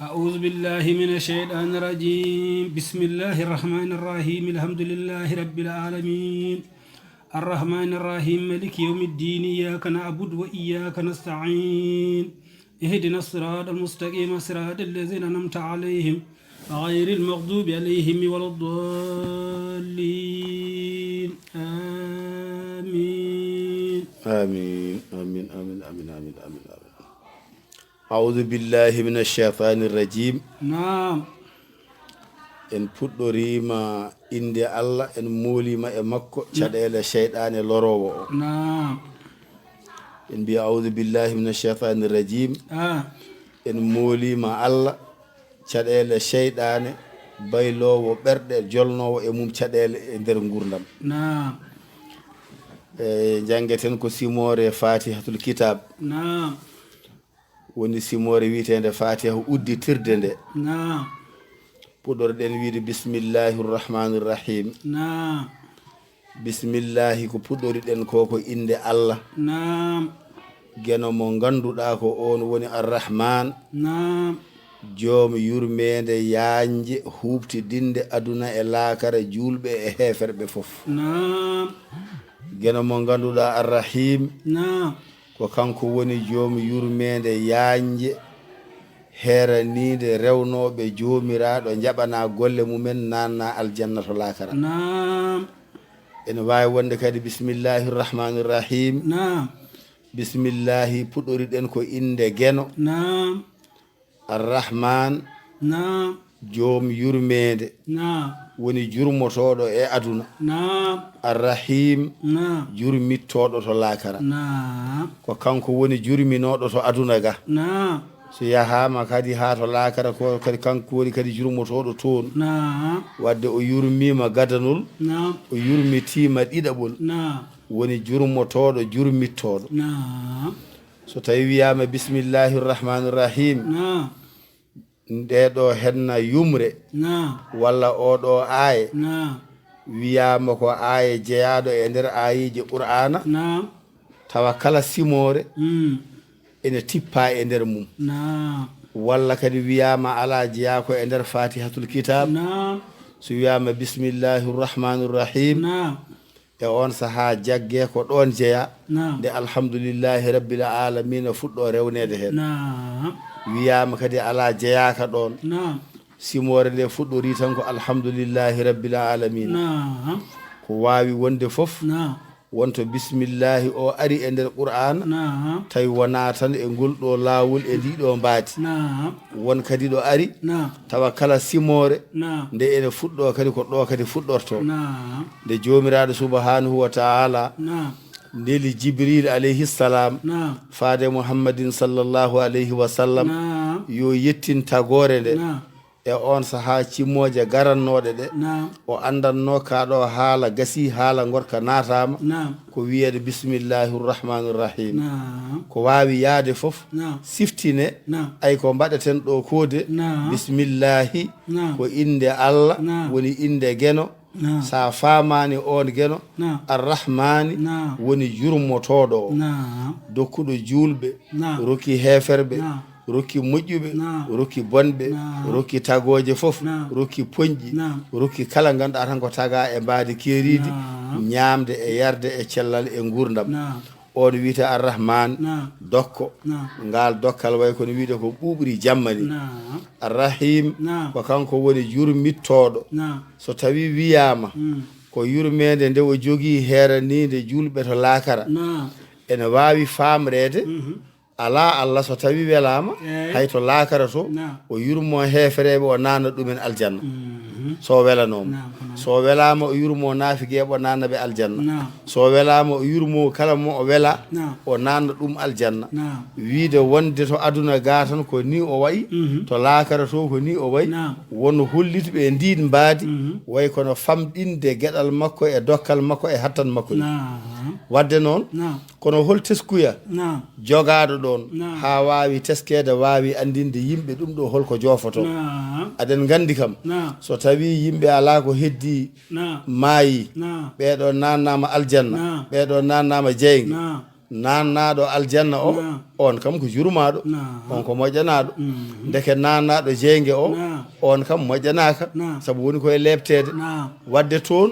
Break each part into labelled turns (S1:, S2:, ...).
S1: أعوذ بالله من الشيطان الرجيم بسم الله الرحمن الرحيم الحمد لله رب العالمين الرحمن الرحيم مالك يوم الدين إياك نعبد وإياك نستعين اهدنا الصراط المستقيم صراط الذين أنعمت عليهم غير المغضوب عليهم ولا الضالين آمين
S2: آمين آمين آمين آمين آمين آمين أعوذ بالله من الشيطان الرجيم
S1: نعم
S2: en puɗɗorima inde Allah en molima e makko caɗele cheyɗane lorowo o
S1: نعم
S2: en mbiya aoudu billahi min alcheytani irrajim en molima Allah caɗele cheyɗane baylowo ɓerɗe jolnowo e mum caɗele e nder gurdam
S1: نعم
S2: jangeten ko simore fatihatul kitab
S1: نعم
S2: woni simore wiitende fatiha udditirde nde
S1: نعم
S2: puɗɗorɗen wiide bismillahi rrahmani rrahim
S1: نعم
S2: bismillahi ko puɗɗoriɗen ko ko inde Allah
S1: نعم
S2: geno mo ganduɗa ko on woni arrahman
S1: نعم
S2: joom yurmede yanje huɓtidinde aduna e laakara julɓe e heferɓe foof
S1: نعم
S2: geno mo ganduɗa arrahim
S1: نعم
S2: ko kanko woni joom yurmede yanje heranide rewnoɓe joomiraɗo jaɓana golle mumen nanna aljanna to laakara
S1: نعم
S2: ene wawi wonde kadi bismillahi rrahmani rrahim
S1: نعم
S2: bismillahi puɗɗoriɗen ko inde geno
S1: نعم
S2: arrahman
S1: نعم
S2: joom yurmede
S1: نعم
S2: woni jurmotoɗo e aduna
S1: نعم
S2: arrahim
S1: نعم
S2: jurmittoɗo to laakara
S1: نعم
S2: ko kanko woni jurminoɗo to aduna ga
S1: نعم
S2: so yahama kadi ha to laakara ko kadi kanko woni kadi jurmotoɗo toon
S1: نعم
S2: wadde o yurmima gadanol
S1: نعم
S2: o yurmitima ɗiɗaɓol
S1: نعم
S2: woni jurmotoɗo jurmittoɗo
S1: نعم
S2: so tawi wiyama bismillahi rrahmani rrahim
S1: نعم
S2: ndeɗo henna yumre
S1: نعم
S2: walla oɗo aaye
S1: نعم
S2: wiyama ko aaye jeeyaɗo e nder ayiji qur'ana
S1: نعم
S2: tawa kala simore
S1: مم.
S2: ene tippa e nder mum
S1: نعم
S2: walla kadi wiyama ala jeeya ko e nder fatihatul kitab
S1: نعم
S2: so wiyama bismillahi rrahmani rrahim
S1: نعم
S2: e on saaha jagge ko ɗon jeeya
S1: نعم
S2: nde alhamdulillahi rabbil alamina fuɗɗo rewnede hen
S1: نعم
S2: wiyama kadi ala jeeyaka ɗon
S1: نعم
S2: simore nde fuɗɗori tan ko alhamdulillahi rabbil alamina
S1: نعم
S2: ko wawi wonde foof
S1: نعم
S2: wonto bismillahi o ari e nder qur'ana
S1: نعم
S2: tawi wona tan e ngol ɗo lawol e ndiɗo mbaati
S1: نعم
S2: won kadi ɗo ari
S1: نعم
S2: tawa kala simore
S1: نعم
S2: nde ene fuɗɗo kadi ko ɗo kadi fuɗɗorto
S1: نعم
S2: nde jomiraɗo subhanahu wa ta'ala
S1: نعم
S2: ndeli jibril alayhi salam
S1: نعم
S2: faade muhammadin sallllahu alayhi wa sallam
S1: نعم
S2: yo yettin tagore nde
S1: نعم
S2: e on saha cimmoje garannoɗe ɗe
S1: نعم
S2: o andanno kaɗo haala gasi haala gorka natama
S1: نعم
S2: ko wiyede bismillahi rrahmani rrahim
S1: نعم
S2: ko wawi yaade foof
S1: نعم
S2: siftine
S1: نعم
S2: ay ko mbaɗeten ɗo kode
S1: نعم
S2: bismillahi
S1: نعم
S2: ko inde Allah
S1: نعم
S2: woni inde geno
S1: نعم
S2: sa famani on geno
S1: نعم
S2: arrahmani
S1: نعم
S2: woni jurmotoɗo o
S1: نعم
S2: dokkuɗo julɓe
S1: نعم
S2: rokki heferɓe
S1: نعم
S2: rokki moƴƴuɓe
S1: نعم
S2: rokki bonɓe
S1: نعم
S2: rokki tagoje foof
S1: نعم
S2: rokki poñƴi
S1: نعم
S2: rokki kala ganduɗa tan ko taga e mbadi keridi
S1: نعم
S2: ñamde e yarde e cellal e gurdam
S1: نعم
S2: on wiite arrahman
S1: نعم
S2: dokko
S1: نعم
S2: ngal dokkal way kono wiide ko ɓuɓri jammani
S1: نعم
S2: arrahim
S1: نعم
S2: ko kanko woni jurmittoɗo
S1: نعم
S2: so tawi wiyama
S1: مم.
S2: ko yurmede nde o jogui heranide julɓe to laakara
S1: نعم
S2: ene wawi famrede
S1: مهم.
S2: ala Allah so tawi welama
S1: Eyi.
S2: hay to laakara to
S1: نعم
S2: o yurmo hefereɓe o nana ɗumen aljanna
S1: مهم.
S2: so welanoma
S1: نعم
S2: so welama o yurmo naafigeɓe o nanaɓe aljanna
S1: نعم
S2: so welama o yurmo kala mo o wela
S1: نعم
S2: o nanna ɗum aljanna
S1: نعم
S2: wiide wonde to aduna ga tan ko ni o wayi
S1: مهم.
S2: to laakara to ko ni o wayi
S1: نعم
S2: won hollituɓe e ndin mbaadi
S1: مهم.
S2: way kono famɗinde gueɗal makko e dokkal makko e hattan makko ni
S1: نعم
S2: wadde noon
S1: نعم
S2: kono hol teskuya
S1: نعم
S2: jogaɗo ɗon
S1: نعم
S2: ha wawi teskede wawi andinde yimɓe ɗum ɗo holko jofoto
S1: نعم
S2: aɗen gandi kam
S1: نعم
S2: so tawi yimɓe ala ko heddi
S1: نعم
S2: maayi
S1: نعم
S2: ɓeɗo nannama aljanna
S1: نعم
S2: ɓeɗo nannama jeyge
S1: نعم
S2: nannaɗo aljanna o
S1: نعم
S2: on kam ko jurmaɗo on ko moƴƴanaɗo deke nannaɗo jeynge o on kam moƴƴanaka saabu woni koye lebtede wadde toon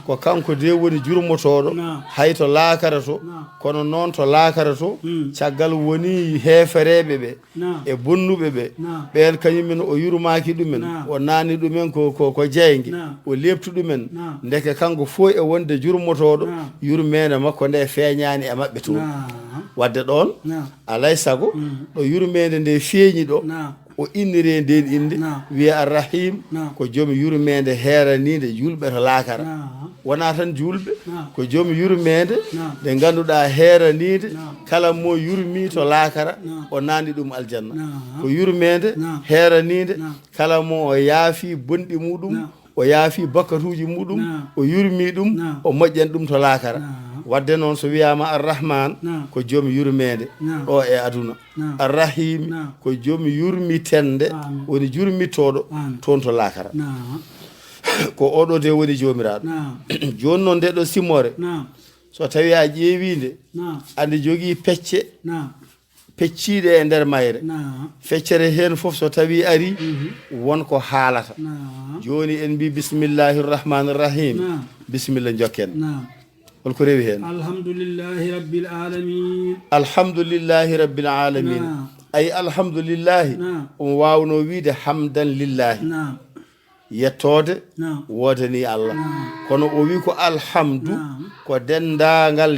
S2: ko kanko de woni jurmotoɗo hay to laakara to kono noon to laakara to caggal woni heefereɓe ɓe e bonnuɓe ɓe ɓen kañumen o yurmaki ɗumen o nani ɗumen ko jeynge o lebtu ɗumen deke kanko fo e wonde jurmotoɗo yurmede makko nde feeñani e mabɓe toon wadde ɗon alay sago ɗo yurmede nde feeñi ɗo o innire nden inde wiya arrahim ko joomi yurmede heeranide julɓe to laakara wona tan julɓe ko joomi yurmede nde ganduɗa heeranide kala mo yurmi to laakara o nandi ɗum aljanna ko yurmede heeranide kala mo o yaafi bonɗi muɗum o yaafi bakkatuji muɗum o yurmi ɗum o moƴƴan ɗum to laakara wadde noon so wiyama arrahman ko joomi yurmede ɗo e aduna arrahim ko joomi yurmitende woni jurmittoɗo toon to laakara ko oɗo de woni jomiraɗo joni noon nde ɗo simmore so tawi a ƴeewinde andi jogui pecce pecciɗe e nder mayre feccere hen foof so tawi ari wonko haalata joni en mbi bisimillahi rrahmani rrahim bisimilla jokken holko rewi hen
S1: alhamdulillahi rabbil alamin
S2: alhamdulillahi rabbil alamin ay alhamdulillahi on wawno wiide hamdan lillahi yettode wodani Allah kono o wi ko alhamdu ko dendagal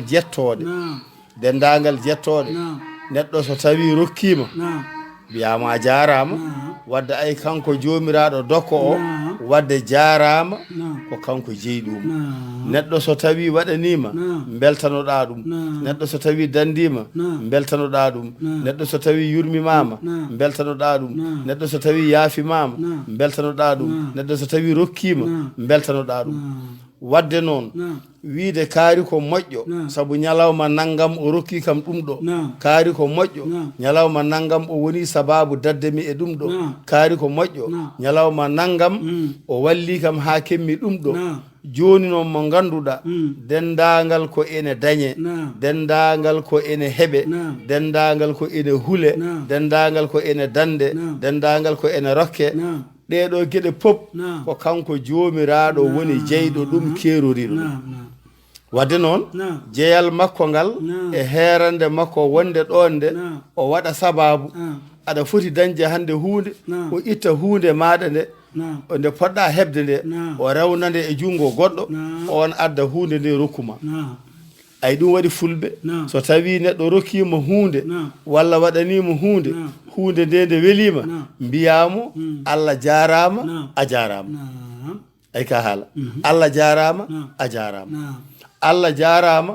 S2: jettode neɗɗo so tawi rokkima wiyama jarama wadde ay kanko jomiraɗo dokko o wadde jarama ko kanko jeyɗuma neɗɗo so tawi waɗanima beltanoɗa ɗum neɗɗo so tawi dandima beltanoɗa ɗum neɗɗo so tawi yurmimama beltanoɗa ɗum neɗɗo so tawi yaafimama beltanoɗa ɗum neɗɗo so tawi rokkima beltanoɗa ɗum wadde noon wiide kaari ko moƴƴo sabu ñalawma naggam o rokki kam ɗum ɗo kaari ko moƴƴo ñalawma naggam o woni sababu daddemi e ɗum ɗo kaari ko moƴƴo ñalawma naggam o walli kam ha kemmi ɗum ɗo joni noon mo ganduɗa dendagal ko ene dañe dendagal ko ene heɓe dendagal ko ene huule dendagal ko ene dande dendagal ko ene rokke ɗeɗo gueɗe pop ko kanko jomiraɗo woni jeyɗo ɗum keroriɗo wadde noon jeyal makko ngal e heerande makko wonde ɗon nde o waɗa sababu aɗa foti dañde hande hunde o itta hunde maɗa nde nde poɗɗa heɓde nde o rewnande e jungo goɗɗo on adda hunde nde rokkuma ay ɗum waɗi fulɓe so tawi neɗɗo rokkima hunde walla waɗanima hunde nde nde welima mbiyamo Allah jarama a jarama ay ka haala Allah jarama a jarama Allah jarama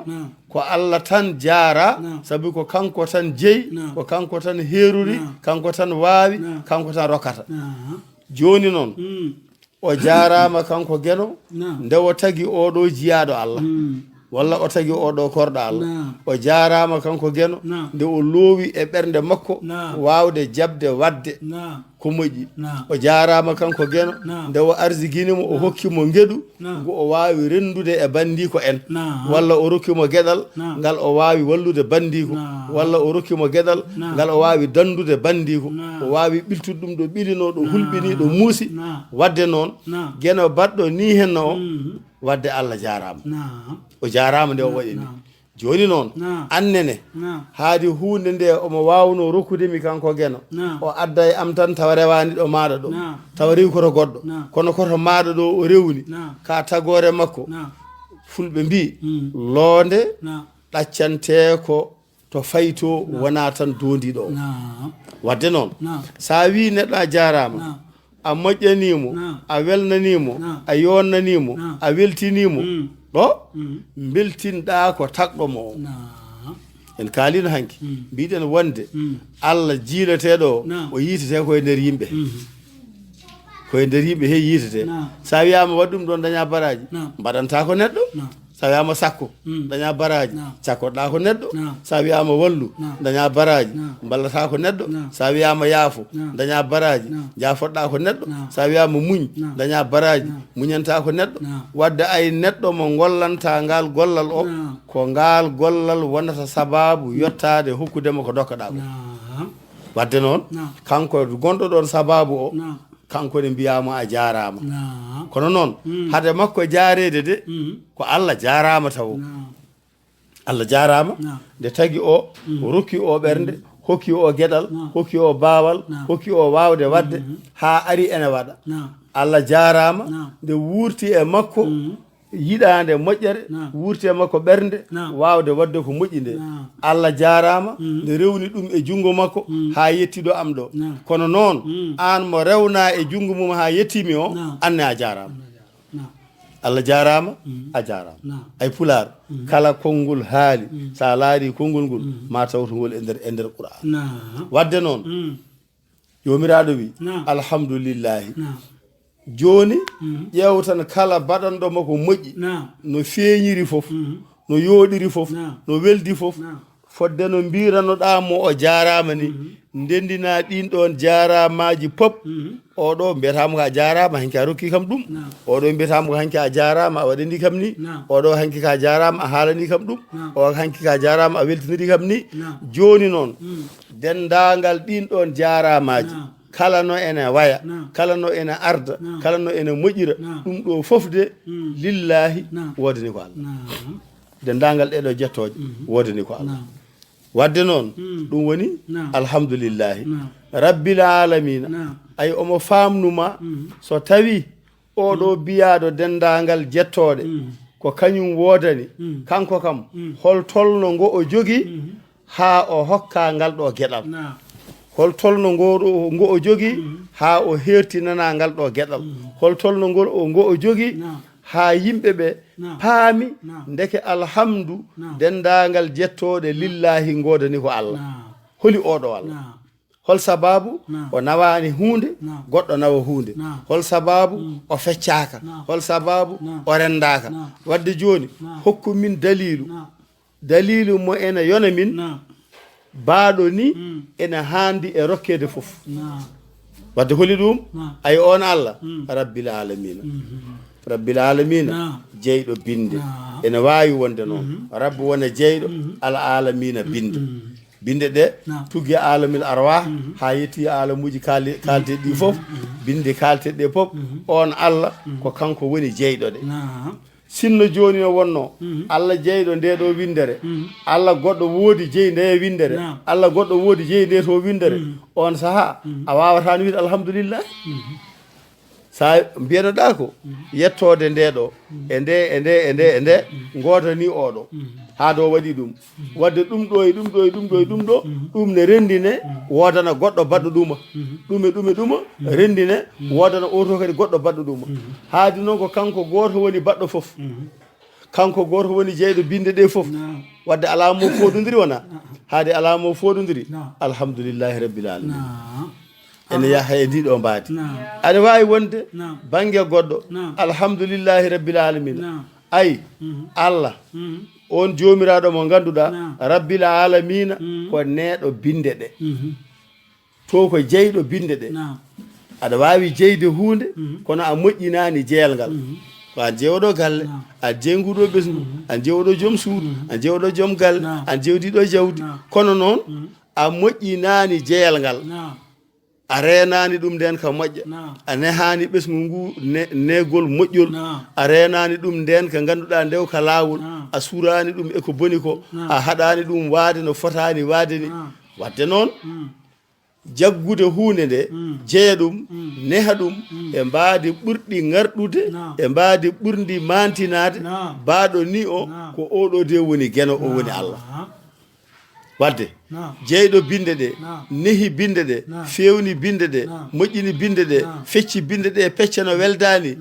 S2: ko Allah tan jara sabi ko kanko tan jeyi ko kanko tan heruri kanko tan waawi kanko tan rokkata joni noon o jarama kanko geno nde o tagi oɗo jiyaɗo Allah walla o tagi oɗo korɗo Allah o jarama kanko geno nde o loowi e ɓernde makko wawde jabde wadde ko moƴƴi o jarama kanko geno nde o arsiguinimo o hokkimo gueɗu ngo o wawi rendude e bandiko en walla o rokkimo gueɗal ngal o wawi wallude bandiko walla o rokkimo gueɗal ngal o wawi dandude bandiko o wawi ɓiltude ɗum ɗo ɓilino ɗo hulɓini ɗo muusi wadde noon gueno baɗɗo ni henno o wadde Allah jarama o jarama nde o waɗini joni noon annene haadi hunde nde omo wawno rokkudemi kanko geno o adda e am tan tawa rewani ɗo maɗa ɗo tawa rewi koto goɗɗo kono koto maɗa ɗo o rewni ka tagore makko fulɓe mbi loonde ɗaccante ko to fayto wona tan dondiɗo o wadde noon sa wi neɗɗo a jarama a moƴƴanimo a welnanimo a yonnanimo a weltinimo ɗo beltinɗa ko tagɗomo o en kaalino hanki mbiɗen wonde Allah jiileteɗo o yiitete koye nder yimɓe he yiitete sa wiyama waɗ ɗum ɗon daña baraji mbaɗanta ko neɗɗo sa wiyama sakko daña baraji cakkoɗa ko neɗɗo sa wiyama wallu daña baraji ballata ko neɗɗo sa wiyama yaafo daña baraji jafoɗɗa ko neɗɗo sa wiyama muñ daña baraji muñanta ko neɗɗo wadde ay neɗɗo mo gollanta ngal gollal o ko ngal gollal wonata sababu yettade hokkudema ko dokkaɗa ko wadde noon kanko gonɗo ɗon sababu o kanko ne mbiyama a jarama kono noon hade makko jaarede de ko Allah jarama taw Allah jarama nde tagi o rokki o ɓernde hokki o gueɗal hokki o baawal hokki o wawde wadde ha ari ene waɗa Allah jarama nde wurti e makko yiɗande moƴƴere wurti e makko ɓernde wawde wadde ko moƴƴi nde Allah jarama nde rewni ɗum e jungo makko ha yettiɗo am ɗo kono noon an mo rewna e jungo mum ha yettimi o anne a jarama Allah jarama a jarama ay pular kala konngol haali sa laari konngol ngol ma tawtogol e nder Qur'an wadde noon jomiraɗo wi alhamdulillahi joni ƴeew tan kala baɗanɗo makko moƴƴi no feeñiri fof no yooɗiri fof no weldi fof fodde no mbiranoɗamo o jarama ni ndendina ɗin ɗon jaramaji pop oɗo mbiyatamo ko a jarama hanki a rokki kam ɗum oɗo mbiyatamo ko hanki a jarama a waɗani kam ni oɗo hanki ka jarama a haalani kam ɗum o hanki ka jarama a weltiniri kam ni joni noon dendagal ɗin ɗon jaramaji kala no ene waya kala no ene arda kala no ene moƴƴira ɗum ɗo fof de lillahi wodani ko Allah dendagal ɗeɗo jettoje wodani ko Allah wadde noon ɗum woni alhamdulillahi rabbil alamina ay omo famnuma so tawi oɗo biyaɗo dendagal jettoɗe ko kañum wodani kanko kam hol tolno ngo o jogui ha o hokka ngal ɗo gueɗal hol tolno ngo o jogui ha o hertinana ngal ɗo gueɗal hol tolno ngo o jogui ha yimɓeɓe paami ndeke alhamdu dendagal jettoɗe lillahi godani ko Allah holi oɗo Allah hol sababu o nawani hunde goɗɗo nawa hunde hol sababu o feccaka hol sababu o rendaka wadde joni hokku min dalilu mo ene yona min baɗo ni ene handi e rokkede fof wadde holi ɗum ay on Allah rabbil alamina rabbil alamina jeyɗo binde ene wawi wonde noon rabbi wona jeyɗo al alamina binde ɗe tugui alamil arwah ha yetti alamuji kalteɗe ɗi foof binde kalteɗe ɗe foof on Allah ko kanko woni jeyɗo ɗe sinno joni no wonno Allah jeyɗo nde ɗo windere Allah goɗɗo woodi jeyi nde windere Allah goɗɗo woodi jeyi nde to windere on saaha a wawata no wiide alhamdulillah sa mbiyanoɗa ko yettode nde ɗo e nde godani oɗo ha do waɗi ɗum wadde ɗum ɗo ɗum ne rendine wodana goɗɗo baɗɗo ɗuma rendine wodana oto kadi goɗɗo baɗɗo ɗuma haadi noon ko kanko goto woni baɗɗo foof kanko goto woni jeyɗo binde ɗe foof wadde alama mo fododiri wona haade alama mo fododiri alhamdulillahi rabbil alamin ene yaha e ndiɗo mbaadi aɗa wawi wonde banggue goɗɗo alhamdulillahi rabbil alamin ay Allah on jomiraɗo mo ganduɗa rabbil alamina ko neɗo binde ɗe to ko jeyɗo binde ɗe aɗa wawi jeyde hunde kono a moƴƴinani jeeyalngal ko an jeewoɗo galle an jeyguɗo ɓesgu an jeewoɗo joom suudu an jeewoɗo joom galle an jewdiɗo jawdi kono noon a moƴƴinani jeeyalngal a renani ɗum nden ka moƴƴa a nehani ɓesgu ngu negol moƴƴol a renani ɗum nden ka ganduɗa ndew ka lawol a surani ɗum eko boni ko a haɗani ɗum waade no fotani waade ni wadde noon jaggude hunde nde jeeya ɗum neha ɗum e mbaadi ɓurɗi ngarɗude e mbaadi ɓurdi mantinade mbaɗo ni o ko oɗo de woni gueno o woni Allah wadde jeyɗo binde ɗe nehi binde ɗe fewni binde ɗe moƴƴini binde ɗe fecci binde ɗe pecce no weldani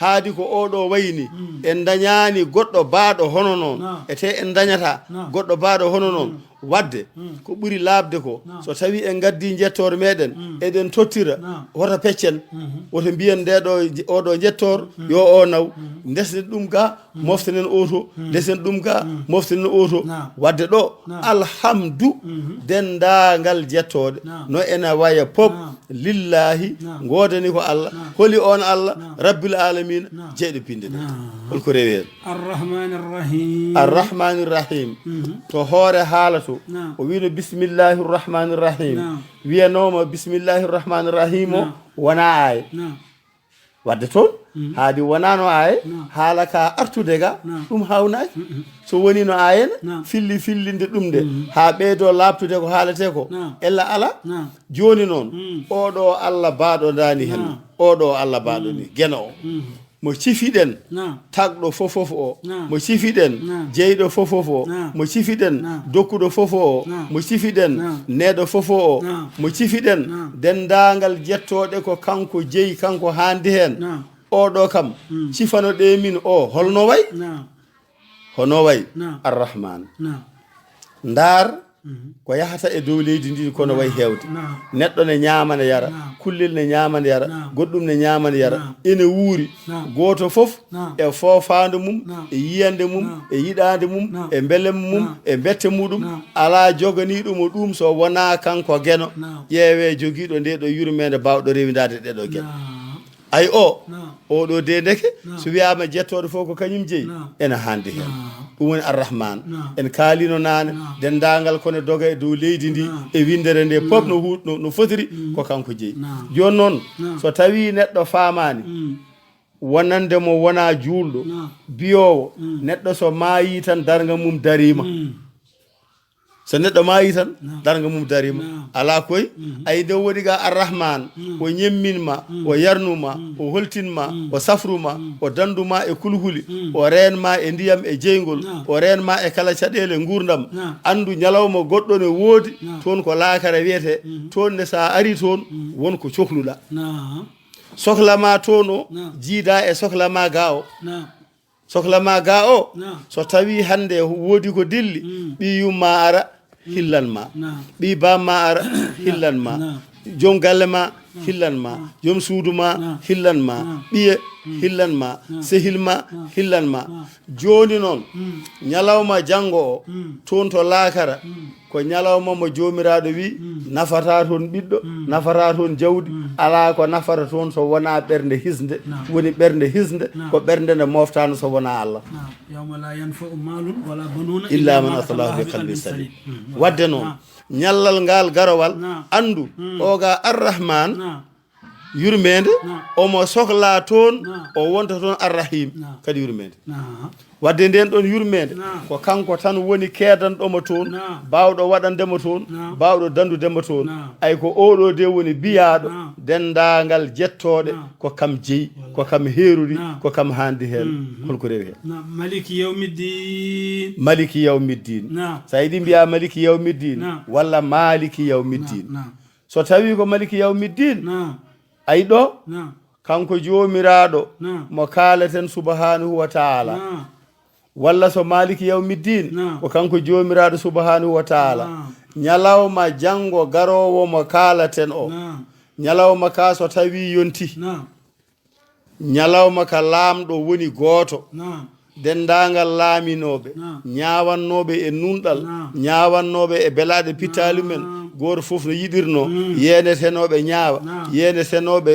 S2: haadi ko oɗo wayni en dañani goɗɗo baaɗo hono noon ete en dañata goɗɗo baaɗo hono noon wadde ko ɓuri laabde ko so tawi en gaddi jettore meɗen eɗen tottira woto peccen woto mbiyen ndeɗo oɗo jettor yo o naw desnen ɗum ga moftenen oto desen ɗum ga moftenen oto wadde ɗo alhamdu dendagal jettoɗe no ena waya pop lillahi godani ko Allah holi on Allah rabbil alamina jeeɗo pinde ɗe holko rewi hen arrahmani rrahim to hoore haala to o wino bisimillahi rrahmani rrahim wiyanoma bisimillahi rrahmani rrahim o wona aya wadde toon haadi wonano aya haala ka artude ga ɗum hawnaki so woni no ayena fillinde ɗum nde ha ɓeydo labtude ko haalete ko ella ala joni noon oɗo Allah baɗo dani hen oɗo Allah baɗo ni guena o mo cifiɗen tagɗo fofof o mo cifiɗen jeyɗo fofof o mo cifiɗen dokkuɗo fofo o mo cifiɗen neɗo fofo o mo cifiɗen dendagal jettoɗe ko kanko jeyi kanko handi hen oɗo kam cifano ɗe min o holno way hono way arrahman ndar ko yahata e dow leydi ndi kono way hewde neɗɗo ne ñamana yara kullel ne ñamana yara goɗɗum ne ñamana yara ene wuuri goto fof e fofande mum e yiyande mum e yiɗande mum e beele mum e bette muɗum ala joganiɗumo ɗum so wona kanko gueno ƴeewe joguiɗo nde ɗo yurmede bawɗo rewidade ɗeɗo gueɗe ay oɗo de ndeke so wiyama jettoɗo fof ko kañum jeeyi ene handi hen ɗum woni arrahman en kaalino nane dendagal kone doga e dow leydi ndi e windere nde pop no fotiri ko kanko jeeyi joni noon so tawi neɗɗo famani wonande mo wona julɗo biyowo neɗɗo so maayi tan darga mum darima so neɗɗo maayi tan darga mum darima ala koye ayi nde woni ga arrahman o ñemminma o yarnuma o holtinma o safruma o danduma e kulhuli o renma e ndiyam e jeygol o renma e kala caɗele gurdam andu ñalawma goɗɗo ne woodi toon ko laakara wiyete toon ne sa ari toon wonko cohluɗa sohlama toon o jiida e sohlama ga o sohlama ga o so tawi hande woodi ko dilli ɓi yumma ara hillanma ɓi bamma ara hillanma joom galle ma hillanma joom suudu ma hillanma ɓiye hillanma sehilma hillanma joni noon ñalawma janggo o toon to laakara ko ñalawma mo jomiraɗo wi nafata toon ɓiɗɗo nafata toon jawdi ala ko nafata toon so wona ɓernde hisde woni ɓernde hisde ko ɓernde nde moftano so wona Allah illa man atalahu bi qalbi salim wadde noon ñallal ngal garowal andu oga arrahman yurmede omo sohla toon o wonta toon arrahim kadi yurmede wadde nden ɗon yurmede ko kanko tan woni keedanɗomo toon bawɗo waɗandemo toon bawɗo dandudemo toon ay ko oɗo de woni biyaɗo dendagal jettoɗe ko kam jeeyi ko kam heeruri ko kam handi hen holko rewi hen maliki yawmiddin sa yiɗi mbiya maliki yawmiddin walla maliki yawmiddin so tawi ko maliki yawmiddin ay ɗo kanko jomiraɗo mo kalaten subhanahu wa taala walla so maliki yawmiddin ko kanko jomiraɗo subhanahu wa taala ñalawma janggo garowo mo kalaten o ñalawma ka so tawi yonti ñalawma ka laamɗo woni gooto dendagal laaminoɓe ñawannoɓe e nunɗal ñawannoɓe e belaɗe pittali men goto foof no yiɗirno yenetenoɓe ñaawa yenetenoɓe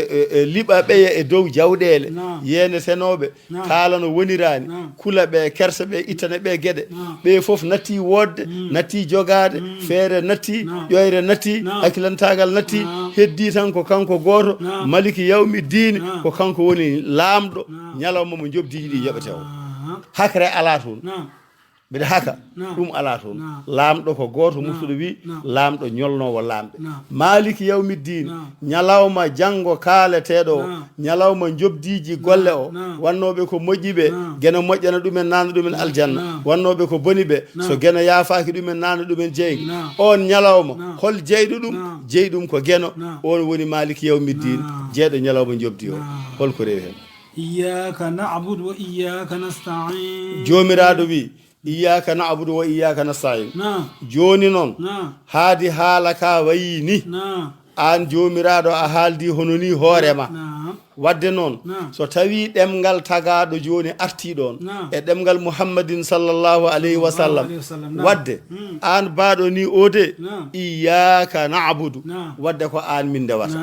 S2: liɓa ɓeya e dow jawɗele yenetenoɓe kala no wonirani kula ɓe kersa ɓe ittane ɓe gueɗe ɓe foof natti wodde natti jogade feere natti ƴoyre natti hakkilantagal natti heddi tan ko kanko goto maliki yawmi dine ko kanko woni laamɗo ñalawma mo jobdiɗi ɗi yoɓete o hakre ala toon mbiɗa haka ɗum ala toon laamɗo ko goto musuɗo wi laamɗo ñolnowo laamɓe maliki yawmiddin ñalawma janggo kaaleteɗo o ñalawma jobdiji golle o wannoɓe ko moƴƴiɓe guena moƴƴana ɗumen nanna ɗumen aljanna wannoɓe ko boni ɓe so guena yaafaki ɗumen nanna ɗumen jeygu on ñalawma hol jeyɗo ɗum jeeyi ɗum ko gueno on woni maliki yawmiddin jeeɗo ñalawma jobdi o holko rewi hen
S1: iyyaka na'budu wa iyyaka nasta'in
S2: jomiraɗo wi iyyaka na'budu wa iyyaka nasta'in joni noon haadi haala ka wayi ni an jomiraɗo a haaldi hono ni hoorema wadde noon so tawi ɗemgal tagaɗo joni arti ɗon e ɗemgal muhammadin sallllahu alayhi wa sallam wadde an baɗo ni ode iyyaka na'budu wadde ko an min dewata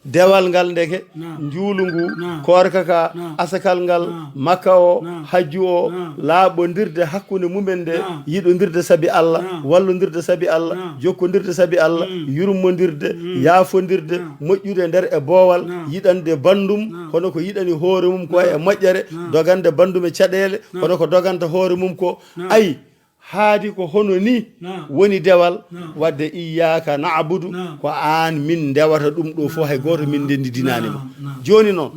S2: dewal ngal ndeke njuulu ngu korka ka asakal ngal makka o hajju o laaɓodirde hakkude mumen nde yiɗodirde saabi allah wallodirde saabi allah jokkodirde saabi allah yurmodirde yaafodirde moƴƴude nder e boowal yiɗande bandum hono ko yiɗani hoore mum ko e moƴƴere dogande bandum e caɗele hono ko doganta hoore mum ko ayi haadi ko hono ni woni dewal wadde iyyaka na'budu ko an min dewata ɗum ɗo fof hay goto min ndendidinanima joni noon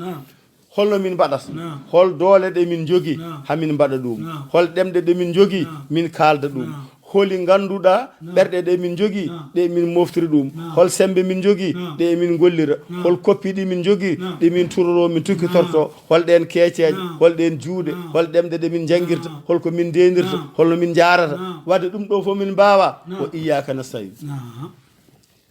S2: holno min mbaɗata hol doole ɗe min jogui hamin mbaɗa ɗum hol ɗemɗe ɗe min jogui min kalda ɗum holi ganduɗa ɓerɗe ɗe min jogui ɗe min moftiri ɗum hol sembe min jogui ɗe min gollira hol koppiɗi min jogui ɗe min turoro min tukkitorto hol ɗen keeceje hol ɗen juuɗe hol ɗemɗe ɗe min jangguirta holko min ndenirta holno min jarata wadde ɗum ɗo fof min mbawa ko iyyaka nasta'in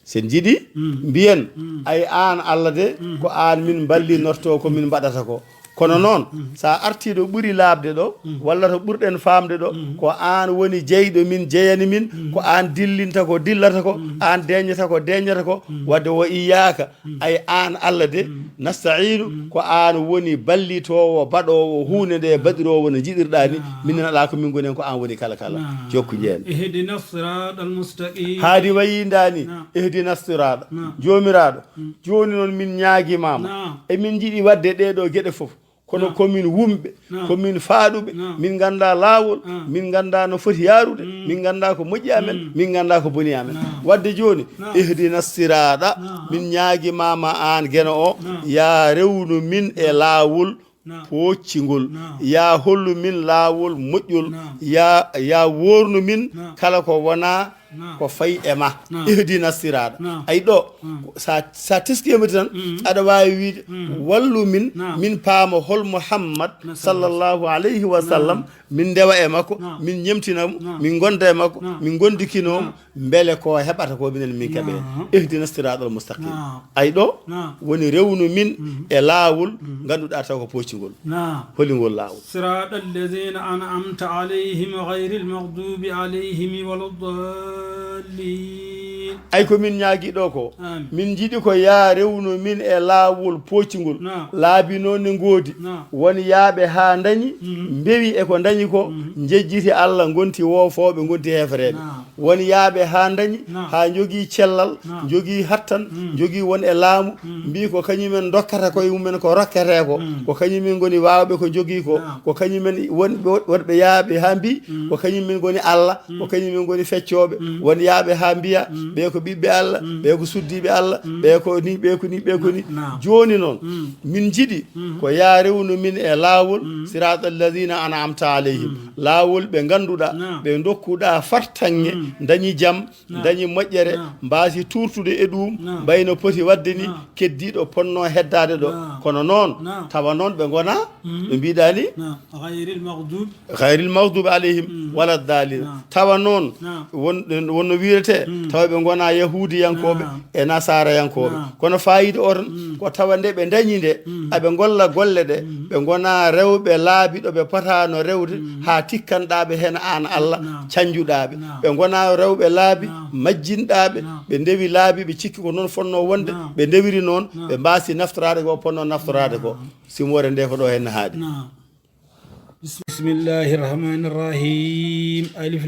S2: sen jiiɗi mbiyen ay an Allah de ko an min ballinorto ko min mbaɗata ko kono noon sa artiɗo ɓuuri laabde ɗo walla to ɓurɗen famde ɗo ko an woni jeyɗo min jeyani min ko an dillinta ko dillata ko an deñata ko deñata ko wadde wo iyyaka ay an Allah de nasta'inu ko an woni ballitowo baɗowo hunde nde baɗirowo no jiɗirɗa ni minen ala ko min gonen ko an woni kala kala jokku jeen
S1: ihdina siratal mustaqim
S2: haadi wayindani ihdina sirata jomiraɗo joni noon min ñaaguimama e min jiiɗi wadde ɗeɗo gueɗe foof kono komin wumɓe komin faaɗuɓe min ganda laawol min ganda no foti yaarude min ganda ko moƴƴi amen min ganda ko boni amen wadde joni ihdina siraɗa min ñaaguimama an gueno o ya rewnu min e laawol poccigol ya hollu min laawol moƴƴol ya wornu min kala ko wona ko fayi e ma ihdina siraɗa ay ɗo sa teskimati tan aɗa wawi wiide wallu min min paama hol Muhammad sallllahu alayhi wa sallam min ndewa e makko min ñemtinamo min gonda e makko min gondikinomo beele ko heɓata ko minen min keeɓe ihdina siratal mustaqim ay ɗo woni rewnu min e laawol ganduɗa taw ko poccigol holingol laawol
S1: siratal ladina an'amta alayhim ghayril maghdubi alayhim waladdallin
S2: ay ko min ñaagui ɗo ko min jiiɗi ko ya rewnu min e laawol poccigol laabi noon ne ngoodi woni yaaɓe ha dañi mbewi e ko dañi ko jejjiti Allah gonti wofoɓe gonti hefreɓe woni yaaɓe ha dañi ha jogui cellal jogui hattan jogui won e laamu mbi ko kañumen dokkata koye mumen ko rokkete ko kañumen goni wawɓe ko jogui ko kañumen wonɓe yaaɓe ha mbi ko kañumen goni Allah ko kañumen goni feccoɓe won yaaɓe ha mbiya ɓe ko ɓiɓɓe Allah ɓe ko suddiɓe Allah ɓe ko ni ɓe ko ni ɓe ko ni joni noon min jiiɗi ko ya rewnu min e laawol sirata alladina an'amta alayhim laawol ɓe ganduɗa ɓe dokkuɗa fartange dañi jaam dañi moƴƴere mbasi turtude e ɗum mbayno poti wadde ni keddiɗo ponno heddade ɗo kono noon tawa noon ɓe gona ɓe mbiɗa ni ghayril maghdubi alayhim wala dalina tawa noon wonno wirete tawa ɓe gona yahudiyankoɓe e nasarayankoɓe kono fayida o tan ko tawa nde ɓe dañi nde aɓe golla golle ɗe ɓe gona rewɓe laabiɗo ɓe potano rewde ha tikkanɗaɓe hen an Allah canjuɗaɓe ɓe gona rewɓe laabi majjinɗaɓe ɓe ndewi laabi ɓe cikki ko noon fonno wonde ɓe ndewiri noon ɓe mbasi naftorade ko ponno naftorade ko simore nde ko ɗo hen haaɗi
S1: bismillahi rahmani rahim alif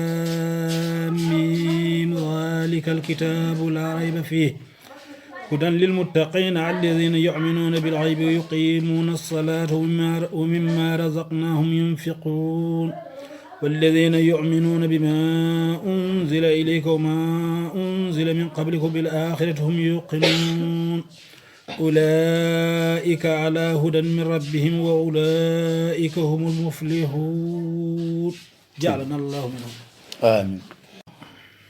S1: lam mim dhalika alkitabu la rayba fihi هدى للمتقين الذين يؤمنون بالغيب ويقيمون الصلاة ومما رزقناهم ينفقون والذين يؤمنون بما أنزل إليك وما أنزل من قبلك بالآخرة هم يوقنون أولئك على هدى من ربهم وأولئك هم المفلحون جعلنا الله منهم
S2: آمين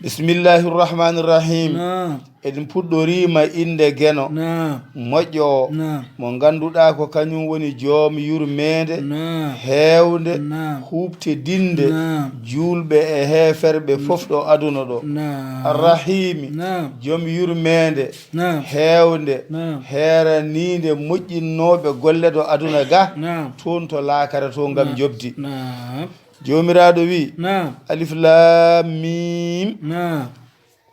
S2: bismillahi rrahmani rrahim
S1: Naam.
S2: eɗen puɗɗorima inde geno
S1: Naam.
S2: moƴƴo o
S1: Naam.
S2: mo ganduɗa ko kañum woni joom yurmede
S1: Naam.
S2: heewde
S1: Naam.
S2: huɓte dinde
S1: Naam.
S2: julɓe e heeferɓe fof ɗo aduna ɗo
S1: Naam.
S2: arrahimi
S1: Naam.
S2: joom yurmede
S1: Naam.
S2: heewde
S1: Naam.
S2: heeranide moƴƴinnoɓe golle ɗo aduna ga
S1: Naam.
S2: toon to laakara to gam jobdi
S1: Naam.
S2: jomiraɗo wi
S1: Naam.
S2: alif lam mim
S1: Naam.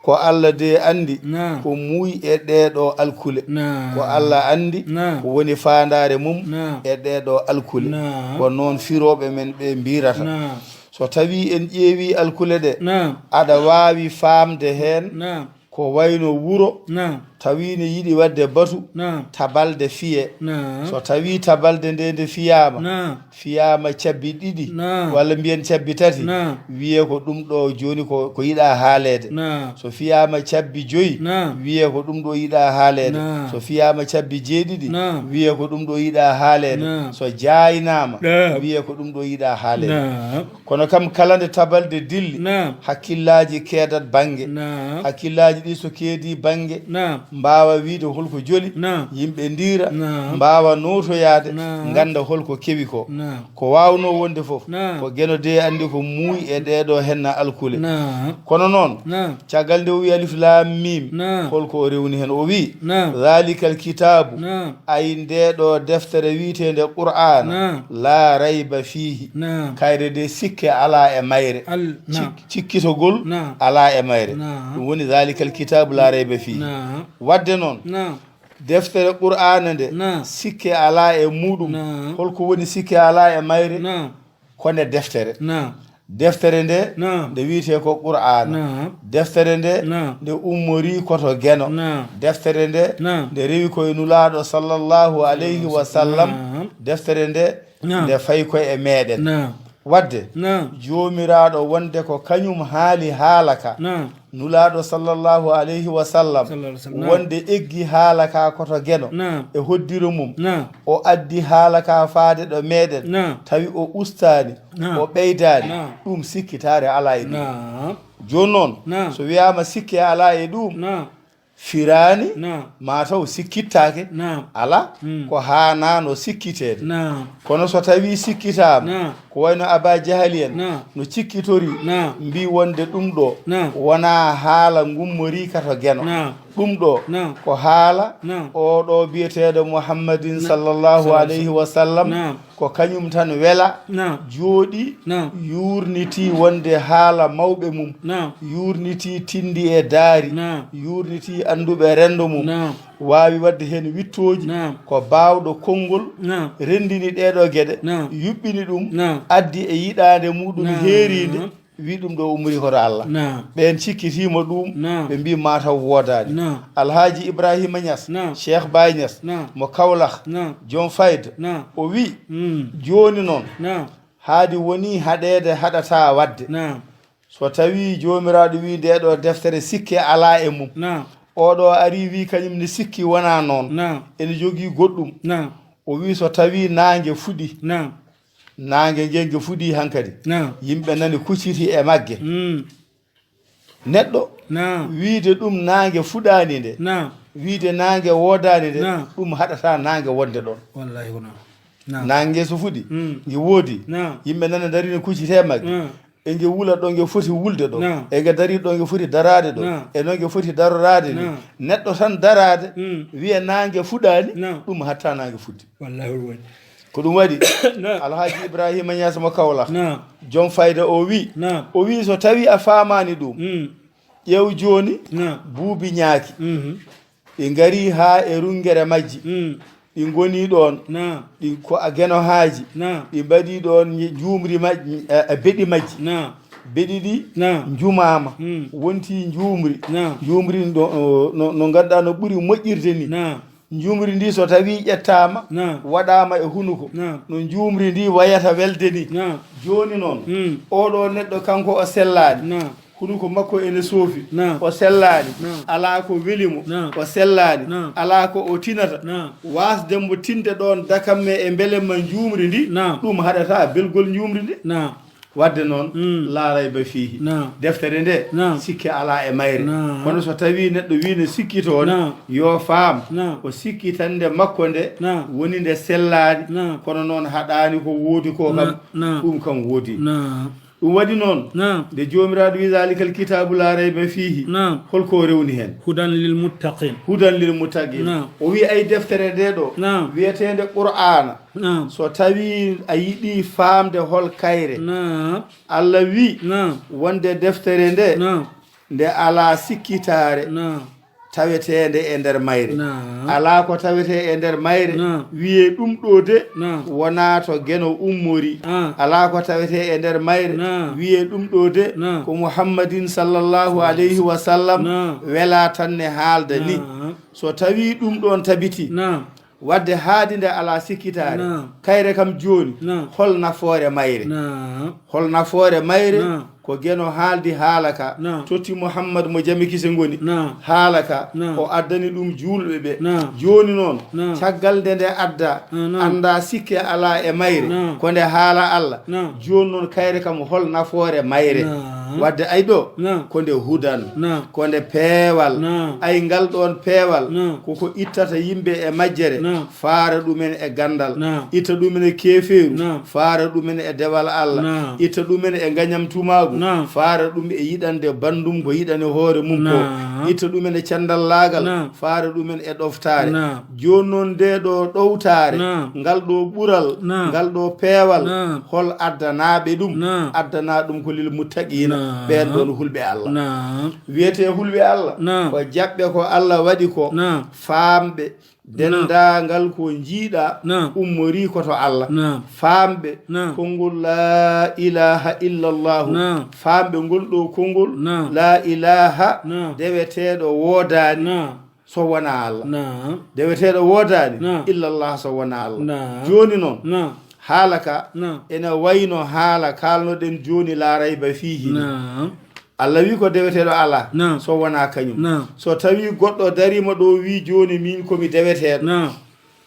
S2: ko Allah de andi
S1: Naam.
S2: ko muy e ɗeɗo alkule
S1: Naam.
S2: ko Allah andi
S1: Naam.
S2: ko woni fandare mum
S1: Naam.
S2: e ɗeɗo alkule
S1: Naam.
S2: ko noon firoɓe men ɓe mbirata
S1: Naam.
S2: so tawi en ƴeewi alkule ɗe
S1: Naam.
S2: aɗa wawi famde hen
S1: Naam.
S2: ko wayno wuro
S1: Naam.
S2: tawi ne yiɗi wadde batu
S1: Naam.
S2: tabalde fiye
S1: Naam.
S2: so tawi tabalde nde nde fiyama
S1: Naam.
S2: fiyama cabbi ɗiɗi
S1: Naam.
S2: walla mbiyen cabbi tati
S1: Naam.
S2: wiye ko ɗum ɗo joni ko yiɗa haalede
S1: Naam.
S2: so fiyama cabbi joyyi
S1: Naam.
S2: wiye ko ɗum ɗo yiɗa haalede
S1: Naam.
S2: so fiyama cabbi jeeɗiɗi
S1: Naam.
S2: wiye ko ɗum ɗo yiɗa haalede
S1: Naam.
S2: so jaynama
S1: Naam.
S2: wiye ko ɗum ɗo yiɗa haalede
S1: Naam.
S2: kono kam kala nde tabalde dilli
S1: Naam.
S2: hakkillaji keedat banggue
S1: Naam.
S2: hakkillaji ɗi so keedi banggue
S1: Naam.
S2: mbawa wiide holko joli
S1: Naam.
S2: yimɓe ndira
S1: Naam.
S2: mbawa notoyade
S1: Naam.
S2: ganda holko kewi ko
S1: Naam.
S2: ko wawno wonde foof
S1: Naam.
S2: ko gueno de andi ko muuyi e ɗeɗo henna alkule
S1: Naam.
S2: kono noon
S1: Naam.
S2: caggal nde o wi alif lam mim
S1: Naam.
S2: holko o rewni hen o wi
S1: Naam.
S2: dhalika alkitabu
S1: Naam.
S2: ay ndeɗo deftere wiitede qur'ana
S1: Naam.
S2: la rayba fihi
S1: Naam.
S2: kayre de sikke ala e mayre
S1: Naam.
S2: cikkitogol
S1: Naam.
S2: ala e mayre
S1: Naam.
S2: ɗum woni dhalika alkitabu la rayba fihi
S1: Naam.
S2: wadde noon
S1: Naam.
S2: deftere qur'ana nde
S1: Naam.
S2: sikke ala e muɗum
S1: Naam.
S2: holko woni sikke ala e mayre
S1: Naam.
S2: kone deftere
S1: Naam.
S2: deftere nde
S1: Naam.
S2: nde wiite ko qur'ana
S1: Naam.
S2: deftere nde
S1: Naam.
S2: nde ummori koto geno
S1: Naam.
S2: deftere nde
S1: Naam.
S2: nde rewi koye nulaɗo sallllahu alayhi wa sallam
S1: Naam.
S2: deftere nde
S1: Naam.
S2: nde fayi koye e meɗen
S1: Naam.
S2: wadde
S1: Naam.
S2: jomiraɗo wonde ko kañum haali haala ka
S1: Naam.
S2: nulaɗo sallllahu alayhi wa sallam
S1: Sallallahu alaihi wasallam.
S2: wonde eggi haala ka koto geno
S1: Naam.
S2: e hoddiro mum
S1: Naam.
S2: o addi haala ka faade ɗo meɗen
S1: Naam.
S2: tawi o ustani
S1: Naam.
S2: o ɓeydani
S1: Naam.
S2: ɗum sikkitare ala e ɗum
S1: Naam.
S2: joni noon
S1: Naam.
S2: so wiyama sikke ala e ɗum
S1: Naam.
S2: firani
S1: Naam.
S2: mataw sikkittake
S1: Naam.
S2: ala ko hanano sikkitede
S1: Naam.
S2: kono so tawi sikkitama
S1: Naam.
S2: ko wayno aba jahali en
S1: Naam.
S2: no cikkitori
S1: Naam.
S2: mbi wonde ɗum ɗo
S1: Naam.
S2: wona haala gummori kato geno
S1: Naam.
S2: ɗum ɗo
S1: Naam.
S2: ko haala
S1: Naam.
S2: oɗo biyeteɗo muhammadin sallllahu alayhi wa sallam
S1: Naam.
S2: ko kañum tan wela
S1: Naam.
S2: jooɗi
S1: Naam.
S2: yurniti wonde haala mawɓe mum
S1: Naam.
S2: yurniti tindi e daari
S1: Naam.
S2: yurniti anduɓe rendo mum
S1: Naam.
S2: wawi wadde hen wittoji
S1: Naam.
S2: ko bawɗo konngol
S1: Naam.
S2: rendini ɗeɗo gueɗe
S1: Naam.
S2: yuɓɓini ɗum
S1: Naam.
S2: addi e yiɗade muɗum
S1: Naam.
S2: heeride wi ɗum ɗo umri koto Allah
S1: Naam.
S2: ɓen cikkitima ɗum
S1: Naam.
S2: ɓe mbi mataw wodani
S1: Naam.
S2: alhaji ibrahima Niass
S1: Naam.
S2: cheikh Baye Niass
S1: Naam.
S2: mo Kaolack
S1: Naam.
S2: John Fayda
S1: Naam.
S2: o wi
S1: Mm.
S2: joni noon
S1: Naam.
S2: haadi woni haɗede haɗata wadde
S1: Naam.
S2: so tawi jomiraɗo wi ndeɗo deftere sikke ala e mum
S1: Naam.
S2: oɗo ari wi kañum ne sikki wona noon
S1: Naam.
S2: ene jogui goɗɗum
S1: Naam.
S2: o wi so tawi nangue fuɗi
S1: Naam.
S2: nangue ngue fuɗi hankadi
S1: Naam.
S2: yimɓe nani kucciti e maggue
S1: Mm.
S2: neɗɗo
S1: Naam.
S2: wiide ɗum nangue fuɗani nde
S1: Naam.
S2: wiide nangue wodani nde
S1: Naam.
S2: ɗum haɗata nangue wonde ɗon
S1: Wallahi ko naam. Naam.
S2: nangue so fuɗi
S1: Mm.
S2: ngue woodi
S1: Naam.
S2: yimɓe nana darine kuccite maggue
S1: Naam.
S2: e ngue wuula ɗo ngue foti wulde ɗo
S1: Naam.
S2: e ngue dari ɗo ngue foti darade ɗo
S1: Naam.
S2: e no ngue foti darorade ni
S1: Naam.
S2: neɗɗo tan darade
S1: Mm.
S2: wiya nangue fuɗani
S1: Naam.
S2: ɗum hatta nangue fuɗɗi
S1: Wallahi ko woni.
S2: ko ɗum waɗi
S1: Naam.
S2: alhaji ibrahima Niass mo Kaolack
S1: Naam.
S2: John Fayda o wi
S1: Naam.
S2: o wi so tawi a famani ɗum
S1: Mm.
S2: ƴeew joni
S1: Naam.
S2: buubi ñaaki
S1: Mhm.
S2: ɗi gari ha e rungere majji
S1: Mm.
S2: ɗi goni ɗon
S1: Naam.
S2: ɗi ko a geno haaji
S1: Naam.
S2: ɗi mbaɗi ɗon juumri majji beɗi majji
S1: Naam.
S2: beɗi ɗi
S1: Naam.
S2: jumama
S1: Mm.
S2: wonti juumri
S1: Naam.
S2: juumri no ganduɗa no ɓuuri moƴƴirde ni
S1: Naam.
S2: juumri ndi so tawi ƴettama
S1: Naam.
S2: waɗama e hunuko
S1: Naam.
S2: no juumri ndi wayata welde ni
S1: Naam.
S2: joni noon
S1: Mm.
S2: oɗo neɗɗo kanko o sellani
S1: Naam.
S2: hunuko makko ene soofi
S1: Naam.
S2: o sellani
S1: Naam.
S2: ala ko welimo
S1: Naam.
S2: o sellani
S1: Naam.
S2: ala ko o tinata
S1: Naam.
S2: wasdembo tinde ɗon dakamme e beele ma juumri ndi
S1: Naam.
S2: ɗum haɗata belgol juumri ndi
S1: Naam.
S2: wadde noon laaray ba fiihi deftere nde sikke ala e mayre kono so tawi neɗɗo wi ne sikki toon yo faam ko sikkitande makko nde woni nde sellani kono noon haɗani ko woodi ko kam ɗum kam woodi ɗum waɗi noon nde jomiraɗo wi zalikal kitabu la rayba fihi holko rewni hen
S1: hudan lil muttaqin
S2: o wi ay deftere nde ɗo wiyetede qur'ana so tawi a yiɗi famde hol kayre Allah wi wonde deftere nde nde ala sikkitare tawetede e nder mayre ala ko tawete e nder mayre wiye ɗum ɗo de wona to geno ummori ala ko tawete e nder mayre wiye ɗum ɗo de ko muhammadin sallallahu alayhi wa sallam wela tanne haalda ni so tawi ɗum ɗon tabiti wadde haadi nde ala sikkitare kayre kam joni hol nafoore mayre ko geno haaldi haalaka totti mouhammad mo jami kise ngoni haalaka o addani ɗum julɓe ɓe joni noon caggal nde adda anda sikke ala e mayre ko nde haala Allah joni noon kayre kam hol nafoore mayre wadde ay ɗo ko nde hudan ko nde peewal ay ngal ɗon peewal koko ittata yimɓe e majjere faara ɗumen e gandal itta ɗumen e keeferu faara ɗumen e dewal Allah itta ɗumen e gañamtumagu faara ɗum e yiɗande bandum ko yiɗane hoore mum ko itta ɗumen e candal laagal faara ɗumen e ɗoftare joni noon nde ɗo ɗowtare ngal ɗo ɓural ngal ɗo peewal hol addanaɓe ɗum addana ɗum ko lil muttaqina ɓen ɗon hulɓe Allah wiyete hulɓe Allah ko jaɓɓe ko Allah waɗi ko famɓe dendagal ko jiiɗa ummori koto Allah famɓe konngol la ilaha illallah famɓe ngol ɗo konngol la ilaha deweteɗo woodani so wona Allah deweteɗo woodani illallah so wona Allah joni noon haala ka ene wayno haala kalnoɗen joni la rayba fihi Allah wi ko deweteɗo ala so wona kañum so tawi goɗɗo darima ɗo wi joni min komi deweteɗo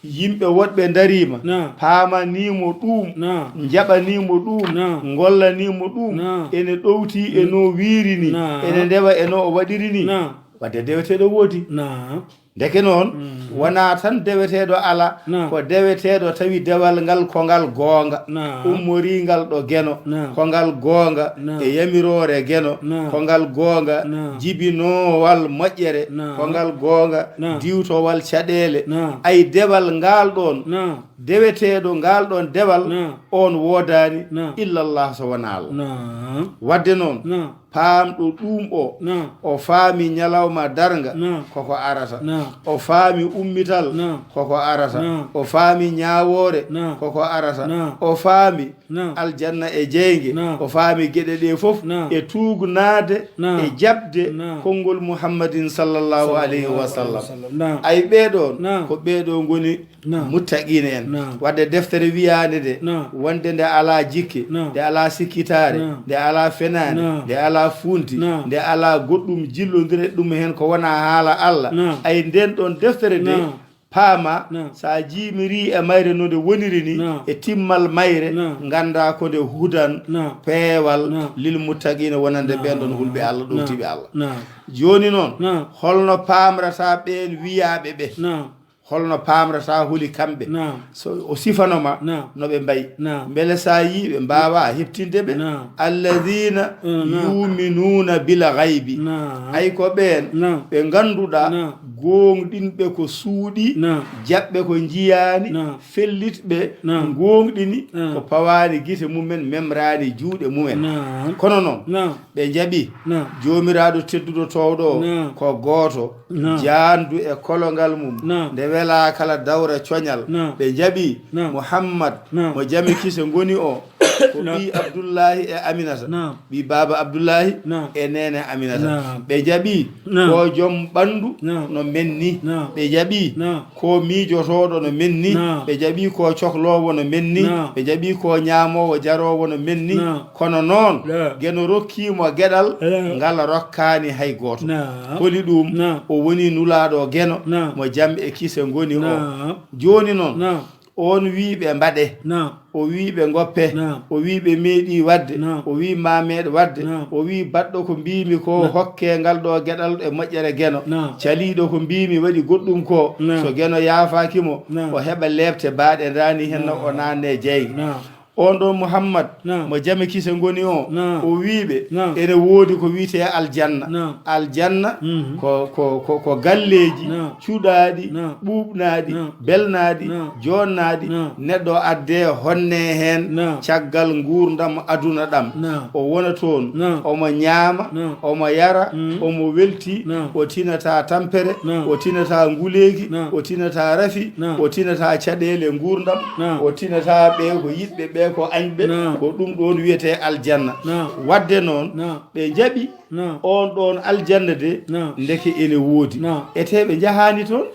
S2: yimɓe woɗɓe darima paamanimo ɗum jaɓanimo ɗum gollanimo ɗum ene ɗowti eno wirini ene ndewa eno o waɗiri ni wadde deweteɗo woodi ndeke noon wona tan deweteɗo ala ko deweteɗo tawi dewal ngal ko ngal goonga ummori ngal ɗo geno ko ngal goonga e yamirore geno ko ngal goonga jibinowal moƴƴere ko ngal goonga diwtowal caɗele ay dewal ngal ɗon deweteɗo ngal ɗon dewal on woodani illallah so wona Allah wadde noon paamɗo ɗum o faami ñalawma darga koko arata o faami ummital koko arata o faami ñawoore koko arata o faami aljanna e jeyge o faami geɗe ɗe fof e tuugunaade e jaɓde konngol muhammadin sallallahu alayhi wa sallam ay ɓeeɗon ko ɓeeɗo ngoni muttaqina en wadde deftere wiyande de wonde nde ala jikke nde ala sikkitare nde ala fenade nde ala funti nde ala goɗɗum jillodire ɗum hen ko wona haala Allah ay nden ɗon deftere de paama sa jimiri e mayre no nde woniri ni e timmal mayre ganda ko nde hudan peewal lil muttaqina wonande ɓen ɗon hulɓe Allah ɗowtiɓe Allah joni noon holno pamrata ɓen wiyaɓe ɓe holno pamrata huli kamɓe so o sifanoma no ɓe mbayi mbele sa yi ɓe mbawa heɓtinde ɓe alladina yuminuna bila gaybi ay ko ɓen ɓe ganduɗa gonɗinɓe ko suuɗi jaɓɓe ko jiyani fellitɓe gonɗini ko pawani guite mumen memrani juuɗe mumen kono noon ɓe jaaɓi jomiraɗo tedduɗo towɗo ko goto jandu e kolongal mum nde wela kala dawra coñal ɓe jaaɓi muhammad mo jami kise ngoni o ko ɓi abdoullahi e aminata ɓi baba abdoullahi e nene aminata ɓe jaaɓi ko joom ɓandu no menni ɓe jaaɓi ko miijotoɗo no menni ɓe jaaɓi ko cohlowo no menni ɓe jaaɓi ko ñamowo jarowo no menni kono noon geno rokkimo gueɗal ngal rokkani hay goto holi ɗum o woni nulaɗo geno mo jam e kise ngoni o joni noon on wiiɓe mbaɗe o wiiɓe goppe o wiiɓe meeɗi wadde o wi ma meeɗa wadde o wi baɗɗo ko mbimi ko hokke ngal ɗo gueɗal e moƴƴere geno caliɗo ko mbimi waɗi goɗɗum ko so geno yaafakimo o heɓa lebte baaɗe dani henno o nanne jeyga on ɗon Mouhammad mo jame kise ngoni o wiiɓe ene woodi ko wiyete aljanna ko galleji cuuɗaɗi ɓuuɓnaɗi belnaɗi jonnaɗi neɗɗo adde honne hen caggal gurdam aduna ɗam o wona toon omo ñaama omo yara omo welti o tinata tampere o tinata nguleeki o tinata rafi o tinata caɗele gurdam o tinata ɓe ko yiɗɓe ɓe ko añɓe ko ɗum ɗon wiyete aljanna wadde noon ɓe jaɓi on ɗon aljanna de ndeke ene woodi ete ɓe jahani toon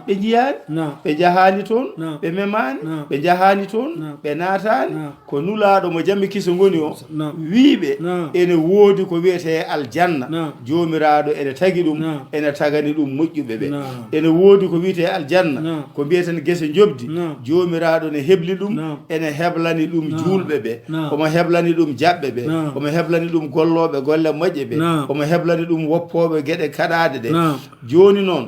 S2: ɓe jiyani ɓe jahani toon ɓe memani ɓe jahani toon ɓe natani ko nulaɗo mo jammi kiso ngoni o wiiɓe ene woodi ko wiyete aljanna jomiraɗo ene tagi ɗum ene tagani ɗum moƴƴuɓe ɓe ene woodi ko wiyete aljanna ko mbiyeten guese jobdi jomiraɗo ne hebli ɗum ene heblani ɗum julɓe ɓe omo heblani ɗum jaɓɓe ɓe omo heblani ɗum golloɓe golle moƴƴe ɓe omo heblani ɗum woppoɓe gueɗe kaɗade ɗe joni noon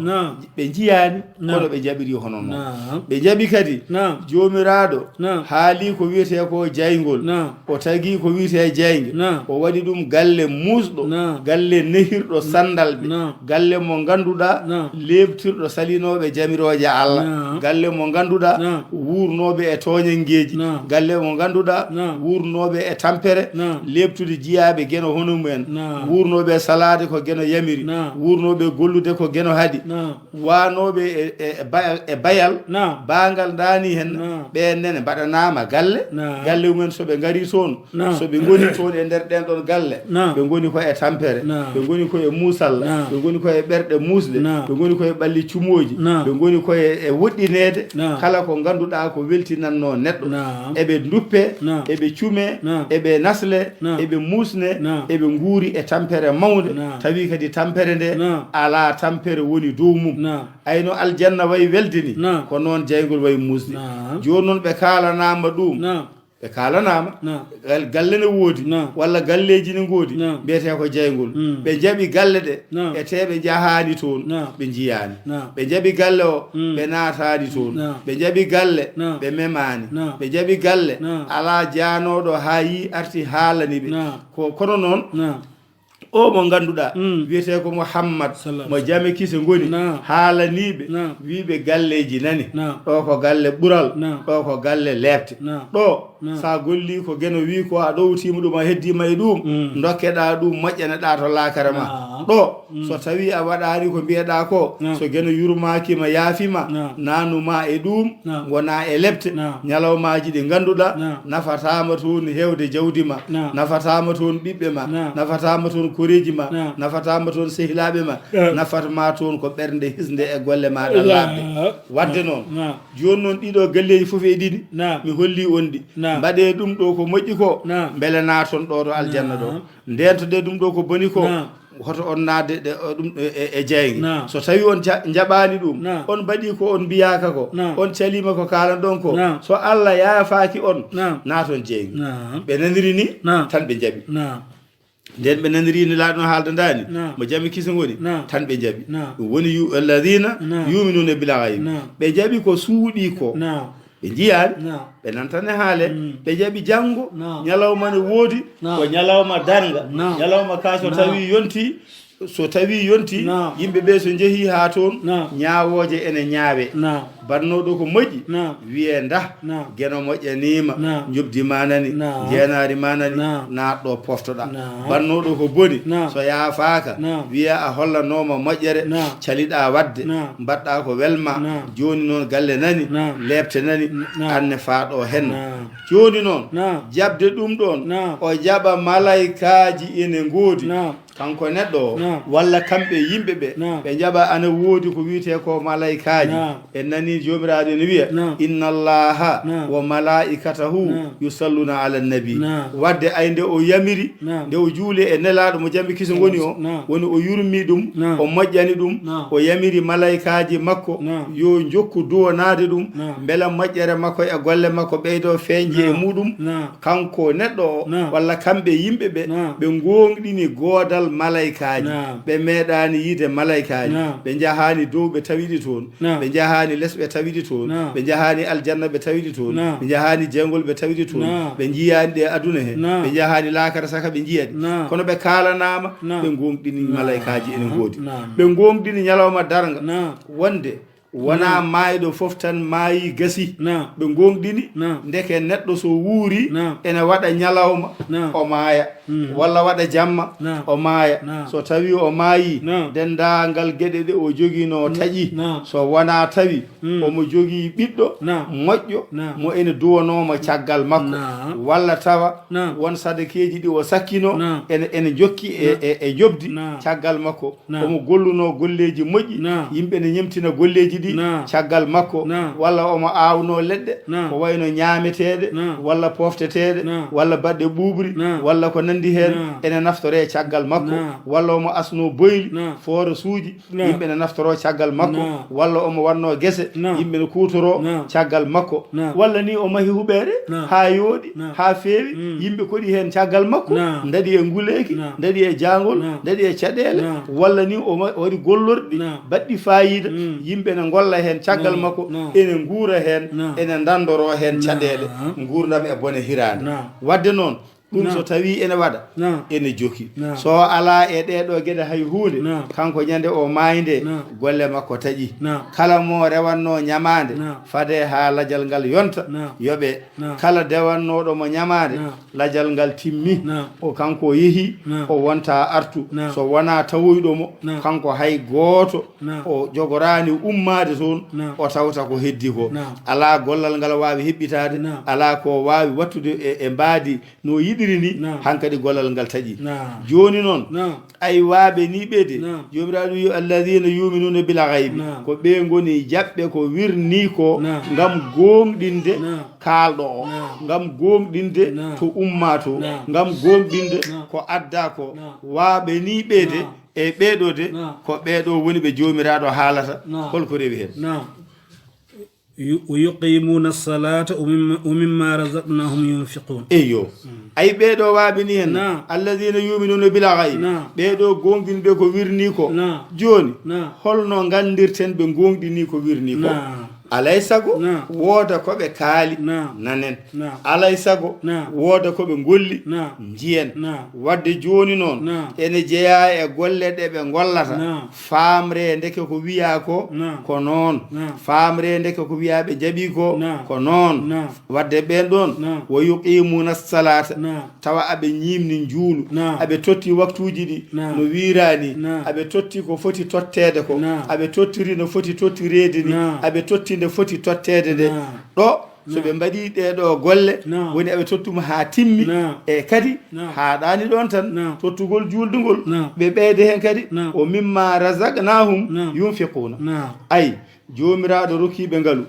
S2: ɓe jiyani kono ɓe jaɓiri hono noon ɓe jaɓi kadi jomiraɗo haali ko wiyete ko jaygol o tagi ko wiyete jayge o waɗi ɗum galle musɗo galle nehirɗo sandal ɓe galle mo ganduɗa lebtirɗo salinoɓe jamiroje Allah galle mo ganduɗa wurnoɓe e toñangeji galle mo ganduɗa wurnoɓe e tampere lebtude jiyaɓe geno hono mumen wurnoɓe salade ko geno yamiri wurnoɓe gollude ko geno haadi wanoɓe e bayal bangal dani hen ɓe nene mbaɗanama galle galle mumen soɓe gari toon soɓe goni toon e nder ɗen ɗon galle ɓe goni ko e tampere ɓe goni ko e musalla ɓe goni ko e ɓerɗe musde ɓe goni ko e ɓalli cumoji ɓe goni ko e woɗɗinede kala ko ganduɗa ko weltinanno neɗɗo eɓe duppe eɓe cume eɓe nasle eɓe musne eɓe guuri e tampere mawde tawi kadi tampere nde ala tampere woni dow mum ayno aljanna wayi welde ni ko noon jaygol wayi musde joni noon ɓe kalanama ɗum ɓe kalanama galle ne woodi walla galleji ne goodi mbiyete ko jaygol ɓe jaɓi galle ɗe e teɓe jahani toon ɓe jiyani ɓe jaɓi galle o ɓe natani toon ɓe jaɓi galle ɓe memani ɓe jaɓi galle ala janoɗo ha yi arti haalani ɓe kono noon o mo ganduɗa wiyete ko Mouhammad mo jame kise ngoni haalaniɓe wiɓe galleji nani ɗo ko galle ɓural ɗo ko galle lebte ɗo sa golli ko geno wi ko a ɗowtima ɗum a heddima e ɗum dokkeɗa ɗum moƴƴaneɗa to lakare ma ɗo so tawi a waɗani ko mbiyeɗa ko so geno yurmakima yaafima nanuma e ɗum gona e lebte ñalawmaji ɗi ganduɗa nafatama toon hewde jawdima nafatama toon ɓiɓɓe ma nafatama toon koreji ma nafatama toon sehilaɓe ma nafatma toon ko ɓernde hisde e golle maɗa labde wadde noon joni noon ɗiɗo galleji foof e ɗiɗi mi holli on ɗi mbaɗe ɗum ɗo ko moƴƴi ko beele naton ɗo to aljanna ɗo ndentode ɗum ɗo ko boni ko hoto on nadde ɗum e jeyge so tawi on jaɓani ɗum on mbaɗi ko on mbiyaka ko on calima ko kalan ɗon ko so Allah yaafaki on naton jeyge ɓe naniri ni tan ɓe jaɓi nden ɓe naniri ni laaɗo haalda dani mo jami kisa ngoni tan ɓe jaɓi ɗum woni alladina yuminuna bil ghayb ɓe jaɓi ko suuɗi ko ɓe jiyani ɓe nantane haale ɓe jaɓi janggo ñalawma ne woodi ko ñalawma darga ñalawma ka so tawi yonti yimɓe ɓe so jeehi ha toon ñawoje ene ñaawe bannoɗo ko moƴƴi wiye nda geno moƴƴanima jobdi manani jeenari manani naatɗo poftoɗa bannoɗo ko boni so yaafaka wiya a hollanoma moƴƴere caliɗa wadde mbaɗɗa ko welma joni noon galle nani lebte nani anne faaɗo henna joni noon jabde ɗum ɗon o jaɓa malaykaji ene ngoodi kanko neɗɗo o walla kamɓe yimɓe ɓe ɓe jaɓa ana woodi ko wiyete ko malaikaji en nani jomiraɗo ne wiya inna allaha wa malaikatahu yusalluna ala nabi wadde ay nde o yamiri nde o juuli e nelaɗo mo jambi kiso goni o woni o yurmi ɗum o moƴƴani ɗum o yamiri malaikaji makko yo jokku duwonade ɗum beela moƴƴere makko e golle makko ɓeydo feeñje e muɗum kanko neɗɗo o walla kamɓe yimɓe ɓe ɓe gonɗini goodal malaikaji ɓe meeɗani yiide malaikaji ɓe jahani dow ɓe tawiɗi toon ɓe jahani less ɓe tawiɗi toon ɓe jahani aljanna ɓe tawiɗi toon ɓe jahani jengol ɓe tawiɗi toon ɓe jiyani ɗe aduna he ɓe jahani laakara saka ɓe jiyaɗi kono ɓe kalanama ɓe gonɗini malaikaji ene goodi ɓe gonɗini ñalawma darga wonde wona mayɗo fof tan maayi gasi ɓe gonɗini ndeke neɗɗo so wuuri ene waɗa ñalawma o maaya walla waɗa jamma o maaya so tawi o maayi dendagal gueɗe ɗe o joguino taƴi so wona tawi omo jogui ɓiɗɗo moƴƴo mo ene duwanoma caggal makko walla tawa won sadakeji ɗi o sakkino ene jokki e jobdi caggal makko omo golluno golleji moƴƴi yimɓe ne ñemtina golleji ɗi caggal makko walla omo awno leɗɗe ko wayno ñaameteɗe walla pofteteɗe walla baɗɗe ɓuɓri walla ko nandi hen ene naftore caggal makko walla omo asno boyli foore suuji yimɓe ne naftoro caggal makko walla omo wanno guese yimɓe ne kutoro caggal makko walla ni o mahi huɓere ha yooɗi ha feewi yimɓe koɗi hen caggal makko daɗi e nguleki daɗi e jangol daɗi e caɗele walla ni o waɗi gollorɗi baɗɗi fayida yimɓe ne golla hen caggal makko ene guura hen ene dandoro hen caɗele gurdam e bone hirande wadde noon ɗum so tawi ene waɗa ene joki so ala e ɗeɗo gueɗe hay hunde kanko ñande o mayde golle makko taƴi kala mo rewanno ñamade fade ha ladial ngal yonta yoɓe kala dewannoɗo mo ñamade ladial ngal timmi o kanko yeehi o wonta artu so wona tawoyɗomo kanko hay goto o jogorani ummade toon o tawta ko heddi ko ala gollal ngal wawi heɓɓitade ala ko wawi wattude e mbaadi no yiɗiri ni hankadi gollal ngal taƴi joni noon ay waaɓe ni ɓeede jomiraɗo wi alladina yuminuna bil ghaibi ko ɓe goni jaɓɓe ko wirni ko ngam gonɗinde kalɗo o ngam gonɗinde to umma to ngam gonɗinde ko adda ko waaɓe ni ɓeede e ɓeɗo de ko ɓeɗo woni ɓe jomiraɗo haalata holko rewi hen
S1: ويقيمون الصلاة ومما رزقناهم ينفقون
S2: ايو اي بيدو وابني هن الذين يؤمنون بالغيب بيدو غونغين be ko wirni ko joni holno gandirten be gongdini ko wirni ko alay sago wooda ko ɓe kaali nanen alay sago wooda ko ɓe golli jiyen wadde joni noon ene jeeya e golle ɗe ɓe gollata famre ndeke ko wiya ko ko noon famre ndeke ko wiya ɓe jaaɓi ko noon wadde ɓen ɗon wo yuqimuna salata tawa aɓe ñimni juulu aɓe totti waktuji ɗi no wirani aɓe totti ko foti tottede ko aɓe tottiri no foti tottirede ni aɓe totti nde foti tottede nde ɗo so ɓe mbaɗi ɗeɗo golle woni aɓe tottuma ha timmi e kadi haɗani ɗon tan tottugol juldugol ɓe ɓeyde hen kadi o mimma razaqnahum yunfiquna ay jomiraɗo rokkiɓe ngalu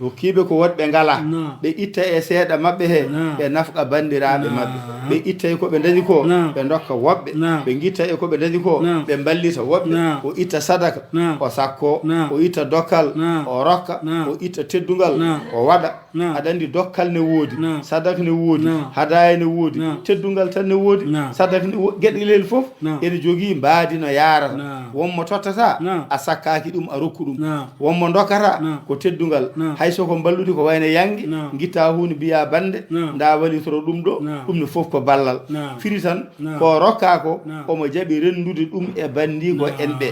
S2: rokkiɓe ko wonɓe ngala ɓe itta e seeɗa mabɓe he ɓe nafqa bandiraɓe mabɓe ɓe itta e koɓe dañi ko ɓe dokka woɓɓe ɓe guitta e koɓe dañi ko ɓe ballita woɓɓe o itta sadaka o sakko o itta dokkal o rokka o itta teddugal o waɗa aɗa andi dokkal ne woodi sadaka ne woodi hadaya ne woodi teddugal tan ne woodi sadaka ne gueɗelel foof ene jogui mbaadi no yarata wonmo tottata a sakkaki ɗum a rokku ɗum wonmo dokata ko teddugal hayso ko ballude ko wayne yangi guitta hunde biya bande nda walitoro ɗum ɗo ɗum ne foof ko ballal firi tan ko rokka ko omo jaaɓi rendude ɗum e bandi ko en ɓe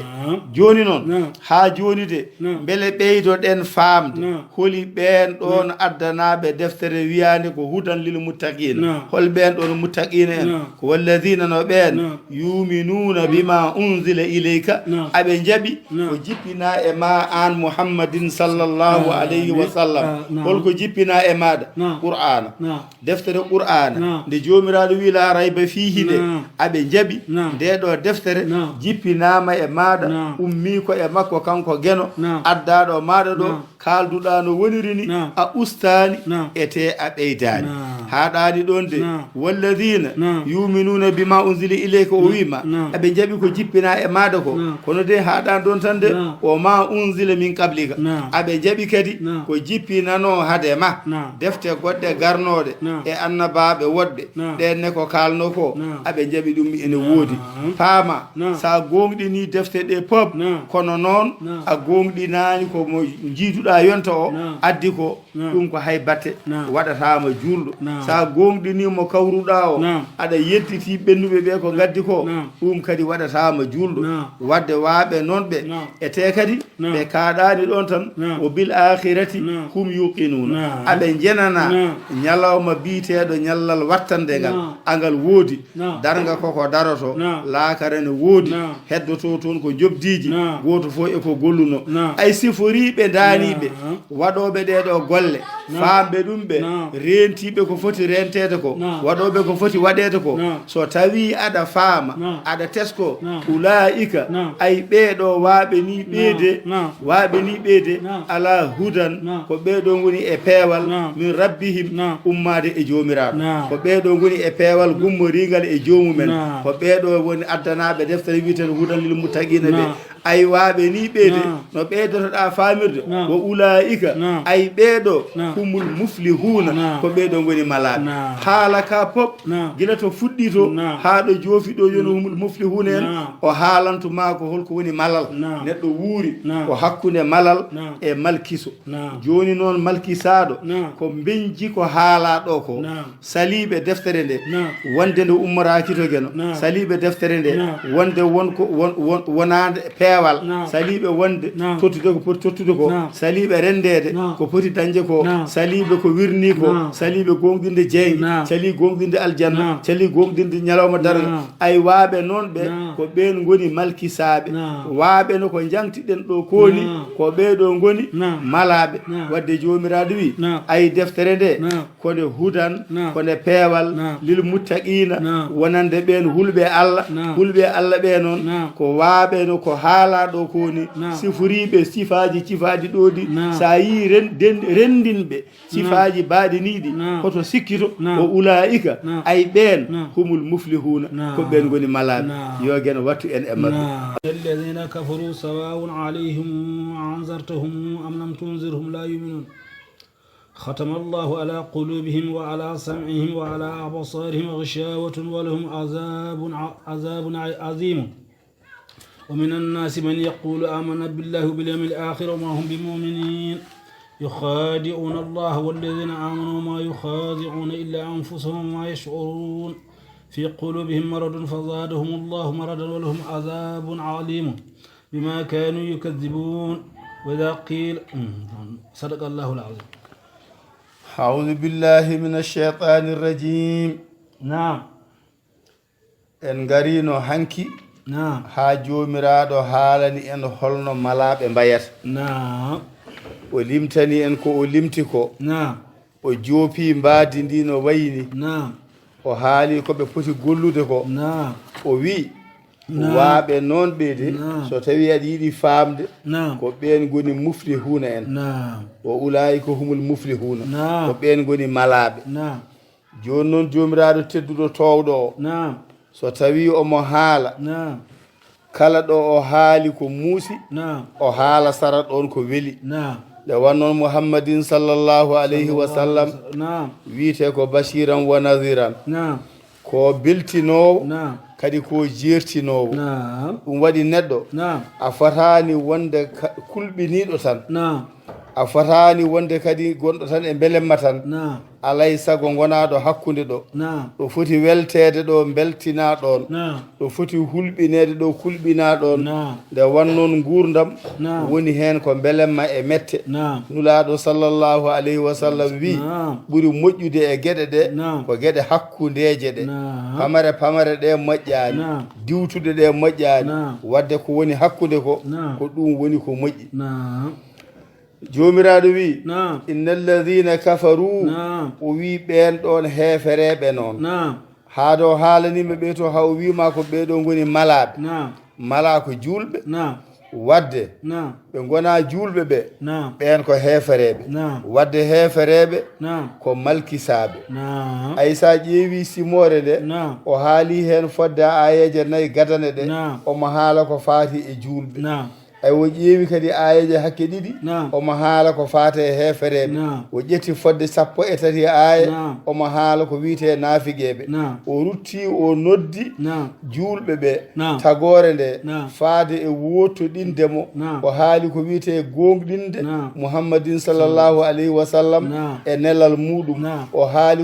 S2: joni noon ha joni de beele ɓeydo ɗen famde holi ɓen ɗon addanaɓe deftere wiyande ko hudan lil muttaqina hol ɓen ɗon muttaqina en ko walladina no ɓen yuminuna bima unzila ilayka aɓe jaaɓi ko jippina e ma an muhammadin sallllahu alayhi wa sallam holko jippina e maɗa qur'ana deftere qur'ana nde jomiraɗo wi la rayba fihi nde aɓe jaaɓi ndeɗo deftere jippinama e maɗa ummi ko e makko kanko geno addaɗo maɗa ɗo kalduɗa no woniri ni a ustani ete a ɓeydani haɗani ɗon de walladina yuminuna bima unzila ilayka o wima aɓe jaaɓi ko jippina e maɗa ko kono de haɗani ɗon tan de o ma unzila min qablika aɓe jaaɓi kadi ko jippinano hade ma defte goɗɗe garnoɗe e annabaɓe woɗɗe ɗenne ko kalno ko aɓe jaaɓi ɗum ene woodi paama sa gonɗini defte ɗe pop kono noon a gonɗinani komo jiiduɗa yonta o addi ko ɗum ko hay batte waɗatama julɗo sa gonɗinimo kawruɗa o aɗa yettiti ɓennuɓe ɓe ko gaddi ko ɗum kadi waɗatama julɗo wadde waɓe noon ɓe ete kadi ɓe kaɗani ɗon tan o bil akhirati hum yuqinuna aɓe jenana ñalawma biteɗo ñallal wattande ngal angal woodi darga koko daroto laakara ne woodi heddoto toon ko jobdiji goto fof eko golluno ay siforiɓe daniɓe waɗoɓe ɗeɗo golle famɓe ɗum ɓe rentiɓe ko foti rentede ko waɗoɓe ko foti waɗede ko so tawi aɗa faama aɗa tesko ulaika ay ɓeɗo waɓe ni ɓeyde ala hudan ko ɓeɗo goni e peewal min rabbihim ummade e jomiraɗo ko ɓeɗo goni e peewal gummorigal e jomumen ko ɓeɗo woni addanaɓe deftere wiyeten hudan lil muttaqina ɓe ay waɓe ni ɓeyde no ɓeydotoɗa famirde wo ulaika ay ɓeɗo humul muflihuna ko ɓeɗo goni malaɓe haala ka pop gila to fuɗɗi to haɗo joofi ɗo joni humul muflihuna en o haalantuma ko holko woni malal neɗɗo wuuri ko hakkude malal e malkiso joni noon malkisaɗo ko beñji ko haalaɗo ko saliɓe deftere nde wonde nde ummoraki to geno saliɓe deftere nde wonde wonko wonade peewal saliɓe wonde tottude ko poti tottude ko saliɓe rendede ko poti dañde ko saliɓe ko wirni ko saliɓe gonɗinde jeyge sali gonɗinde aljanna sali gonɗinde ñalawma darga ay waɓe noon ɓe ko ɓen goni malkisaɓe waɓe no ko jangtiɗen ɗo koni ko ɓeɗo goni malaɓe wadde jomiraɗo wi ay deftere nde kone hudan kone peewal lil muttaqina wonande ɓen hulɓe allah ɓe noon ko waɓe no ko haala ɗo koni siforiɓe sifaji cifaji ɗoɗi sa yi rendinɓe sifaji baɗiniɗi koto sikkito o ulaika ay ɓen humul muflihuna ko ɓen goni malaɓe yo gueno wattu en e mabɓe
S1: alladina kafaru sawaun alayhim anzartahum am lam tunzirhum la yuminun ختم الله على قلوبهم وعلى سمعهم وعلى أبصارهم غشاوة ولهم عذاب عظيم ومن الناس من يقول آمنا بالله وباليوم الآخر وما هم بمؤمنين يخادعون الله والذين آمنوا ما يخادعون إلا أنفسهم وما يشعرون في قلوبهم مرض فزادهم الله مرضا ولهم عذاب عليم بما كانوا يكذبون وإذا قيل صدق الله العظيم.
S2: أعوذ بالله من الشيطان الرجيم.
S1: نعم.
S2: en garino hanki ha jomiraɗo haalani en holno malaɓe mbayata o limtani en ko o limti ko o joopi mbadi ndi no wayni o haali koɓe poti gollude ko o wi waaɓe noon ɓeyde so tawi aɗa yiiɗi famde ko ɓen goni muflihuna en o ulayi ko humul muflihuna ko ɓen goni malaɓe joni noon jomiraɗo tedduɗo towɗo o so tawi omo haala kala ɗo o haali ko muusi o haala sara ɗon ko weeli nde wannoon muhammadin sallllahu alayhi wa sallam wiite ko bashiran wa nadiran ko beltinowo kadi ko jertinowo ɗum waɗi neɗɗo a fotani wonde kulɓiniɗo tan a fotani wonde kadi gonɗo tan e belemma tan alay sago gonaɗo hakkude ɗo ɗo foti weltede ɗo beltina ɗon ɗo foti hulɓinede ɗo kulɓina ɗon nde wannoon gurdam woni hen ko belemma e mette nulaɗo sallllahu alayhi wa sallam wi ɓuuri moƴƴude e gueɗe ɗe ko gueɗe hakkudeje ɗe pamare ɗe moƴƴani diwtude ɗe moƴƴani wadde ko woni hakkude ko ɗum woni ko moƴƴi jomiraɗo wi
S1: نعم
S2: inna alladina kafaru
S1: نعم
S2: o wi ɓen ɗon heefereɓe noon
S1: نعم
S2: haa ɗo haalanima ɓe to haw wima ko ɓeɗo goni malaɓe
S1: نعم
S2: mala ko julɓe
S1: نعم
S2: wadde
S1: نعم
S2: ɓe gona julɓe ɓe
S1: نعم
S2: ɓen ko heefereɓe
S1: نعم
S2: wadde heefereɓe
S1: نعم
S2: ko malkisaɓe
S1: نعم
S2: ay sa ƴeewi simore nde
S1: نعم
S2: o haali hen fodde ayeje nayyi gadane ɗe
S1: نعم
S2: omo haala ko faati e julɓe
S1: نعم
S2: ay o ƴeewi kadi ayeje hakke ɗiɗi
S1: نعم
S2: omo haala ko faate e heefereɓe
S1: نعم
S2: o ƴetti fodde 13 aya
S1: نعم
S2: omo haala ko wiite naafigeɓe
S1: نعم
S2: o rutti o noddi
S1: نعم
S2: julɓe ɓe
S1: نعم
S2: tagore nde
S1: نعم
S2: faade e wottoɗindemo
S1: نعم
S2: o haali ko wiite gonɗinde
S1: نعم
S2: muhammadin sallllahu alayhi wa sallam
S1: نعم
S2: e nelal muɗum
S1: نعم
S2: o haali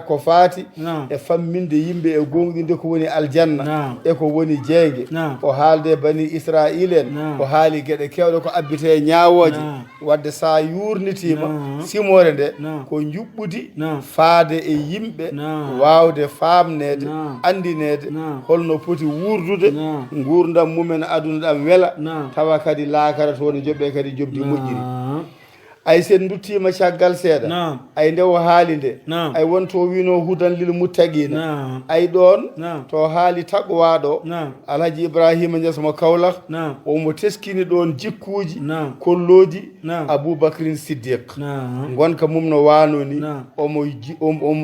S2: ko faati
S1: نعم
S2: e famminde yimɓe e gonɗinde ko woni aljanna
S1: نعم
S2: e ko woni jeeyge
S1: نعم
S2: o haalde bani israil en
S1: نعم
S2: o haali gueɗe kewɗe ko abbite ñawoje
S1: نعم
S2: wadde sa yurnitima
S1: نعم
S2: simore nde
S1: نعم
S2: ko juɓɓudi
S1: نعم
S2: faade e yimɓe
S1: نعم
S2: wawde famnede
S1: نعم
S2: andinede
S1: نعم
S2: holno poti wurdude
S1: نعم
S2: gurdam mumen aduna ɗam weela
S1: نعم
S2: tawa kadi laakara toon joɓɓe kadi jobdi moƴƴiri
S1: نعم
S2: ay sen duttima caggal seeɗa
S1: نعم
S2: ay nde o haali nde
S1: نعم
S2: ay wonto wino hudan lil muttaqina
S1: نعم
S2: ay ɗon
S1: نعم
S2: to haali taqwaɗo
S1: نعم
S2: alhaji ibrahima Niass mo Kaolack
S1: نعم
S2: omo teskini ɗon jikkuji
S1: نعم
S2: kolloji
S1: نعم
S2: aboubacrin siddiq
S1: نعم
S2: gonka mum no wanoni
S1: نعم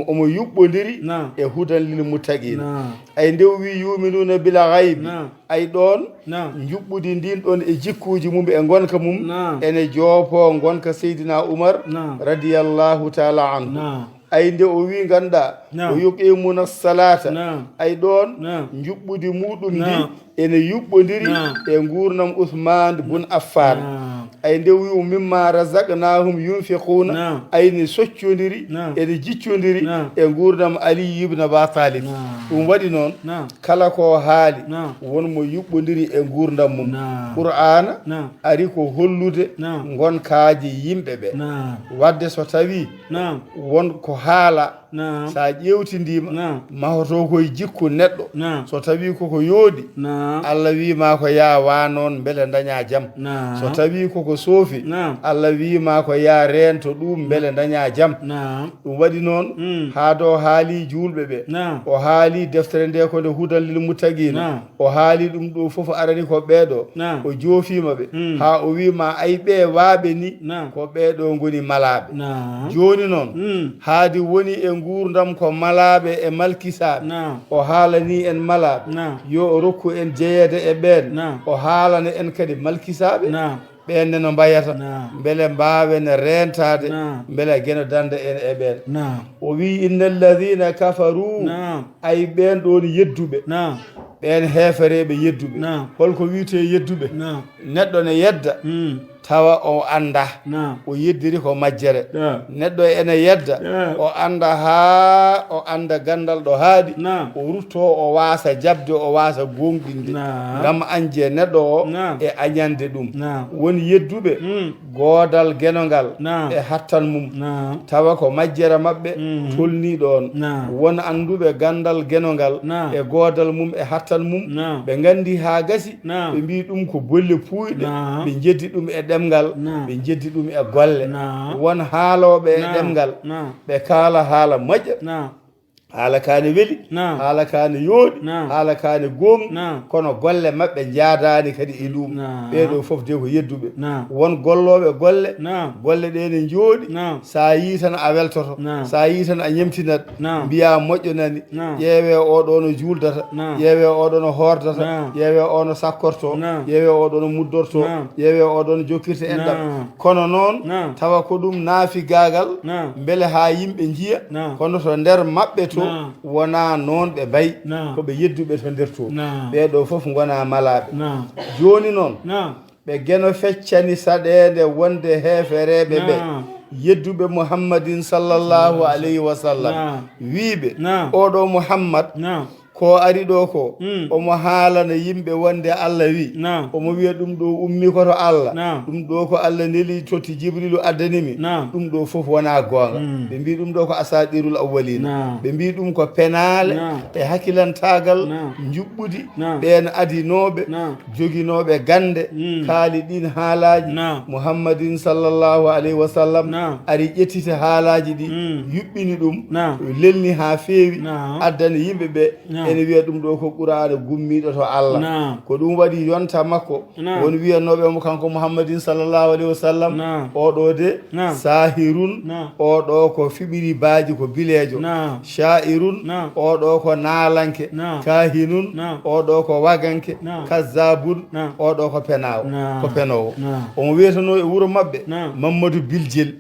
S2: omo yuɓɓodiri
S1: نعم
S2: e hudan lil muttaqina
S1: نعم
S2: ay nde o wi yuminuna bila gaybi
S1: نعم
S2: ay ɗon
S1: نعم
S2: juɓɓudi ndin ɗon e jikkuji mum e gonka mum
S1: نعم
S2: ene joopo gonka seydina oumar
S1: نعم
S2: radiyallahu taala anhu
S1: نعم
S2: ay nde o wi ganduɗa
S1: نعم
S2: o yuqimuna salata
S1: نعم
S2: ay ɗon
S1: نعم
S2: juɓɓudi muɗum ndi
S1: نعم
S2: ene yuɓɓodiri
S1: نعم
S2: e gurnam ousmane bun affan
S1: نعم
S2: ay nde wi mimma razaqnahum yunfiquna
S1: نعم
S2: ayne soccodiri
S1: نعم
S2: ene jiccodiri
S1: نعم
S2: e gurdam ali ibne ba talib
S1: نعم
S2: ɗum waɗi noon
S1: نعم
S2: kala ko haali
S1: نعم
S2: wonmo yuɓɓodiri e gurdam mum
S1: نعم
S2: qur'ana
S1: نعم
S2: ari ko hollude
S1: نعم
S2: gonkaaji yimɓe ɓe
S1: نعم
S2: wadde so tawi
S1: نعم
S2: won ko haala
S1: نعم
S2: sa ƴewtidima
S1: نعم
S2: mahoto koye jikku neɗɗo
S1: نعم
S2: so tawi koko yooɗi
S1: نعم
S2: allah wima ko ya wa noon beele daña jaam so
S1: نعم
S2: tawi koko soofi
S1: نعم
S2: allah wima ko ya rento ɗum beele daña jaam
S1: نعم
S2: ɗum waɗi noon ha do haali julɓe ɓe
S1: نعم
S2: o haali deftere nde ko nde hudan lil muttaqina
S1: نعم
S2: o haali ɗum ɗo foof arani ko ɓeeɗo
S1: نعم
S2: o joofima ɓe ha o wima ay ɓe waaɓe ni
S1: نعم
S2: ko ɓeeɗo goni malaɓe
S1: نعم
S2: joni noon haadi woni e gurdam ko malaɓe e malkisaɓe
S1: نعم
S2: o haalani en malaɓe
S1: نعم
S2: yo o rokku en jeeyede e ɓen
S1: نعم
S2: o haalana en kadi malkisaɓe
S1: نعم
S2: ɓenne no mbayata
S1: نعم
S2: beele mbawen rentade
S1: نعم
S2: beele gueno dande en e ɓen
S1: نعم
S2: o wi inna alladina kafaru
S1: نعم
S2: ay ɓen ɗon yedduɓe
S1: نعم
S2: ɓen heefereɓe yedduɓe
S1: نعم
S2: holko wiite yedduɓe
S1: نعم
S2: neɗɗo ne yedda tawa o anda
S1: نعم
S2: o yeddiri ko majjere
S1: نعم
S2: neɗɗo ene yedda
S1: نعم
S2: o anda ha o anda gandal ɗo haadi
S1: نعم
S2: o rutto o wasa jabde o wasa gonɗinde
S1: نعم
S2: ngam anje neɗɗo o
S1: نعم
S2: e añande ɗum
S1: نعم
S2: woni yedduɓe goodal genongal
S1: نعم
S2: e hattan mum
S1: نعم
S2: tawa ko majjere maɓɓe tolni ɗon
S1: نعم
S2: won anduɓe gandal genongal
S1: نعم
S2: e goodal mum e hattan mum
S1: نعم
S2: ɓe gandi ha gasi
S1: نعم
S2: ɓe mbi ɗum ko bolle puyɗe
S1: نعم
S2: ɓe jeddi ɗum e ɗemgal
S1: نعم
S2: ɓe jeddi ɗum e golle
S1: نعم
S2: won haaloɓe e
S1: نعم
S2: ɗemgal
S1: نعم
S2: ɓe kaala haala moƴƴa
S1: نعم
S2: haala kaane weli
S1: نعم
S2: haala kaane yooɗi
S1: نعم
S2: haala kaane gonga
S1: نعم
S2: kono golle maɓɓe jaadani kadi e ɗum
S1: نعم
S2: ɓeɗo foof de ko yedduɓe
S1: نعم
S2: won golloɓe golle
S1: نعم
S2: golle ɗe ne jooɗi
S1: نعم
S2: sa yi tan a weltoto
S1: نعم
S2: sa yi tan a ñemtinat
S1: نعم
S2: mbiya moƴƴonani
S1: نعم
S2: ƴeewe oɗo no juuldata
S1: نعم
S2: ƴeewe oɗo no hordata
S1: نعم
S2: ƴeewe o no sakkorto
S1: نعم
S2: ƴeewe oɗo no muddorto
S1: نعم
S2: ƴeewe oɗo no jokkirta enɗam
S1: نعم
S2: kono noon
S1: نعم
S2: tawa ko ɗum naafi gagal
S1: نعم
S2: beele ha yimɓe jiiya
S1: نعم
S2: kono to nder maɓɓe to
S1: نعم
S2: wona noon ɓe mbayi
S1: نعم
S2: koɓe yedduɓe to nder to
S1: نعم
S2: ɓeɗo foof gona malaɓe
S1: نعم
S2: joni noon
S1: نعم
S2: ɓe geno feccani saɗede wonde heefereɓe ɓe
S1: نعم
S2: yedduɓe muhammadin sallllahu alayhi wa sallam
S1: نعم
S2: wiiɓe
S1: نعم
S2: oɗo muhammad
S1: نعم
S2: ko ari ɗo ko omo haalana yimɓe wonde Allah wi omo wiya ɗum ɗo ummi koto Allah ɗum ɗo ko Allah neli totti Jibrilu addanimi ɗum ɗo fof wona goonga ɓe mbi ɗum ɗo ko asadirul awwalina ɓe mbi ɗum ko penale e hakkilantagal juɓɓudi ɓen adinoɓe joginoɓe gande kaali ɗin haalaji Muhammadin sallllahu alayhi wa sallam ari ƴettita haalaji ɗi yuɓɓini ɗum lelni ha feewi addani yimɓe ɓe ene wiya ɗum ɗo ko Quraana gummiɗo to Allah ko ɗum waɗi yonta makko woni wiyanoɓe mo kanko Muhammadin sallllahu alayhi wa sallam oɗo de sahirun oɗo ko fiɓiri baaji ko bilejo sha'irun oɗo ko naalanke kahinun oɗo ko waganke kazzabun oɗo ko penowo omo wiyetano e wuuro mabɓe Mamadou Biljel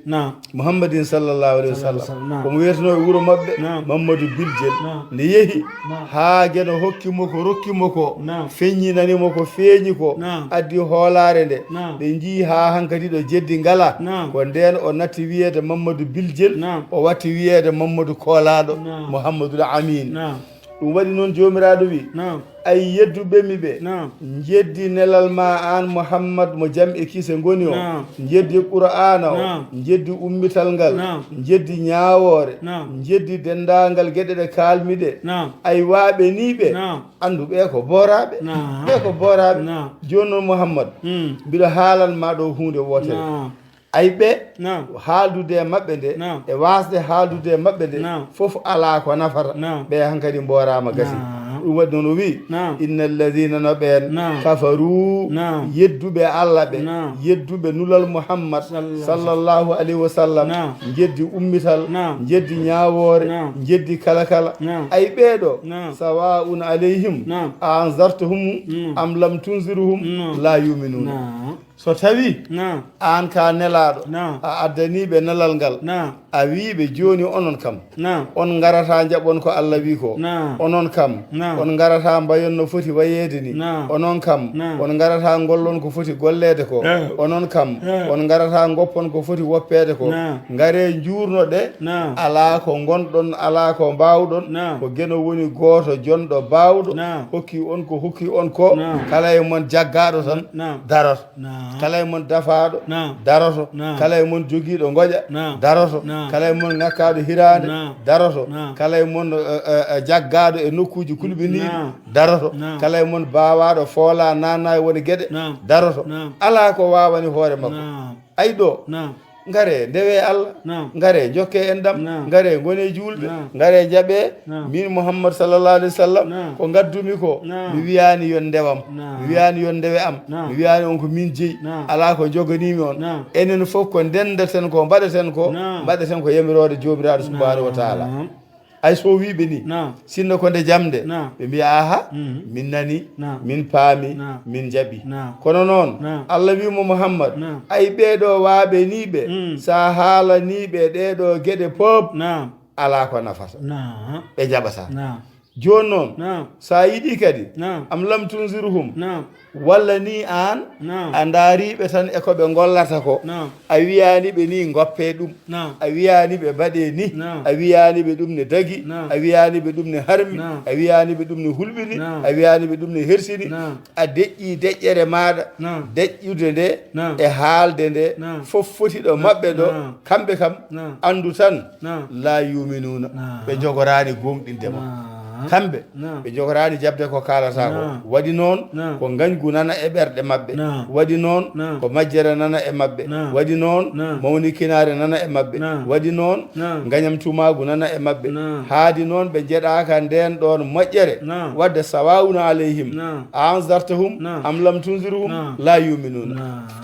S2: Muhammadin sallllahu alayhi wa sallam omo wiyetano e wuuro mabɓe Mamadou Biljel nde yeehi ha gueno hokkimo ko rokkimo ko feññinanimo ko feeñi ko addi hoolare nde ɓe jii ha hankadi ɗo jeddi ngala ko nden o natti wiyede Mamadou Biljel o watti wiyede Mamadou Kolaɗo Mouhamadoul Amin ɗum waɗi noon jomiraɗo wi ay yedduɓemi ɓe jeddi nelal ma an Mouhammad mo jam e kiise goni o jeddi Qur'ana o jeddi ummital ngal jeddi ñawore jeddi dendagal gueɗe ɗe kalmiɗe ay waɓe ni ɓe andu ɓe ko boraɓe joni noon Mouhammad mbiɗa haalanma ɗo hunde wotere ay ɓe haaldude e maɓɓe nde e wasde haaldude e maɓɓe nde fof ala ko nafata ɓe hankadi mborama gasi ɗum waɗi noon o wi inna alladina no ɓen kafaru yedduɓe Allah ɓe yedduɓe nulal Muhammad sallllahu alayhi wa sallam jeddi ummital jeddi ñawore jeddi kala kala ay ɓeɗo sawaun alayhim a anzartahum am lam tunziruhum la yuminuna so tawi an ka nelaɗo a addaniɓe nelal ngal a wiɓe joni onon kam on garata jaɓon ko Allah wi ko onon kam on garata mbayon no foti wayede ni onon kam on garata gollon ko foti gollede ko onon kam on garata goppon ko foti woppede ko ngare jurno ɗe ala ko gonɗon ala ko mbawɗon ko gueno woni goto jonɗo bawɗo hokki on ko kala e mon jaggaɗo tan darot kala e mon dafaɗo daroto kala e mon joguiɗo goƴa daroto kala e mon ngakkaɗo hirande daroto kala e mon jaggaɗo e nokkuji kulɓiniɗi daroto kala e mon bawaɗo foola nanna e woni gueɗe daroto ala ko wawani hoore makko ay ɗo ngare ndewe Allah ngare jokke en ɗam ngare gone julɓe ngare jaɓe min Mouhammad sallllahu alayhi wa sallam ko gaddumi ko mi wiyani yon ndewam mi wiyani yon ndewe am mi wiyani on ko min jeeyi ala ko joganimi on enen fof ko ndendeten ko mbaɗeten ko yamirode jomiraɗo subhanahu wa taala ay so wiɓe ni sinno ko nde jamde ɓe mbiya aha min nani min paami min jaaɓi kono noon Allah wimo Mouhammad ay ɓeɗo waaɓe niɓe sa haalaniɓe ɗeɗo gueɗe pop ala ko nafata ɓe jaɓata joni noon sa yiɗi kadi am lam tunziruhum walla ni an a daariɓe tan e koɓe gollata ko a wiyaniɓe ni goppe ɗum a wiyaniɓe mbaɗe ni a wiyaniɓe ɗum ne dagi a wiyaniɓe ɗum ne harmi a wiyaniɓe ɗum ne hulɓini a wiyaniɓe ɗum ne hersini a deƴƴi deƴƴere maɗa deƴƴude nde e haalde nde fof fotiɗo mabɓe ɗo kamɓe kam andu tan la yuminuna ɓe jogorani gonɗindema kamɓe ɓe jogorani jabde ko kalata ko waɗi noon ko gañgu nana e ɓerɗe mabɓe waɗi noon ko majjere nana e mabɓe waɗi noon mawnikinare nana e mabɓe waɗi noon gañam tumagu nana e mabɓe haadi noon ɓe jeɗaka nden ɗon moƴƴere wadde sawawuna alayhim a anzartahum am lam tunziruhum la yuminuna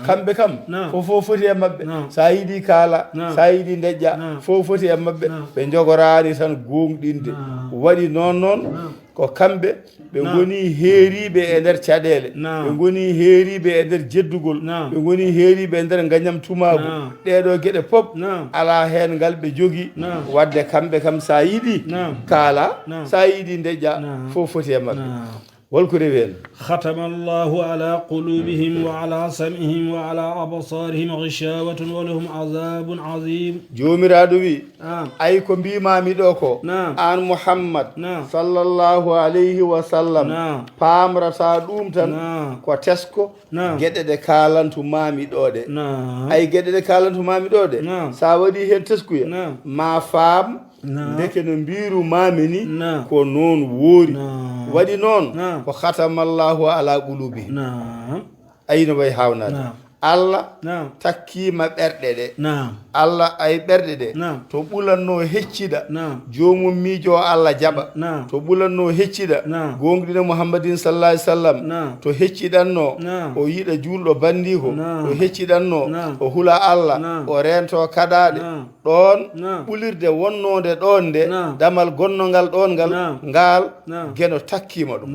S2: kamɓe kam fofo foti e mabɓe sa yiiɗi kaala sa yiiɗi deƴƴa fo foti e mabɓe ɓe jogorani tan gonɗinde waɗi noon ko kamɓe ɓe goni heeriɓe e nder caɗele ɓe goni heeriɓe e nder jeddugol ɓe goni heeriɓe e nder gañam tumago ɗeɗo gueɗe pop ala hen ngal ɓe jogui wadde kamɓe kam sa yiiɗi kaala sa yiiɗi deƴƴa fof foti e mabɓe holko rewi hen
S1: ختم الله على قلوبهم وعلى سمعهم وعلى أبصارهم غشاوة ولهم عذاب عظيم
S2: jomiraɗo wi ay ko mbimami ɗo ko an Muhammad sallallahu alayhi wa sallam pamrata ɗum tan ko tesko gueɗe ɗe kalantumami ɗo ɗe ay gueɗe ɗe kalantumami ɗo ɗe sa waɗi hen teskuya ma faam ndeke no mbiru mami ni ko noon woori waɗi noon ko khatamallahu ala qulubi ayino way hawnade Allah takkima ɓerɗe ɗe Allah ay ɓerɗe ɗe to ɓulanno heccida jomum miijo Allah jaɓa to ɓulanno heccida gonɗina Muhammadin sallallahu alaihi wasallam to hecciɗanno o yiɗa julɗo bandiko to hecciɗanno o hula Allah o rento kaɗaɗe ɗon ɓulirde wonnode ɗon nde damal gonnogal ɗon ngal ngal geno takkima ɗum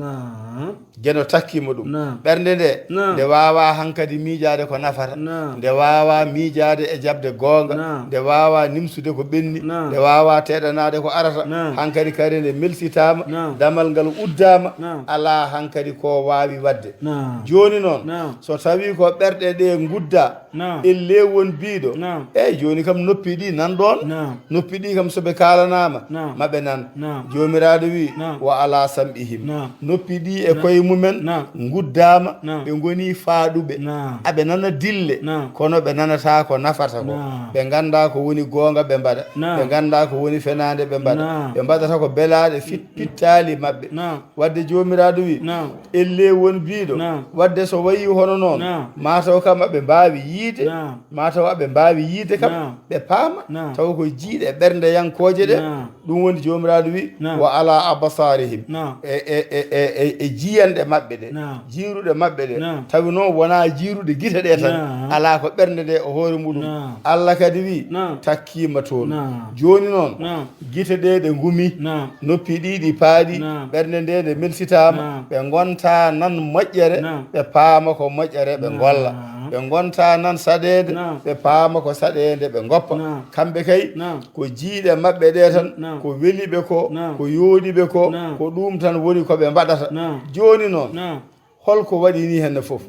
S2: geno takkima ɗum ɓernde nde nde wawa hankadi miijade ko nafata nde wawa miijade e jabde goonga nde wawa nimsude ko ɓenni nde wawa teɗanade ko arata hankadi kadi nde melsitama damal ngal uddama ala hankadi ko wawi wadde joni noon so tawi ko ɓerɗe ɗe gudda elle won biɗo eyyi joni kam noppi ɗi nan ɗon noppi ɗi kam soɓe kalanama maɓe nan jomiraɗo wi wa ala sam'ihim noppi ɗi e koye mumen guddama ɓe goni faaɗuɓe aɓe nana dille kono ɓe nanata ko nafata ko ɓe ganda ko woni gonga ɓe mbaɗa ɓe ganda ko woni fenade ɓe mbaɗa ɓe mbaɗata ko belaɗe pittali mabɓe wadde jomiraɗo wi elle won biɗo wadde so wayi hono noon mataw kam aɓe mbawi yiide mataw aɓe mbawi yiide kam ɓe paama taw ko jiiɗe ɓernde yankoje ɗe ɗum woni jomiraɗo wi wa ala abasarihim e jiyanɗe mabɓe ɗe jiruɗe mabɓe ɗe tawi noon wona jiruɗe guite ɗe tan ala ko ɓernde ɗe o hoore muɗum Allah kadi wi takkima toon joni noon guite ɗe ɗe gumi noppi ɗiɗi paaɗi ɓernde nde nde melsitama ɓe gonta nan moƴƴere ɓe paama ko moƴƴere ɓe golla ɓe gonta nan saɗede ɓe paama ko saɗede ɓe goppa kamɓe kay ko jiiɗe mabɓe ɗe tan ko weliɓe ko ko yooɗiɓe ko ko ɗum tan woni koɓe mbaɗata joni noon holko waɗi ni henne foof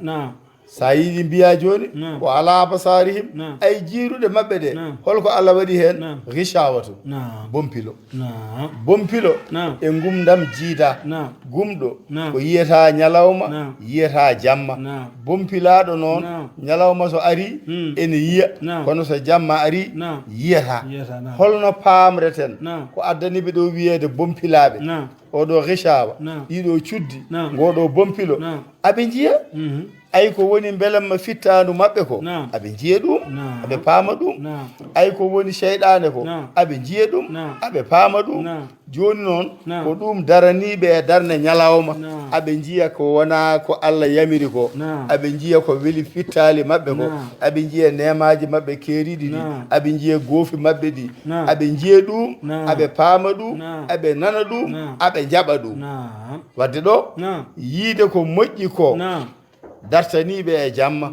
S2: sa yiɗi mbiya joni ko ala basarihim ay jiiruɗe mabɓe ɗe holko Allah waɗi hen richawatu bompilo bompilo e gumdam jiida gumɗo ko yiyata ñalawma yiyata jamma bompilaɗo noon ñalawma so ari ene yiya kono so jamma ari yiyata holno pamreten ko addaniɓe ɗo wiyede bompilaɓe oɗo richawa ɗiɗo cuddi ngoɗo bompilo aɓe jiya ay ko woni belamma fittandu mabɓe ko aɓe jiya ɗum aɓe paama ɗum ay ko woni cheyɗane ko aɓe jiya ɗum aɓe paama ɗum joni noon ko ɗum daraniɓe e darde ñalawma aɓe jiya ko wona ko Allah yamiri ko aɓe jiya ko weli fittali mabɓe ko aɓe jiya nemaji mabɓe keeriɗi ɗi aɓe jiya goofi mabɓe ɗi aɓe jiya ɗum aɓe paama ɗum aɓe nana ɗum aɓe jaɓa ɗum wadde ɗo yiide ko moƴƴi ko dartaniɓe e jamma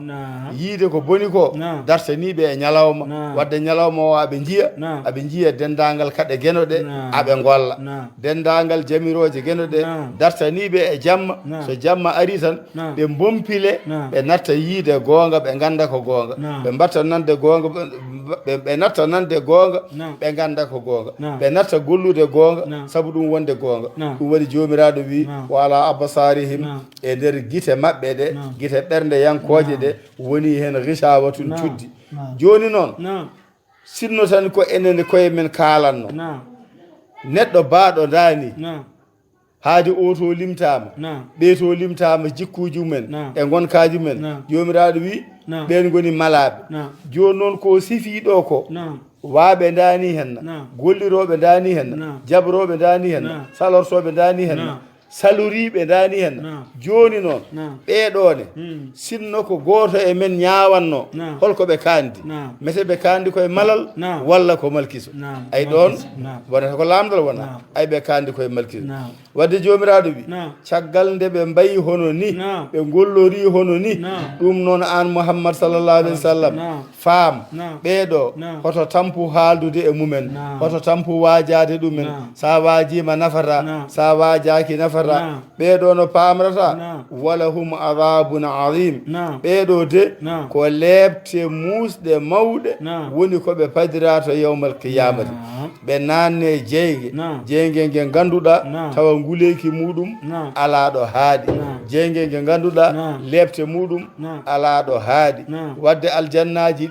S2: yiide ko boni ko dartaniɓe e ñalawma wadde ñalawma o aɓe jiya dendagal kaɗe guenoɗe aɓe golla dendagal jamiroje guenoɗe dartaniɓe e jamma so jamma ari tan ɓe bompile ɓe natta yiide gonga ɓe ganda ko gonga ɓe mbatta nande gonga ɓe natta nande gonga ɓe ganda ko gonga ɓe natta gollude gonga saabu ɗum wonde gonga ɗum waɗi jomiraɗo wi wala abasarihim e nder guite mabɓe ɗe guite ɓernde yankoje ɗe woni hen richawatun cuddi joni noon sinno tan ko enen koye men kalanno neɗɗo baaɗo dani haade o to limtama ɓe to limtama jikkuji mumen e gonkaji mumen jomiraɗo wi ɓen goni malaɓe joni noon ko sifiɗo ko waaɓe dani henna golliroɓe dani henna jabroɓe dani henna salortoɓe dani henna saloriɓe dani hen joni noon ɓeɗone sinno ko goto e men ñawanno holko ɓe kandi mete ɓe kandi koye malal walla ko malkiso ay ɗon wonata ko lamdal wona ay ɓe kandi koye malkiso wadde jomiraɗo wi caggal nde ɓe mbayi hono ni ɓe gollori hono ni ɗum noon an Muhammad sallallahu alayhi wa sallam faam ɓeɗo hoto tampu haaldude e mumen hoto tampu wajade ɗumen sa wajima nafata sa wajaki nafata nafata ɓeeɗo no pamrata walahum adabun adim ɓeeɗo de ko leɓte musɗe mawɗe woni koɓe padira to yawmal qiyamati ɓe nanne jeyge nge ganduɗa tawa nguleyki muɗum alaɗo haaɗi jeyge nge ganduɗa leɓte muɗum alaɗo haaɗi wadde aljannaji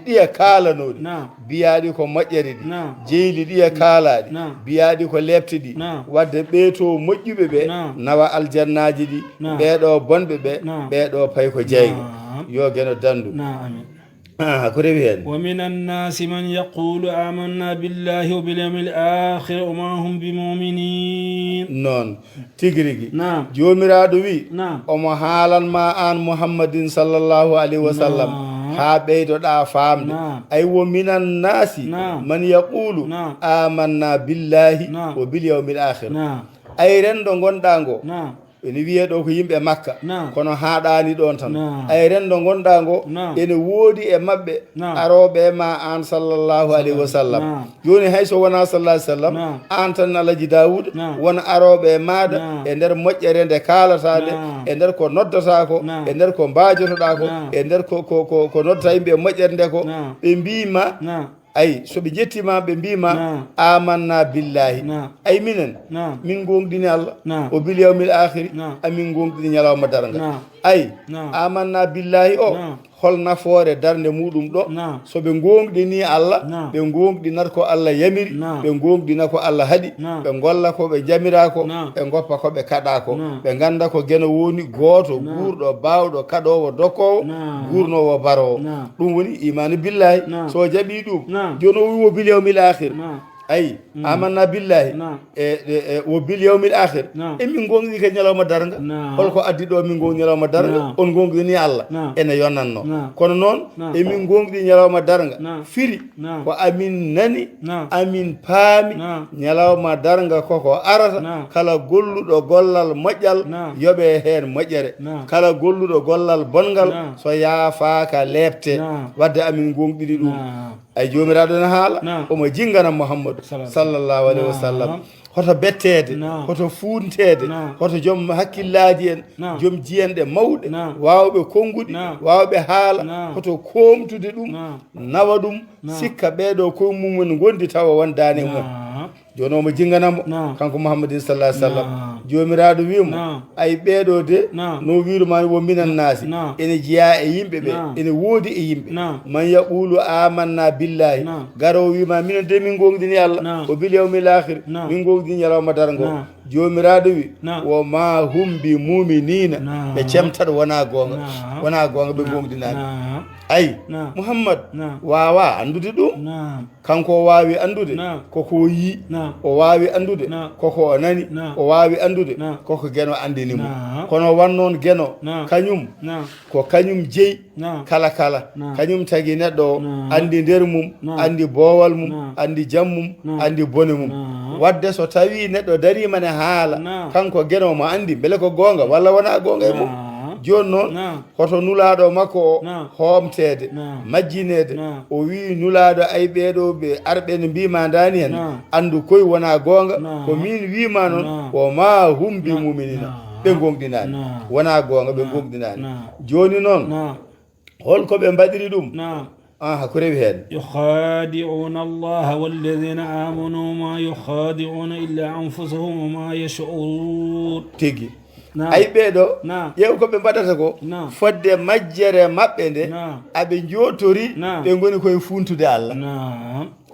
S2: ɗiye kalanoɗi biyaɗi ko moƴƴere ɗi jeyli ɗiye kaalaɗi biyaɗi ko leɓte ɗi wadde ɓeeto moƴƴuɓe ɓe nawa aljannaji ɗi ɓeeɗo bonɓe ɓe ɓeeɗo pay ko jeyge yo geno dandu ko rewi hen
S1: ومن الناس من يقول آمنا بالله وباليوم الآخر وما هم بمؤمنين
S2: noon tigi rigi jomiraɗo wi omo haalanma an muhammadin sallllahu alayhi wa sallam ha ɓeydoɗa famde ay wo minan nasi man yaqulu amanna billahi wa bilyawmil akhir ay rendo gonɗa ngo ene wiye ɗo ko yimɓe makka kono haɗani ɗon tan ay rendo gonɗa ngo ene woodi e mabɓe aroɓe ma an sallllahu alayhi wa sallam joni hayso wona sallah sallam an tan alaji dawuda wona aroɓe maɗa e nder moƴƴere nde kalata nde e nder ko noddata ko e nder ko mbajotoɗa ko e nder ko noddata yimɓe e moƴƴere nde ko ɓe mbima ay soɓe jettima ɓe mbima amanna billahi ay minen min gonɗini allah o bil yawmil akhiri amin gonɗini ñalawma darga ay amanna billahi o hol nafoore darde muɗum ɗo soɓe gonɗini allah ɓe gonɗinat ko allah yamiri ɓe gonɗina ko allah haaɗi ɓe golla ko ɓe jamira ko ɓe goppa ko ɓe kaɗa ko ɓe ganda ko gueno woni gooto guurɗo bawɗo kaɗowo dokkowo gurnowo barowo ɗum woni imanu billahi so jaaɓi ɗum joni o wi wo bil yawmil akhir ay amanna billahi wo bil yawmil akhir emin gonɗini ke ñalawma darga holko addi ɗo min gonɗi ñalawma darga on gonɗini allah ene yonnanno kono noon emin gonɗini ñalawma darga firi ko amin nani amin paami ñalawma darga koko arata kala golluɗo gollal moƴƴal yoɓe hen moƴƴere kala golluɗo gollal bongal so yaafaka leɓte wadde amin gonɗini ɗum ay jomiraɗo ne haala omo jingana mouhammadou sallllahu alayhi wa sallam hoto bettede hoto funtede hoto joom hakkillaji en joom jiyanɗe mawɗe wawɓe konnguɗi wawɓe haala hoto komtude ɗum nawa ɗum sikka ɓeeɗo koye mumen gondi tawa wondani mum joni omo jinganamo kanko mouhammadin sallah sallam jomiraɗo wimo ay ɓeeɗo de no wirumani wo minan nasi ene jeeya e yimɓe ɓe ene woodi e yimɓe man yaqulu amanna billahi garo wima minen de min gonɗini allah o bil yawmil akhir min gonɗini ñalawma dargo jomiraɗo wi wo ma hum bi muminina ɓe cemtaɗo wona gonga ɓe gonɗinani ay mouhammad wawa andude ɗum kanko wawi andude koko yi o wawi andude koko o nani o wawi andude koko gueno andini mum kono wannoon gueno kañum ko kañum jeeyi kala kañum tagui neɗɗo o andi nder mum andi boowal mum andi jam mum andi bone mum wadde so tawi neɗɗo darimane haala kanko gueno mo andi beele ko gonga walla wona gonga e mum joni noon hoto nulaɗo makko o homtede majjinede o wi nulaɗo ay ɓeeɗo ɓe arɓe no mbima dani hen andu koye wona gonga ko min wima noon o ma humbi muminina ɓe gonɗinani wona gonga ɓe gonɗinani joni noon holko ɓe mbaɗiri ɗum ko rewi hen
S1: yukhadi'una allaha walladhina amanu ma yukhadi'una illa anfusahum wama yash'urun
S2: tigui ay ɓeeɗo ƴeew ko ɓe mbaɗata ko fodde majjere maɓɓe nde aɓe jotori ɓe goni koye funtude allah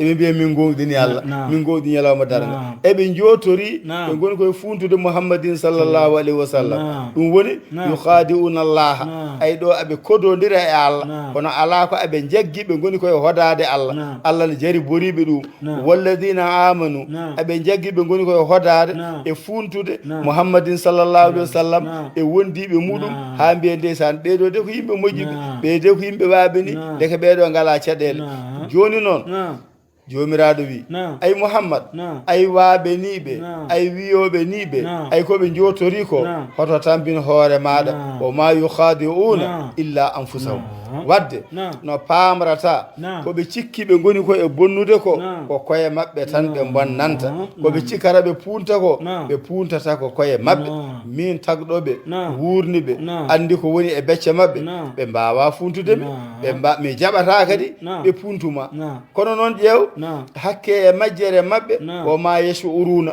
S2: eɓe mbiya min gonɗini allah min gonɗini ñalawma darga eɓe jotori ɓe goni koye funtude mouhammadin sallllahu alayhi wa sallam ɗum woni yukhadi'una allaha ay ɗo aɓe kododira e allah kono ala ko aɓe jaggi ɓe goni koye hodade allah allah ne jari boriɓe ɗum walladina amanu aɓe jaggi ɓe goni koye hodade e funtude mouhammadin sallllahu alayhi wa sallam e wondiɓe muɗum ha mbiye ndeysan ɓeeɗo de ko yimɓe moƴƴiɓe ɓeede ko yimɓe waɓe ni deke ɓeeɗo ngala caɗele joni noon jomiraɗo wi ay mouhammad ay waaɓe niɓe ay wiyoɓe niɓe ay koɓe jotori ko hoto tampin hoore maɗa o ma yukhadi'una illa anfusahum wadde no paamrata koɓe cikki ɓe ngoni ko e bonnude ko ko koye maɓɓe tan ɓe bonnanta koɓe cikkata ɓe punta ko ɓe puntata ko koye maɓɓe min tagɗoɓe wurniɓe andi ko woni e becce maɓɓe ɓe mbawa funtudemi mi jaɓata kadi ɓe puntuma kono noon ƴeew hakke e majjere maɓɓe o ma yeeso uruna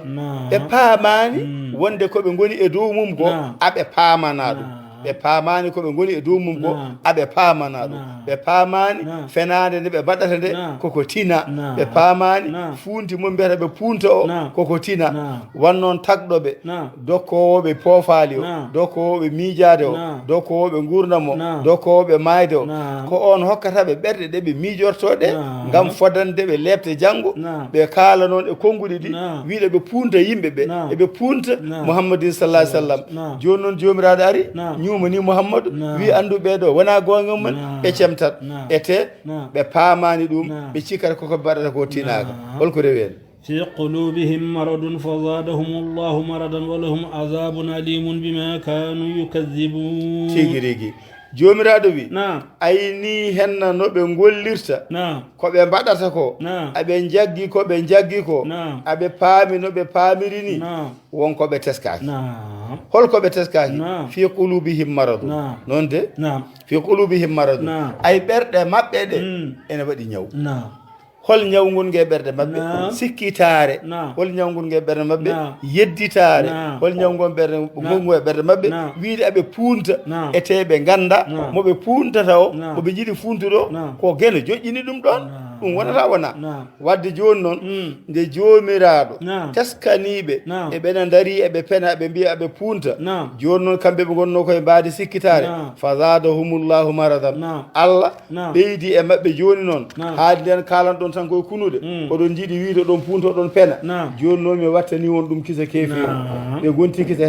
S2: ɓe paamani wonde koɓe ngoni e dow mum ko aɓe paamana ɗum ɓe paamani koɓe ngoni e dow mum ko aɓe paamana ɗum ɓe paamani fenade nde ɓe mbaɗata nde koko tina ɓe paamani funti mum mbiyata ɓe punta o koko tina wannoon tagɗoɓe dokkowoɓe poofali o dokkowoɓe miijade o dokkowoɓe gurdam o dokkowoɓe mayde o ko on hokkataɓe ɓerɗe ɗe ɓe miijortoɗe ngam fodande ɓe lebte janggo ɓe kaala noon e konguɗi ɗi wiiɗe ɓe punta yimɓe ɓe eɓe punta mouhammadin sallah sallam joni noon jomiraɗo ari ñumani mouhammadou wi anduɓe ɗo wona gonga mumen ɓe cemtat ete ɓe paamani ɗum ɓe cikkata koko mbaɗata ko tinaka holko rewi
S1: في قلوبهم مرض فزادهم الله مرضا ولهم عذاب أليم بما كانوا يكذبون
S2: تيغي jomiraɗo wi ayni henna no ɓe gollirta koɓe mbaɗata ko aɓe jaggi koɓe jaggi ko aɓe paami no ɓe paamiri ni wonkoɓe teskaki holkoɓe teskaki fi qulubihim maradu noon de fi qulubihim maradu ay ɓerɗe maɓɓe ɗe ene waɗi ñaw hol ñawngol nge ɓerde maɓɓe sikkitaare hol ñawngol nge ɓerde maɓɓe yedditaare hol ñawngol ɓerde gongo e ɓerde maɓɓe wiide aɓe punta eteɓe ganda moɓe puntata o koɓe jiiɗi funtuɗo ko gene joƴƴini ɗum ɗon ɗum wonata wona wadde joni noon nde jomiraɗo teskaniɓe eɓene daari eɓe pena eɓe mbiya eɓe punta joni noon kamɓe ɓe gonno koye mbadi sikkitare fa zadahumullahu maradan allah ɓeydi e maɓɓe joni noon haadi nden kalan ɗon tan koye kunude oɗon jiiɗi wiide ɗon punta oɗon pena joni noon mi wattani won ɗum kisa kefiri ɓe gonti kisa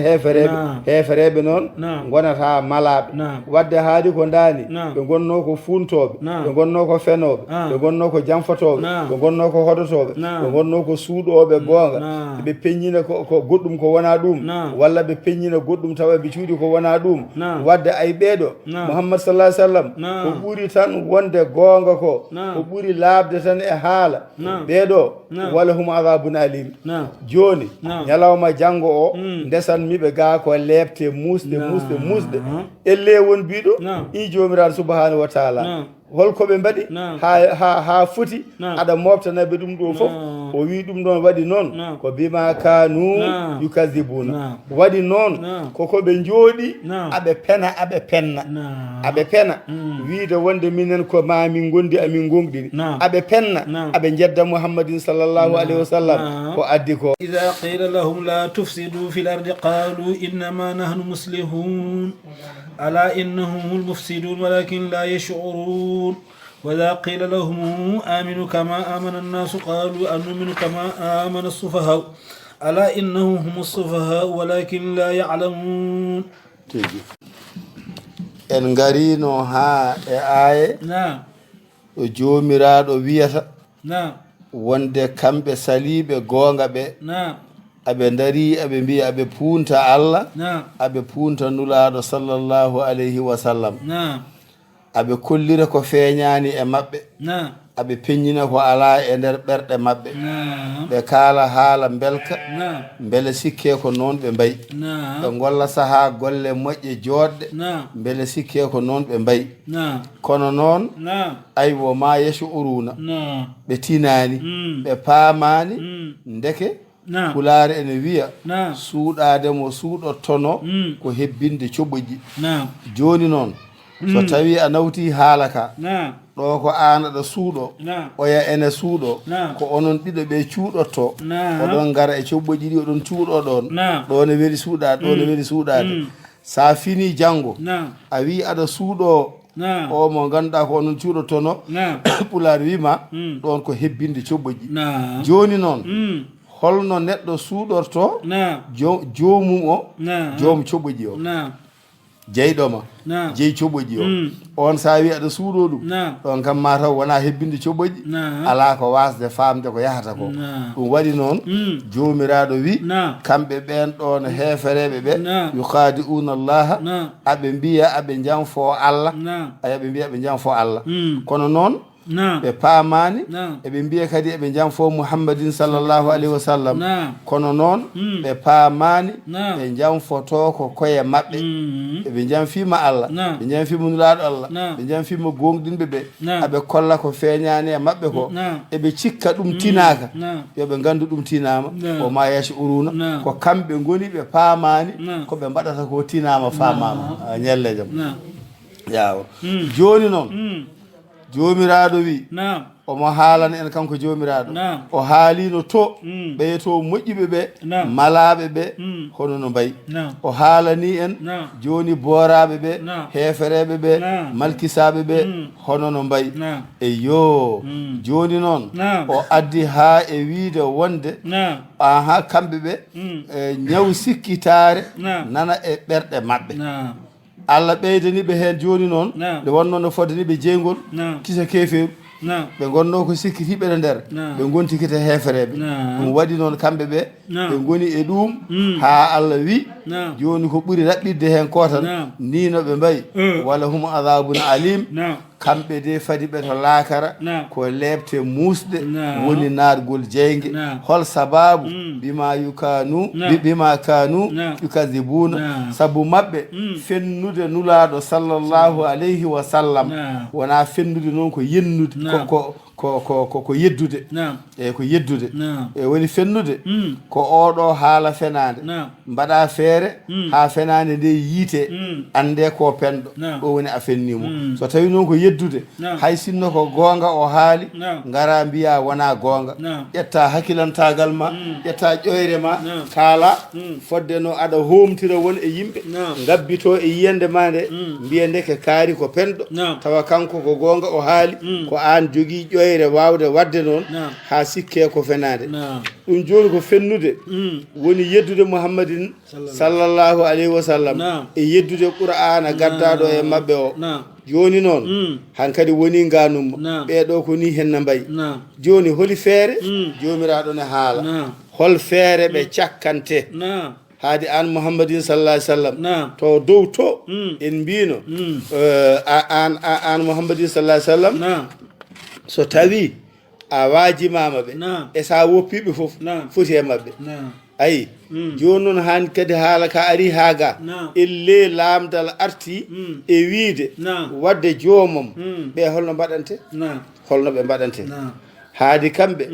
S2: hefereɓe noon gonata malaɓe wadde haadi ko dani ɓe gonno ko funtoɓe ɓe gonno ko fenoɓe ɓe gonno ko jamfotoɓe ɓe gonno ko hodotoɓe ɓe gonno ko suuɗoɓe gonga ɓe peññina ko goɗɗum ko wona ɗum walla ɓe peññina goɗɗum tawa ɓe cuuɗi ko wona ɗum wadde ay ɓeeɗo mouhammad sallah sallam ko ɓuuri tan wonde gonga ko ɓuuri labde tan e haala ɓeeɗo wala hum adabun alim joni ñalawma janggo o ndesanmiɓe ga ko lebte musde elle won mbiɗo i jomiraɗo subhanahu wa taala holkoɓe mbaɗi ha foti aɗa moftanaɓe ɗum ɗo fof o wi ɗum ɗon waɗi noon ko bima kanu yukadibuna waɗi noon kokoɓe jooɗi aɓe penna wiide wonde minen ko mamin gondi amin gonɗini aɓe penna aɓe jedda mouhammadin sallllahu alayhi wa sallam ko addi ko
S1: ida qila lahum la tufsidu fi l ardi qalu innama nahnu muslihun ala innahum hum lmufsidun walakin la yash'urun وإذا قيل لهم آمنوا كما آمن الناس قالوا أنؤمن كما آمن السفهاء ألا إنهم هم السفهاء ولكن لا يعلمون
S2: en garino ha e aaye o jomiraɗo wiyata wonde kamɓe saliɓe gonga ɓe aɓe dari aɓe mbiya aɓe punta Allah aɓe punta nulaɗo sallllahu alayhi wa sallam aɓe kollira ko feeñani e maɓɓe aɓe peññina ko ala e nder ɓerɗe maɓɓe ɓe kaala haala belka beele sikke ko noon ɓe mbayi ɓe golla saaha golle moƴƴe joɗɗe beele sikke ko noon ɓe mbayi kono noon aywo ma yeeso uruna ɓe tinani ɓe paamani ndeke pulaare ene wiya suuɗade mo suuɗottono ko hebbinde coɓoƴƴi joni noon so tawi a nawti haala ka ɗo ko an aɗa suuɗo oya ene suuɗo ko onon ɗiɗo ɓe cuuɗotto oɗon gara e coɓɓoƴi ɗi oɗon cuuɗo ɗon ɗo ne weeli suuɗade ɗo ne weeli suuɗade sa fini janggo a wi aɗa suuɗo o mo ganduɗa ko onon cuuɗottono pulaar wima ɗon ko hebbinde coɓɓoƴi joni noon holno neɗɗo suuɗorto joomum o joom coɓoƴi o jeyɗoma jeyi coɓoƴƴi o on sa wi aɗa suuɗo ɗum ɗon kam ma taw wona hebbinde coɓoƴƴi ala ko wasde famde ko yahata ko ɗum waɗi noon jomiraɗo wi kamɓe ɓen ɗon heefereɓe ɓe yukhadi'una allaha aɓe mbiya aɓe janfo Allah aɓe mbiya aɓe janfo Allah kono noon ɓe paamani eɓe mbiya kadi eɓe janfo muhammadin sallllahu alayhi wa sallam kono noon ɓe paamani ɓe janfoto ko koye maɓɓe eɓe janfima Allah ɓe janfima nulaɗo Allah ɓe janfima gonɗinɓe ɓe aɓe kolla ko feeñani e maɓɓe ko eɓe cikka ɗum tinaka yoɓe gandu ɗum tinama o ma yeeso uruna ko kamɓe goni ɓe paamani koɓe mbaɗata ko tinama famama ñelle jaam yawo joni noon jomiraɗo wi omo haalana en kanko jomiraɗo o haalino to ɓeyeto moƴƴiɓe ɓe malaɓe ɓe hono no mbayi o haalani en joni boraɓe ɓe heefereɓe ɓe malkisaɓe ɓe hono no mbayi eyo joni noon o addi ha e wiide wonde aha kamɓe ɓe ñaw sikkitare nana e ɓerɗe maɓɓe Allah ɓeydaniɓe hen joni noon nde wonno no fodaniɓe jeygol kisa keeferu ɓe gonno ko sikkitiɓe nder ɓe gonti kite heefereɓe ɗum waɗi noon kamɓe ɓe ɓe goni e ɗum ha Allah wi joni ko ɓuuri raɓɓidde hen ko tan ni no ɓe mbayi wala hum adabun alim kamɓe de fadi ɓe to laakara ko lebte musɗe woni naatgol jeyge hol sababu bima kanu yukadibuna sabu maɓɓe fennude nulaɗo sallllahu alayhi wa sallam wona fennude noon ko yennude ko yeddude e ko yeddude e woni fennude ko oɗo haala fenade mbaɗa feere ha fenade nde yiite ande ko penɗo ɗo woni a fennimo so tawi noon ko yeddude hay sinno ko gonga o haali ngara mbiya wona gonga ƴetta hakkilantagal ma ƴetta ƴoyre ma kaala fodde no aɗa homtira won e yimɓe gabbito e yiyande ma nde mbiya ndeke kaari ko penɗo tawa kanko ko gonga o haali ko an jogui ƴoyre wawde wadde noon ha sikke ko fenade ɗum joni ko fennude woni yeddude muhammadin sallllahu alayhi wa sallam e yeddude qur'ana gaddaɗo e mabɓe o joni noon hankkadi woni ganummo ɓeɗo ko ni henna mbayi joni holi feere jomiraɗo ne haala hol feere ɓe cakkante haadi an muhammadin sallallahu alaihi wasallam to dow to en mbino an muhammadin sallallahu alaihi wasallam so tawi a waajimama ɓe e sa woppiɓe foof foti e mabɓe ayi joni noon hani kadi haala ka ari ha ga elle lamdal arti e wiide wadde joomum ɓe holno mbaɗante holno ɓe mbaɗante haadi kamɓe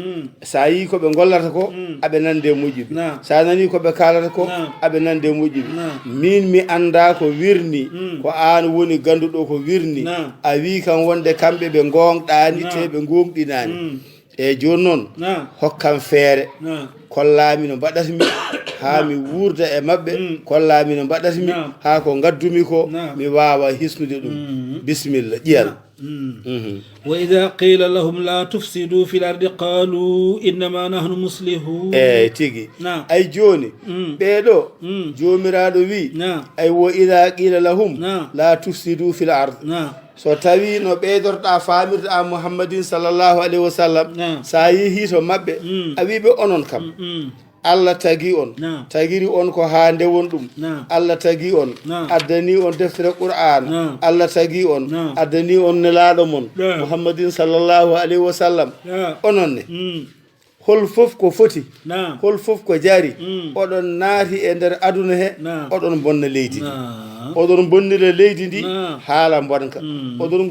S2: sa yi koɓe gollata ko aɓe nande moƴƴuɓe sa nani koɓe kalata ko aɓe nande moƴƴuɓe min mi anda ko wirni ko an woni ganduɗo ko wirni a wi kam wonde kamɓe ɓe gonɗani te ɓe gonɗinani e joni noon hokkam feere kollami no mbaɗatmi ha mi wurda e mabɓe kollami no mbaɗatmi ha ko gaddumi ko mi wawa hisnude ɗum bisimilla ƴiyal
S1: وإذا قيل لهم لا تفسدوا في الأرض قالوا إنما نحن مصلحون
S2: تيجي أي جوني بيدو جوميرادو وي أي وإذا قيل لهم لا تفسدوا في الأرض so tawi no ɓeydorɗa famirde a muhammadin sallllahu alayhi wa sallam sa yeehi to mabɓe a wiɓe onon kam Allah tagi on tagiri on ko ha ndewon ɗum Allah tagi on addani on deftere qur'ana Allah tagi on addani on nelaɗo mon muhammadin sallllahu alayhi wa sallam onon ne hol fof ko foti hol fof ko jari oɗon naati e nder aduna he oɗon bonna leydi ndi oɗon bonnira leydi ndi haala bonka oɗon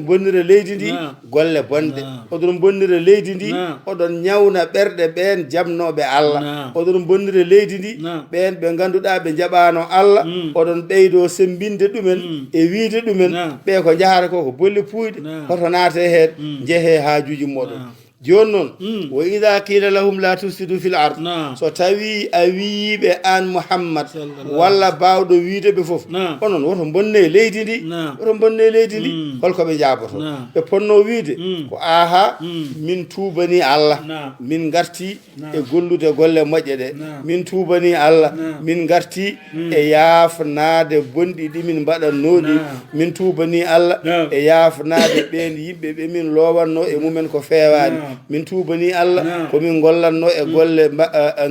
S2: bonnira leydi ndi golle bonɗe oɗon bonnira leydi ndi oɗon ñawna ɓerɗe ɓen jamnoɓe Allah oɗon bonnira leydi ndi ɓen ɓe ganduɗa ɓe jaɓano Allah oɗon ɓeydo sembinde ɗumen e wiide ɗumen ɓe ko jahata ko ko bolle puyɗe hoto naate hen jeehe hajuji moɗon joni noon wa ida qila lahum la tufsidu fil ard so tawi a wiiɓe an Muhammad walla bawɗo wiideɓe foof onon woto bonne leydi ndi woto bonne leydi ndi holkoɓe jaaboto ɓe ponno wiide ko aha min tubani Allah min garti e gollude golle moƴƴe ɗe min tubani Allah min garti e yaafnade bonɗi ɗi min mbaɗannoɗi min tubani Allah e yaafnade ɓen yimɓe ɓe min lowanno e mumen ko fewani min tubani Allah komin gollanno e golle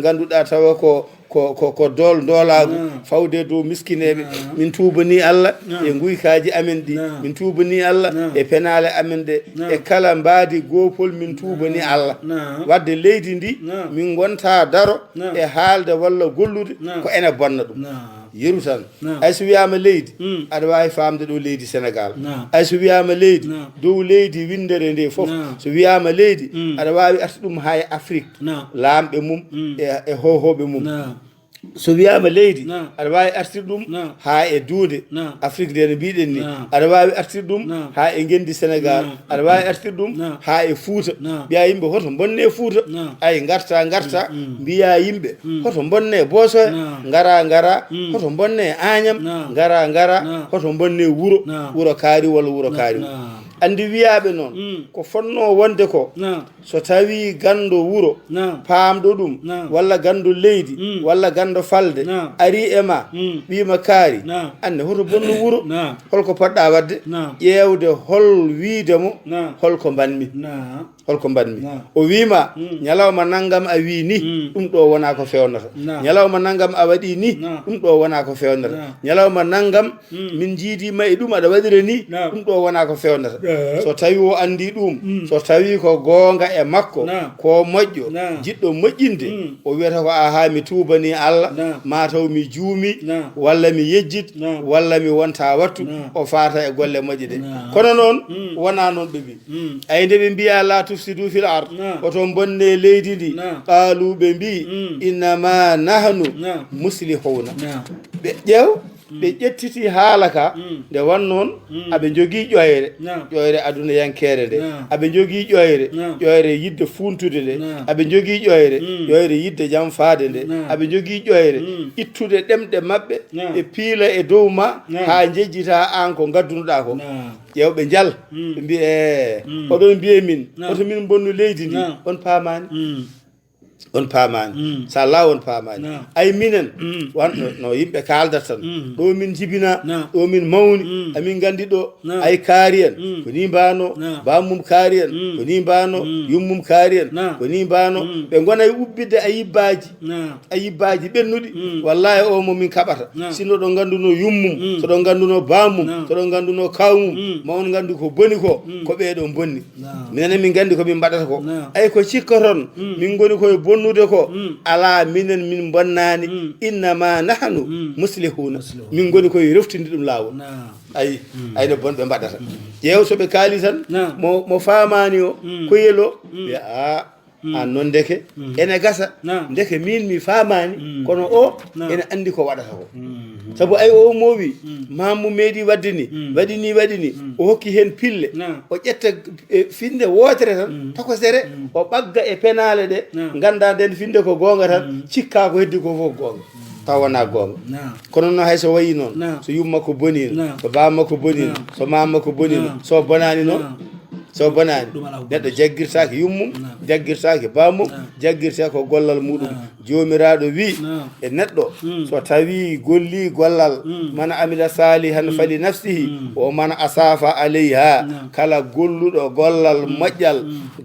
S2: ganduɗa tawa ko doolagu fawde dow miskineɓe min tubani Allah e guykaji amen ɗi min tubani Allah e penale amen ɗe e kala mbaadi gopol min tubani Allah wadde leydi ndi min gonta daro e haalde walla gollude ko ene bonna ɗum yeru tan ay so wiyama leydi aɗa wawi famde ɗo leydi Sénégal ay so wiyama leydi dow leydi windere nde foof so wiyama leydi aɗa wawi arta ɗum ha e Afrique lamɓe mum e hohoɓe mum so wiyama leydi aɗa wawi artir ɗum ha e duude Afrique nde no mbiɗen ni aɗa wawi artir ɗum ha e gendi Sénégal aɗa wawi artir ɗum ha e Fouta mbiya yimɓe hoto bonne Fouta ay garta mbiya yimɓe hoto bonne Bosoye gara hoto bonne Agnam gara hoto bonne wuro kaari walla wuro kaari andi wiyaɓe noon ko fonno wonde ko so tawi gando wuro paamɗo ɗum walla gando leydi walla gando falde ari e ma ɓima kaari ande hoto bonno wuro holko poɗɗa wadde ƴewde hol wiidemo holko mbanmi o wima ñalawma naggam a wi ni ɗum ɗo wona ko fewnata ñalawma naggam a waɗi ni ɗum ɗo wona ko fewnata ñalawma naggam min jiidima e ɗum aɗa waɗira ni ɗum ɗo wona ko fewnata so tawi o andi ɗum so tawi ko goonga e makko ko moƴƴo jiɗɗo moƴƴinde o wiyata ko aha mi tubani Allah mataw mi juumi walla mi yejjit walla mi wonta wattu o fata e golle moƴƴe ɗe kono noon wona noon ɓe mbi ay nde ɓe mbiya la tufsidu fil ard oton bonne leydi ndi qaalu ɓe mbi innama nahnu muslihuna ɓe ƴeew ɓe ƴettiti haala ka nde wannoon aɓe jogii ƴoyre aduna yankere nde aɓe jogii ƴoyre yidde funtude nde aɓe jogii ƴoyre yidde jam faade nde aɓe jogii ƴoyre ittude ɗemɗe maɓɓe e piila e dow ma haa jejjita an ko gaddunoɗa ko ƴewɓe jal ɓe mbi oɗon mbiye min oto min bonnu leydi ndi on paamani sa la on paamani ay minen no yimɓe kaldata tan ɗo min jibina ɗo min mawni amin gandi ɗo ay kaari en ko ni mbano bammum kaari en ko ni mbano yummum kaari en ko ni mbano ɓe gona e ubbide ayibbaji ɓennuɗi wallahi o mo min kaɓata sinno ɗo ganduno yummum soɗo ganduno bammum soɗo ganduno kawmum ma on gandu ko boni ko ɓeeɗo bonni minen min gandi ko min mbaɗata ko ay ko cikkaton min goni koye bonnude ko ala minen min bonnani innama nahnu muslihuna min goni koye reftinde ɗum lawol ayno bonɓe mbaɗata ƴeew soɓe kaali tan mo famani o koyelo a an noon ndeke ene gasa ndeke min mi famani kono o ene andi ko waɗata ko sabu ay o mowi mammu meeɗi wadde ni waɗi ni o hokki hen pille o ƴetta finde wotere tan tokosere o ɓagga e penale ɗe ganda nden finde ko gonga tan cikka ko heddi ko fof gonga taw wona gonga kono noon hayso wayi noon so yummakko bonino so bammakko bonino so mammakko bonino so bonani noon so bonani neɗɗo jaggirtaki yummum jaggirtaki bammum jaggirta ko gollal muɗum jomiraɗo wi e neɗɗo so tawi golli gollal man amila salihan fali nafsihi o man asafa aleyha kala golluɗo gollal moƴƴal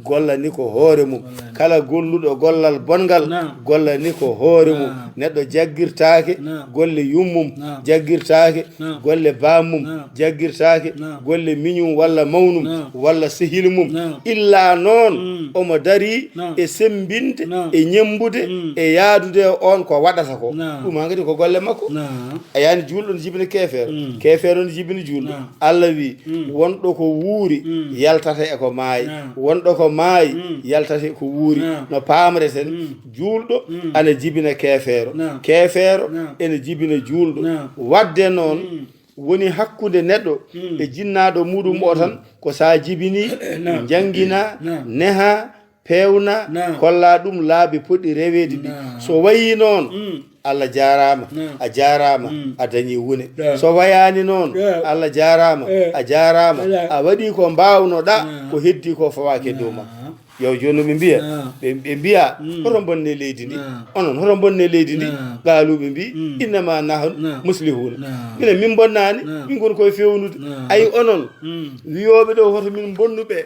S2: gollani ko hoore mum kala golluɗo gollal bongal gollani ko hoore mum neɗɗo jaggirtake golle yummum jaggirtake golle bammum jaggirtake golle miñum walla mawnum walla sehil mum illa noon omo dari e sembinde e ñembude e yaadude on ko waɗata ko ɗum hagadi ko golle makko a yani julɗo ne jibina kefeero ne jibina julɗo Allah wi wonɗo ko wuuri yaltata e ko maayi wonɗo ko maayi yaltata ko wuuri no pamreten julɗo ana jibina kefeero ene jibina julɗo wadde noon woni hakkude neɗɗo e jinnaɗo muɗum o tan ko sa jibini jangina neha pewna kolla ɗum laabi poɗɗi reweede ɗi so wayi noon Allah jarama a jarama a dañi wune so wayani noon Allah jarama a jarama a waɗi ko mbawnoɗa ko heddi ko fawake dow ma yow joni ɓe mbiya ɓe mbiya hoto bonne leydi ndi onon hoto bonne leydi ndi gaaluɓe mbi innama nahnu muslihuna minen min bonnani min goni koye fewnude ayi onon wiyoɓe ɗo hoto min bonnuɓe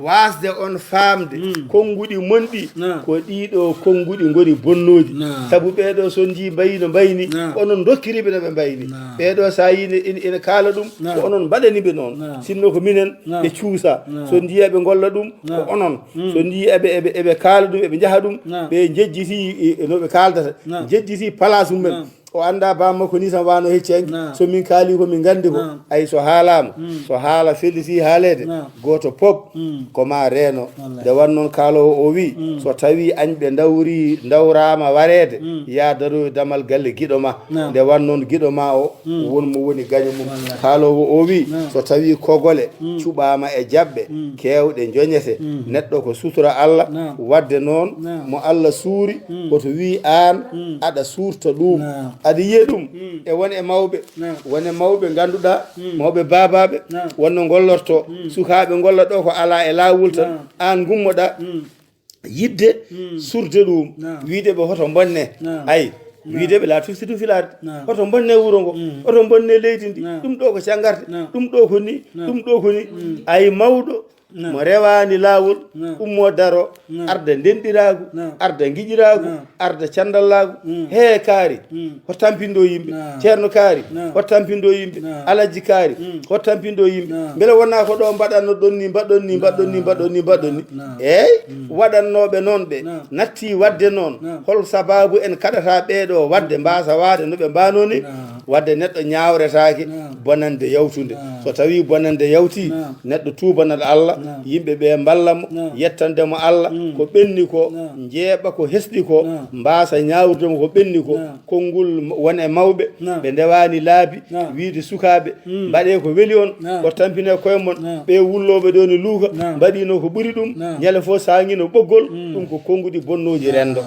S2: wasde on famde konnguɗi monɗi ko ɗiɗo konnguɗi goni bonnoji saabu ɓeɗo so jii mbayi no mbayni onon dokkiriɓe no ɓe mbayni ɓeɗo sa yine ene kaala ɗum ko onon mbaɗaniɓe noon sinno ko minen ɓe cuusa so jiiya ɓe golla ɗum ko onon so ndi eɓe kaala ɗum eɓe jaha ɗum ɓe jejjiti no ɓe kaldata jejjiti place mumen o anda bamma ko ni tan wano heccenki so min kaali ko min gandi ko ay so haalama so haala felliti haalede goto pop koma reeno nde wannoon kaalowo o wi so tawi añɓe dawrama warede ya daroy damal galle giɗo ma nde wannoon giɗo ma o wonmo woni gaño mum kaalowo o wi so tawi kogole cuɓama e jaɓɓe kewɗe joñete neɗɗo ko sutura Allah wadde noon mo Allah suuri koto wi an aɗa suurta ɗum aɗa yiya ɗum e won e mawɓe wone mawɓe ganduɗa mawɓe babaɓe wonno gollorto sukaɓe golla ɗo ko ala e lawol tan an gummoɗa yidde surde ɗum wideɓe hoto bonne ayi wideɓe la tufsidu filade oto bonne wuro ngo oto bonne leydi ndi ɗum ɗo ko cangarte ɗum ɗo ko ni ɗum ɗo ko ni ayi mawɗo mo rewani lawol ummo daro arda ndenɗiragu arda guiƴiragu arda candallagu he kaari ho tampindo yimɓe ceerno kaari ho tampindo yimɓe alaji kaari ho tampindo yimɓe beele wona ko ɗo mbaɗanno ɗon ni mbaɗɗon ni mbaɗɗon ni mbaɗɗon ni mbaɗɗon ni eyyi waɗannoɓe noon ɓe natti wadde noon hol sababu en kaɗata ɓeɗo wadde mbasa wade no ɓe mbanoni wadde neɗɗo ñawretake bonande yawtude so tawi bonande yawti neɗɗo tubanat Allah yimɓe ɓe mballamo yettandemo Allah ko ɓenni ko jeeɓa ko hesɗi ko mbasa ñawrdemo ko ɓenni ko konngol won e mawɓe ɓe ndewani laabi wiide sukaɓe mbaɗe ko weeli on ko tampine koye mon ɓe wulloɓe ɗo ne luuka mbaɗino ko ɓuuri ɗum ñande fof sañino ɓoggol ɗum ko konnguɗi bonnoji rendo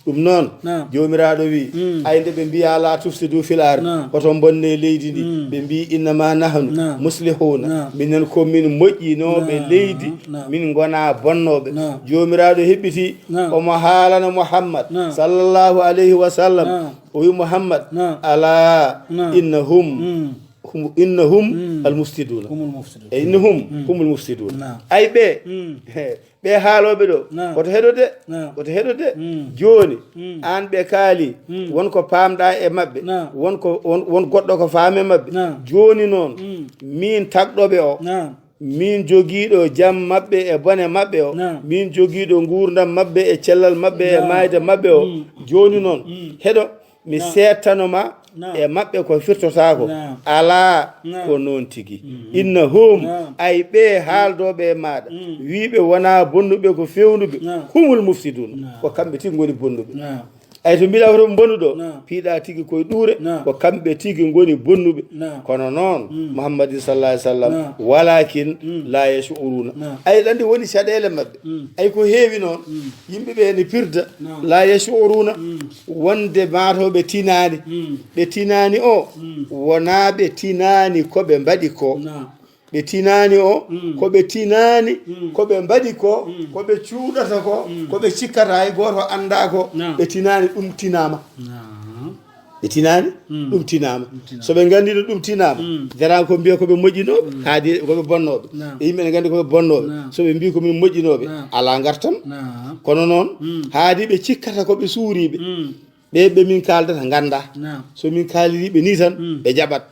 S2: ɗum noon jomiraɗo wi ayde ɓe mbiya la tufsidu fil ardi koto bonne leydi ndi ɓe mbi innama nahnu muslihuna minen komin moƴƴinoɓe leydi min gona bonnoɓe jomiraɗo heɓɓiti omo haalana Muhammad sallallahu alayhi wa sallam o wi Muhammad ala innahum almufsiduna e innahum humul mufsiduna ay ɓe haaloɓe ɗo koto heɗode joni an ɓe kaali wonko pamɗa e mabɓe won goɗɗo ko faame mabɓe joni noon min tagɗoɓe o min jogiiɗo jam maɓɓe e bone maɓɓe o min jogiiɗo gurdam maɓɓe e cellal maɓɓe e mayde maɓɓe o joni noon heɗo mi settanoma e maɓɓe ko firtotako ala ko noon tigi innahum ay ɓe haaldoɓe e maɗa wiɓe wona bonnuɓe ko fewnuɓe humul mufsidun ko kamɓe tigi goni bonnuɓe ay to mbiɗa hoto bonnuɗo piiɗa tigi koye ɗuure ko kamɓe tigi goni bonnuɓe kono noon Muhammadin sallallahu alaihi wasallam walakin la yashuruna ay ɗandi woni caɗele maɓɓe ay ko heewi noon yimɓeɓe ne pirda la yashuruna wonde matoɓe tinani ɓe tinani o wona ɓe tinani koɓe mbaɗi ko ɓe tinani o koɓe tinani koɓe mbaɗi ko koɓe cuuɗata ko koɓe cikkata hay goto anda ko ɓe tinani ɗum tinama ɓe tinani ɗum tinama soɓe gandino ɗum tinama dara ko mbiya koɓe moƴƴinoɓe haadi koɓe bonnoɓe e yimɓe ne gandi koɓe bonnoɓe soɓe mbi komin moƴƴinoɓe ala gartam kono noon haadi ɓe cikkata koɓe suuriɓe ɓe min kaldata ganda so min kaaliriɓe ni tan ɓe jaɓat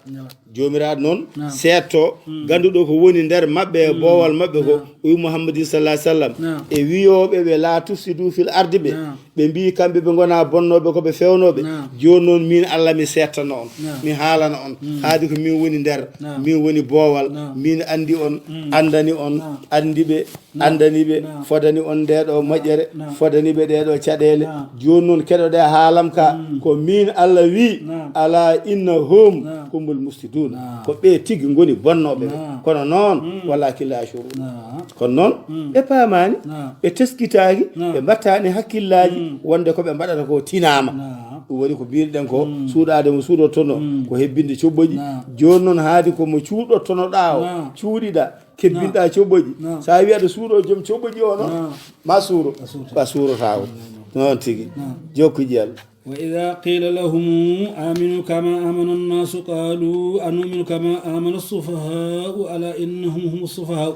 S2: jomiraɗo noon setto ganduɗo ko woni nder maɓɓe e boowal maɓɓe ko wi Muhammadin sallallahu alaihi wasallam e wiyoɓe ɓe la tufsidu fil ardi ɓe mbi kamɓe ɓe gona bonnoɓe koɓe fewnoɓe joni noon min Allah mi settano on mi haalana on haadi ko min woni nder min woni boowal min andi on andani on andaniɓe fodani on ndeɗo moƴƴere fodaniɓe ɗeɗo caɗele joni noon keɗoɗe haalam ka ko min Allah wi ala innahum humul mufsidun yashuruna ko ɓe tigi ngoni bonnoɓe kono noon walakin la yashuruna kono noon ɓe paamani ɓe teskitaki ɓe mbattani hakkillaji wonde ko ɓe mbaɗata ko tinama ɗum woni ko mbirɗen ko suuɗade mo suuɗottono ko hebbinde coɓɓoƴi joni noon haadi komo cuuɗottonoɗa o cuuɗiɗa kebbinɗa coɓɓoƴi sa wi aɗa suuɗo joom coɓɓoƴi o noon ma suuro ba suurota o noon tigi jokkuji Allah
S1: وإذا قيل لهم آمنوا كما آمن الناس قالوا أنؤمن كما آمن السفهاء ألا إنهم هم السفهاء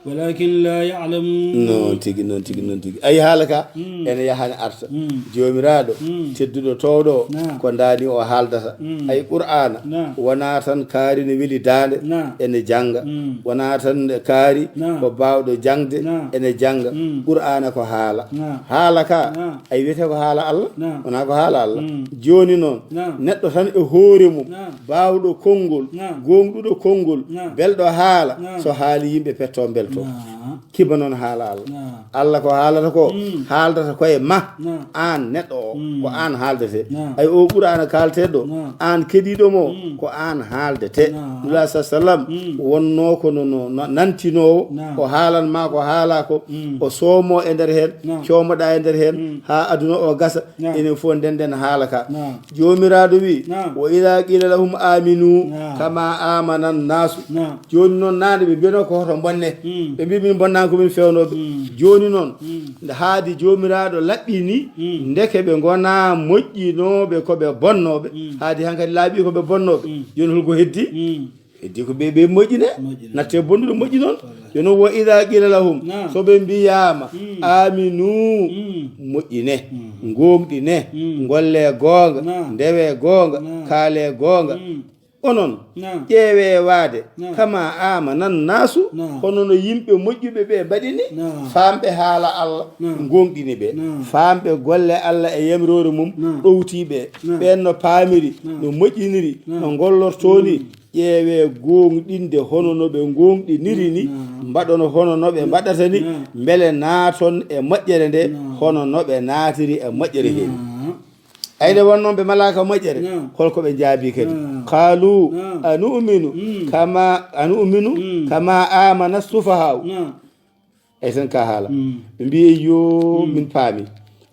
S1: ولكن لا يعلمون
S2: non tigi non tigi non tigi ayi haala ka ene yahani arta jomiraɗo tedduɗo towɗo ko dani o haaldata ay qur'ana wona tan kaari ne weeli dande ene janga wona tan kaari ko bawɗo jangde ene janga qur'ana ko haala ka ay wiyete ko haala Allah wona ko haala Allah joni noon neɗɗo tan e hoore mum bawɗo konngol gonɗuɗo konngol belɗo haala so haali yimɓe petto belto kiba noon haala Allah Allah ko haalata ko haaldata koye ma an neɗɗo o ko an haaldete ay o qur'ana kalteɗo an keɗiɗomo ko an haaldete nula sa sallam wonno ko no nantinowo o haalanma ko haala ko o soomo e nder hen comoɗa e nder hen ha aduna o gasa enen fof ndenden haala ka jomiraɗo wi wa ida qila lahum aminu kama amana nnasu joni noon nande ɓe mbiyano ko hoto bonne ɓe mbi min bonnani komin fewnoɓe joni noon nde haadi jomiraɗo laɓɓini ndeke ɓe gona moƴƴinoɓe koɓe bonnoɓe haadi hankkadi laaɓi koɓe bonnoɓe joni holko heddi heddi ko ɓe moƴƴine natte bonnuɗo moƴƴi noon joni wo ida qila lahum soɓe mbiyama aminu moƴƴine gonɗine golle gonga ndewe gonga kaale gonga onon ƴeewe waade kama amanan nasu hono no yimɓe moƴƴuɓe ɓe mbaɗini famɓe haala Allah gonɗini ɓe famɓe golle Allah e yamirore mum ɗowtiɓe ɓen no paamiri no moƴƴiniri no gollortoni ƴeewe gonɗinde hono no ɓe gonɗiniri ni mbaɗono hono no ɓe mbaɗata ni mbele naaton e moƴƴere nde hono no ɓe naatiri e moƴƴere hen ayde wonnoon ɓe malaka moƴƴere holko ɓe jaabi kadi qalu anu'minu kama amana sufahaw ay tan ka haala ɓe mbi yo min paami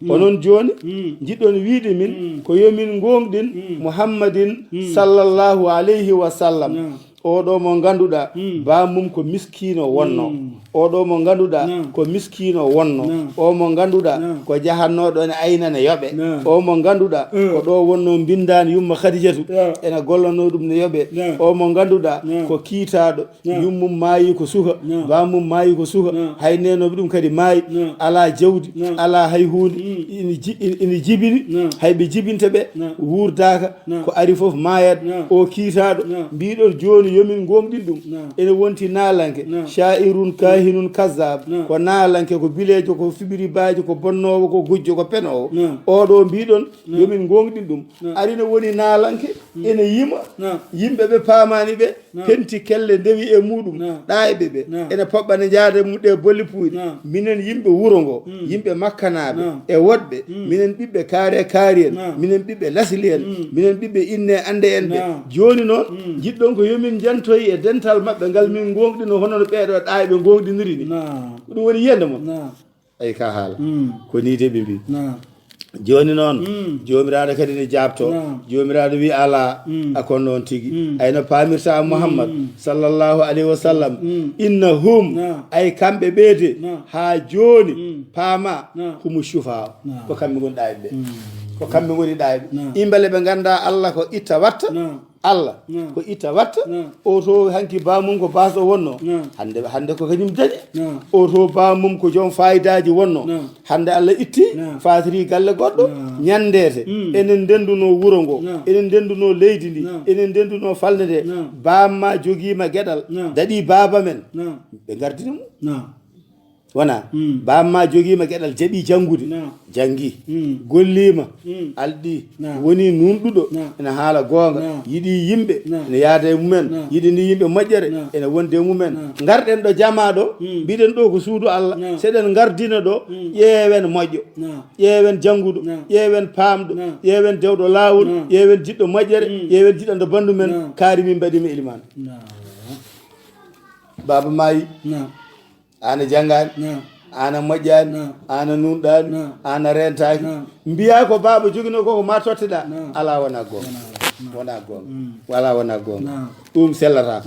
S2: onon joni jiɗɗon wiide min ko yomin gonɗin muhammadin sallllahu alayhi wa sallam oɗo mo ganduɗa bamum ko miskino wonno oɗo mo ganduɗa ko miskino wonno o mo ganduɗa ko jahannoɗo ene aynane yoɓe o mo ganduɗa ko ɗo wonno bindani yumma khadijatu ene gollano ɗum ne yoɓe o mo ganduɗa ko kiitaɗo yummum maayi ko suka bamum maayi ko suka hay nenoɓe ɗum kadi maayi ala jawdi ala hay hunde ina jibini hayɓe jibinta ɓe wurdaka ko ari foof mayat o kiitaɗo mbiɗon joni yomin gonɗin ɗum ene wonti naalanke sha'irun kahinun kazzab ko naalanke ko bilejo ko fibiri baji ko bonnowo ko gujjo ko penowo oɗo mbiɗon yomin gonɗin ɗum arino woni naalanke ene yima yimɓe ɓe paamani ɓe penti kelle ndewi e muɗum ɗayɓe ɓe ene poɓɓane jaade mum ɗe bolli puyɗe minen yimɓe wuro ngo yimɓe makkanaɓe e woɗɓe minen ɓiɓɓe kaari en minen ɓiɓɓe lasili en minen ɓiɓɓe inne ande en ɓe joni noon jiɗɗon ko yomin jantoyi e dental maɓɓe ngal min gonɗino hono no ɓeeɗo ɗayɓe gonɗiniri ni ɗum woni yiyande mon ay ka haala ko ni de ɓe mbi joni noon jomiraɗo kadi ne jabto jomiraɗo wi ala akon noon tigui ayno pamirta Muhammad sallllahu alayhi wa sallam innahum ay kamɓe ɓeede ha joni paama humu sufa ko kamɓe goni ɗayɓe ko kamɓe goni ɗayɓe imbele ɓe ganda Allah ko itta watta Allah ko itta watta o to hanki bamum ko basɗo wonno hande ko kañum dañi o to bamum ko joom fayidaji wonno hande Allah itti fatiri galle goɗɗo ñandete enen ndenduno wuro ngo enen ndenduno leydi ndi enen ndenduno falde nde bamma joguima gueɗal daɗi baba men ɓe gardini mum wona bamma jogiima geɗal jaɓi janngude jangi golliima alɗi woni nunɗuɗo ene haala goonga yiɗi yimɓe ene yaada e mumen yiɗi ndi yimɓe moƴƴere ene wonde mumen ngarɗen ɗo jama ɗo mbiɗen ɗo ko suudu Allah seɗen gardina ɗo ƴeewen moƴƴo ƴeewen jannguɗo ƴeewen paamɗo ƴeewen dewɗo laawol ƴeewen jiɗɗo moƴƴere ƴeewen jiɗɗo bandu men kaari min mbaɗima iliman baba maayi ana janngani ana moƴƴani ana nunɗani ana rentaki mbiya ko baba jogino koko ma totteɗa ala wona gonga wona gonga wala wona gonga ɗum sellata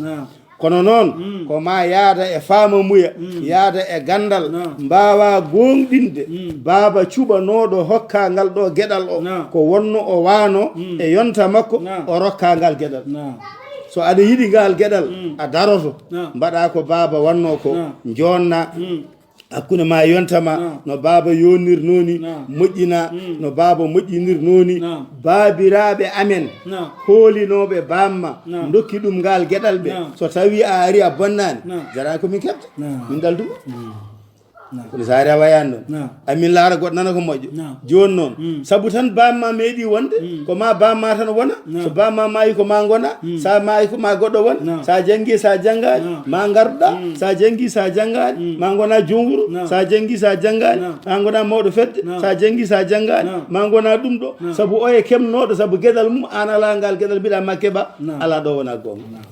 S2: kono noon ko ma yaada e faama muya yaada e gandal mbawa gonɗinde baba cuɓanoɗo hokka ngal ɗo gueɗal o ko wonno o wano e yonta makko o rokka ngal gueɗal so aɗa yiɗi ngal gueɗal a daroto mbaɗa ko baba wanno ko jonna hakkude ma yontama no baba yonir noni moƴƴina no baba moƴƴinir noni babiraɓe amen hoolinoɓe bamma dokki ɗum ngal gueɗal ɓe so tawi a ari a bonnani jarani komin keɓta min dalduma kono so ari a wayani ɗon amin laara goɗɗo nana ko moƴƴo joni noon saabu tan bamma meeɗi wonde ko ma bamma tan wona so bamma maayi ko ma gona sa maayi ko ma goɗɗo wona sa janggi sa janggani ma garduɗa sa janggi sa janggani ma gona jonguru sa janggi sa janggani ma gona mawɗo fedde sa janggi sa janggani ma gona ɗum ɗo saabu o e kemnoɗo saabu gueɗal mum an ala ngal gueɗal mbiɗa ma keɓa ala ɗo wona gonga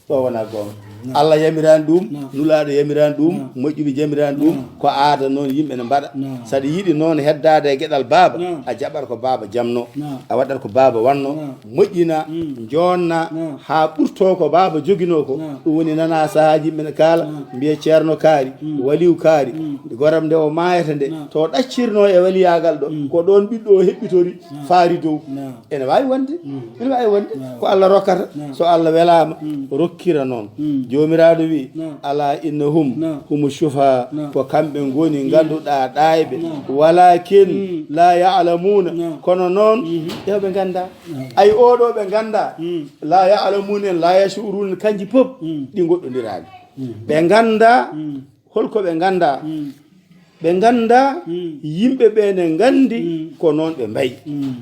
S2: ɗo wona gonga Allah yamirani ɗum nulaɗo yamirani ɗum moƴƴuɓe jamirani ɗum ko aada noon yimɓe ne mbaɗa saɗa yiiɗi noon heddade e gueɗal baba a jaɓat ko baba jamno a waɗat ko baba wanno moƴƴina jonna ha ɓurto ko baba joguino ko ɗum woni nana sahaji yimɓe ne kaala mbiye ceerno kaari waliw kaari goram nde o mayata nde to ɗaccirno e waliyagal ɗo ko ɗon ɓiɗɗo o heɓɓitori faari dow ene wawi wonde ene wawi wonde ko Allah rokkata so Allah welama rokkira noon jomiraɗo wi ala innahum humu shufa ko kamɓe goni ganduɗa ɗayɓe walakin la ya'lamuna kono noon ƴewɓe ganda ay oɗo ɓe ganda la ya'lamuna en la yashuruna kanji pop ɗi goɗɗodiraɓe ɓe ganda holko ɓe ganda ɓe ganda yimɓe ɓe ne gandi ko noon ɓe mbayi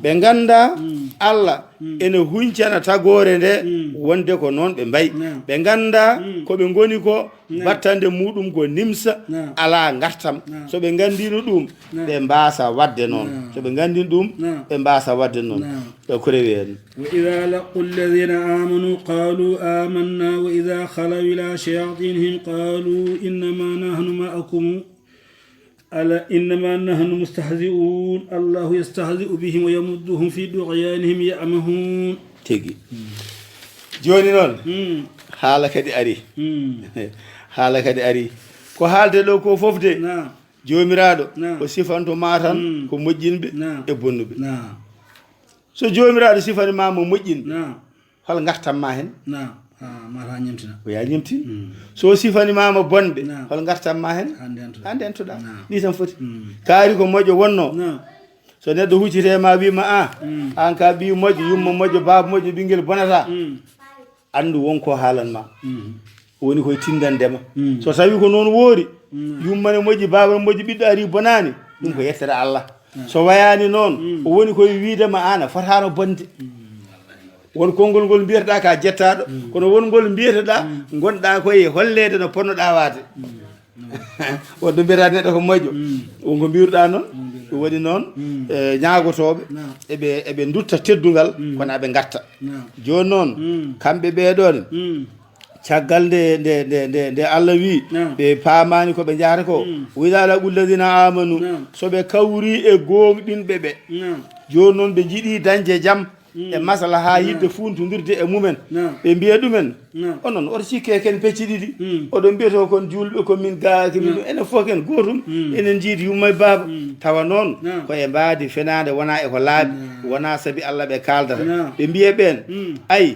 S2: ɓe ganda Allah ene huncana tagore nde wonde ko noon ɓe mbayi ɓe ganda koɓe goni ko battande muɗum ko nimsa ala gartam so ɓe gandino ɗum ɓe mbasa wadde noon so ɓe gandino ɗum ɓe mbasa wadde noon ɓe korewi hen
S1: وإذا لقوا الذين آمنوا قالوا آمنا وإذا خلوا إلى شياطينهم قالوا إنما نحن معكم ألا إنما نحن مستهزئون الله يستهزئ بهم ويمدهم في طغيانهم يعمهون
S2: تيجي جوني نون حالا كدي أري حالا كدي أري ko haalde ɗo ko fof de jomiraɗo ko sifanto ma tan ko moƴƴinɓe e bonnuɓe so jomiraɗo sifani ma mo moƴƴin hol gartanma hen
S1: mata ñemtina
S2: o ya ñemtin so sifanimama bonɓe hol gartanma hen ha ndentoɗa ni tan foti kaari ko moƴƴo wonno so neɗɗo huccitema wima an ka ɓi moƴƴo yumma moƴƴo baba moƴƴo ɓinguel bonata andu wonko haalanma woni koye tindandema so tawi ko noon woori yummane moƴƴi baba moƴƴi ɓiɗɗo ari bonani ɗum ko yettere Allah so wayani noon o woni koye widema an a fotano bonde won konngol ngol mbiyataɗa ka jettaɗo kono won ngol mbiyeteɗa gonɗa koye hollede no ponnoɗa wade wonɗo mbiyata neɗɗo ko moƴƴo wonko mbiruɗa noon ɗum waɗi noon ñagotoɓe eɓe dutta teddungal kono aɓe gatta joni noon kamɓe ɓeɗone caggal nde Allah wi ɓe paamani koɓe jahata ko wida laqul ladina amanu soɓe kawri e gonɗinɓe ɓe joni noon ɓe jiiɗi dañde jaam e masala ha yidde funtodirde e mumen ɓe mbiya ɗumen onon oto cikke ken pecci ɗiɗi oɗon mbiyato kon julɓe komin gaaki min ɗum enen fof ken gotum enen jiidi yumma e baaba tawa noon koye mbadi fenade wona e ko laaɓi wona saabi Allah ɓe kaldata ɓe mbiya ɓen ayi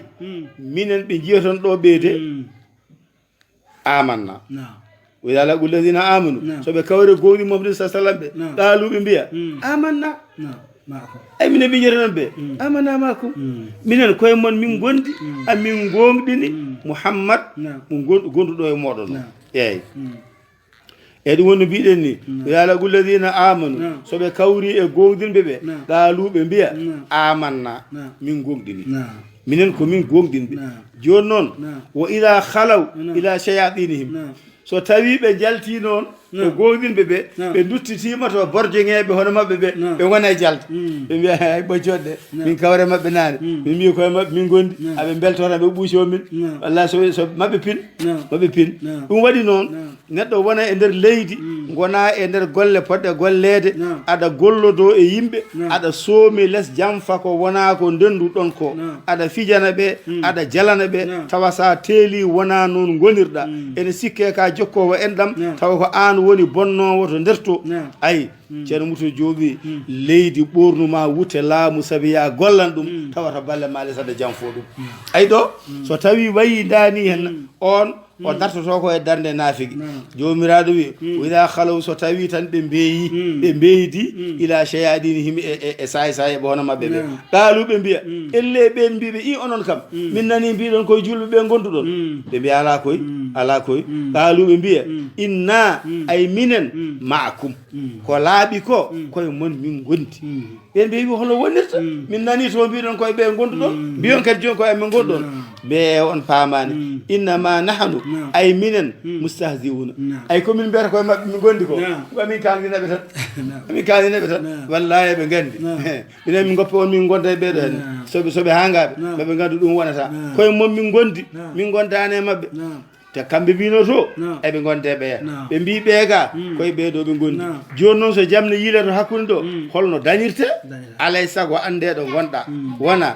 S2: minen ɓe jiyaton ɗo ɓeyde amanna wida laqul ladina amanu soɓe kawre gowni mofde sa sallam ɓe ɗaluɓe mbiya amanna ay minen ɓe jeyata noon ɓe amana makum minen koye moon min gondi amin gomɗini Muhammad mo gonduɗo e moɗon eyyi e ɗum woni no mbiɗen ni yalagu lladina amanu soɓe kawri e gonɗinɓe ɓe qaaluɓe mbiya amanna min gonɗini minen ko min gonɗinɓe joni noon wo ila halaw ila shayatinihim so tawi ɓe jalti noon ko gonɗinɓe ɓe ɓe duttitima to borjoŋeɓe hono mabɓe ɓe ɓe gona e jalta ɓe mbiya hay ɓoccoɗɗe min kawre mabɓe nane min mbi koye mabɓe min gondi aɓe beltora ɓe ɓuuco min walla so mabɓe pin ɗum waɗi noon neɗɗo wona e nder leydi gona e nder golle poɗɗe gollede aɗa gollodo e yimɓe aɗa soomi less jamfa ko wona ko ndenduɗon ko aɗa fijana ɓe aɗa jalana ɓe tawa sa teeli wona noon gonirɗa ene sikke ka jokkowo enɗam tawa ko an woni bonnowo to nder to ayi ceerno Mouto Jooɓi leydi ɓornuma wute laamu sabi ya gollan ɗum tawata balle ma less aɗa janfo ɗum ayi ɗo so tawi wayi dani hen on o dartoto ko e darde naafigi jomiraɗo wi ida halaw so tawi tan ɓe mbeyi ɓe mbeydi ila cheyadini himi e saye ɓe hono mabɓe ɓe qaalu ɓe mbiya elle ɓen mbiɓe i onon kam min nani mbiɗon koye julɓe ɓe gonduɗon ɓe mbiya ala koye qaalu ɓe mbiya inna ay minen maakum ko laaɓi ko koye mon min gondi ɓen mbiya wi hono wonirta min nani to mbiɗon koye ɓe gonduɗon mbiyon kadi joni koye amen gonɗon ɓe on paamani innama nahanu ay minen mustahziuna ay komin mbiyata koye mabɓe min gondi ko amin kaldinaɓe tan wallahi ɓe gandi minen min goppa on min gonda e ɓeɗo hen soɓe hangaɓe maɓe gandu ɗum wonata koye mom min gondi min gondani e mabɓe te kamɓe mbino to eɓe gonde ɓeya ɓe mbi ɓeega koye ɓeeɗo ɓe gondi joni noon so jamne yiile to hakkude ɗo holno dañirte alay saago ande ɗo gonɗa wona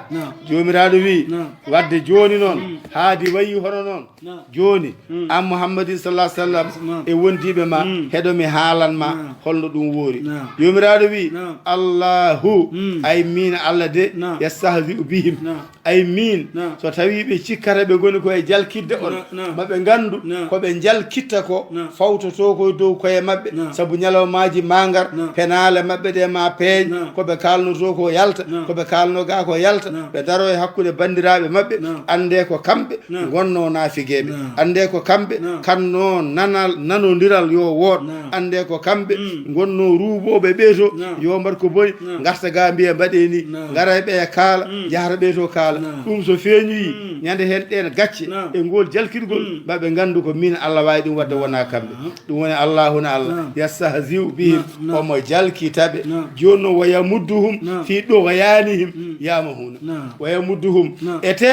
S2: jomiraɗo wi wadde joni noon haadi wayi hono noon joni an mouhammadin sallah sallam e wondiɓe ma heɗomi haalanma holno ɗum woori jomiraɗo wi allahu ay min allah de yastahzi bihim ay min so tawi ɓe cikkata ɓe goni koye jalkidde on maɓe gandu koɓe jalkitta ko fawtoto koye dow koye mabɓe saabu ñalawmaji magar penale mabɓe ɗe ma peeñ koɓe kalnoto ko yalta koɓe kalno ga ko yalta ɓe daro e hakkude bandiraɓe mabɓe ande ko kamɓe gonno naafigueɓe ande ko kamɓe kanno nanodiral yo woot ande ko kamɓe gonno ruuɓoɓe ɓeeto yo mbat ko boni garta ga mbiya mbaɗe ni gara ɓe kaala jahata ɓeeto kaala ɗum so feeñoyi ñande hen ɗen gacce e ngol jalkirgol ɓe gandu ko min Allah wawi ɗum wadde wona kamɓe ɗum woni allahuna allah yastahziu bihim omo jalkitaɓe joni noon wayamudduhum fi ɗogoyanihim yamahuna wayamudduhum ete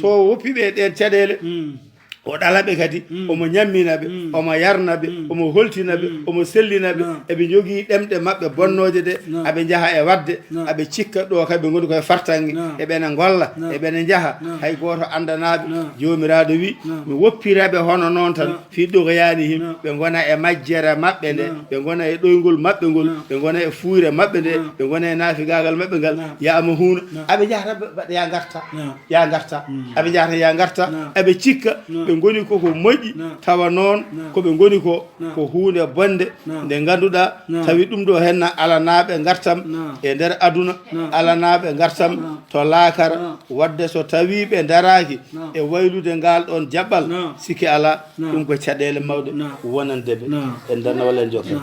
S2: to woppiɓe ɗen caɗele o ɗalaɓe kadi omo ñamminaɓe omo yarnaɓe omo holtinaɓe omo sellinaɓe eɓe jogui ɗemɗe mabɓe bonnoje ɗe aɓe jaaha e wadde aɓe cikka ɗo kadi ɓe goni koye fartange eɓene golla eɓene jaaha hay goto andanaɓe jomiraɗo wi mi woppiraɓe hono noon tan fiɗɗo ko yani him ɓe gona e majjere mabɓe nde ɓe gona e ɗoygol mabɓe ngol ɓe gona e fuure mabɓe nde ɓe gona e naafigagal mabɓe ngal yama huuna aɓe jahata baɗa ya garta aɓe jahata ya garta aɓe cikka ɓe goni koko moƴƴi tawa noon koɓe goni ko hunde bonde nde ganduɗa tawi ɗum ɗo henna alanaɓe gartam e nder aduna alanaɓe gartam to laakara wadde so tawi ɓe daraki e waylude ngal ɗon jaɓɓal sikki ala ɗum ko caɗele mawɗe wonandeɓe en darna walla en jokka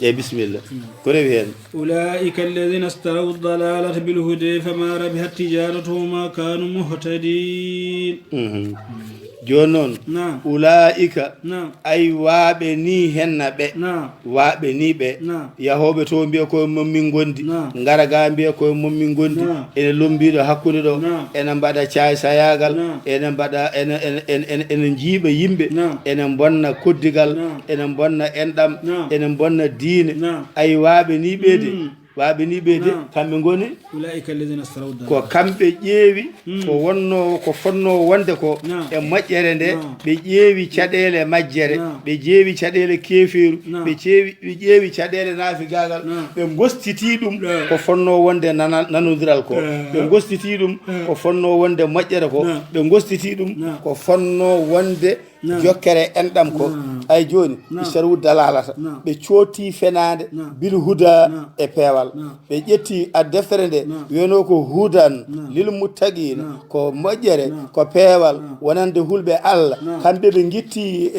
S2: e bisimilla ko rewi hen
S1: ulaika alladina staraw dalalata bilhude fama rabihat tijaratuhum ma kanu muhtadin
S2: joni noon ulaika ay waaɓe ni henna ɓe waaɓe ni ɓe yahoɓe to mbiya koye mommin gondi gara ga mbiya koye mommin gondi ene lombiɗo hakkude ɗo ene mbaɗa sayagal ene mbaɗa ene jiiɓa yimɓe ene bonna koddigal ene bonna enɗam ene bonna diine ay waaɓe ni ɓeede waaɓe ni ɓeede kamɓe goni ko kamɓe ƴeewi ko wonno ko fonno wonde ko e moƴƴere nde ɓe ƴeewi caɗele majjere ɓe ƴeewi caɗele keeferu ɓe ƴeewi caɗele naafigagal ɓe gostiti ɗum ko fonno wonde nanodiral ko ɓe gostiti ɗum ko fonno wonde moƴƴere ko ɓe gostiti ɗum ko fonno wonde jokkere enɗam ko ay joni isharu dalalata ɓe cooti fenade bil huda e peewal ɓe ƴetti a deftere nde wiyano ko hudan lil muttaqina ko moƴƴere ko peewal wonande hulɓe Allah kamɓe ɓe guitti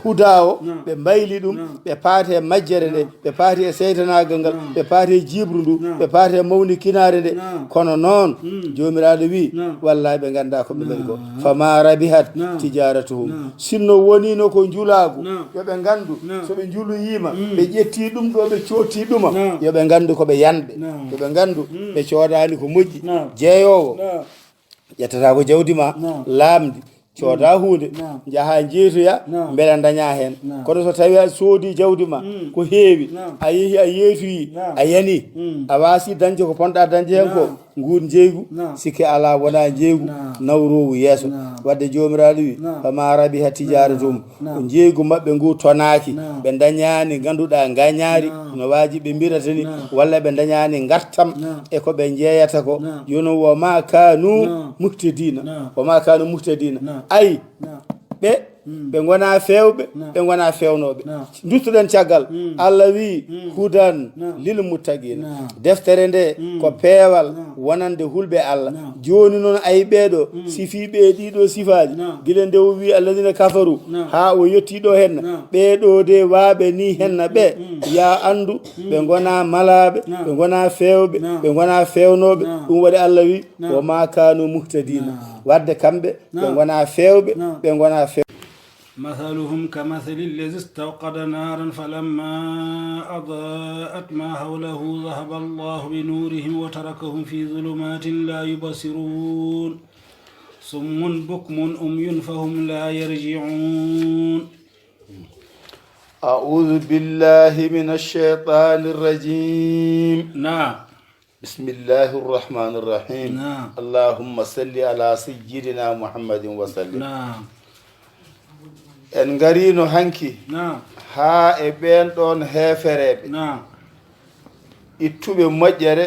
S2: huda o ɓe mbayli ɗum ɓe paate majjere nde ɓe paati e seytanagal ngal ɓe paati e jibru ndu ɓe paati e mawni kinare nde kono noon jomiraɗo wi wallahi ɓe ganda ko ɓe mbaɗi ko fama rabihat tijaratuhum sinno wonino ko julagu yoɓe gandu soɓe juluyiima ɓe ƴetti ɗum ɗo ɓe cotti ɗuma yoɓe gandu koɓe yanɓe yoɓe gandu ɓe coodani ko moƴƴi jeeyowo ƴettata ko jawdi ma laamdi cooda hunde jaaha jeetoya beele daña hen kono so tawi a soodi jawdi ma ko heewi a yeehi a yeetoyi a yani a waasi dañde ko ponɗa dañde hen ko ngun jeygu sikke ala wona jeygu nawrowu yeeso wadde jomiraɗo wi fama rabiha tijaratum ko jeygu mabɓe ngu tonaki ɓe dañani ganduɗa gañaari no waji ɓe mbiratani walla ɓe dañani gartam e ko ɓe jeeyata ko yono woma kanu muhtedina woma kanu muhtedina ay ɓe gona fewɓe ɓe gona fewnoɓe duttoɗen caggal Allah wi hudan lil muttaqina deftere nde ko peewal wonande hulɓe Allah joni noon ayi ɓeeɗo sifiɓe ɗiɗo sifaji guila nde o wi alladina kafaru ha o yettiɗo henna ɓeɗo de waɓe ni henna ɓe ya andu ɓe gona malaɓe ɓe gona fewɓe ɓe gona fewnoɓe ɗum waɗi Allah wi wa ma kanu muhtadina wadde kamɓe ɓe gona fewɓe ɓe gona fewɓe
S1: مثلهم كمثل الذي استوقد نارا فلما أضاءت ما حوله ذهب الله بنورهم وتركهم في ظلمات لا يبصرون صم بكم أمي فهم لا يرجعون
S2: أعوذ بالله من الشيطان الرجيم
S1: نعم
S2: بسم الله الرحمن الرحيم
S1: نعم
S2: اللهم صل على سيدنا محمد وسلم
S1: نعم
S2: en garino hanki ha e ɓen ɗon heefereɓe ittuɓe moƴƴere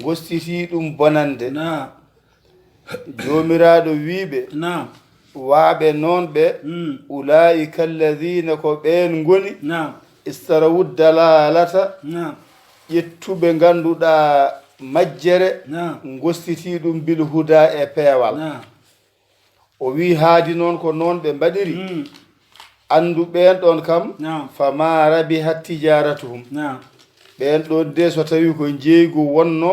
S2: gostiti ɗum bonande jomiraɗo wiɓe waaɓe noon ɓe ulaika alladina ko ɓen goni istarawud dalalata ƴettuɓe ganduɗa majjere gostiti ɗum bil huda e peewal o wi haadi noon ko noon ɓe mbaɗiri andu ɓen ɗon kam fama rabihat tijaratuhum ɓen ɗon de so tawi ko jeygu wonno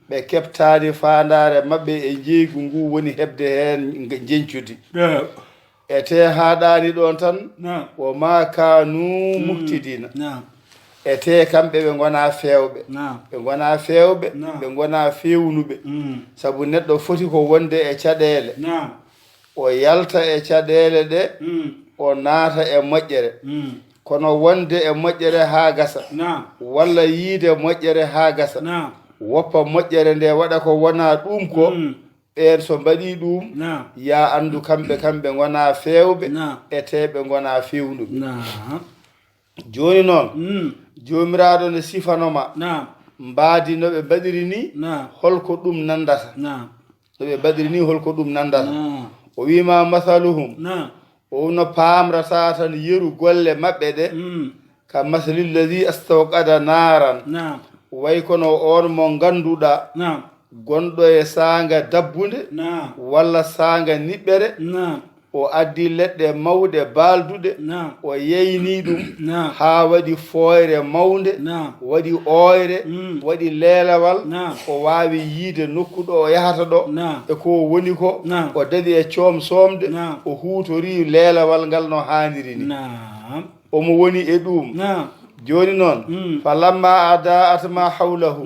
S2: ɓe keɓtani fandare mabɓe e jeygu ngu woni heɓde hen jencude e te haɗani ɗon tan o ma kanu muhtidina e te kamɓe ɓe gona fewɓe ɓe gona fewɓe ɓe gona fewnuɓe saabu neɗɗo foti ko wonde e caɗele o yalta e caɗele ɗe o naata e moƴƴere kono wonde e moƴƴere ha gasa walla yiide moƴƴere ha gasa woppa moƴƴere nde waɗa ko wona ɗum ko ɓen so mbaɗi ɗum ya andu kamɓe gona fewɓe e teɓe gona fewnuɓe joni noon jomiraɗo ne sifanoma mbaadi no ɓe mbaɗiri ni holko ɗum nandata no ɓe mbaɗiri ni holko ɗum nandata o wima masaluhum o no pamrata tan yeru golle maɓɓe ɗe ka masalilladi astawqada naran way kono on mo ganduɗa gonɗo e sanga dabbunde walla sanga niɓɓere o addi leɗɗe mawɗe balduɗe o yeyni ɗum ha waɗi foyre mawde waɗi oyre waɗi leelawal o wawi yiide nokkuɗo o yahata ɗo e ko woni ko o daɗi e coom somde o hutori leelawal ngal no haniri ni omo woni e ɗum joni noon falamma adaat ma hawlahu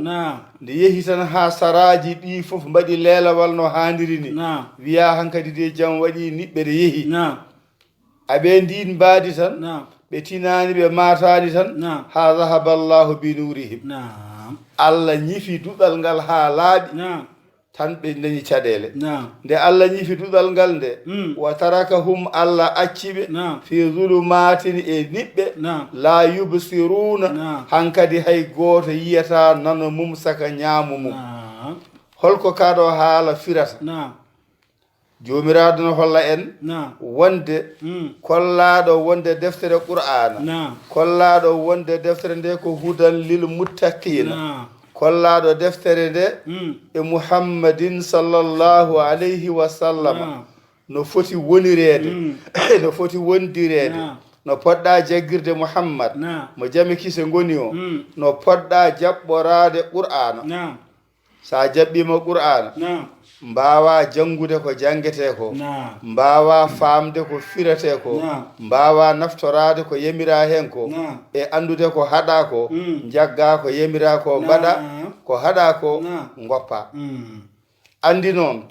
S2: nde yehi tan ha saraji ɗi fof mbaɗi leelawal no haniri ni wiya hankadi de jam waɗi niɓɓere yehi aɓe ndin mbaadi tan ɓe tinani ɓe matani tan ha zahaba llahu bi nurihim Allah ñifi duɗal ngal ha laaɓi tan ɓe dañi caɗele nde Allah ñifi duɗal ngal nde wa tarakahum Allah acciɓe fi zulumatin e niɓɓe la yubsiruna hankadi hay goto yiyata nano mum saka ñaamu mum holko kaɗo haala firata jomiraɗo no holla en wonde kollaɗo wonde deftere qur'ana kollaɗo wonde deftere nde ko hudan lil muttaqina kollaɗo deftere nde e muhammadin sallllahu alayhi wa sallam no foti wonirede no foti wondirede no poɗɗa jaggirde muhammad mo jami kise goni o no poɗɗa jaɓɓorade qur'ana sa jaɓɓima qur'ana mbawa jangude ko jangete ko mbawa famde ko firete ko mbawa naftorade ko yemira hen ko e andude ko haɗa ko jagga ko yemira ko mbaɗa ko haɗa ko goppa andi noon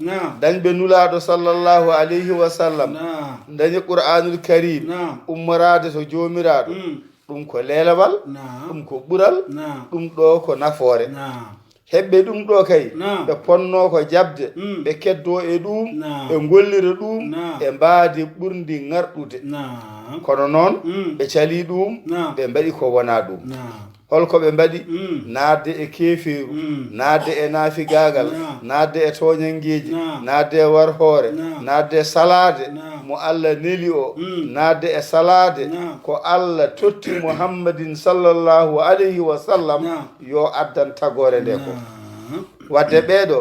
S2: dañɓe nulaɗo sallllahu alayhi wa sallam dañi qur'anul karim ummorade to jomiraɗo ɗum ko lelawal ɗum ko ɓural ɗum ɗo ko nafoore heɓɓe ɗum ɗo kay ɓe ponno ko jabde ɓe keddo e ɗum ɓe gollira ɗum e mbaadi ɓurdi ngarɗude kono noon ɓe cali ɗum ɓe mbaɗi ko wona ɗum holko ɓe mbaɗi naatde e keefiru naatde e naafigagal naatde e toñangeji naatde e war hoore naatde e salade mo allah neli o naatde e salade ko allah totti muhammadin sallllahu alayhi wa sallam yo addan tagore nde ko wadde ɓeeɗo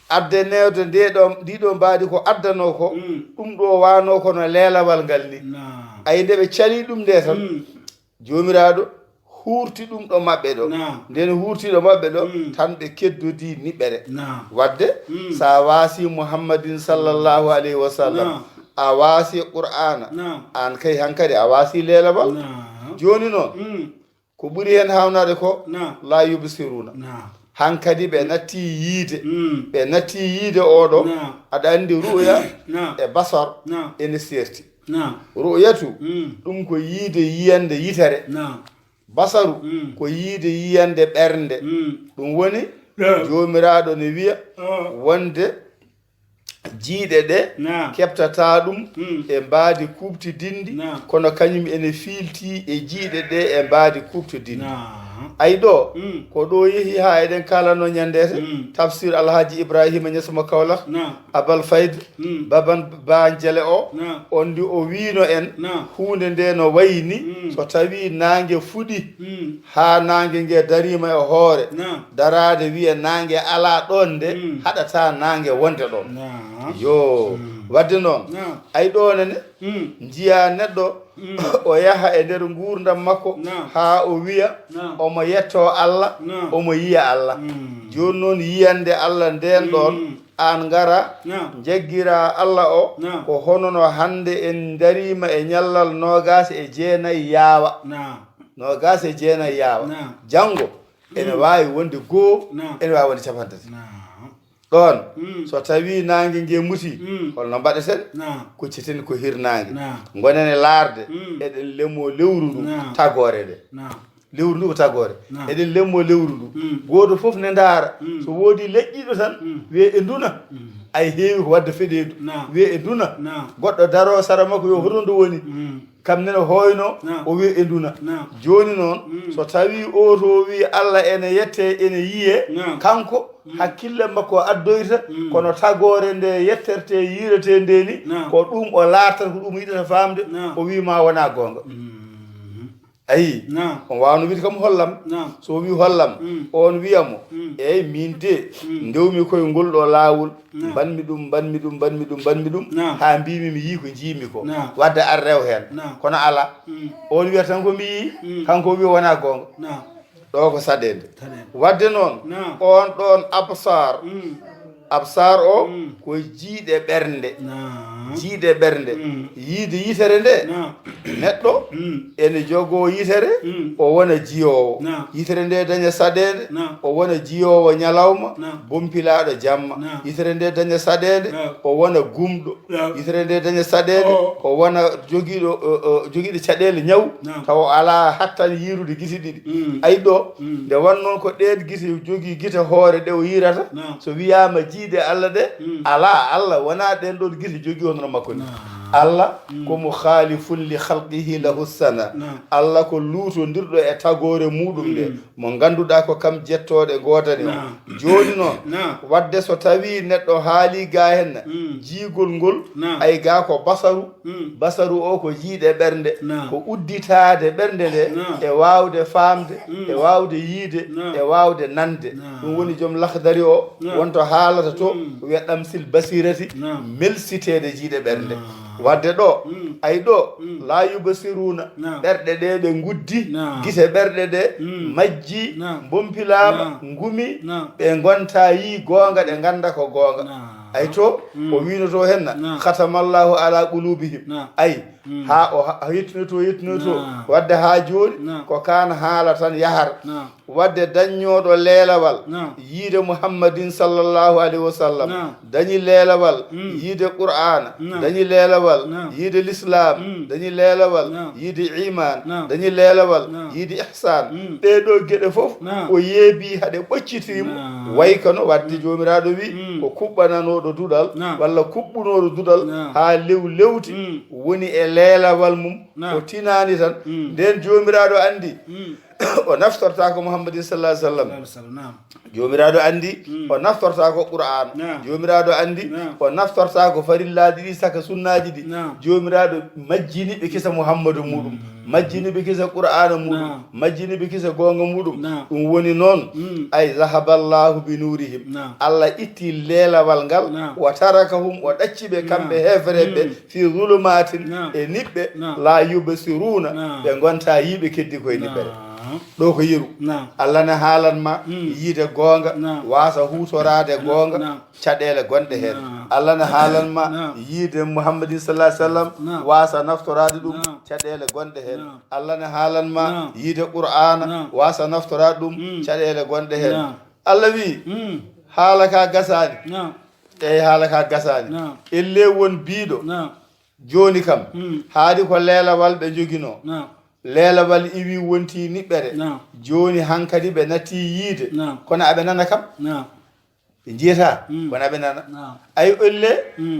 S2: adde newde ndiɗo mbaadi ko addano ko ɗum ɗo wano kono leelawal ngal ni ayi nde ɓe cali ɗum nde tan jomiraɗo hurti ɗum ɗo maɓɓe ɗo nden hurtiɗo maɓɓe ɗo tan ɓe keddodi niɓɓere wadde sa waasi muhammadin sallllahu alayhi wa sallam a waasi qur'ana an kay hankadi a waasi leelawal joni noon ko ɓuri hen hawnade ko la yubsiruna hankadi ɓe natti yiide oɗo aɗa andi ru'ya e basar ene serti ru'yatu ɗum ko yiide yiyande yitere basaru ko yiide yiyande ɓernde ɗum woni jomiraɗo ne wiya wonde jiiɗe ɗe keɓtata ɗum e mbaadi kuɓtidindi kono kañum ene fiilti e jiiɗe ɗe e mbaadi kuɓtidindi ay ɗo ko ɗo yeehi ha eɗen kalano ñandete tafsir alhaji ibrahima ñesmo kawlak abal fayde baban banjele o on ndi o wiino en hunde nde no wayni so tawi nangue fuɗi ha nangue ngue darima e hoore darade wiya nangue ala ɗon nde haɗata nangue wonde ɗon yo wadde noon ay ɗo nene jiya neɗɗo o yaha e nder gurdam makko ha o wiya omo yetto Allah omo yiya Allah joni noon yiyande Allah nden ɗon an gara jaggira Allah o ko honono hande en darima e ñallal nogas e jeenayi yaawa nogas e jeenayi yaawa janggo ene wawi wonde goo ene wawi wonde capantati ɗon so tawi nangue ngue muti holno mbaɗeten kucciten ko hirnangue gonen e laarde eɗen lemmo lewru ndu tagore nde lewru ndu ko tagore eɗen lemmo lewru ndu goto foof ne ndaara so woodi leƴƴiɗo tan wiye e nduna ay heewi ko wadde feɗeedu wiye e nduna goɗɗo daro sara makko yo hoto ndu woni kam nene hoyno o wiye e nduna joni noon so tawi o to wi Allah ene yette ene yiye kanko hakkille makko addoyta kono tagore nde yetterte yirete ndeni ko ɗum o laartata ko ɗum yiɗata famde o wima wona gonga ayi on wawno wiide kam hollam so wi hollam on wiyamo eyyi min de ndewmi koye ngol ɗo laawol banmi ɗum ha mbimi mi yii ko jiimi ko wadde ar rew hen kono ala on wiyata tan ko mi yii kanko wi wona gonga ɗo ko saɗede wadde noon on ɗon absar o ko jiiɗe ɓernde yiide yitere nde neɗɗo ene jogo yitere o wona jiyowo yitere nde daña saɗede o wona jiyowo ñalawma bompilaɗo jamma yitere nde daña saɗede o wona gumɗo yitere nde daña saɗede o wona joguiɗo caɗele ñaw taw ala hattan yirude guite ɗiɗi ayi ɗo nde wannoon ko ɗen guite jogui guite hoore ɗe o yirata so wiyama jiide Allah de ala Allah wona ɗen ɗon guite jogui honono makko ni allah ko mukhalifun li khalqihi lahu sana allah ko luutodirɗo e tagore muɗum nde mo ganduɗa ko kam jettoɗe godani o joni noon wadde so tawi neɗɗo haali ga henna jiigol ngol ay ga ko basaru o ko jiiɗe ɓernde ko udditade ɓernde nde e wawde famde e wawde yiide e wawde nande ɗum woni joom lahdari o wonto haalata to wiyaɗam sil basirati melsitede jiiɗe ɓernde wadde ɗo ay ɗo la yubasiruna ɓerɗe ɗe ɓe guddi gite ɓerɗe ɗe majji bompilama ngumi ɓe gonta yi gonga ɗe ganda ko gonga ay to o wino to henna khatamallahu ala qulubihim ay ha o yettinoto wadde ha joni ko kan haala tan yahar wadde daññoɗo leelawal yiide muhammadin sallllahu alayhi wa sallam dañi leelawal yiide qur'ana dañi leelawal yiide l'islam dañi leelawal yiide iman dañi leelawal yiide ihsan ɗeɗo gueɗe foof o yeebi haɗe ɓoccitima way kano wadde jomiraɗo wi ko kuɓɓananoɗo duɗal walla kuɓɓunoɗo duɗal ha lewti woni e leelawal mum o tinani tan nden jomiraɗo andi o naftorta ko muhammadin sallah sallam jomiraɗo andi o naftorta ko qur'an jomiraɗo andi o naftorta ko farillaji ɗi saka sunnaji ɗi jomiraɗo majjini ɓe kisa muhammadu muɗum majjini ɓe kisa qur'ana muɗum majjini ɓe kisa gonga muɗum ɗum woni noon ay zahaballahu bi nurihim allah itti leelawal ngal wa tarakahum o ɗacciɓe kamɓe hefreɓe fi zulumatin e niɓɓe la yubsiruna ɓe gonta yiɓe keddi koye niɓɓere ɗo ko yiru allah ne haalanma yiide goonga wasa hutorade goonga caɗele gonɗe hen allah ne haalanma yiide muhammadin sallah sallam wasa naftorade ɗum caɗele gonɗe hen allah ne haalanma yiide qur'ana wasa naftorade ɗum caɗele gonɗe hen allah wi haala ka gasani eyi haala ka gasani elle won biiɗo joni kam haadi ko leelawal ɓe jogino leelawal iwi wonti niɓɓere joni hankadi ɓe natti yiide kono aɓe nana kam ɓe jiyata kono aɓe nana ay elle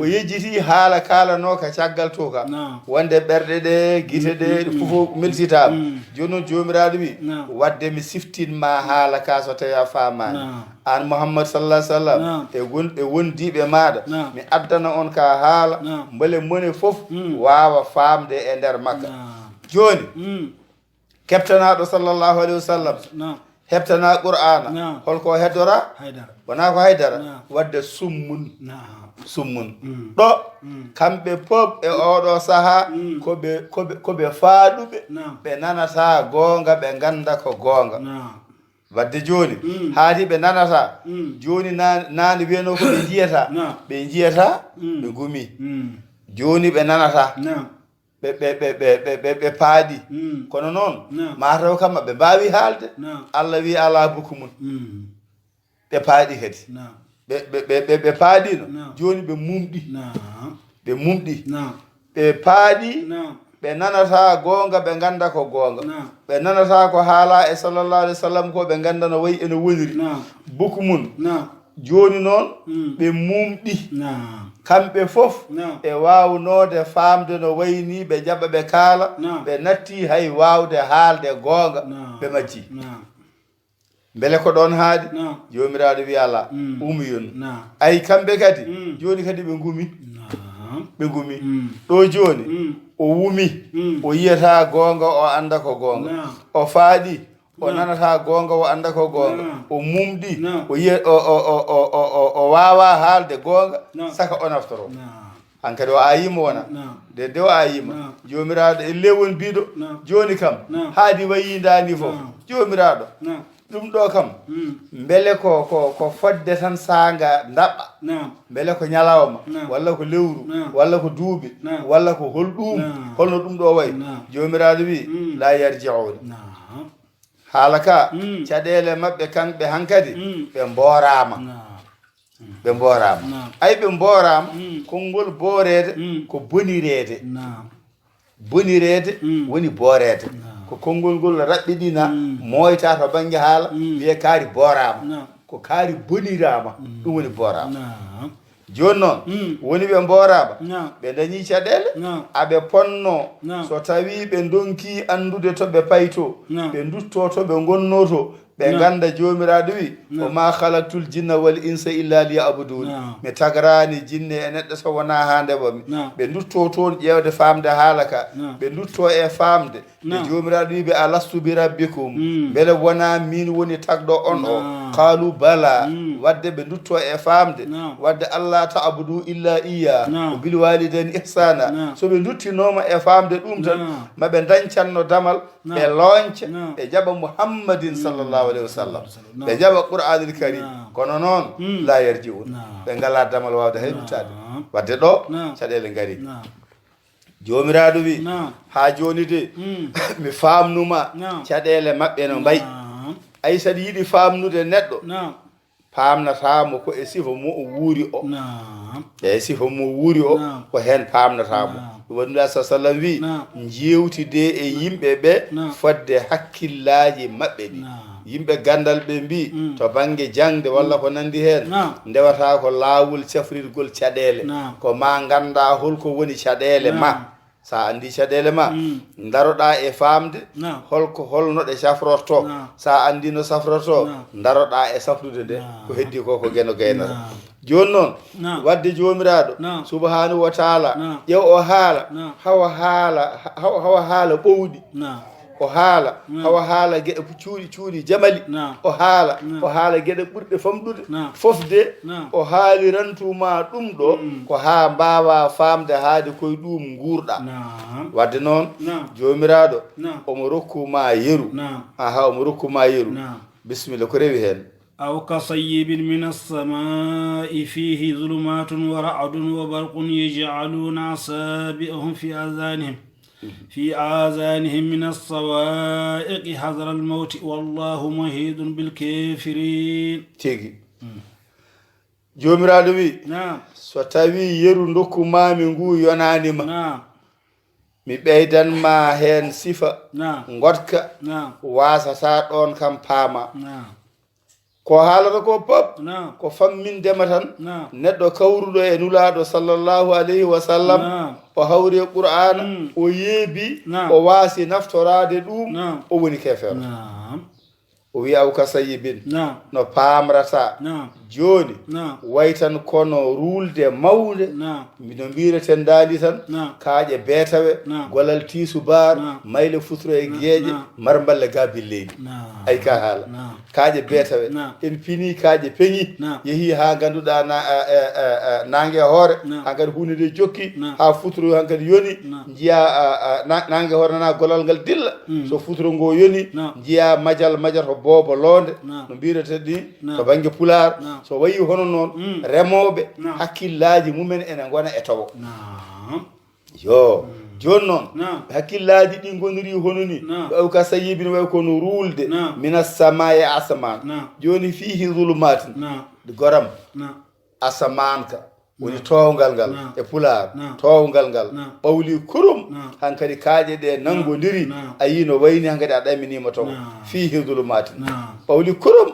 S2: o yejjiti haala kalano ka caggal to ka wonde ɓerɗe ɗe guite ɗe fofo melsitama joni noon jomiraɗo wi wadde mi siftinma haala ka so tawi a famani an mouhammad sallah sallam e wondiɓe maɗa mi addana on ka haala mbele mone foof wawa famde e nder makka joni keptanaɗo sallllahu alayhi wa sallam heɓtana qur'ana holko heddora wona ko haydara wadde summun ɗo kamɓe pop e oɗo saaha koɓe faaɗuɓe ɓe nanata goonga ɓe ganda ko goonga wadde joni haadi ɓe nanata joni nane wiyano ko ɓe jiyata ɓe gumi joni ɓe nanata ɓe paaɗi kono noon mataw kamma ɓe mbawi haalde allah wi ala buku mum ɓe paaɗi kadi ɓe paaɗino joni ɓe mumɗi ɓe paaɗi ɓe nanata goonga ɓe ganda ko goonga ɓe nanata ko haala e sallllahu alih w sallam ko ɓe ganda no wayi ene woniri buku mum joni noon ɓe mumɗi kamɓe fof e wawnode famde no wayni ɓe jaɓa ɓe kaala ɓe natti hay wawde haalde goonga ɓe majji beele ko ɗon haaɗi jomiraɗo wi ala umuyon ay kamɓe kadi joni kadi ɓe gumi ɗo joni o wumi o yiyata goonga o anda ko goonga o faaɗi o nanata goonga o anda ko goonga o mumɗi o yiya o wawa haalde goonga saka o naftoro hankadi o ayima wona de o ayima jomiraɗo e lewon mbiɗo joni kam haadi wayidani fof jomiraɗo ɗum ɗo kam beele ko fodde tan sanga daɓɓa beele ko ñalawma walla ko lewru walla ko duuɓi walla ko holɗum holno ɗum ɗo wayi jomiraɗo wi la yarji'un haala ka caɗele mabɓe kamɓe hankadi ɓe mborama ay ɓe mborama konngol boorede ko bonirede woni boorede ko konngol ngol raɓɓiɗina moyta to banggue haala wiye kaari borama ko kaari bonirama ɗum woni borama joni noon woni ɓe mboraɓa ɓe dañi caɗele aɓe ponno so tawi ɓe donki andude to ɓe payto ɓe dutto to ɓe gonnoto ɓe ganda jomiraɗo wi o ma halaktul jinna wal insa illa liyabuduni mi tagarani jinne e neɗɗo so wona ha ndeɓami ɓe dutto toon ƴewde famde haala ka ɓe dutto e famde ɓe jomiraɗo wi ɓe alastu bi rabbikum beele wona min woni tagɗo on o qalu bala wadde ɓe dutto e famde wadde allah ta'budu illa iya o bil walidaini ihsana so ɓe duttinoma e famde ɗum tan maɓe dañcanno damal ɓe loñca ɓe jaɓa muhammadin sallllahu alayhi wa sallam ɓe jaɓa qur'anil karim kono noon la yarji un ɓe ngala damal wawde hay duttade wadde ɗo caɗele ngari jomiraɗo wi ha joni de mi famnuma caɗele maɓɓe no mbayi ay saɗa yiiɗi famnude neɗɗo pamnatamo ko e sifa mo o wuuri o e sifa mo wuuri o ko hen pamnatamo ɗum waɗi nula sa sallam wi jewtide e yimɓe ɓe fodde hakkillaji maɓɓe ɗi yimɓe gandal ɓe mbi to banggue jangde walla ko nandi hen ndewata ko lawol cafrirgol caɗele ko ma ganda holko woni caɗele ma sa andi caɗele ma daroɗa e famde holno ɗe safrorto sa andi no safrorto daroɗa e safrude nde ko heddi ko ko gueno gaynata joni noon wadde jomiraɗo subhanahu wa taala ƴew o haala hawa haala ɓowɗi o haala hawa haala gueɗe cuuɗi jamali o haala gueɗe ɓurɗe famɗude fof de o haalirantuma ɗum ɗo ko ha mbawa famde haade koye ɗum guurɗa wadde noon jomiraɗo omo rokkuma yeru omo rokkuma yeru bisimilla ko rewi hen
S1: أو كصيب من السماء فيه ظلمات ورعد وبرق يجعلون أصابعهم في آذانهم من الصواعق حذر الموت والله محيط بالكافرين
S2: تيجي jomiraɗo wi so tawi yeru dokkumami ngu yonanima mi ɓeydanma hen sifa gotka wasata ɗon kam paama ko haalata ko pop ko fammindema tan neɗɗo kawruɗo e nulaɗo sallllahu alayhi wa sallam o hawri qur'ana o yeebi o waasi naftorade ɗum o woni kefeero o wi aw ka sayibin no pamrata joni way tan kono rulde mawde no mbireten daali tan kaaƴe beetawe golal tisubar mayle futuro e gueeƴe marballe gabil leydi ay ka haala kaaƴe beetawe en pini kaaƴe peñi yeehi ha ganduɗa nangue hoore ha kadi hunde nde jokki ha futuro han kadi yoni jiya nangue hoore nana golal ngal dilla so futuro ngo yoni jiya majal to boobo londe no mbireten ɗi to banggue pular so wayi hono noon remoɓe hakkillaji mumen ene gona e tawo yo joni noon hakkillaji ɗi goniri hono ni waw ka sayibin way kono rulde mina samaye asaman joni fihi zulumatin goram asaman ka woni towgal ngal e pular towgal ngal ɓawli kurum hankadi kaaƴe ɗe nangodiri a yi no wayni hankadi a ɗaminima taw fihi zulumatin ɓawli kurum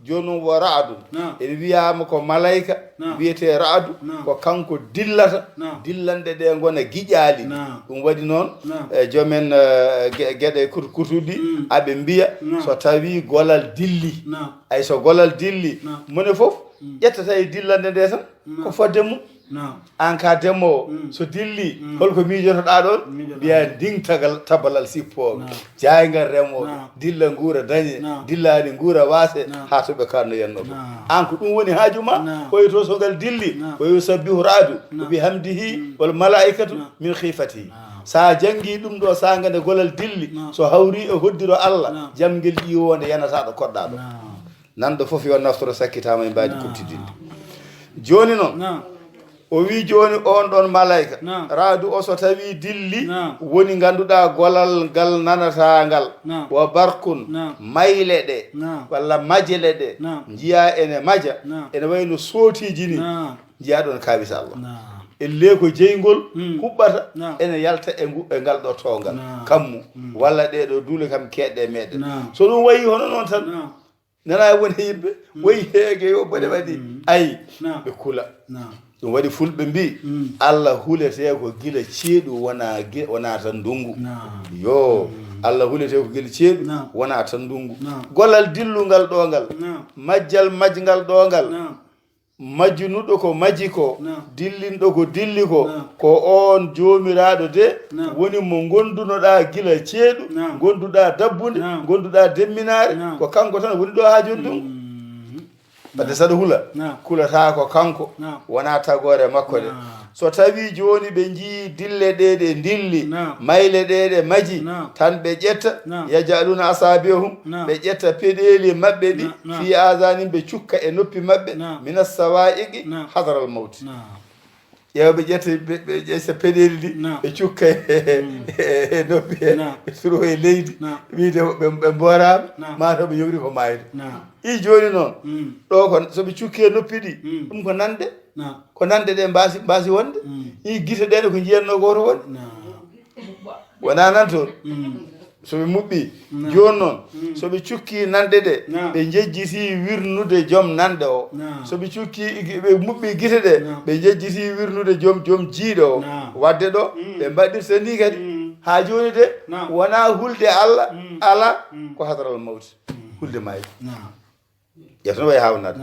S2: joni noon wo ra'adu ene wiyama ko malayka wiyete ra'adu ko kanko dillata dillanɗe ɗe gona giƴali ɗum waɗi noon jomen gueɗe kurtuɗi aɓe mbiya so tawi golal dilli ay so golal dilli mone foof ƴettata e dillande nde tan ko fodde mum an ka demowo so dilli holko miijotoɗa ɗon mbiya ndingtagal tabalal sippoɓe jaygal remoɓe dilla guura dañe dillani guura waase ha toɓe kanno yennoɓe an ko ɗum woni haajuma koye to so ngal dilli ko yusabbihu ra'du o bihamdihi wal malaikatu min khifatihi sa jangi ɗum ɗo sa ngande golal dilli so hawri e hoddiro Allah jamguel ƴiwonde yanata ɗo koɗɗa ɗo nanɗo foof yo naftoro sakkitama e mbaadi kuttidinde joni noon o wi joni on ɗon malayka raadu o so tawi dilli woni ganduɗa golal ngal nanata ngal wa barkun mayle ɗe walla majele ɗe jiya ene maja ene wayno sootiji ni jiya ɗon kawisa Allah elle ko jeygol huɓɓata ene yalta e ngal ɗo tongal kammu walla ɗeɗo duule kam keɗɗe meɗen so ɗum wayi hono noon tan nana woni yimɓe wayi heege yo bone waɗi ayi ɓe kula ɗum waɗi fulɓe mbi Allah hulete ko gila ceeɗu wona tan ndungu yo Allah hulete ko gila ceeɗu wona tan ndungu gollal dillungal ɗo ngal majjal majjngal ɗo ngal majjunuɗo ko maji ko dillinɗo ko dilli ko on joomiraaɗo de woni mo gondunoɗa gila ceeɗu gonduɗa dabbude gonduɗa demminaare ko kanko tan woni ɗo ha joni ɗum wadde saɗa hula kulata ko kanko wona tagore makko de so tawi joni ɓe jii dille ɗe ɗe dilli mayle ɗe ɗe maji tan ɓe ƴetta yajaluna asabihum ɓe ƴetta peɗeli maɓɓe ɗi fi asanin ɓe cukka e noppi maɓɓe mina sawaiqi hadaral mawti ƴeewa ɓe ƴetta ɓe ƴetta peɗeli ɗi ɓe cukka e noppi ɓe turo e leydi wiide ɓe mborama mataw ɓe yogri ko mayde i joni noon ɗo ko soɓe cukki e noppi ɗi ɗum ko nande ko nande ɗe mbasi wonde i guite ɗeɗe ko jiyanno goto wonde wona nan toon soɓe muɓɓi joni noon soɓe cukki nande ɗe ɓe jejjiti wirnude joom nande o soɓe cukki ɓe muɓɓi guite ɗe ɓe jejjiti wirnude joom jiiɗo o wadde ɗo ɓe mbaɗirta ni kadi ha joni de wona hulde Allah ala ko hadaral mawti hulde mayde yetono way hawnade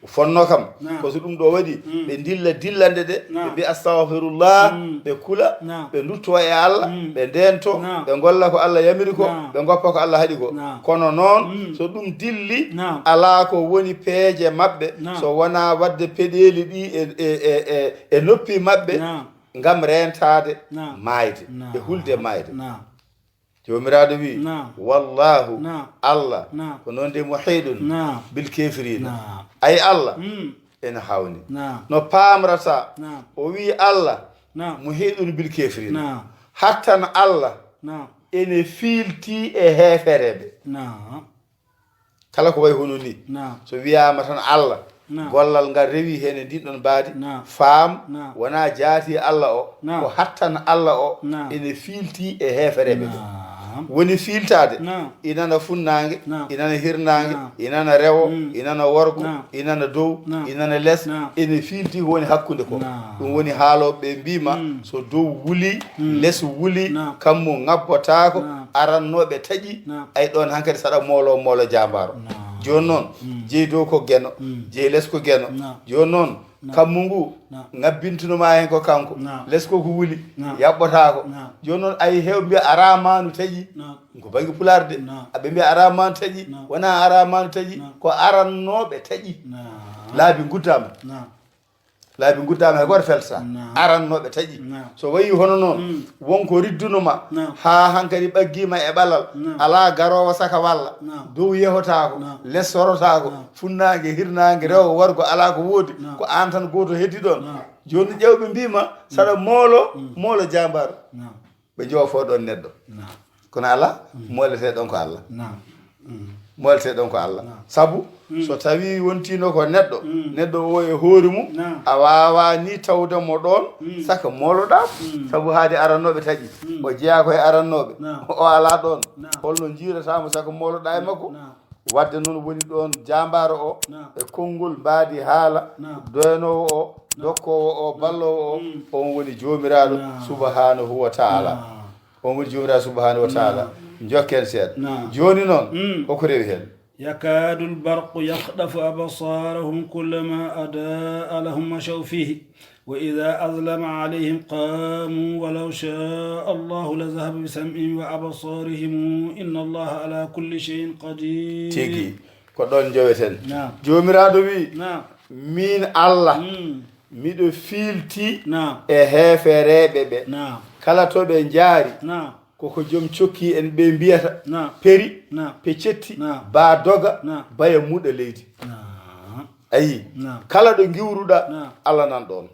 S2: fonno kam ko so ɗum ɗo waɗi ɓe dilla dillande de ɓe mbi astahfirullah ɓe kula ɓe dutto e Allah ɓe ndento ɓe golla ko Allah yamiri ko ɓe goppa ko Allah haɗi ko kono noon so ɗum dilli ala ko woni peeje maɓɓe so wona wadde peɗeli ɗi e noppi maɓɓe ngam rentade mayde e hulde mayde jomiraɗo wi wallahu Allah ko noon de muhidun bil kafirina ay Allah ene hawni no pamrata o wi Allah muhidun bil kafirina hattan Allah ene fiilti e heefereɓe kala ko way hono ni so wiyama tan Allah gollal ngal rewi hen e ndin ɗon baadi faam wona jaati Allah o ko hattan Allah o ene fiilti e heefereɓe ɓe woni fiiltade inana funnangue inana hirnangue inana rewo inana worgo inana dow inana less ene fiilti ko woni hakkude ko ɗum woni haaloɓe mbima so dow wuli less wuli kammo ngabbotako arannoɓe taaƴi ay ɗon hankkadi saɗa moolo jambaro joni noon jeeyi dow ko gueno jeeyi less ko gueno joni noon kammu ngu ngabbintunoma hen ko kanko less ko wuli yaɓɓotako joni noon ayi hew mbiya aramanu taaƴi ko banggue pularde aɓe mbiya aramanu taaƴi wona aramanu taaƴi ko arannoɓe taaƴi laabi guddama hay goto feltata arannoɓe taaƴi so wayi hono noon wonko riddunoma ha hankkadi ɓaggima e ɓalal ala garowo saka walla dow yehotako less sorotako funnague hirnague rewo wargo ala ko woodi ko an tan goto heddi ɗon joni ƴewɓe mbima saɗa moolo jambaro ɓe joofo ɗon neɗɗo kono ala moleteɗon ko Allah moleteɗon ko Allah saabu so tawi wontino ko neɗɗo o e hoori mum a wawa ni tawde mo ɗon saka moloɗa saabu haade arannoɓe taaƴi o jeeya koye arannoɓe o ala ɗon holno jiiratamo saka moloɗa e makko wadde noon woni ɗon jambaro o e konngol mbaadi haala doyanowo o dokkowo o ballowo o on woni jomiraɗo subhanahu wa taala on woni jomiraɗo subhanahu wa taala jokken seeɗa joni noon koko rewi hen
S1: يكاد البرق يخطف أبصارهم كلما أضاء لهم مشوا فيه وإذا أظلم عليهم قاموا ولو شاء الله لذهب بسمعهم وأبصارهم إن الله على كل شيء قدير
S2: تيجي كدون جوتن جوميرادو وي min Allah miɗo fiilti e heefereɓe ɓe kala to ɓe jaari koko joom cokki en ɓe mbiyata peri pe cetti ba doga baya muɗa leydi ayi kala ɗo giwruɗa Allah nan ɗon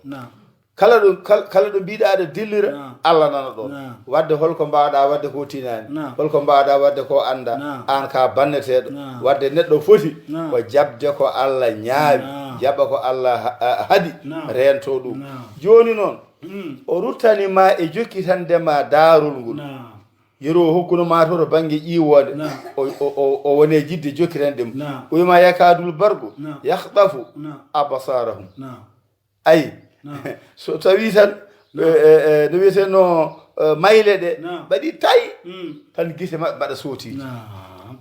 S2: kala ɗo mbiɗa aɗa dillira Allah nana ɗon wadde holko mbawɗa wadde ko tinani holko mbawɗa wadde ko anda an ka banneteɗo wadde neɗɗo foti ko jabde ko Allah ñaawi jaɓa ko Allah haɗi rento ɗum joni noon o ruttanima e jokkitandema daarol ngol yero hokkuno ma to banggue ƴiwode o wone jidde jokkitan ɗum o wima yakadul bargu yahdafu abasarahum ayi so tawi tan no wiyeteno mayle ɗe mbaɗi tayi tan gite maɓɓe mbaɗa sootiji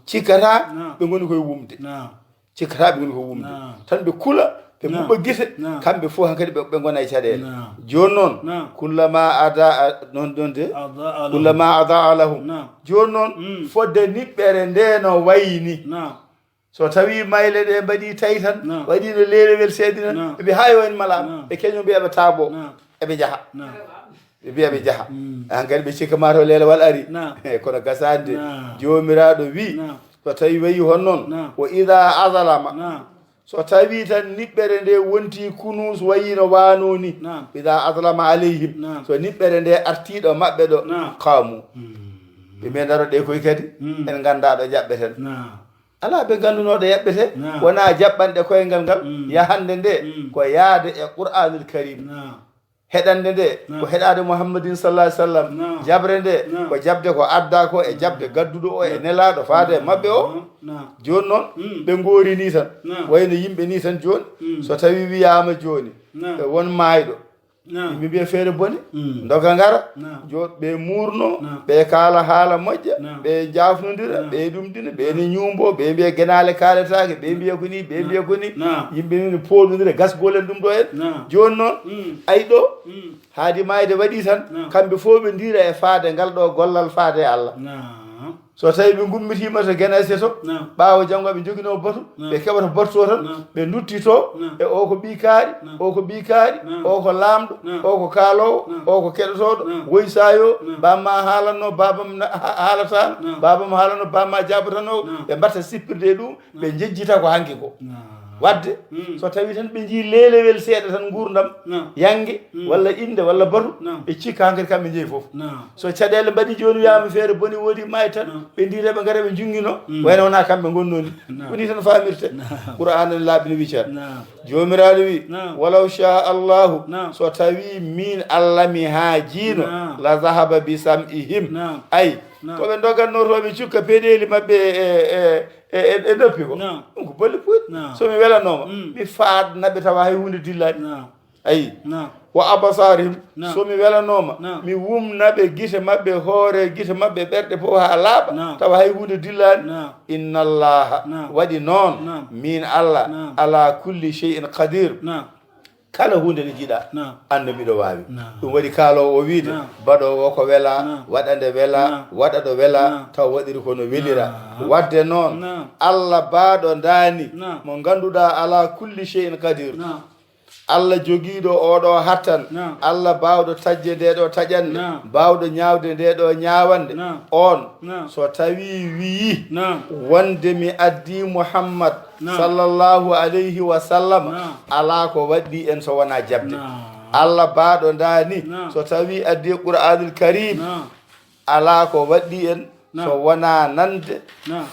S2: cikkata ɓe goni koye wumde cikkata ɓe goni koye wumde tan ɓe kula ɓe mbuɓɓa gite kamɓe fof hankadi ɓe gona e caɗele joni noon kullama ada non ɗon de kullama adaa lahum joni noon fodde niɓɓere nde no wayni so tawi mayle ɗe mbaɗi tawi tan waɗi no lelewel seedina eɓe hayo en malama ɓe keño mbiyaɓe taabo eɓe jaaha ɓe mbiya ɓe jaaha hankadi ɓe cikka ma to lelewal ari kono gasande jomiraɗo wi so tawi wayi hon noon o ida adalama so tawi tan niɓɓere nde wonti kunus wayino wano ni ida adlama aleyhim so niɓɓere nde artiɗo maɓɓe ɗo kamu ɓe mbi daro ɗe koye kadi en gandaɗo jaɓɓeten ala ɓe gandunoɗo yaɓɓete wona jaɓɓanɗe koyngal ngal yahande nde ko yaade e qur'anul karim heɗande nde ko heɗade mouhammadin sallah sallam jabre nde ko jabde ko adda ko e jabde gadduɗo o e nelaɗo faade mabɓe o joni noon ɓe gorini tan wayno yimɓe ni tan joni so tawi wiyama joni won mayɗo yimɓe mbiya feere bone doga ngara joni ɓe murno ɓe kaala haala moƴƴa ɓe jafnodira ɓe ɗumdina ɓe ne ñumbo ɓe mbiya guenale kaletake ɓe mbiya ko ni ɓe mbiya ko ni yimɓe ni ne poɗodira gasgolen ɗum ɗo en joni noon ayi ɗo haadi mayde waɗi tan kamɓe fof ɓe ndira e faade ngal ɗo gollal faade Allah so tawi ɓe gummitima to guenese to ɓawo janggo ɓe joguino batu ɓe keɓata batu to tan ɓe duttito e o ko ɓikaari o ko ɓikaari o ko lamɗo o ko kaalowo o ko keɗotoɗo woyi sayo bamma haalanno babam haalatano babam haalanno bamma jabatano ɓe mbatta sippirde ɗum ɓe jejjita ko hanki ko wadde so tawi tan ɓe jii lelewel seeɗa tan gurdam yangue walla inde walla batu ɓe cikka hankkadi kamɓe jeeyi foof so caɗele mbaɗi joni wiyama feere boni woodi mayi tan ɓe ndita ɓe gara ɓe junguino wayno wona kamɓe gonnoni woni tan famirte qur'ana ne laaɓi no wi ceerno jomiraɗo wi walaw sha allahu so tawi min allah mi haajino la zahaba bi sam'ihim ayi koɓe dogannotoɓe cukka peɗeli mabɓe e noppi ko ɗum ko bolle puyɗe somi welanoma mi faadnaɓe tawa hay hunde dillani ayi wa abasarihim somi welanoma mi wumnaɓe guite mabɓe hoore guite mabɓe ɓerɗe fof ha laaɓa tawa hay hunde dillani inna allaha waɗi noon min allah ala kulli shay'in qadir kala hunde nde jiiɗa anno mbiɗo wawi ɗum waɗi kaalowo o wiide baɗowo ko wela waɗande wela waɗa ɗo wela taw waɗiri kono welira wadde noon allah baaɗo daani mo ganduɗa ala kulli shay'in qadir Allah jogiiɗo oɗo hattan Allah bawɗo tajje nde ɗo taƴande bawɗo ñawde nde ɗo ñawande on so tawi wiyi wonde mi addi Muhammad sallallahu alayhi wa sallam ala ko waɗɗi en so wona jabde Allah baaɗo dani so tawi addi Qur'anul Karim ala ko waɗɗi en so wona nande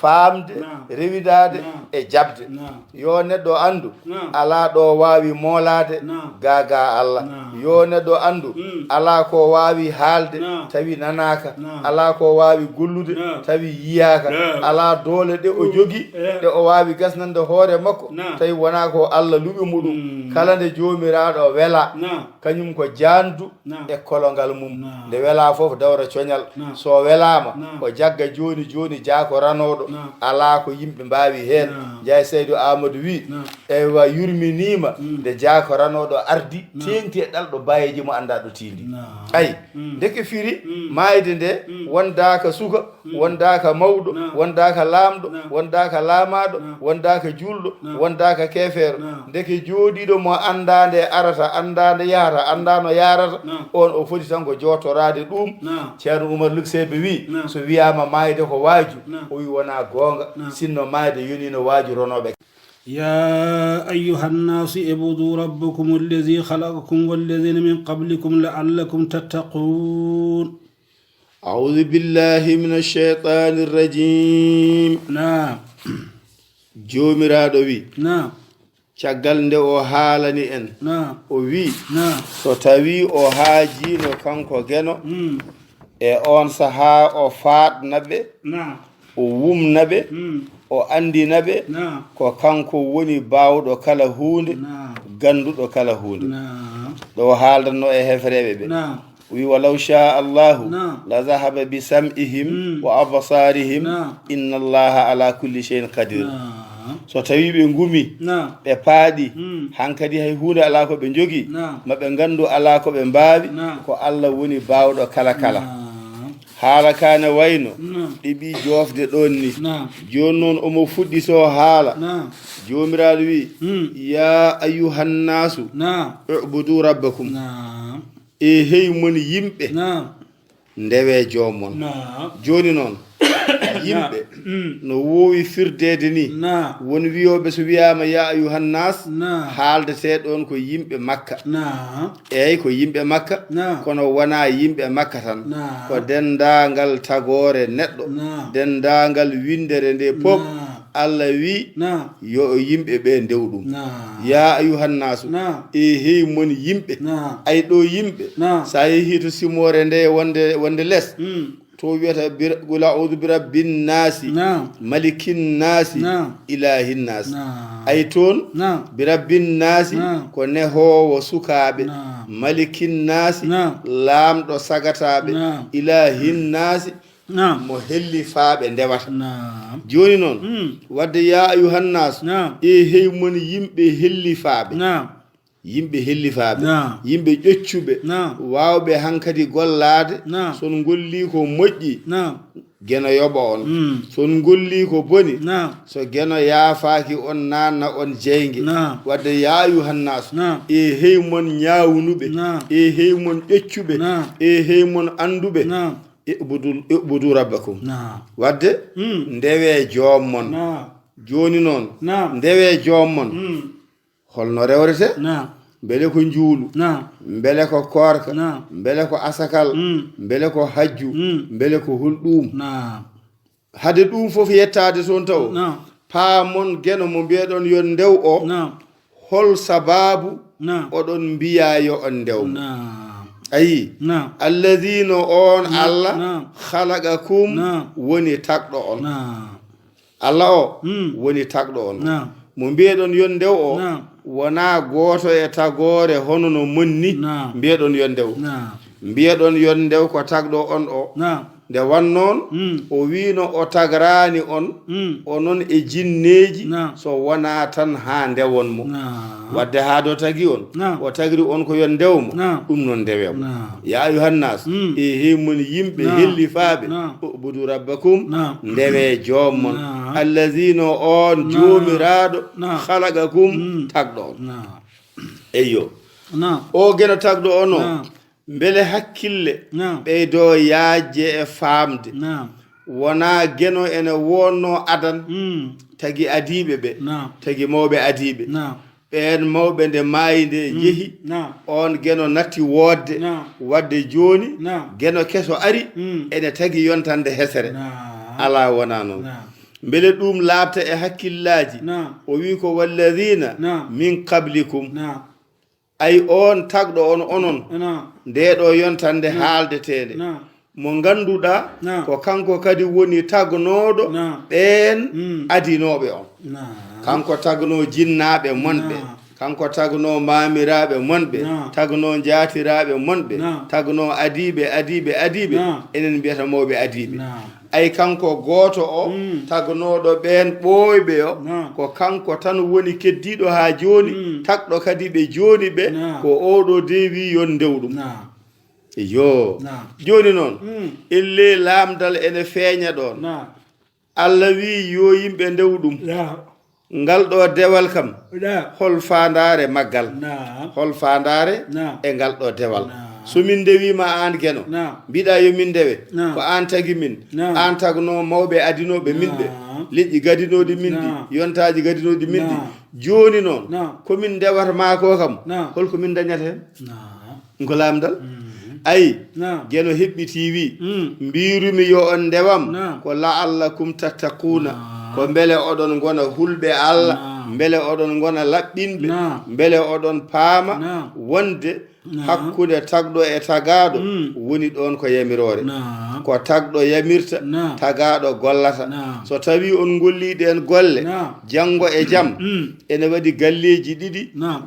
S2: famde rewidade e jabde yo neɗɗo andu ala ɗo wawi molade gaga Allah yo neɗɗo andu ala ko wawi haalde tawi nanaka ala ko wawi gollude tawi yiyaka ala doole ɗe o jogi ɗe o wawi gasnande hoore makko tawi wona ko Allah luɓi muɗum kala nde jomiraɗo wela kañum ko jandu e kolongal mum nde wela foof dawra coñal so welama o jagga joni joni jaako ranoɗo ala ko yimɓe mbawi hen jeey Seydou Amadou wi ewa yurminima nde jaako ranoɗo ardi tengti e ɗalɗo bayeji mo anda ɗo tindi ayi ndeke firi mayde nde wondaka suka wondaka mawɗo wondaka lamɗo wondaka lamaɗo wondaka julɗo wondaka kefeero ndeke jooɗiɗo mo andande arata andande yahata andano yarata on o foti tan ko jotorade ɗum ceerno Oumar Luksebe wi so wiyama mayde ko waaju o wi wona gonga sinno mayde yonino waaju ronoɓe
S1: يا أيها الناس اعبدوا ربكم الذي خلقكم والذين من قبلكم لعلكم تتقون
S2: أعوذ بالله من الشيطان الرجيم
S1: نعم
S2: جوميراɗo wi
S1: نعم
S2: caggal nde o haalani en o wi so tawi o haajino kanko geno e on sahaa o faatnaɓe o wumnaɓe o andinaɓe ko kanko woni bawɗo kala hunde ganduɗo kala hunde ɗo haaldanno e hefreɓe ɓe wi walaw sha allahu la zahaba bi sam'ihim wa absarihim inna allaha ala kulli shay'in qadir so tawi ɓe ngumi ɓe paaɗi hankadi hay hunde ala ko ɓe jogi maɓe gandu ala ko ɓe mbawi ko Allah woni bawɗo kala kala haala kane wayno ɗiɓi jofde ɗon ni joni noon omo fuɗɗi so haala jomiraɗo wi ya ayyuhannasu ubudu rabbakum e hey mon yimɓe ndewe joomon joni noon yimɓe no wowi firdede ni won wiyoɓe so wiyama ya ayyuhannas haaldete ɗon ko yimɓe makka eyyi ko yimɓe makka kono wona yimɓe makka tan ko dendagal tagore neɗɗo dendagal windere nde pop Allah wi yo yimɓe ɓe ndew ɗum ya ayyuhannasu e hey mon yimɓe ay ɗo yimɓe sa yeehi to simore nde wonde less to wiyata qul a'udhu bi rabbin nasi malikin nasi ilahin nasi ay toon bi rabbin nasi ko nehowo sukaɓe malikin nasi laamɗo sagataɓe ilahin nasi mo helli faaɓe ndewata joni noon wadde ya ayyuhannas e hey mon yimɓe helli faaɓe yimɓe hellifaɓe yimɓe ƴeccuɓe wawɓe hankadi gollade son golli ko moƴƴi geno yoɓa on son golli ko boni so geno yaafaki on nanna on jeygue wadde ya ayyuhannas e hey mon ñawnuɓe e hey mon ƴeccuɓe e hey mon anduɓe ibudu rabbakum wadde ndewe jommon joni noon ndewe jommon holno rewrete mbele ko njuulu mbele ko korka mbele ko asakal mbele ko hajju mbele ko hulɗum hade ɗum fof yettade toon taw paamon geno mo mbiyeɗon yo ndew o hol sababu oɗon mbiya yo on ndewmo ayi alladina on Allah khalaqakum woni tagɗo on Allah o woni tagɗo on mo mbiyeɗon yo ndew o wona goto e tagore hono no monni mbiyeɗon yo ndew mbiyeɗon yo ndew ko tagɗo on o nde wannoon o wino o tagrani on onon e jinneji so wona tan ha ndewon mo wadde ha do tagi on o tagri on ko yo ndewmo ɗum noon ndewemo ya ayyuhannas e hemon yimɓe hellifaɓe ubudu rabbakum ndewe jommon allazina on jomiraɗo khalaqakum tagɗo on eyyo o geno tagɗo on o mbele hakkille ɓeydo yaajje e faamde wona geno ene wonno adan tagi adiɓe ɓe tagi mawɓe adiɓe ɓen mawɓe nde maayi nde jeehi on geno natti woodde wadde joni geno keso ari ene tagi yontande hesere ala wona noon mbele ɗum laabta e hakkillaji o wi ko walladina min qablikum ay on tagɗo on onon ndeɗo yontande haaldetede mo ganduɗa ko kanko kadi woni tagnoɗo ɓen adinoɓe on kanko tagno jinnaɓe monɓe kanko tagno mamiraɓe monɓe tagno jaatiraɓe monɓe tagno adiɓe enen mbiyata mawɓe adiɓe ay kanko goto o tagnoɗo ɓen ɓoyɓe o ko kanko tan woni keddiɗo ha joni tagɗo kadi ɓe joni ɓe ko oɗo dewi yon ndewɗum yo joni noon elle lamdal ene feeña ɗon Allah wi yo yimɓe ndewɗum ngal ɗo dewal kam hol fandare maggal hol fandare e ngal ɗo dewal so min ndewima an geno mbiɗa yo min ndewe ko an tagi min an tagno mawɓe adinoɓe min ɓe leƴƴi gadinoɗi min ɗi yontaji gadinoɗi min ɗi joni noon komin ndewatma ko kam holko min dañata hen ko lamdal ayi geno heɓɓiti wi mbirumi yo on ndewam ko la'allakum tattakuna ko mbele oɗon gona hulɓe Allah mbele oɗon gona laɓɓinɓe mbele oɗon paama wonde hakkude tagɗo e tagaɗo woni ɗon ko yamirore ko tagɗo yamirta tagaɗo gollata so tawi on golliɗe en golle janngo e jam ene waɗi galleji ɗiɗi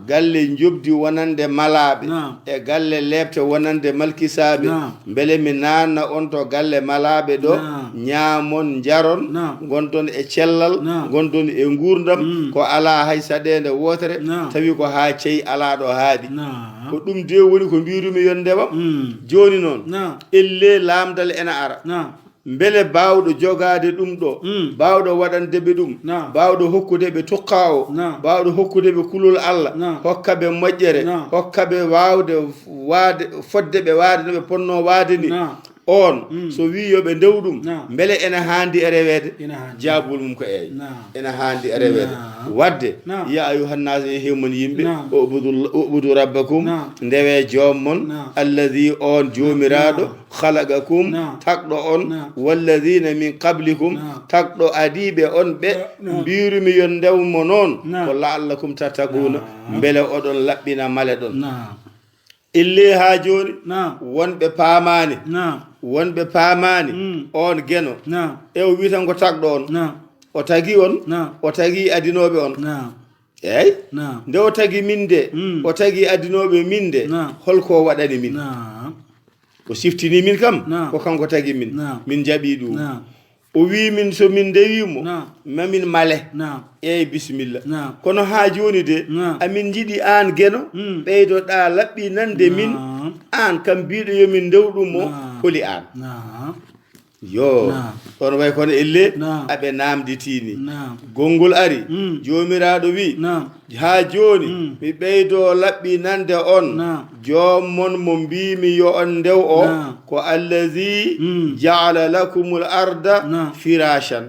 S2: galle jobdi wonande malaɓe e galle lebte wonande malkisaɓe beele mi nanna on to galle malaɓe ɗo ñaamon jaron gondon e cellal gondon e gurdam ko ala hay saɗede wotere tawi ko ha ceyi ala ɗo haaɗi ko ɗum de woni ko mbirumi yon ndewa joni noon elle lamdal ena ara beele bawɗo jogade ɗum ɗo bawɗo waɗandeɓe ɗum bawɗo hokkudeɓe tukka o bawɗo hokkudeɓe kulol Allah hokkaɓe moƴƴere hokkaɓe wawde waade foddeɓe waade no ɓe ponno waade ni on so wi yoɓe ndew ɗum beele ene handi e rewede jabul mum ko eyi ene handi e rewede wadde ya ayuhannas e hewmon yimɓe ubudu rabbakum ndewe jommon alladhi on jomiraɗo khalaqakum tagɗo on walladhina min qablikum tagɗo adiɓe on ɓe mbirumi yon ndewmo noon ko la'allakum tattaquna beele oɗon laɓɓina male ɗon ille ha joni wonɓe paamani wonɓe paamani on geno e o wi tan ko tagɗo on o tagi on o tagi adinoɓe on eyyi nde o tagi min de o tagi adinoɓe min de holko waɗani min o siftini min kam ko kanko tagi min jaɓi ɗum o wi min so min ndewimo mamin male eyyi bisimilla kono ha joni de amin jiiɗi an geno ɓeydoɗa laɓɓi nande min an kam mbiɗo yomin ndewɗum o holi an yo on way kono elle aɓe namditini gongol ari jomiraɗo wi ha joni mi ɓeydo laɓɓi nande on jommon mo mbimi yo on ndew o ko allazi jaala lakumul arda firashan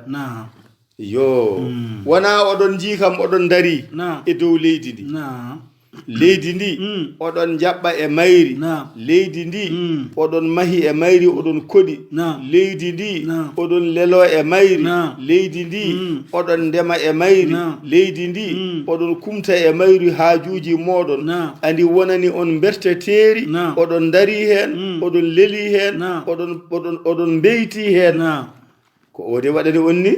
S2: yo wona oɗon jikam oɗon dari e dow leydi ndi leydi ndi oɗon jaɓɓa e mayri leydi ndi oɗon mahi e mayri oɗon koɗi leydi ndi oɗon lelo e mayri leydi ndi oɗon ndema e mayri leydi ndi oɗon kumta e mayri haajuji moɗon andi wonani on berteteri oɗon dari hen oɗon leli hen oɗon beyti hen ko ode waɗani on ni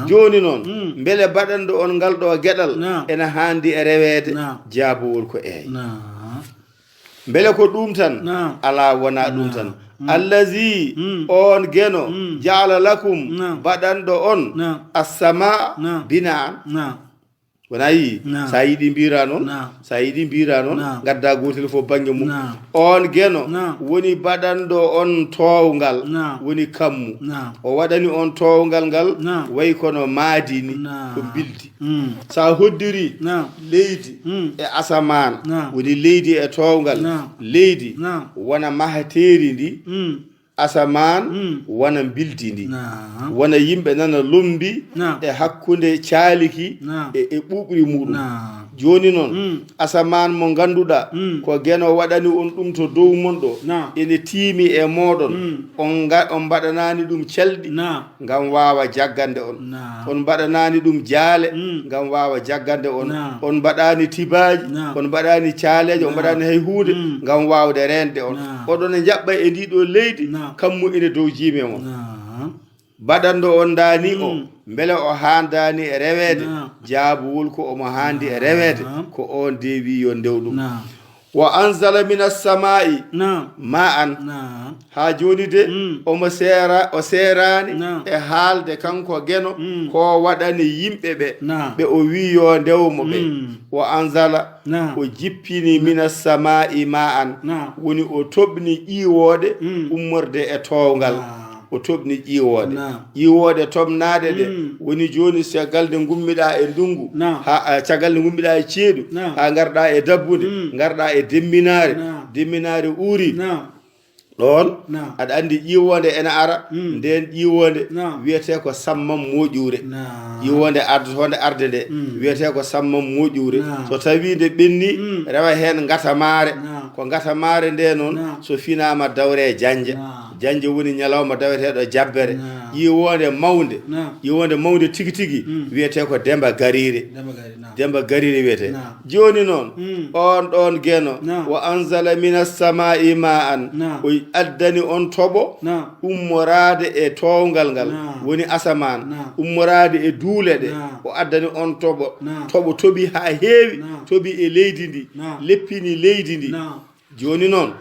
S2: joni noon beele baɗanɗo on ngal ɗo gueɗal ena handi e rewede jaabowol ko eyi beele ko ɗum tan ala wona ɗum tan allazi on geno jaala lakum baɗanɗo on assama bina'an wona yi sa yiɗi mbira noon sa yiɗi mbira noon gadda gotel fof banggue mum on geno woni baɗanɗo on towgal woni kammu o waɗani on towgal ngal way kono maadi ni ko bildi sa hoddiri leydi e asaman woni leydi e towgal leydi wona mahateri ndi asaman wona bildi ndi wona yimɓe nana lombi e hakkude caaliki e ɓuɓri muɗum joni noon asaman mo ganduɗa ko geno waɗani on ɗum to dow mon ɗo ene tiimi e moɗon on mbaɗanani ɗum celɗi ngam wawa jaggande on mbaɗanani ɗum jaale ngam wawa jaggande on mbaɗani tibaji on mbaɗani caaleje on mbaɗani hay hunde ngam wawde rende on oɗon e jaɓɓa e ndiɗo leydi kammu ene dow jiime mon baɗanɗo on dani o beele o handani e rewede jaabuwol ko omo handi e rewede ko on dewi yo ndewɗum wa anzala min as-samai ma an ha joni de omo o serani e haalde kanko geno ko waɗani yimɓe ɓe o wi yo ndewmo ɓe wa anzala o jippini min as-samai ma an woni o toɓni ƴiwode ummorde e towgal o toɓni ƴiwode tomnade de woni joni caggal nde gummiɗa e ndungu ha caggal nde gummiɗa e ceeɗu ha garɗa e dabbude garɗa e demminare uuri ɗon aɗa andi ƴiwode ene ara nden ƴiwode wiyete ko sammam moƴƴure ƴiwode ardotode arde nde wiyete ko sammam moƴƴure so tawi nde ɓenni rewa hen gatamare ko ngata maare nde noon so finama dawre janje janje woni ñalawma daweteɗo jabbere yiwonde mawde tigi tigi wiyete ko demba garire wiyete joni noon on ɗon geno wa anzala minas samai ma an o addani on toɓo ummorade e towgal ngal woni asaman ummorade e duule ɗe o addani on toɓo toɓi ha heewi toɓi e leydi ndi leppini leydi ndi joni noon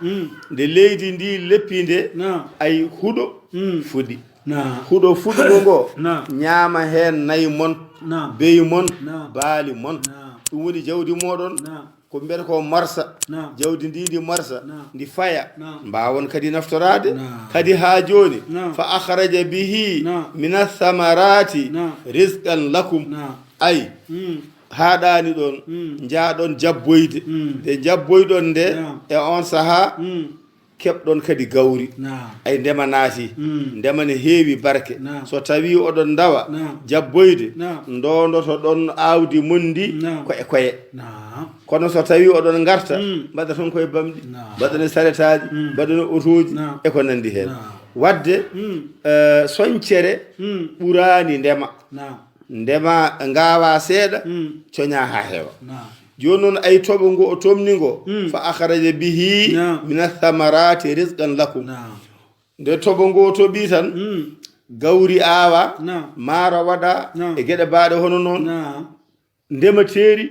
S2: nde leydi ndi leppinde ay huɗo fuɗi huɗo fuɗugo ngo ñaama hen nayi mon beyi mon baali mon ɗum woni jawdi moɗon ko mbiyata ko marsa jawdi ndi marsa ndi faya mbawon kadi naftorade kadi ha joni fa akhraja bihi min athamarati rizqan lakum ay haɗani ɗon jaaɗon jabboyde nde jabboyɗon nde e on saaha keɓɗon kadi gawri ay ndema naati ndema ne heewi barke so tawi oɗon dawa jabboyde ndondoto ɗon awdi mondi ko e koye kono so tawi oɗon garta mbaɗa ton koye bamɗi mbaɗane saretaji mbaɗane otoji e ko nandi hen wadde soñcere ɓurani ndema ngawa seeɗa coña ha heewa joni noon ay toɓo ngo o tomni ngo fa akhraja bihi min athamarati rizqan lakum nde toɓo ngo o toɓi tan gawri awa maaro waɗa e gueɗe mbaɗe hono noon ndemateri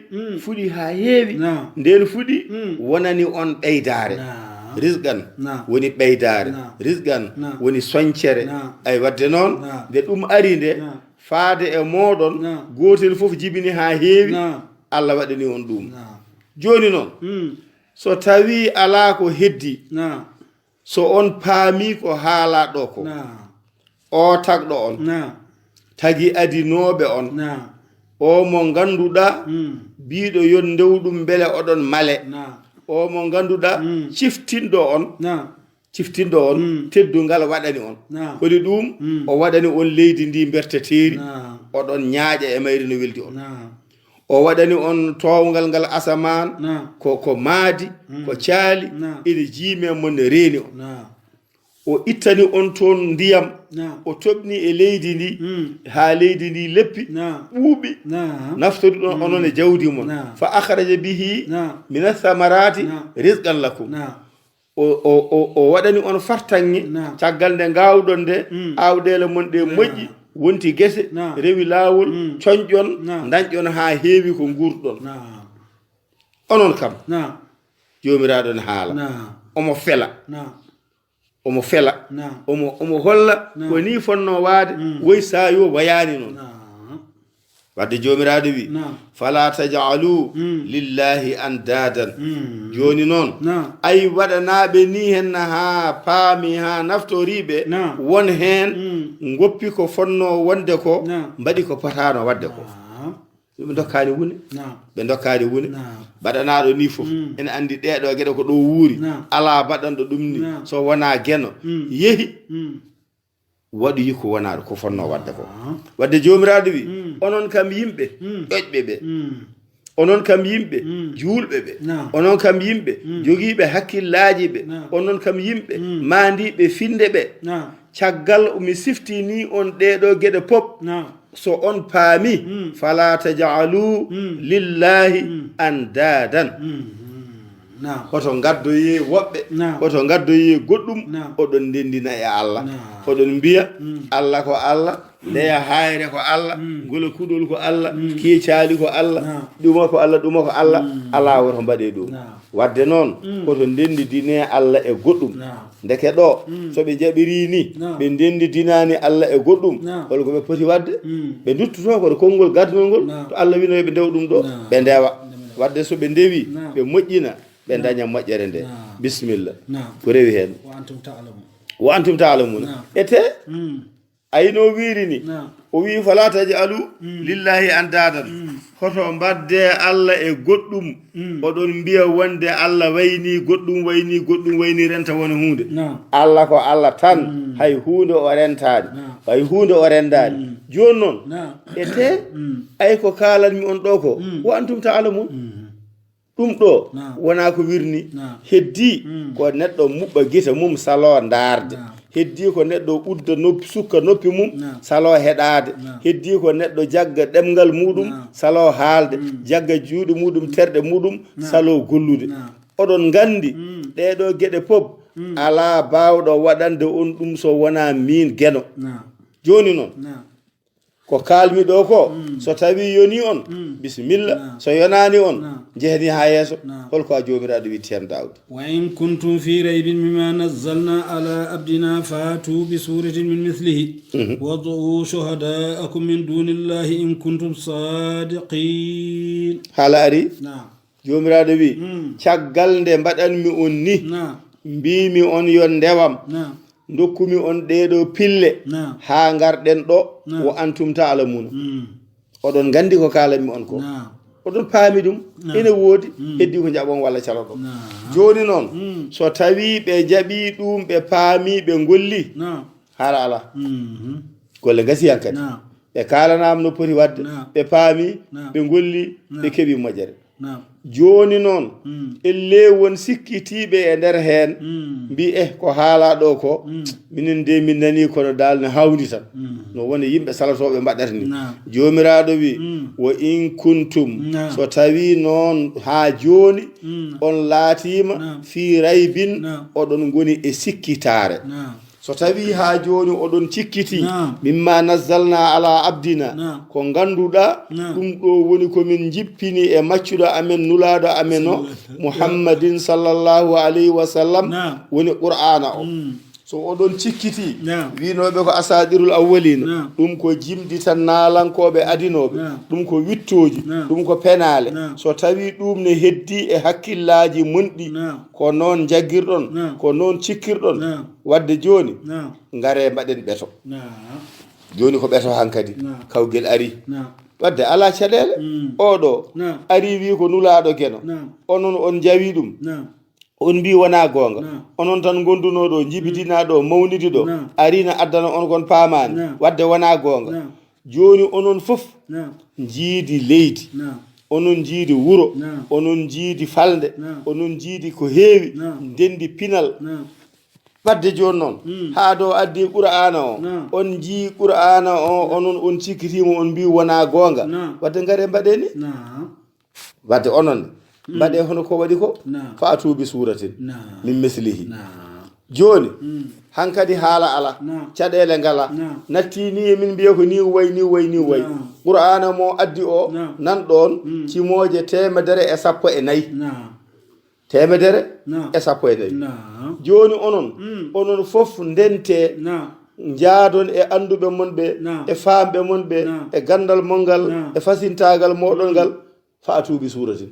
S2: fuɗi ha heewi nden fuɗi wonani on ɓeydare rizqan woni ɓeydare rizqan woni soñcere ay wadde noon nde ɗum ari nde faade e moɗon gotel fof jibini ha heewi Allah waɗani on ɗum joni noon so tawi ala ko heddi so on paami ko haala ɗo ko o tagɗo on tagi adinoɓe on o mo ganduɗa biɗo yon ndewɗum beele oɗon male o mo ganduɗa ciftinɗo on teddungal waɗani on kodi ɗum o waɗani on leydi ndi berteteri oɗon ñaaƴa e mayri no weldi on o waɗani on towgal ngal asaman ko maadi ko caali ene jiime mon ne reeni on o ittani on toon ndiyam o toɓni e leydi ndi ha leydi ndi leppi ɓuuɓi naftori ɗon onon e jawdi mon fa akhraja bihi min athamarati rizqan lakum o waɗani on fartanŋe caggal nde gawɗon nde awɗele mon ɗe moƴƴi wonti gese rewi laawol coñƴon dañƴon ha heewi ko gurɗon onon kam jomiraɗo ne haala omo fela omo holla ko ni fonno waade woy sa yo wayani noon wadde jomiraɗo wi fala tajalu lillahi andadan joni noon ay waɗanaɓe ni henna ha paami ha naftoriɓe won hen goppi ko fonno wonde ko mbaɗi ko potano wadde ko ɓe dokkani wune baɗanaɗo ni fof ene andi ɗeɗo gueɗe ko ɗo wuuri ala baɗanɗo ɗum ni so wona geno yeehi waɗi ko wonaɗo ko fonno wadde ko wadde jomiraɗo wi onon kam yimɓe ƴoƴɓe ɓe onon kam yimɓe juulɓe ɓe onon kam yimɓe jogiiɓe hakkillaji ɓe onon kam yimɓe mandiɓe finde ɓe caggal mi siftini on ɗeɗo gueɗe pop so on paami fala tajalu lillahi andadan hoto gaddoye woɓɓe hoto gaddoye goɗɗum oɗon ndendina e Allah oɗon mbiya Allah ko Allah ndeya hayre ko Allah gola kuɗol ko Allah kiicaali ko Allah ɗuma ko Allah ɗuma ko Allah ala woto mbaɗe ɗum wadde noon koto ndendidine Allah e goɗɗum ndeke ɗo soɓe jaɓiri ni ɓe ndendidinani Allah e goɗɗum hol ko ɓe poti wadde ɓe duttoto koto konngol gadnol ngol to Allah winoyo ɓe ndew ɗum ɗo ɓe ndewa wadde soɓe ndewi ɓe moƴƴina ɓe daña moƴƴere nde bisimilla ko rewi hen wa antum ta'lamuna ete ayno wiiri ni o wi fala tajalu lillahi andadan hoto mbadde Allah e goɗɗum oɗon mbiya wonde Allah wayni goɗɗum wayni renta wona hunde Allah ko Allah tan hay hunde o rentani hay hunde o rendani joni noon ete ay ko kalanmi on ɗo ko wa antum ta'lamun ɗum ɗo wona ko wirni heddi ko neɗɗo muɓɓa gite mum salo darde heddi ko neɗɗo udda noppi sukka noppi mum salo heɗade heddi ko neɗɗo jagga ɗemgal muɗum salo haalde jagga juuɗe muɗum terɗe muɗum salo gollude oɗon gandi ɗeɗo gueɗe pop ala bawɗo waɗande on ɗum so wona min gueno joni noon ko kalmi ɗo ko so tawi yoni on bisimilla so yonani on jehni ha yeeso holko a jomiraɗo witti hen dawde
S1: wa in kuntum fi raybin mimma nazzalna ala abdina fatu bi suratin min mithlihi wad'u shuhada'akum min dunillahi in kuntum sadiqin
S2: haala ari jomiraɗo wi caggal nde mbaɗanmi on ni mbimi on yo ndewam dokkumi on ɗeɗo pille ha garɗen ɗo wo antum ta alamuna oɗon gandi ko kalanmi on ko oɗon paami ɗum ene woodi heddi ko jaɓon walla calo ɗo joni noon so tawi ɓe jaɓi ɗum ɓe paami ɓe golli haala ala golle gasiyan kadi ɓe kalanama no poti wadde ɓe paami ɓe golli ɓe keeɓi moƴƴere joni noon elle won sikkitiɓe e nder hen mbi ko haala ɗo ko minen de min nani kono dal no hawdi tan no woni yimɓe salatoɓe mbaɗata ni jomiraɗo wi wo in kuntum so tawi noon ha joni on laatima fi raybin oɗon goni e sikkitare so tawi ha joni oɗon cikkiti mimma nazzalna ala abdina ko ganduɗa ɗum ɗo woni komin jippini e maccuɗo amen nulaɗo amen o muhammadin sallllahu alayhi wa sallam woni qur'ana o so oɗon cikkiti winoɓe ko asadirul awwalina ɗum ko jimɗi tan naalankoɓe adinoɓe ɗum ko wittoji ɗum ko penale so tawi ɗum ne heddi e hakkillaji monɗi ko noon jaggirɗon ko noon cikkirɗon wadde joni ngare mbaɗen ɓeto joni ko ɓeto hankadi kawguel ari wadde ala caɗele oɗo ari wi ko nulaɗo gueno onon on jawi ɗum on mbi wona gonga onon tan gondunoɗo jibidinaɗo mawnidi ɗo arina addana on kon paamani wadde wona gonga joni onon fof jiidi leydi onon jiidi wuro onon jiidi falde onon jiidi ko heewi ndendi pinal wadde joni noon ha do addi qur'ana o on jii qur'ana o onon on cikkitimo on mbi wona gonga wadde ngare mbaɗeni wadde onon mbaɗe hono ko waɗi ko faatubi suratin min mislihi joni hankadi haala ala caɗele ngala natti ni min mbiya ko ni way ni way ni way qur'ana mo addi o nan ɗon cimoje 114 114 joni onon fof ndente jaadon e anduɓe mon ɓe e famɓe mon ɓe e gandal mongal e fasintagal moɗon ngal faatubi suratin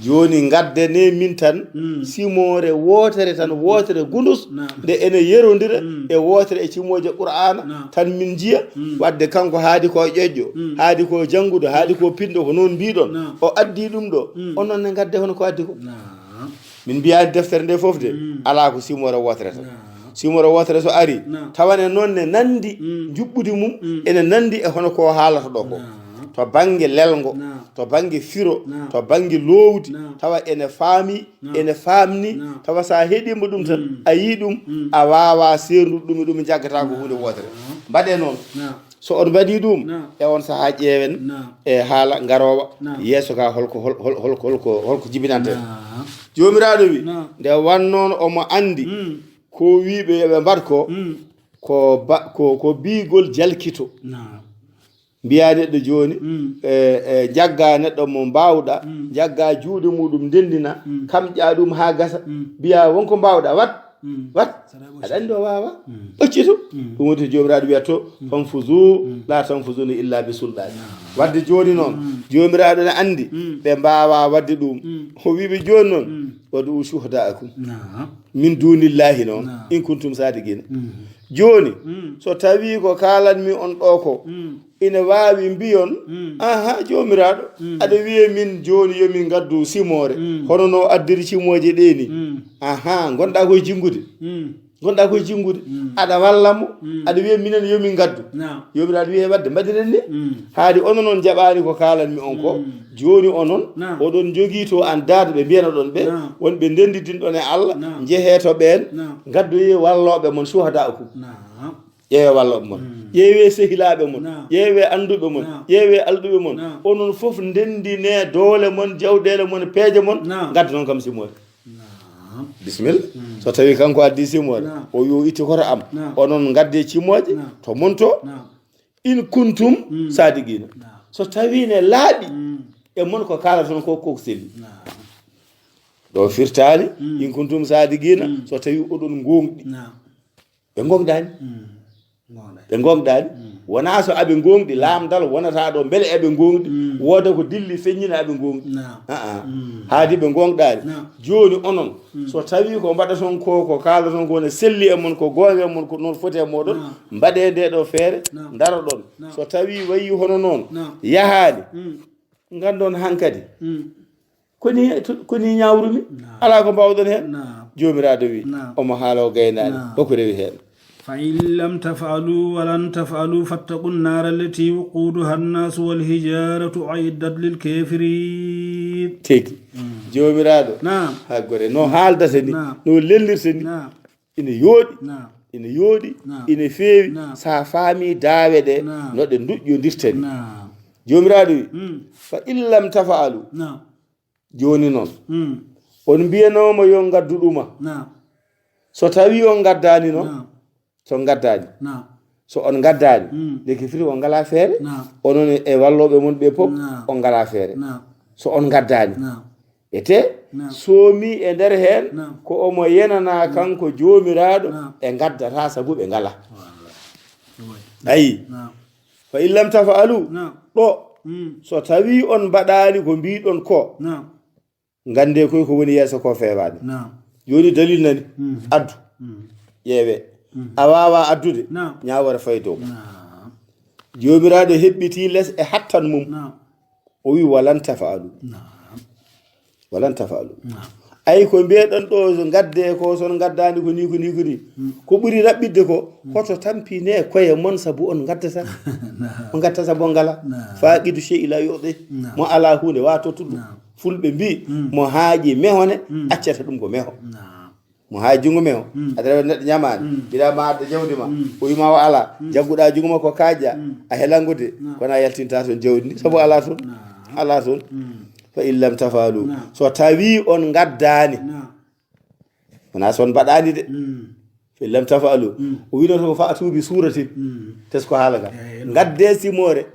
S2: joni gaddene min tan simore wotere tan wotere gundus nde ene yerodira e wotere e cimoje qur'ana tan min jiya wadde kanko haadi ko ƴoƴƴo haadi ko jangudo haadi ko pindo ko noon mbiɗon o addi ɗum ɗo onon ne gadde hono ko addi ko min mbiyani deftere nde foof de ala ko simore wotere tan simore wotere so ari tawane noon ne nandi juɓɓudi mum ene nandi e hono ko haalata ɗo ko to bange lelgo to bange firo to bange lowdi tawa ene faami ene famni tawa sa heɗima ɗum tan a yi ɗum a wawa sernude ɗum jaggata ko hunde wotere mbaɗe noon so on mbaɗi ɗum e on saaha ƴeewen e haala garowa yeeso ka holko jibinante jomiraɗo wi nde wannoon omo andi ko wiɓe yoɓe mbaɗ ko biigol jalkito mbiya neɗɗo joni jagga neɗɗo mo mbawɗa jagga juuɗe muɗum ndendina kam ƴa ɗum ha gasa mbiya wonko mbawɗa wat aɗa andi o wawa ɓoccito ɗum woni to jomiraɗo wiyatto fanfuzu la tanfuzuna illa bi sulɗani wadde joni noon jomiraɗo ne andi ɓe mbawa wadde ɗum o wiɓe joni noon wadu shuhada'akum min dunillahi noon in kuntum sadiqina joni so tawi ko kalanmi on ɗo ko ina wawi mbiyon aha jomiraɗo aɗa wiye min joni yomin gaddu simore hono no addiri cimoje ɗe ni aha gonɗa koye jingude gonɗa koye jinggude aɗa wallamo aɗa wiya minen yomin gaddu yomiraɗo wiye wadde mbaɗiren ni haadi onon on jaɓani ko kalanmi on ko joni onon oɗon jogui to an daade ɓe mbiyana ɗon ɓe wonɓe ndendidinɗon e Allah jeeheto ɓen gaddoye walloɓe mon suhada akum ƴeewe walloɓe mon ƴeewe sehilaɓe mon ƴeewe anduɓe mon ƴeewe alɗuɓe mon onon foof ndendine doole mon jawɗele mon peeje mon gadda noon kam simore bisimilla so tawi kanko addi simore o yo itti koto am onon gadde cimmoje to monto in kuntum sadiqina so tawi ne laaɓi e mon ko kala toon ko koko selli ɗo firtani in kuntum sadiqina so tawi oɗon gonɗi ɓe gonɗani ɓe gonɗani wona so aɓe gonɗi lamdal wonata ɗo beele eɓe gonɗi woda ko dilli feññina aɓe gonɗi haadi ɓe gonɗani joni onon so tawi ko mbaɗa toon ko kala toon ko ne selli e mon ko gonga e mon ko noon foti e moɗon mbaɗe nde ɗo feere daro ɗon so tawi wayi hono noon yahani gandon hankkadi koni ñawrumi ala ko mbawɗon hen jomiraɗo wi omo haala o gaynani hoko rewi hen
S1: فإن لم تفعلوا ولن تفعلوا فاتقوا النار التي وقودها الناس والحجارة أعدت للكافرين
S2: تيجي جوميرادو نعم هاغوري نو حالدتني نو للرتني ina yooɗi ina feewi sa faami daaweɗe no ɗe duƴƴodirtani jomiraɗo wi fa illam tafaalu joni noon on mbiyanoma yo gaddu ɗuma so tawi on gaddani noon so gaddani so on gaddani deke firi on ngala feere onon e walloɓe mon ɓe fof on ngala feere so on gaddani ete soomi e nder hen ko omo yenana kanko jomiraɗo e gaddata sabu ɓe ngala ayi fa illam tafaalu ɗo so tawi on mbaɗani ko mbiɗon ko gande koy ko woni yeeso ko fewani joni dalil nani addu ƴeewe a wawa addude ñawore fay dow jomiraɗo heɓɓiti less e hattan mum o wi walan tafaalu ay ko mbiyeɗon ɗo so gadde ko son gaddani ko ni ko ɓuuri raɓɓidde ko hoto tampine koye mon sabu on gaddata on gaddata bo ngala faqidu chey ila yoɗe mo ala hunde wato tuddu fulɓe mbi mo haaji mehone accata ɗum ko meho mo haaji jungo meho adara neɗɗo ñamani mbiɗama adda jawdi ma o wima o ala jagguɗa jungo ma ko kaajja a helangude kono a yaltinta toon jawdi ndi sabu ala toon fa illam tafalu so tawi on gaddani wona so on mbaɗani de fa illam tafalu o winoto ko fa'atu suratin tesko haala ka gadde simore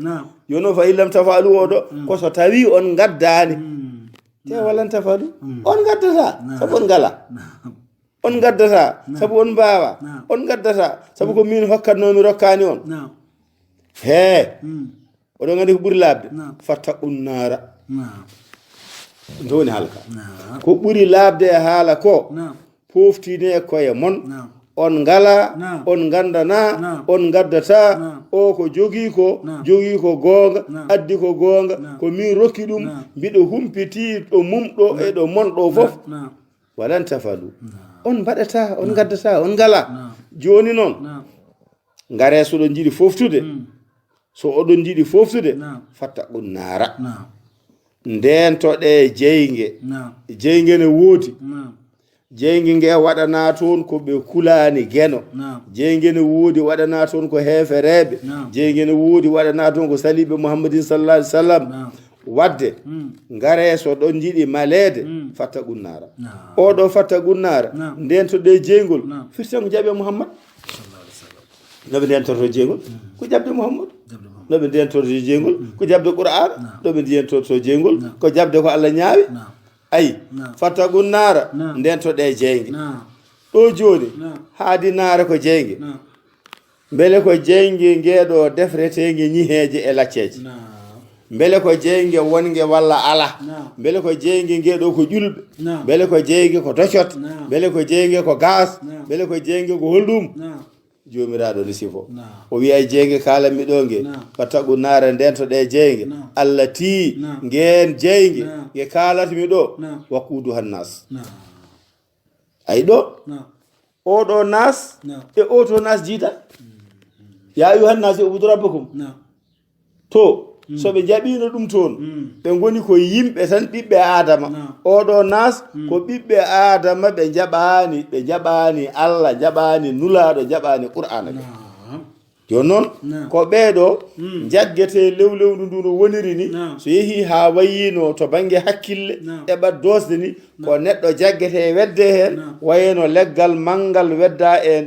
S2: yono fa illam tafalu oɗo ko so tawi on gaddani te walan tafalu on gaddata sabu on ngala on gaddata sabu on mbawa on gaddata sabu ko min hokkatnomi rokkani on he oɗon gandi ko ɓuuri labde fattaqun nara ndowoni haala ka ko ɓuuri labde e haala ko poftine koye mon on ngala on gandana on gaddata o ko jogii ko goonga addi ko goonga ko min rokki ɗum mbiɗo humpiti ɗo mumɗo e ɗo monɗo fof walan tafalu on mbaɗata on gaddata on ngala joni noon ngare so ɗon jiɗi foftude so oɗon jiɗi foftude fattaqun nara ndentoɗe jeyge ne woodi jeyge nge waɗana toon ko ɓe kulani geno jeyge ne woodi waɗana toon ko heefereɓe jeyge ne woodi waɗana toon ko saliɓe muhammadin sallallahu alaihi wasallam wadde ngare so ɗon jiɗi malede fattaqun nara oɗo fattaqun nara ndentoɗe jeygol firten ko jaɓe muhammad noɓe ndentorto jeygol ko jaɓde muhammad noɓe ndentorto jeygol ko jabde qur'ana ɗoɓe ndentorto jeygol ko jabde ko Allah ñaawi ayi fattaqun nara ndentoɗe jeyge ɗo joni haadi naara ko jeyge beele ko jeyge ngeɗo defretege ñiheje e lacceje beele ko jeyge wonge walla ala beele ko jeyge ngeɗo ko ƴulɓe beele ko jeyge ko docot beele ko jeyge ko gas beele ko jeyge ko holɗum jomiraɗo risifo o wiya jeyge kalanmi ɗo nge fattaqun nara ndentoɗe jeyge Allah ti ngeen jeyge nge kalatmi ɗo waqudu hannas ay ɗo oɗo nas e oto nas jiita ya ayuhan nas ubudu rabbakum to so ɓe jaɓino ɗum toon ɓe goni ko yimɓe tan ɓiɓɓe adama oɗo nas ko ɓiɓɓe adama ɓe jaɓani Allah jaɓani nulaɗo jaɓani qur'ana ɓe joni noon ko ɓeeɗo jaggete lewlewdu ndu no woniri ni so yeehi ha wayino to banggue hakkille eɓat dosde ni ko neɗɗo jaggete wedde hen wayeno leggal manggal wedda e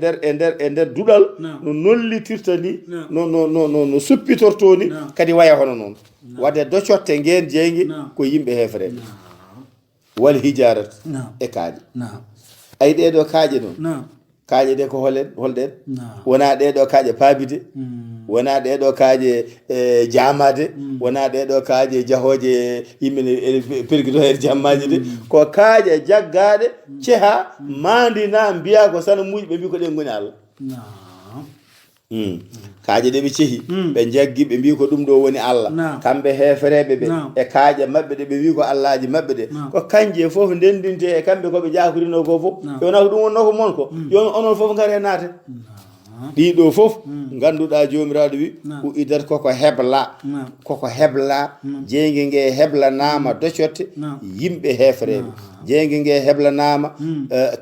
S2: nder duɗal no nollitirta ni no suppitorto ni kadi waya hono noon wadde docotte nguen jeygue ko yimɓe hefreɓe wal hijarat e kaaƴe ayi ɗeɗo kaaƴe noon kaaƴe ɗe ko holɗen wona ɗeɗo kaaƴe paabide wona ɗeɗo kaaƴe jamade wona ɗeɗo kaaƴe jahoje yimɓene pirguito hen jammaji de ko kaaƴe jaggaɗe ceeha mandina mbiya ko sana muji ɓe mbi ko ɗen goni Allah kaaƴe ɗe ɓe ceehi ɓe jaggi ɓe mbi ko ɗum ɗo woni Allah kamɓe hefereɓe ɓe e kaaƴe mabɓe ɗe ɓe wi ko Allahji mabɓe ɗe ko kanje foof ndendinte e kamɓe koɓe jakurino ko foof wona ko ɗum wonno ko mon ko yon onon foof gaare naate ɗiɗo foof ganduɗa jomiraɗo wi o idat koko hebla jeygue ngue heblanama docotte yimɓe hefereɓe jeygue ngue heblanama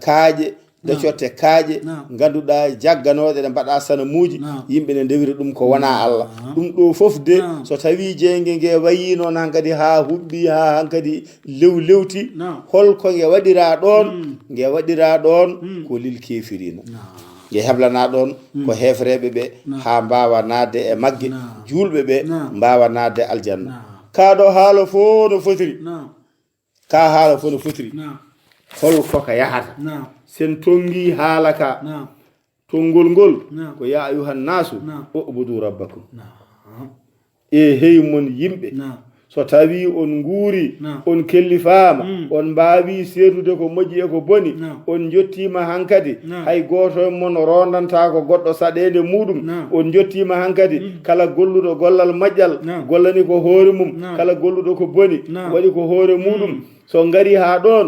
S2: kaaƴe docotte kaaƴe ganduɗa jagganoɗe ɗe mbaɗa sanamuji yimɓe ne ndewira ɗum ko wona Allah ɗum ɗo foof de so tawi jeygue ngue wayi noon hankadi ha huɓɓi ha hankadi lewti holko ngue waɗira ɗon ko lil kefirina ngue heblana ɗon ko hefreɓe ɓe ha mbawa nadde e maggue julɓe ɓe mbawa nadde aljanna kaɗo haala fo no fotiri holko ka yahata sen tongi haala ka tongol ngol ko ya ayuhan nasu ubudu rabbakum e hey mon yimɓe so tawi on nguuri on kellifama on mbawi seedude ko moƴƴi e ko boni on jottima hankadi hay goto mon rondanta ko goɗɗo saɗede muɗum on jottima hankadi kala golluɗo gollal moƴƴal gollani ko hoore mum kala golluɗo ko boni waɗi ko hoore muɗum so ngari ha ɗon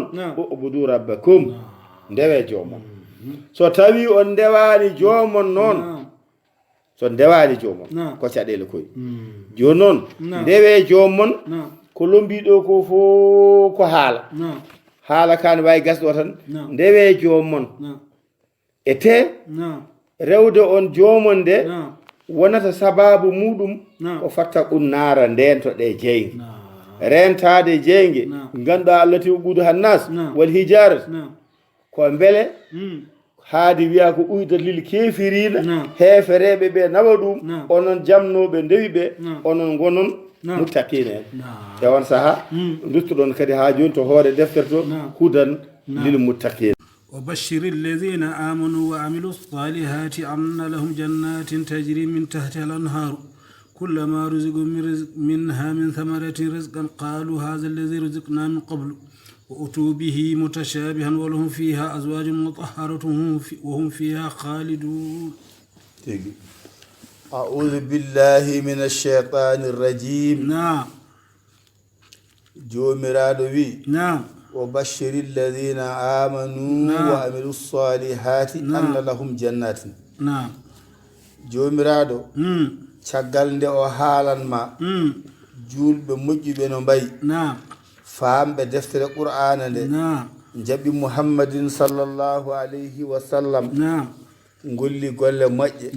S2: ubudu rabbakum ndewe jomon so tawi on ndewani jomon noon so ndewani jomon ko caɗele koye joni noon ndewe jomon ko lombiɗo ko fo ko haala kane wawi gasɗo tan ndewe jomon e te rewde on jomon nde wonata sababu muɗum ko fatta unnara ndento ɗe jeyge rentade jeyge ganduɗa allati uɓudu hannas wal hijarat ko mbele haadi wiya ko uydat lil kefirina hefereɓe ɓe nawa ɗum onon jamnoɓe ndewi ɓe onon gonon muttaqina en e on saaha duttuɗon kadi ha joni to hoore deftere to hudan lil muttaqina
S1: وبشر الذين آمنوا وعملوا الصالحات أن لهم جنات تجري من تحتها الأنهار كلما رزقوا منها من ثمرة رزقا قالوا هذا الذي رزقنا من قبل وأتوا به متشابها ولهم فيها أزواج مطهرة وهم فيها خالدون.
S2: أعوذ بالله من الشيطان الرجيم.
S1: نعم.
S2: جومرادو وي.
S1: نعم.
S2: وبشر الذين آمنوا وعملوا الصالحات أن لهم جنات.
S1: نعم.
S2: جومرادو. caggal nde o haalanma julɓe moƴƴuɓe no mbayi famɓe deftere qur'ana nde jaɓi muhammadin sallllahu alayhi wa sallam golli golle moƴƴe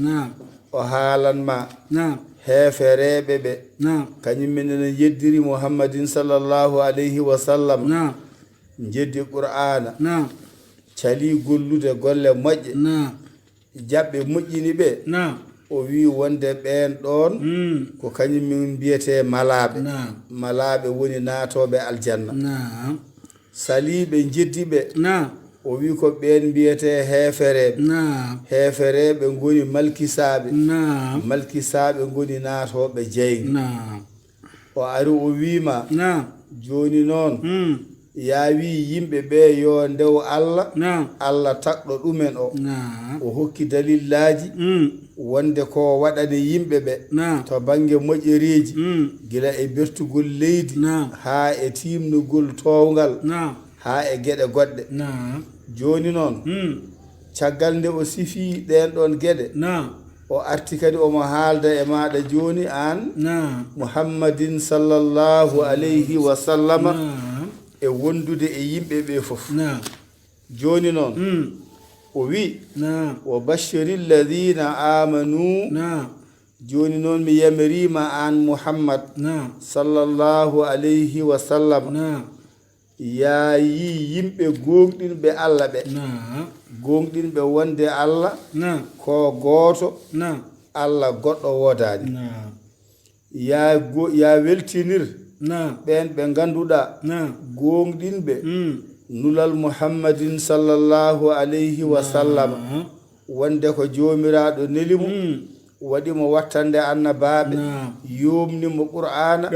S2: o haalanma heefereɓe ɓe kañummene no yeddiri muhammadin sallllahu alayhi wa sallam jeddi qur'ana cali gollude golle moƴƴe jaɓɓe moƴƴini ɓe o wi wonde ɓen ɗon ko kañum min mbiyete malaɓe woni naatoɓe aljanna saliɓe jeddiɓe o wi ko ɓen mbiyete heefereɓe goni malkisaɓe goni naatoɓe jeyga o ari o wima joni noon yawi yimɓe ɓe yo ndew Allah takɗo ɗumen o hokki dalillaji wonde ko waɗani yimɓe ɓe to banggue moƴƴereji gila e bertugol leydi ha e timnugol towgal ha e gueɗe goɗɗe joni noon caggal nde o sifi ɗen ɗon geɗe o arti kadi omo haalda e maɗa joni an muhammadin sallllahu alayhi wa sallama e wondude e yimɓe ɓe fof joni noon o wi wa bashiri lladina amanu joni noon mi yamirima an muhammad sallllahu alayhi wa sallam yaayi yimɓe gonɗinɓe allah ɓe gonɗinɓe wonde allah ko gooto allah goɗɗo wodani ya weltinir ɓen ɓe ganduɗa gonɗinɓe nulal muhammadin sallllahu alayhi wa sallam wonde ko jomiraɗo nelimo waɗimo wattande annabaɓe yomnimo qur'ana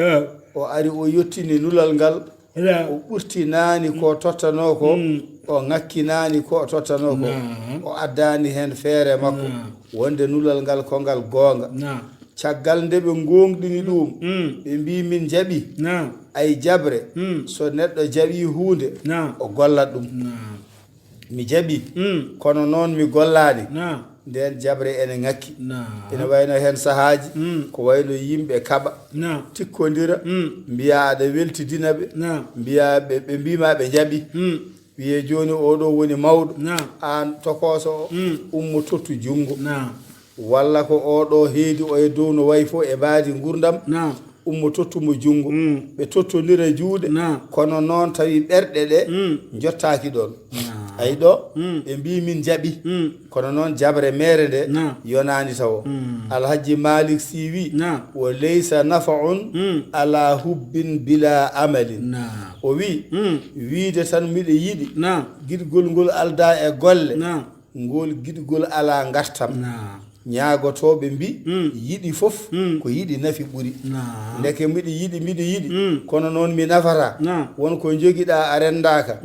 S2: o ari o yettini nulal ngal o ɓurtinani ko tottano ko o ŋakkinani ko o tottano ko o addani hen feere makko wonde nulal ngal ko ngal goonga caggal nde ɓe gonɗini ɗum ɓe mbi min jaɓi ay jabre so neɗɗo jaɓi hunde o gollat ɗum mi jaɓi kono noon mi gollani nden jabre ene ŋakki ene wayno hen sahaji ko wayno yimɓe kaɓa tikkodira mbiya aɗa weltidina ɓe mbiya ɓe mbima ɓe jaɓi wiye joni oɗo woni mawɗo an tokoso o ummo tottu junggo walla ko oɗo heedi o e dow no wayi fo e baadi gurdam ummo tottumo junggo ɓe tottonira juuɗe kono noon tawi ɓerɗe ɗe jottaki ɗon ayi ɗo ɓe mbi min jaɓi kono noon jabre mere nde yonani taw alhaji malik si wi wa laysa nafaun ala hubbin bila amalin o wi wiide tan miɗa yiɗi giɗgol ngol alda e golle ngol giɗgol ala gartam ñaagotoɓe mbi yiɗi fof ko yiɗi nafi ɓuuri ndeke mbiɗa yiɗi kono noon mi nafata wonko joguiɗa a rendaka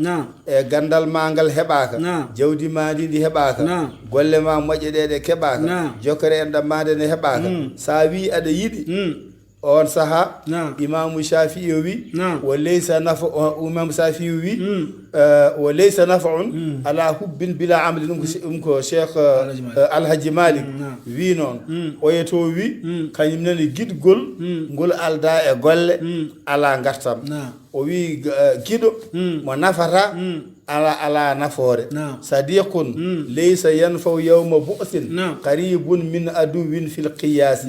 S2: e gandal ma ngal heɓaka jawdi ma ndi heɓaka golle ma moƴƴe ɗe keɓaka jokkere en ɗammade ne heɓaka sa wi aɗa yiɗi on saha imamu shafi'i wi wa laysa nafa imam shafi'i wi wa laysa nafa'un ala hubbin bila amali ɗum ko cheikh alhaji malik wi noon o yeto wi kañum nani giɗgol ngol alda e golle ala gartam o wi giɗo mo nafata ala nafoore sadiqun laysa yanfaw yawma bu'sin qaribun min aduwin fil qiyasi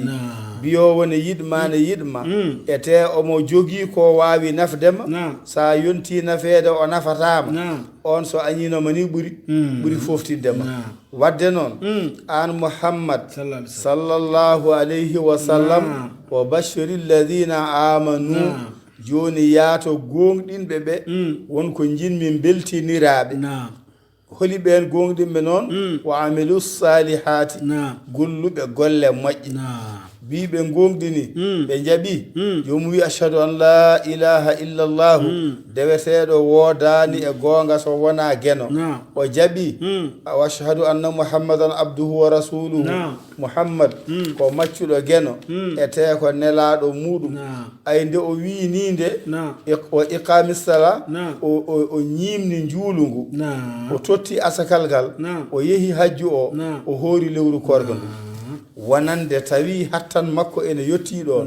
S2: biyowo ne yiɗma e te omo jogii ko waawi nafdema sa yonti nafeede o nafatama on so añinoma ni ɓuri foftindema wadde noon an muhammad sallllahu alayhi wa sallam wa bashiri lladina amanu joni yaato gonɗinɓe ɓe wonko jinmi beltiniraɓe holi ɓen gonɗinɓe noon wa amilu salihati golluɓe golle moƴƴe biɓe gonɗini ɓe jaaɓi jomum wi ashhadu an la ilaha illa llahu deweteɗo woodani e gonga so wona gueno o jaaɓi wa ashhadu anna muhammadan abduhu wa rasuluhu muhammad ko maccuɗo gueno e te ko nelaɗo muɗum ay nde o wi ni nde o iqamissala o ñimni juulungu o totti asakal ngal o yeehi hajju o hoori lewru korgo ndu wonande tawi hattan makko ene yettiɗo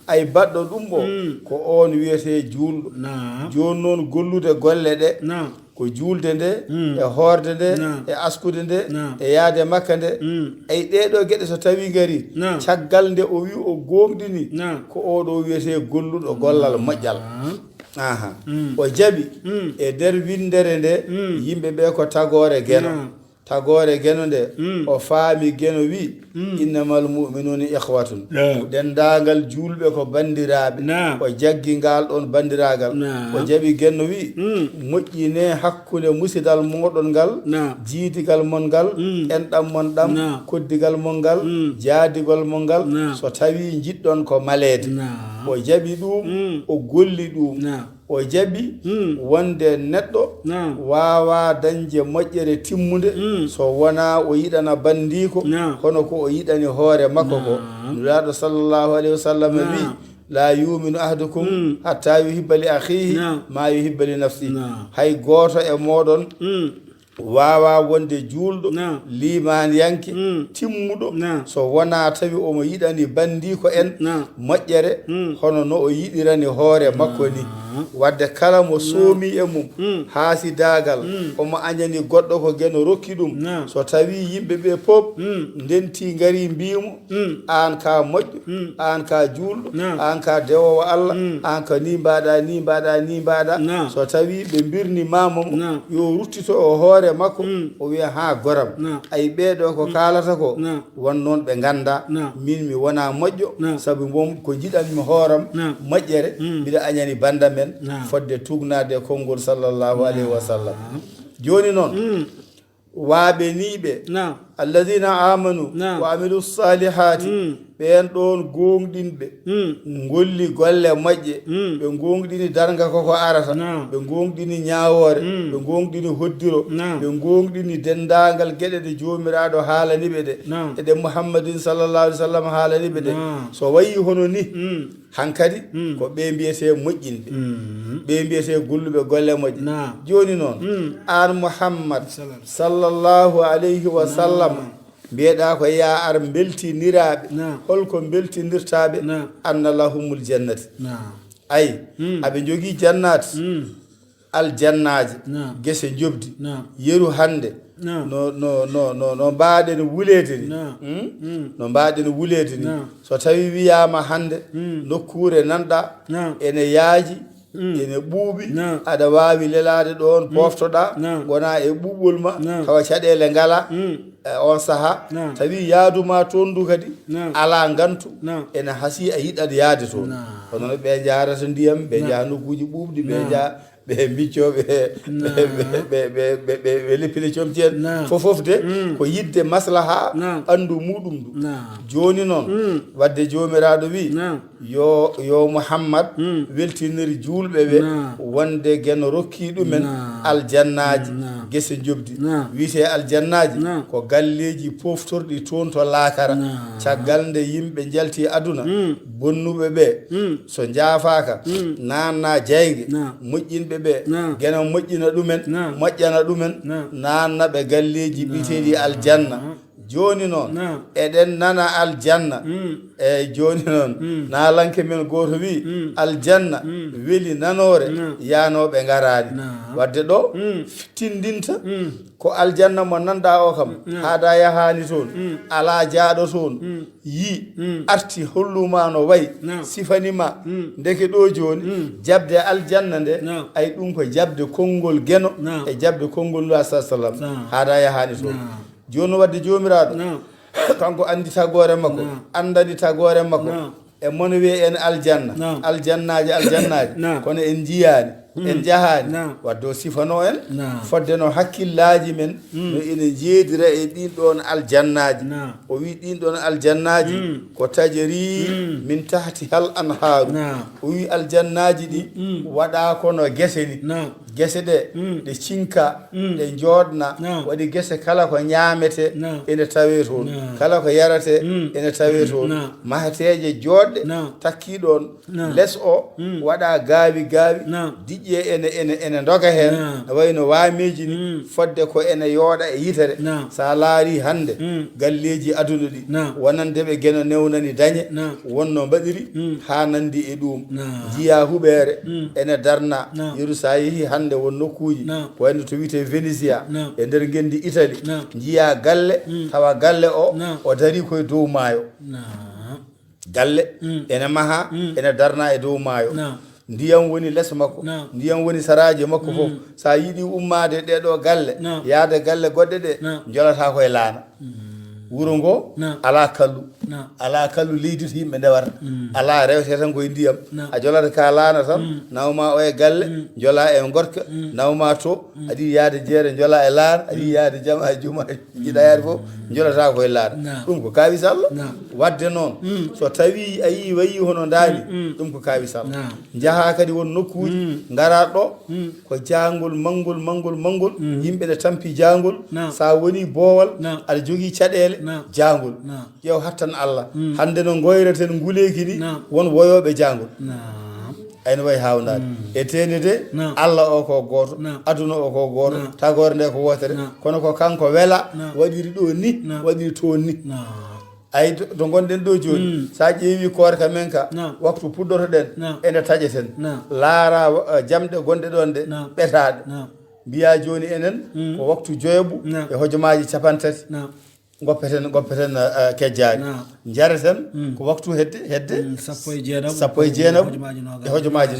S2: ay baɗɗo ɗum o ko on wiyete juulɗo joni noon gollude golle ɗe ko juulde nde e hoorde nde e askude nde e yaade makka nde ay ɗeɗo gueɗe so tawi gari caggal nde o wi o gonɗini ko oɗo wiyete golluɗo gollal moƴƴal o jaaɓi e nder windere nde yimɓeɓe ko tagore gueno tagore gueno nde o faami gueno wi innamal mu'minuna ikhwatun dendagal julɓe ko bandiraɓe o jaggi ngal ɗon bandiragal o jaaɓi gueno wi moƴƴine hakkude musidal moɗon ngal jiidigal mon ngal enɗam mon ɗam koddigal mon ngal jaadigol mon ngal so tawi jiɗɗon ko malede o jaaɓi ɗum o golli ɗum o jaaɓi wonde neɗɗo wawa dañde moƴƴere timmude so wona o yiɗana bandiko hono ko o yiɗani hoore makko ko nuraɗo sallllahu alayhi wa sallam wi la yuminu ahadukum hatta yuhibba li akhihi ma yuhibba li nafsihi hay goto e moɗon wawa wonde juulɗo limaniyanke timmuɗo so wona tawi omo yiɗani bandiko en moƴƴere hono no o yiɗirani hoore makko ni wadde kala mo soomi e mum haasidagal omo añani goɗɗo ko geno rokki ɗum so tawi yimɓe ɓe pop ndenti ngari mbimo an ka moƴƴo an ka juulɗo an ka dewowo Allah an ka ni mbaɗa ni mbaɗa ni mbaɗa so tawi ɓe mbirni mamomo yo ruttito o hoore makko o wiya ha goram ay ɓeɗo ko kalata ko won noon ɓe ganda min mi wona moƴƴo saabu mom ko jiɗanmi hooram moƴƴere mbiɗa añani banda men fodde tugnade konngol sallllahu alayhi wa sallam joni noon waaɓe niɓe alladina amanu wa amilu salihati ɓen ɗon gonɗinɓe golli golle moƴƴe ɓe gonɗini darga koko arata ɓe gonɗini ñawore ɓe gonɗini hoddiro ɓe gonɗini dendagal gueɗe ɗe jomiraɗo haalaniɓe ɗe eɗe muhammadin sallllahu alih w sallam haalaniɓe ɗe so wayi hono ni hankkadi ko ɓe mbiyete moƴƴinɓe ɓe mbiyete golluɓe golle moƴƴe joni noon an muhammad sallllahu alayhi wa sallam mbiyeɗa ko ya ar beltiniraɓe holko beltinirtaɓe anna lahumul jannati ayi aɓe jogui jannati aljannaji guese jobdi yeru hande no mbaɗen wulede ni no mbaɗen wulede ni so tawi wiyama hande nokkure nanɗa ene yaaji ene ɓuuɓi aɗa wawi lelade ɗon poftoɗa gona e ɓuuɓol ma tawa caɗele ngala on saaha tawi yaaduma toon du kadi ala gantu ene haasi a yiɗat yaade toon hono no ɓe jarata ndiyam ɓe jaa nokkuji ɓuuɓɗi ɓe jaa ɓe mbiccoɓe ɓe leppile comti en fofof de ko yidde maslaha andu muɗum du joni noon wadde jomiraɗo wi yo muhammad weltiniri julɓe ɓe wonde geno rokki ɗumen aljannaji guese jobdi wiyete aljannaji ko galleji poftorɗi toon to laakara caggal nde yimɓe jalti aduna bonnuɓe ɓe so jaafaka nanna jaygue moƴƴinɓe ɓe gena moƴƴina ɗumen moƴƴana ɗumen nanna ɓe galleji biteɗi aljanna joni noon eɗen nana aljanna eyyi joni noon nalanke men goto wi aljanna weeli nanore yanoɓe garani wadde ɗo tindinta ko aljanna mo nanda o kam haada yahani toon ala jaaɗo toon yi arti holluma no wayi sifanima ndeke ɗo joni jabde aljanna nde ay ɗum ko jabde konngol geno e jabde konngol nula sa sallam haada yahani toon joni wadde jomiraɗo kanko andi tagore makko andani tagore makko e mono wiye en aljanna aljannaji kono en jiyani en jahani wadde o sifano en fodde no hakkillaji men no ene jeedira e ɗin ɗon aljannaji o wi ɗin ɗon aljannaji ko tajiri min tahti hal anharu o wi aljannaji ɗi waɗa kono guese ni guese ɗe ɗe cinka ɗe jooɗna waɗi guese kala ko ñamete ene tawe toon kala ko yarate ene tawe toon maheteje joɗɗe takki ɗon less o waɗa gaawi diƴƴe ene doga hen no wayno waameji ni fodde ko ene yooɗa e yitere sa laari hande galleji aduna ɗi wonandeɓe geno newnani dañe wonno mbaɗiri ha nandi e ɗum jiya huɓere ene darna yeru sa yeehi hande won nokkuji wayno to wiyete Venezia e nder gendi Italie jiya galle tawa galle o dari koye dow maayo galle ene maha ene darna e dow maayo ndiyam woni less makko ndiyam woni saraje makko fof sa yiiɗi ummade ɗeɗo galle yaade galle goɗɗe ɗe jolata koye laana wuro ngo ala kallu leydi to yimɓe ndewata ala rewte tan koye ndiyam a jolata ka laana tan nawma o e galle jola e gorka nawma to aɗi yaade jeere jola e laana aɗi yaade jama e juma jiɗa yaade fof jolata koye laana ɗum ko kawis Allah wadde noon so tawi a yi wayi hono daani ɗum ko kawis Allah jaha kadi won nokkuji ngara ɗo ko jangol mangol yimɓe ɗe tampi jangol sa woni boowal aɗa jogui caɗele jangol ƴeew hattan Allah hande no goyreten nguleki ni won woyoɓe jangol ayno wayi hawnade e teni de Allah o ko goto aduna o ko goto tagore nde ko wotere kono ko kanko wela waɗiri ɗo ni waɗiri toon ni ay to gonɗen ɗo joni sa ƴeewi koore ka men ka waktu puddoto ɗen ene taƴeten laara jamɗe gonɗe ɗon ɗe ɓetaɗe mbiya joni enen ko waktu joyoɓu e hojomaji 50 goppeten kejjani jareten ko waktu hedde sappo e jeenaɓo e hojomaji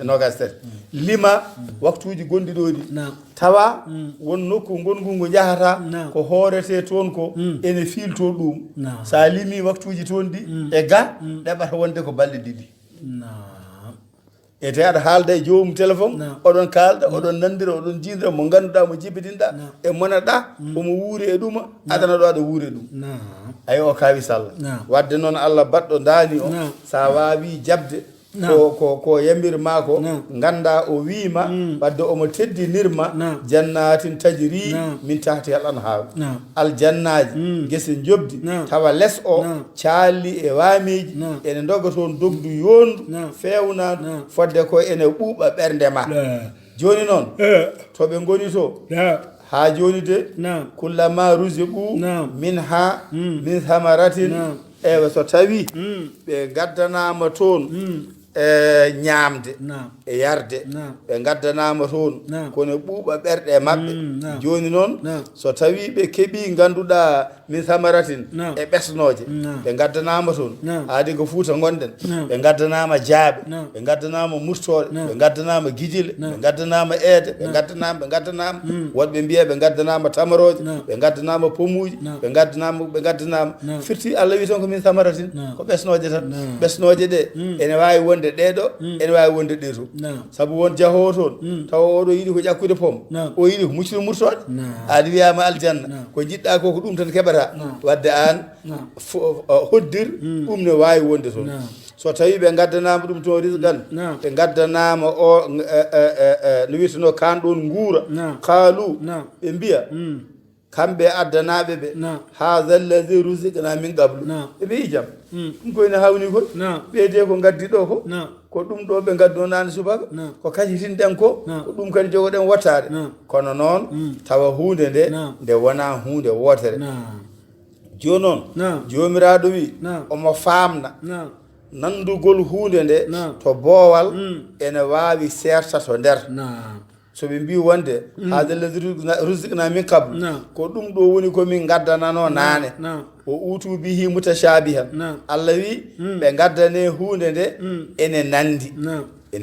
S2: nogas tati lima waktuji gonɗi ɗo ɗi tawa won nokku gongu jahata ko hoorete toon ko ene fiilto ɗum sa limi waktuji toon ɗi e ga ɗeɓata wonde ko balɗe ɗiɗi e te aɗa haalda e jomum téléphone oɗon kalda oɗon nandira oɗon jidira mo ganduɗa mo jibidinɗa e monaɗa omo wuuri e ɗuma adana ɗo aɗa wuuri e ɗum ayi o kawi sallah wadde noon Allah baɗɗo daani o sa wawi jabde ko yamirma ko ganda o wiima wadde omo teddinirma jannatin tajri min tahti al anhar aljannaji guese jobdi tawa less o caali e waamiji ene doga toon dogdu yondu fewnadu fodde ko ene ɓuuɓa ɓernde ma joni noon to ɓe goni to ha joni de kullama ruziqu min ha min thamaratin ewa so tawi ɓe gaddanama toon ñaamde e yarde ɓe gaddanama toon kono ɓuuɓa ɓerɗe maɓɓe joni noon so tawi ɓe keeɓi ganduɗa min samaratin e ɓesnoje ɓe gaddanama toon haadi ko Fuuta gonɗen ɓe gaddanama jaaɓe ɓe gaddanama murtoɗe ɓe gaddanama guijile ɓe gaddanama eede ɓe gaddanama wonɓe mbiya ɓe gaddanama tamaroje ɓe gaddanama pomuji ɓe gaddanama firti Allah wi tan ko min samaratin ko ɓesnoje tan ɓesnoje ɗe ene wawi wonde ɗeɗo ene wawi wonde ɗe to saabu won jahowo toon tawa oɗo yiiɗi ko ƴakkude pom o yiiɗi ko muccude murtoɗe aɗa wiyama aljanna ko jiɗɗa ko ɗum tan keɓata wadde an hoddir ɗum ne wawi wonde toon so tawi ɓe gaddanama ɗum toon risgan ɓe gaddanama o no wiyeteno kan ɗon guura kaalu ɓe mbiya kamɓe addanaɓe ɓe hadha alladhi ruziqna min qablu ɓe mbi jam ɗum koyne hawni koy ɓeyde ko gaddi ɗo ko ɗum ɗo ɓe gaddo nane subaka ko kañitinɗen ko ɗum kadi jogoɗen wattade kono noon tawa hunde nde wona hunde wotere joni noon jomiraɗo wi omo famna nandugol hunde nde to boowal ene wawi serta to nder so ɓe mbi wonde hada lladi rusiqna min kable ko ɗum ɗo woni komin gaddanano nane o utu bihi mutashabihan Allah wi ɓe gaddane hunde nde ene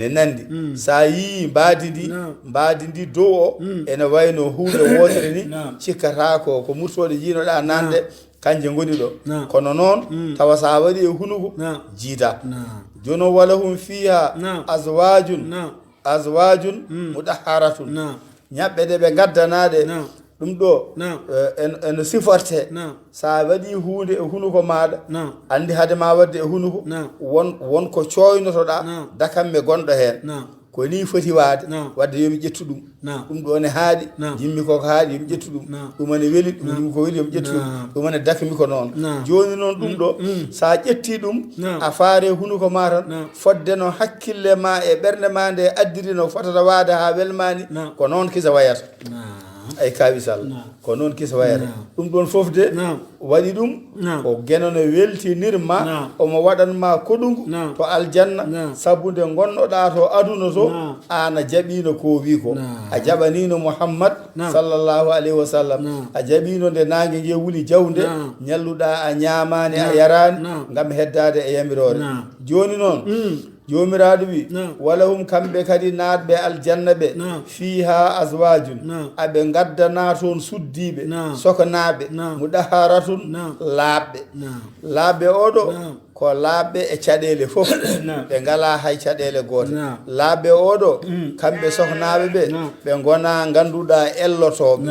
S2: nandi sa yi mbadi ndi dow o ene wayno hunde wotere ni cikkata ko murtoɗe jinoɗa nande kanje goni ɗo kono noon tawa sa waɗi e hunuko jiida joni walahum fiha azwajun mudahharatun ñaɓɓe ɗe ɓe gaddanaɗe ɗum ɗo ene siforte sa waɗi hunde e hunuko maɗa andi hade ma wadde e hunuko won ko coynotoɗa dakanɓe gonɗo hen ko ni foti waade wadde yomi ƴettu ɗum ɗum ɗo ne haaɗi jimmi koko haaɗi yomi ƴettu ɗum ɗum ene weeli ɗum jimmi ko weeli yomi ƴettu ɗum ene dakmi ko noon joni noon ɗum ɗo sa ƴetti ɗum a faare hunuko ma tan fodde no hakkille ma e ɓernde ma nde addiri no fotata waade ha welmani ko noon kisa wayata ay kawi sall ko noon kisa wayata ɗum ɗon fof de waɗi ɗum o gueno no weltinirma omo waɗanma koɗugu to aljanna sabu nde gonnoɗa to aduna to an a jaɓino ko wi ko a jaɓanino Muhammad sallllahu alayhi wa sallam a jaɓino nde nangue ngue wuli jawde ñalluɗa a ñamani a yarani gam heddade e yamirore joni noon jomiraɗo wi walahum kamɓe kadi natɓe aljanna ɓe fiha azwajun aɓe gaddana toon suddiɓe sokanaɓe mudaharatun laaɓɓe oɗo ko laaɓɓe e caɗele fof ɓe ngala hay caɗele goote laaɓɓe oɗo kamɓe sohnaɓe ɓe gona ganduɗa ellotoɓe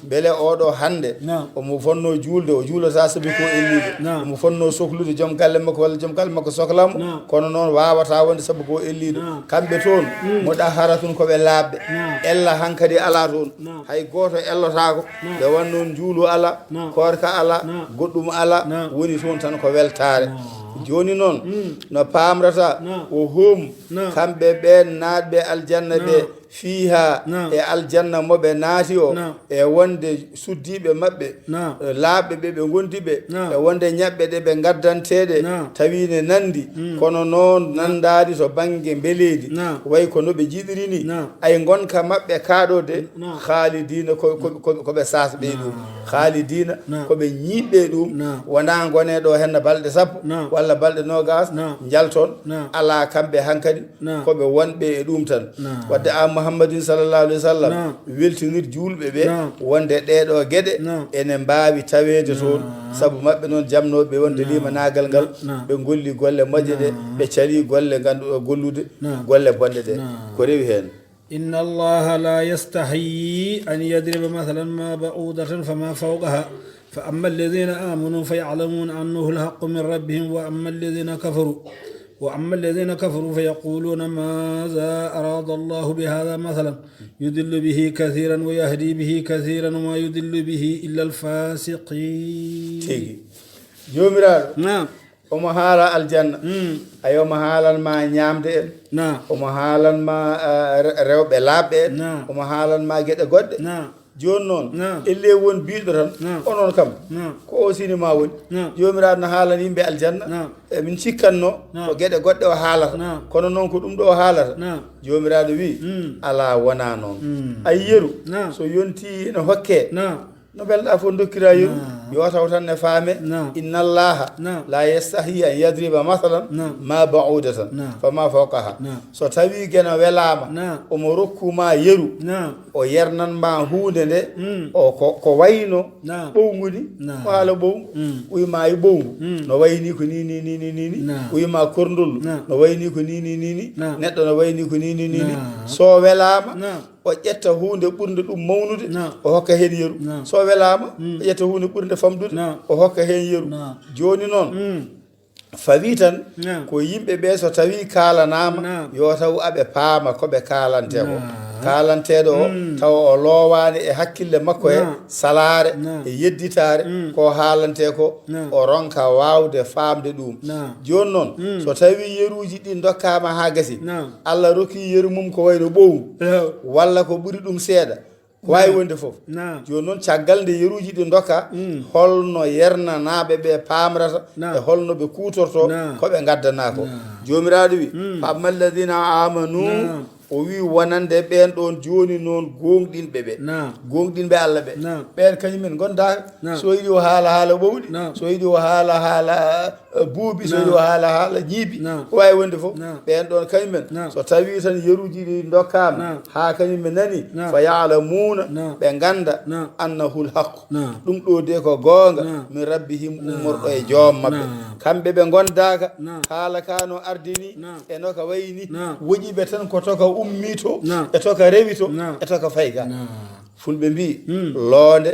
S2: beele oɗo hande omo fonno julde o juulata saabi ko elliɗo omo fonno sohlude joom galle makko walla joom galle makko sohlamo kono noon wawata wonde saabu ko elliɗo kamɓe toon moɗa haratun koɓe laaɓɓe ella hankkadi ala toon hay goto ellotako ɓe wannoon juulu ala korka ala goɗɗum ala woni toon tan ko weltare joni noon no pamrata o hum kamɓe ɓen naatɓe aljanna ɓe fiiha e aljanna moɓe naati o e wonde suddiɓe maɓɓe laaɓɓe ɓe ɓe gondiɓe e wonde ñaɓɓe ɗe ɓe gaddanteɗe tawine nandi kono noon nandadi to banggue mbeleedi way ko noɓe jiɗirini ay gonka maɓɓe kaɗode haalidina koɓe sasɓe ɗum haalidina koɓe ñiɓɓe ɗum wona goneɗo henna balɗe sappo walla balɗe nogas jalton ala kamɓe hankkadi koɓe wonɓe e ɗum tan wadde muhammadin sallallahu alaihi wasallam weltinir julɓe ɓe wonde ɗeɗo gueɗe ene mbawi tawede toon saabu mabɓe noon jamnoɓe wonde limanagal ngal ɓe golli golle moƴƴe ɗe ɓe cali golle ganduɗo gollude golle bonɗe ɗe ko rewi hen
S1: inna allaha la yastahi an yadriba mathalan ma ba'udatan fama fawqaha fa amma alladhina amanu fayalamuna annahu alhaqqu min rabbihim wa amma alladhina kafaru وأما الذين كفروا فيقولون ماذا أراد الله بهذا مثلا يضل به كثيرا ويهدي به كثيرا وما يضل به إلا الفاسقين
S2: جوميرا نعم omo haala aljanna ay omo haalanma ñamde en omo haalanma rewɓe laaɓɓe en omo haalanma gueɗe goɗɗe joni noon elle won biɗɗo tan onon kam ko o sinima woni jomiraɗo no haalana yimɓe aljanna min cikkanno ko gueɗe goɗɗe o haalata kono noon ko ɗum ɗo o haalata jomiraɗo wi ala wona noon ay yeru so yonti ene hokke no belɗa fof dokkira yeru yo taw tan ne faame inna allaha la yastahi an yadriba mathalan ma ba'udatan fama fawqaha so tawi gena welama omo rokkuma yeru o yernanma hunde nde o ko wayno ɓowngu ni o haala ɓowngu uyma e ɓowngu no wayni ko ni uyma korndollu no wayni ko ni neɗɗo no wayni ko ni so welama o ƴetta hunde ɓurde ɗum mawnude o hokka hen yeru so welama o ƴetta hunde ɓurde famdude o hokka hen yeru joni noon fawi tan ko yimɓe ɓe so tawi kalanama yo taw aɓe paama koɓe kalante ko kalanteɗo o tawa o lowani e hakkille makko e salare e yedditare ko haalante ko o ronka wawde famde ɗum joni noon so tawi yeruji ɗi dokkama ha gasi Allah rokki yeru mum ko wayno ɓowngu walla ko ɓuuri ɗum seeɗa ko wawi wonde foof joni noon caggal nde yeruji ɗi dokka holno yernanaɓe ɓe pamrata e holno ɓe kutorto koɓe gaddana ko jomiraɗo wi fa amma alladina amanu o wi wonande ɓen ɗon joni noon gonɗinɓe ɓe gonɗinɓe Allah ɓe ɓen kañumen gondaka so yiɗi o haala ɓowɗi so yiɗi o haala buuɓi so yiɗi o haala ñiiɓi ko wawi wonde foof ɓen ɗon kañumen so tawi tan yeruji ɗi dokkama ha kañumen nani fa yalamuna ɓe ganda annahul haqqu ɗum ɗo de ko gonga min rabbihim ummorɗo e joom mabɓe kamɓe ɓe gondaka haala kano ardini e noka wayni woƴiɓe tan ko toka ummito e toka rewito e toka fayga fulɓe mbi loonde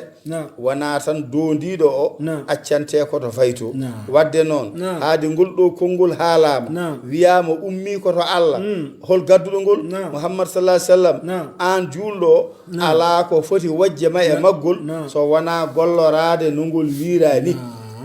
S2: wona tan dondiɗo o accante koto fayto wadde noon haade ngol ɗo konngol haalama wiyama ummi koto Allah hol gadduɗo ngol Muhammad sallallahu alaihi wasallam an julɗo o ala ko foti wajje ma e maggol so wona gollorade no ngol wirani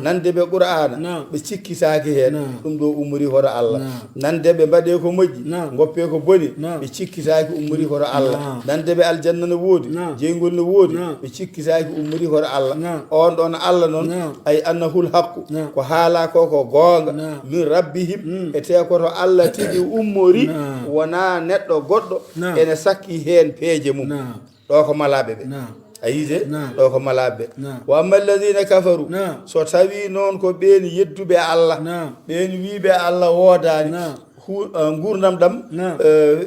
S2: nande ɓe Quraana ɓe cikkitaki hen ɗum ɗo umori hoto Allah nande ɓe mbaɗe ko moƴƴi goppe ko boni ɓe cikkitaki umori hoto Allah nande ɓe aljanna no woodi jeygol no woodi ɓe cikkitaki umori hoto Allah on ɗon Allah noon ay annahul haqqu ko haala ko gonga min rabbihim e te koto Allah tigi ummori wona neɗɗo goɗɗo ene sakki hen peeje mum ɗo ko malaɓe ɓe ayide ɗo ko malaɓe wa amma alladina kafaru so tawi noon ko ɓeni yedduɓe Allah ɓeni wiɓe Allah woodani gurdam ɗam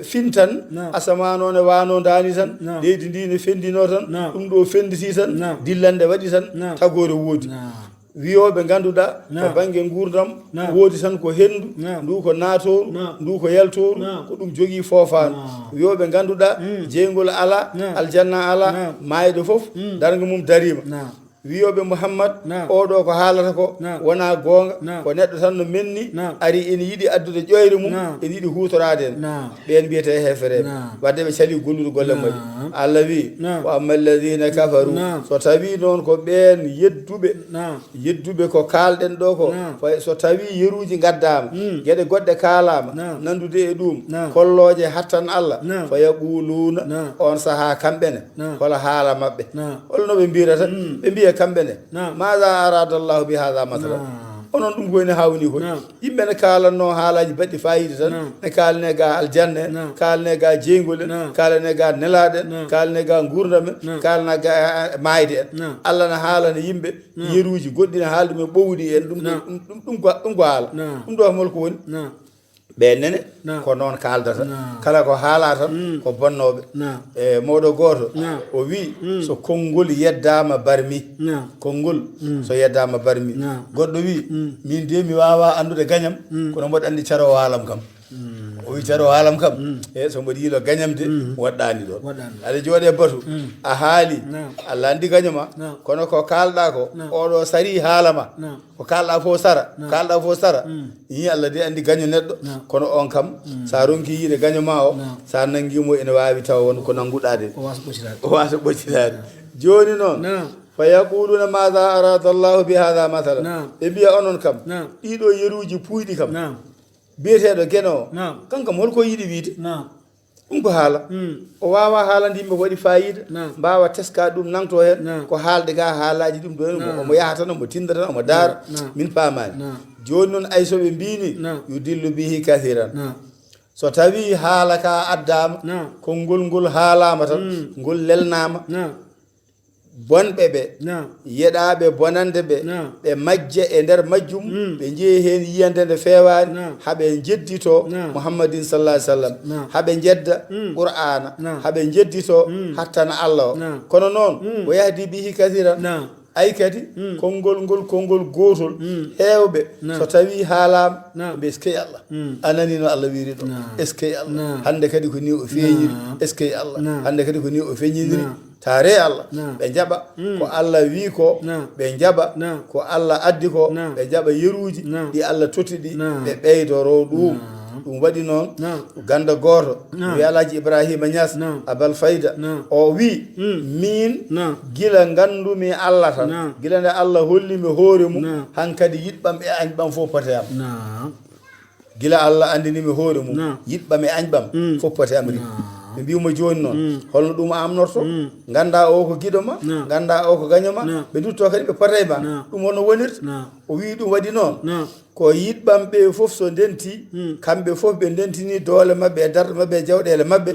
S2: fintan asaman o ne wano dani tan leydi ndi ne fendino tan ɗum ɗo fenditi tan dillande waɗi tan tagore woodi wiyoɓe ganduɗa ko banggue gurdam woodi tan ko hendu ndu ko natoru ndu ko yaltoru ko ɗum jogui fofano wiyoɓe ganduɗa jeygol ala aljanna ala mayde foof darga mum darima wiyoɓe Muhammad oɗo ko haalata ko wona goonga ko neɗɗo tan no menni ari ene yiɗi addude ƴoyre mum ene yiɗi hutorade en ɓen mbiyete hefereɓe wadde ɓe cali gollude golle mumen Allah wi wa amma alladina kafaru so tawi noon ko ɓen yedduɓe ko kalɗen ɗo ko so tawi yeruji gaddama gueɗe goɗɗe kalama nandude e ɗum kolloje hattan Allah fa yaquluna on saaha kamɓene hola haala mabɓe holno ɓe mbirata ɓe mbiya kamɓene maza aradallahu bi hada matala onon ɗum koyne hawni ko yimɓe ne kalanno haalaji baɗɗi fayida tan ne kalne ga aljanna en kalne ga jeygol en kalne ga nelaɗe en kalne ga gurdam en kalna ga mayde en Allah ne haalana yimɓe yeruji goɗɗi ne haalde men ɓowɗi en ɗum ko haala ɗum ɗo holko woni ɓe nene ko noon kaldata kala ko haala tan ko bonnoɓe e mawɗo goto o wi so konngol yeddama barmi konngol so yeddama barmi goɗɗo wi min de mi wawa andude gañam kono mboɗo andi carowo haalam kam o wi carowo haalam kam e so mboɗo yiilo gañamde waɗɗani ɗon aɗa jooɗe batu a haali Allah andi gañoma kono ko kalɗa ko oɗo sari haalama ko kalɗa fof sara yi Allah de andi gaño neɗɗo kono on kam sa ronki yiide gaño ma o sa nanguimo ene wawi taw won ko nanguɗade o wasa ɓoccitade joni noon fa yaquluna maha arada llahu bi hada mathala ɓe mbiya onon kam ɗiɗo yeruji puyɗi kam biyeteɗo gueno o kankam holko yiiɗi wiide ɗum ko haala o wawa haalande yimɓe waɗi fayida mbawa teska ɗum nangto hen ko haalde ga haalaji ɗum ɗo omo yaha tan omo tinda tan omo daara min paamani joni noon ay soɓe mbini yudillu bihi kathiran so tawi haala ka addama konngol ngol haalama tan ngol lelnama bonɓe ɓe yeɗaɓe bonande ɓe ɓe majje e nder majjum ɓe jeeyi hen yiyande nde fewani haɓe jeddito Muhammadin sallallahu alaihi wasallam haɓe jedda Qur'ana haɓe jeddito hattana Allah o kono noon o yahdi bihi kasira ay kadi konngol gotol heewɓe so tawi haalama ɓe est ce que Allah anani no Allah wiri ɗo est ce que Allah hande kadi ko ni o feeñiri est ce que Allah hande kadi ko ni o feeñidiri tare Allah ɓe jaɓa ko Allah wi ko ɓe jaɓa ko Allah addi ko ɓe jaɓa yeruji ɗi Allah totiɗi ɓe ɓeydoro ɗum ɗum waɗi noon ganda goto wi Alaji Ibrahima Niass Abal Fayda o wi min gila gandumi Allah tan gila nde Allah hollimi hoore mum hankadi yiɗɓam e añɓam fof pote am gila Allah andinimi hoore mum yiɗɓam e añɓam fof pote am ri ɓe mbimo joni noon holno ɗum amnorto ganda o ko guiɗo ma ganda o ko gaño ma ɓe dutto kadi ɓe potay ma ɗum holno wonirta o wi ɗum waɗi noon ko yiɗɓam ɓe fof so ndenti kamɓe fof ɓe ndentini doole mabɓe e darde mabɓe e jawɗele mabɓe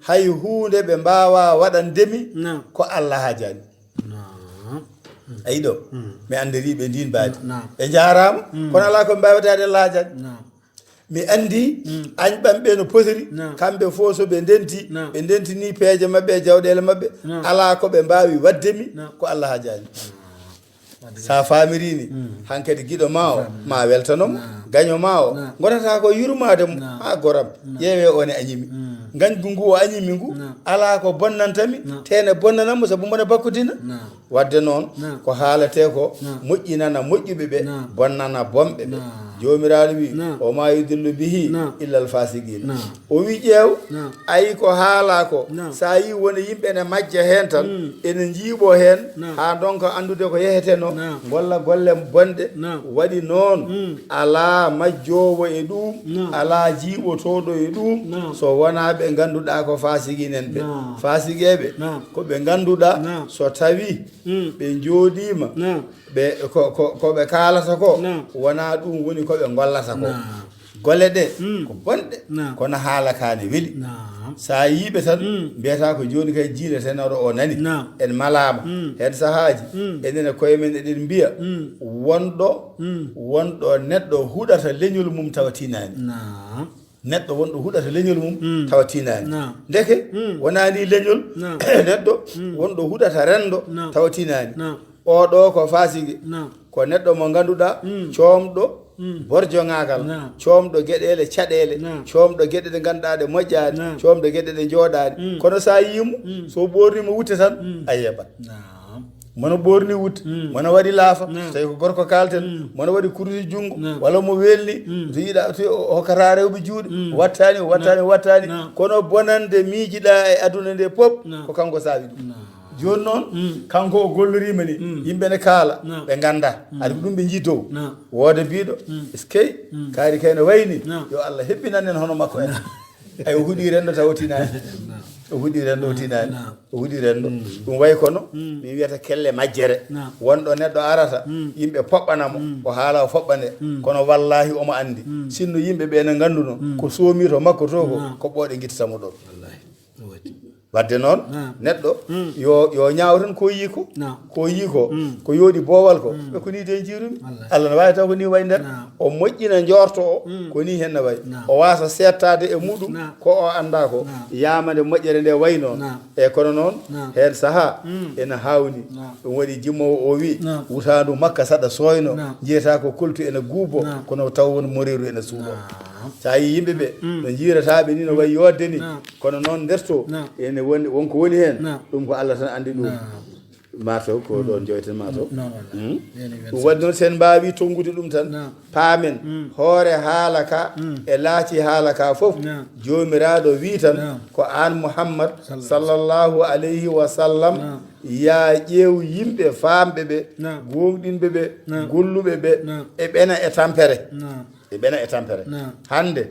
S2: hay hunde ɓe mbawa waɗandemi ko Allah hajani ayi ɗo mi andiri ɓe ndin mbaadi ɓe jarama kono ala ko mbawatade Allah hajani mi andi añɓam ɓe no potiri kamɓe fof so ɓe ndentini peeje mabɓe e jawɗele mabɓe ala ko ɓe mbawi waddemi ko Allah hajani sa famirini hankkadi guiɗo ma o ma weltanom gaño ma o gonata ko yurmade mo ha goram ƴeewe one añimi gañgu ngu o añimi ngu ala ko bonnantami tene bonnanammo sabu mone bakkudina wadde noon ko haalate ko moƴƴinana moƴƴuɓe ɓe bonnana bonɓe ɓe jomiraɗo wi o ma yudillu bihi illa al fasiqina o wi ƴeew ayi ko haala ko sa yi woni yimɓe ne majja hen tan ene jiiɓo hen ha donc andude ko yeheteno golla golle bonɗe waɗi noon ala majjowo e ɗum ala jiiɓotoɗo e ɗum so wona ɓe ganduɗa ko fasiguinen ɓe fasigueɓe ko ɓe ganduɗa so tawi ɓe jooɗima ɓe ko ɓe kalata ko wona ɗum woni ko ɓe gollata ko golle ɗe ko bonɗe kono haala kane weeli sa yiɓe tan mbiyata ko joni kay jiiletenoɗo o nani en malama hen sahaji enene koye men eɗen mbiya wonɗo neɗɗo huɗata leñol mum tawa tinani neɗɗo wonɗo huɗata leñol mum tawa tinani ndeke wonani leñol neɗɗo wonɗo huɗata rendo tawa tinani oɗo ko fasigi ko neɗɗo mo ganduɗa coomɗo borjo ngagal coomɗo gueɗele caɗele coomɗo gueɗe ɗe ganduɗa ɗe moƴƴani coomɗo gueɗe ɗe jooɗani kono sa yimo so ɓornimo wutte tan a yeɓat mono ɓorni wutte mono waɗi laafa tawi ko gorko kalten mono waɗi kurusi junngo walla mo welni so yiɗa hokkata rewɓe juuɗe wattani kono bonande miijiɗa e aduna nde pop ko kanko saabi ɗum joni noon kanko o gollorima ni yimɓe ne kaala ɓe ganda aɗa ko ɗum ɓe jii dow wooda mbiɗo eskey kaari kayne wayni yo Allah heɓɓinanen hono makko en ay o huuɗi renɗo taw o tinani o huuɗi renɗo ɗum way kono min wiyata kelle majjere wonɗo neɗɗo arata yimɓe poɓɓanamo o haala o foɓɓane kono wallahi omo andi sinno yimɓe ɓe ne ganduno ko soomi to makko to ko ɓooɗe guittatamo ɗon wadde noon neɗɗo yo ñaaw tan ko yii ko yooɗi boowal ko ɓe ko ni de jiirumi Allah ne wawi taw ko ni way nder o moƴƴina njorto o ko ni hen ne way o wasa settade e muɗum ko o anda ko yamande moƴƴere nde way noon e kono noon hen saaha ene hawni ɗum waɗi jimmowo o wi wutandu makka saɗa soyno jiyata ko koltu ene guubo kono taw won moriru ene suuɓo sa yi yimɓe ɓe no jiirataɓe ni no wayi yodde ni kono noon nder to ene wonko woni hen ɗum ko Allah tan andi ɗum mataw ko ɗon joyten mataw ɗum waɗi noon sen mbawi tongude ɗum tan paamen hoore haala ka e laati haala ka foof jomiraɗo wi tan ko an Muhammad sallllahu alayhi wa sallam ya ƴeew yimɓe famɓe ɓe gonɗinɓe ɓe golluɓe ɓe e ɓena e tampere hande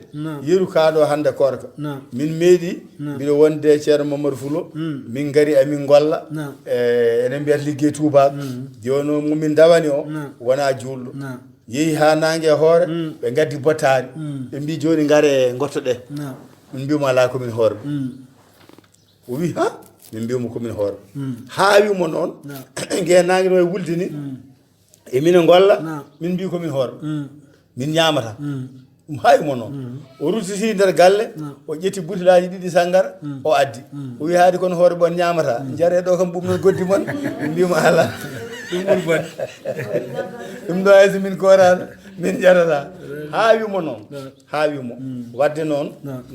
S2: yeru kaɗo hande korka min meeɗi mbiɗo wonde ceerno Mamadou Fulo min gari amin golla enen mbiyata liggey tubaɓe joni o momin dawani o wona julɗo yeehi ha nangue e hoore ɓe gaddi bottari ɓe mbi joni gaare gottoɗe min mbimo ala komin hoorɓe o wi ha min mbimo komin hoorɓe ha wimo noon gue nangue no e wulde ni e minen golla min mbi komin hoorɓe min ñamata ɗum haymo noon o rutiti nder galle o ƴetti butilaji ɗiɗi sanggara o addi o wi haadi kono hoore bon ñamata jare ɗo kam ɓum noon goddi mon mbimo ala ɗum ɓuri bonde ɗum ɗo hayso min korano min ƴarata ha wimo wadde noon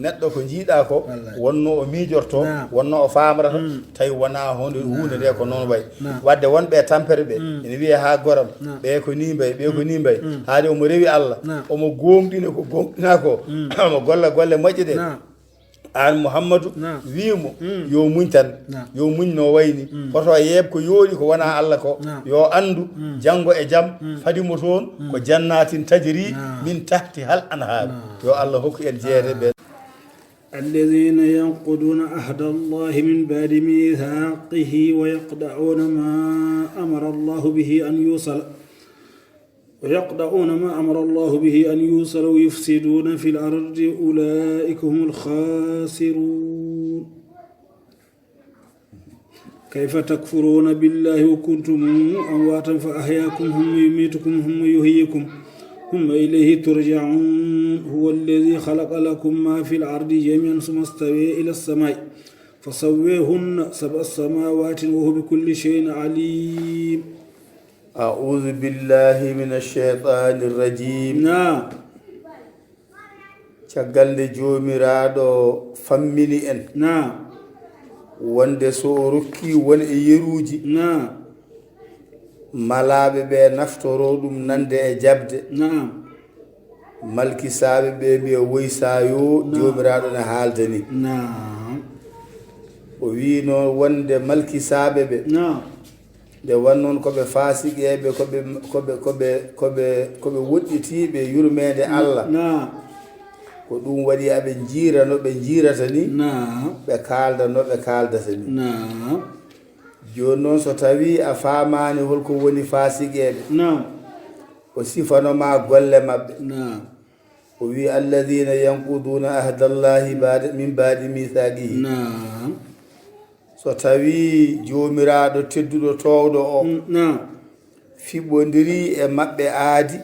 S2: neɗɗo ko jiiɗa ko wonno o miijorto wonno o famrata tawi wona hunde nde ko noon way wadde wonɓe tampere ɓe ene wiiye ha goram ɓe ko ni mbay haade omo rewi Allah omo gomɗina ko gomɗina ko omo golla golle moƴƴe ɗe an Muhammadou wimo yo muñ tan yo muñ no wayni hoto yeeb ko yooɗi ko wona Allah ko yo andu janggo e jaam fadimo toon ko jannatin tajri min tahti hal anhar yo Allah hokku en jeere ɓe
S1: الذين ينقضون عهد الله من بعد ميثاقه ويقطعون ما أمر الله به أن يوصل ويفسدون في الأرض أولئك هم الخاسرون كيف تكفرون بالله وكنتم أمواتا فأحياكم ثم يميتكم ثم يحييكم ثم إليه ترجعون هو الذي خلق لكم ما في الأرض جميعا ثم استوى إلى السماء فسويهن 7 سماوات وهو بكل شيء عليم
S2: أعوذ بالله من الشيطان الرجيم caggalde jomiraɗo fammini en wonde so rokki won e yeruji malaɓe ɓe naftoro ɗum nande e jabde malkisaɓe ɓe mbiya woysayo jomiraɗo ne haaldani o wi noon wonde malkisaɓe ɓe nde wannoon koɓe fasiqeɓe koɓe woɗɗitiɓe yurmede Allah ko ɗum waɗi aɓe jiira no ɓe jiirata ni ɓe kalda no ɓe kaldata ni joni noon so tawi a famani holko woni fasiqeɓe o sifanoma golle mabɓe o wi alladina yanquduna ahdallahi min badi mithaqihi so tawi jomiraɗo tedduɗo towɗo o fiɓodiri e maɓɓe aadi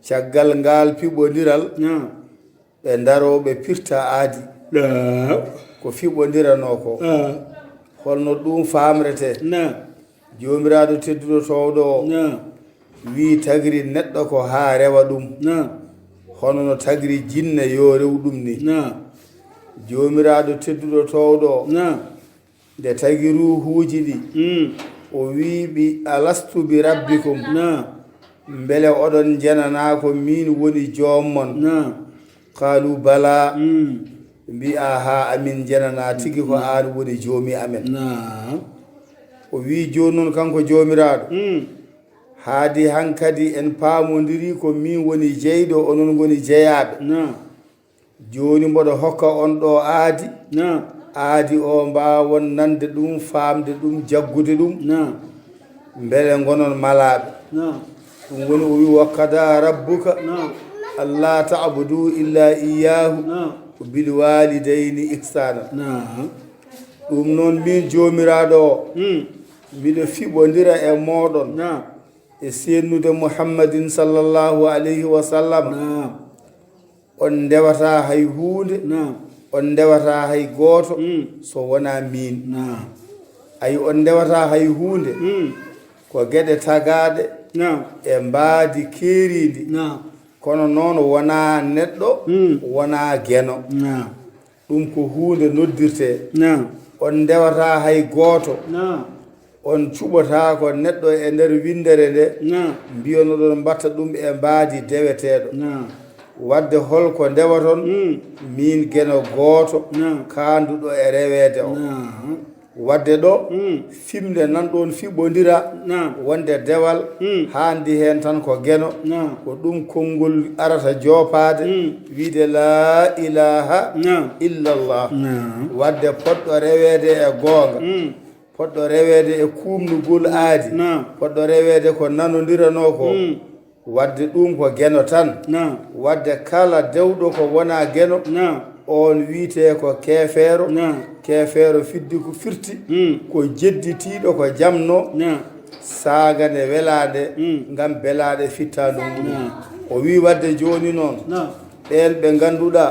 S2: caggal ngal piɓodiral ɓe daroɓe pirta aadi ko fiɓodirano ko holno ɗum famrete jomiraɗo tedduɗo towɗo o wi tagri neɗɗo ko ha rewa ɗum hono no tagri jinne yo rew ɗum ni jomiraɗo tedduɗo towɗo o nde tagi ruhuji ɗi o wiiɓi alastu bi rabbikum mbele oɗon jenana ko min woni joommon qalu bala mbi aha amin jenana tigi ko an woni joomi amen o wi joni noon kanko joomiraaɗo haadi hankadi en paamodiri ko min woni jeyɗo onon goni jeyaaɓe joni mboɗo hokka on ɗo aadi aadi o mbawon nande ɗum famde ɗum jaggude ɗum mbele gonon malaɓe ɗum woni o wi wakkada rabbuka alla tabudu illa iyahu bil walidayni ihsana ɗum noon min jomiraɗo o miɗo fiɓodira e moɗon e sennude muhammadin sallllahu alayhi wa sallam on ndewata hay hunde on ndewata hay gooto so wona min ayi on ndewata hay hunde ko geɗe tagaɗe e mbaadi keeridi kono noon wona neɗɗo wona geno ɗum ko hunde noddirte on ndewata hay gooto on cuɓata ko neɗɗo e nder windere nde mbiyanoɗon mbatta ɗum e mbaadi deweteɗo wadde holko ndewaton min geno gooto kanduɗo e rewede o wadde ɗo fimde nanɗon fiɓodira wonde dewal handi hen tan ko geno ko ɗum konngol arata jopade wiide la ilaha illallah wadde poɗɗo rewede e goonga poɗɗo rewede e kumnugol aadi poɗɗo rewede ko nanodirano ko wadde ɗum ko geno tan wadde kala dewɗo ko wona geno on wiite ko keefeero keefeero fiddi ko firti ko jedditiɗo ko jamno sagane welade ngam belade fittadu mum o wi wadde joni noon ɓen ɓe ganduɗa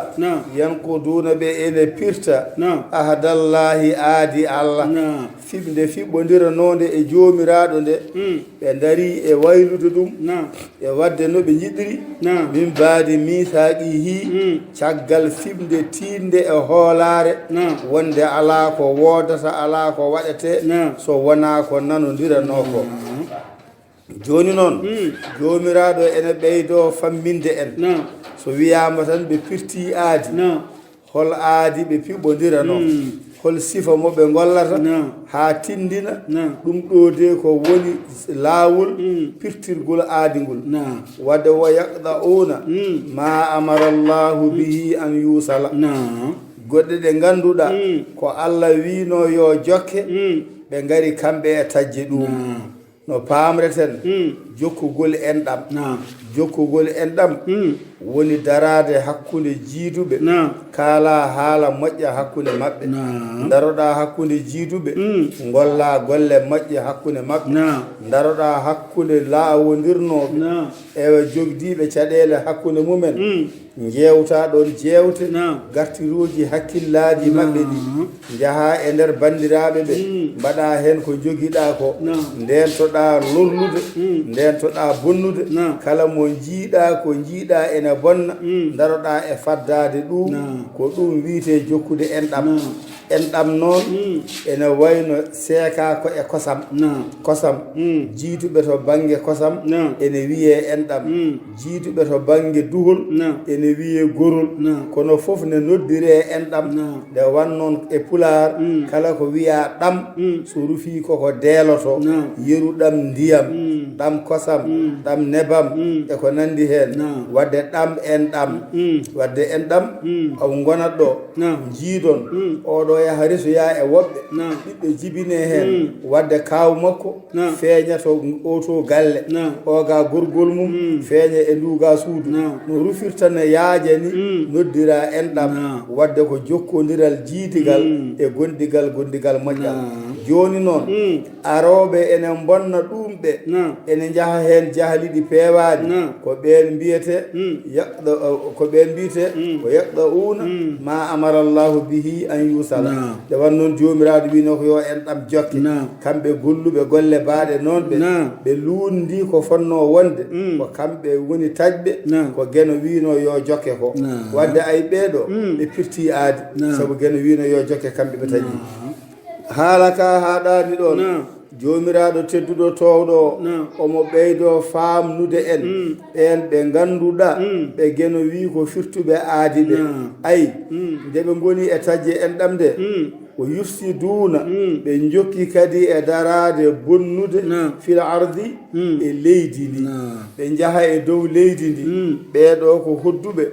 S2: yankuduna ɓe ene pirta ahadallahi aadi allah fiɓde fiɓɓodiranode e jomiraɗo nde ɓe dari e waylude ɗum e wadde no ɓe jiɗiri min baadi mithaqihi caggal fiɓde tinde e hoolare wonde ala ko wodata ala ko waɗete so wona ko nanodirano ko joni noon jomiraɗo ene ɓeydo famminde en so wiyama tan ɓe pirti aadi hol aadi ɓe piɓodirano hol sifa mo ɓe gollata ha tindina ɗum ɗo de ko woni laawol pirtirgol aadi ngol wadde wo yaqda'una ma amara llahu bihi an yusala goɗɗe ɗe ganduɗa ko allah wino yo jokke ɓe gari kamɓe e tajje ɗum no pamreten jokkugol enɗam jokkugol enɗam woni darade hakkunde jiiduɓe kala haala moƴƴa hakkunde maɓɓe daroɗa hakkunde jiiduɓe golla golle moƴƴe hakkunde maɓɓe daroɗa hakkunde laawodirnoɓe ewa jogdiɓe caɗele hakkunde mumen jewta ɗon jewte gartiruji hakkillaji maɓɓe ɗi jaaha e nder bandiraɓe ɓe mbaɗa hen ko joguiɗa ko ndentoɗa lollude ndentoɗa bonnude kala mo jiiɗa ko jiiɗa ene bonna daroɗa e faddade ɗum ko ɗum wiite jokkude enɗam enɗam noon ene wayno seeka ko e kosam kosam jiituɓe to banggue kosam ene wiye enɗam jiituɓe to banggue duhol ene wiye gorol kono foof ne noddire enɗam nde wannoon e pular kala ko wiya ɗam so rufi koko deeloto yeru ɗam ndiyam ɗam kosam ɗam nebam e ko nandi hen wadde ɗam enɗam wadde enɗam aw gonat ɗo jiidon oɗo yaha resoya e woɓɓe ɓiɓɓe jibine hen wadde kaw makko feeña to oto galle oga gorgol mum feeña e nduga suudu no rufirta ne yaajani noddira enɗam wadde ko jokkodiral jiidigal e gondigal moƴƴal joni noon aroɓe ene bonna ɗum ɓe ene jaaha hen jahaliɗi peewani ko ɓen mbiyete ko ɓen mbiyete ko yaqda'una ma amara llahu bihi an yusala nde wan noon jomiraɗo wino ko yo enɗam jokke kamɓe golluɓe golle baaɗe noon ɓe luundi ko fonno wonde ko kamɓe woni taƴɓe ko geno wino yo jokke ko wadde ay ɓeeɗo ɓe pirti aadi saabu geno wino yo jokke kamɓe ɓe taƴi haala ka haɗani ɗon jomiraɗo tedduɗo towɗo omo ɓeydo famnude en ɓen ɓe ganduɗa ɓe geno wi ko firtuɓe aadi ɓe ayi ndeɓe goni e tajje enɗam de ko yufsiduna ɓe jokki kadi e darade bonnude fil ardi e leydi ndi ɓe jaaha e dow leydi ndi ɓeɗo ko hodduɓe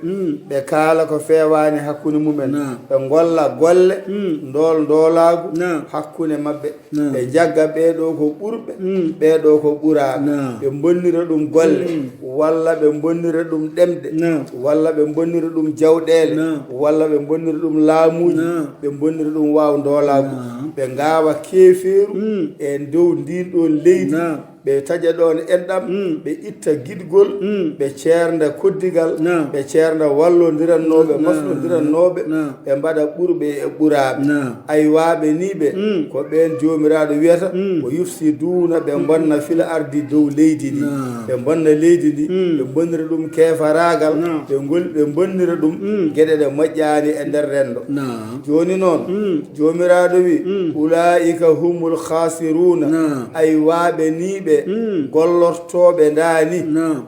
S2: ɓe kaala ko fewani hakkude mumen ɓe golla golle ndolagu hakkude mabɓe ɓe jagga ɓeɗo ko ɓurɓe ɓeɗo ko ɓuraɓe ɓe bonnira ɗum golle walla ɓe bonnira ɗum ɗemɗe walla ɓe bonnira ɗum jawɗele walla ɓe bonnira ɗum laamuji ɓe bonnira ɗum waw ndolagu ɓe gawa keeferu e dow ndin ɗon leydi ɓe taƴa ɗon enɗam ɓe itta guiɗgol ɓe ceernda koddigal ɓe ceernda wallodirannoɓe masnodirannoɓe ɓe mbaɗa ɓurɓe e ɓuraɓe aywaɓe ni ɓe ko ɓen jomiraɗo wiyata ko yufsiduna ɓe bonna fil ardi dow leydi ndi ɓe bonna leydi ndi ɓe bonnira ɗum kefaragal ɓe bonnira ɗum gueɗe ɗe moƴƴani e nder rendo joni noon jomiraɗo wi ulaika humul khasiruna aywaɓe ni ɓe gollortoɓe dani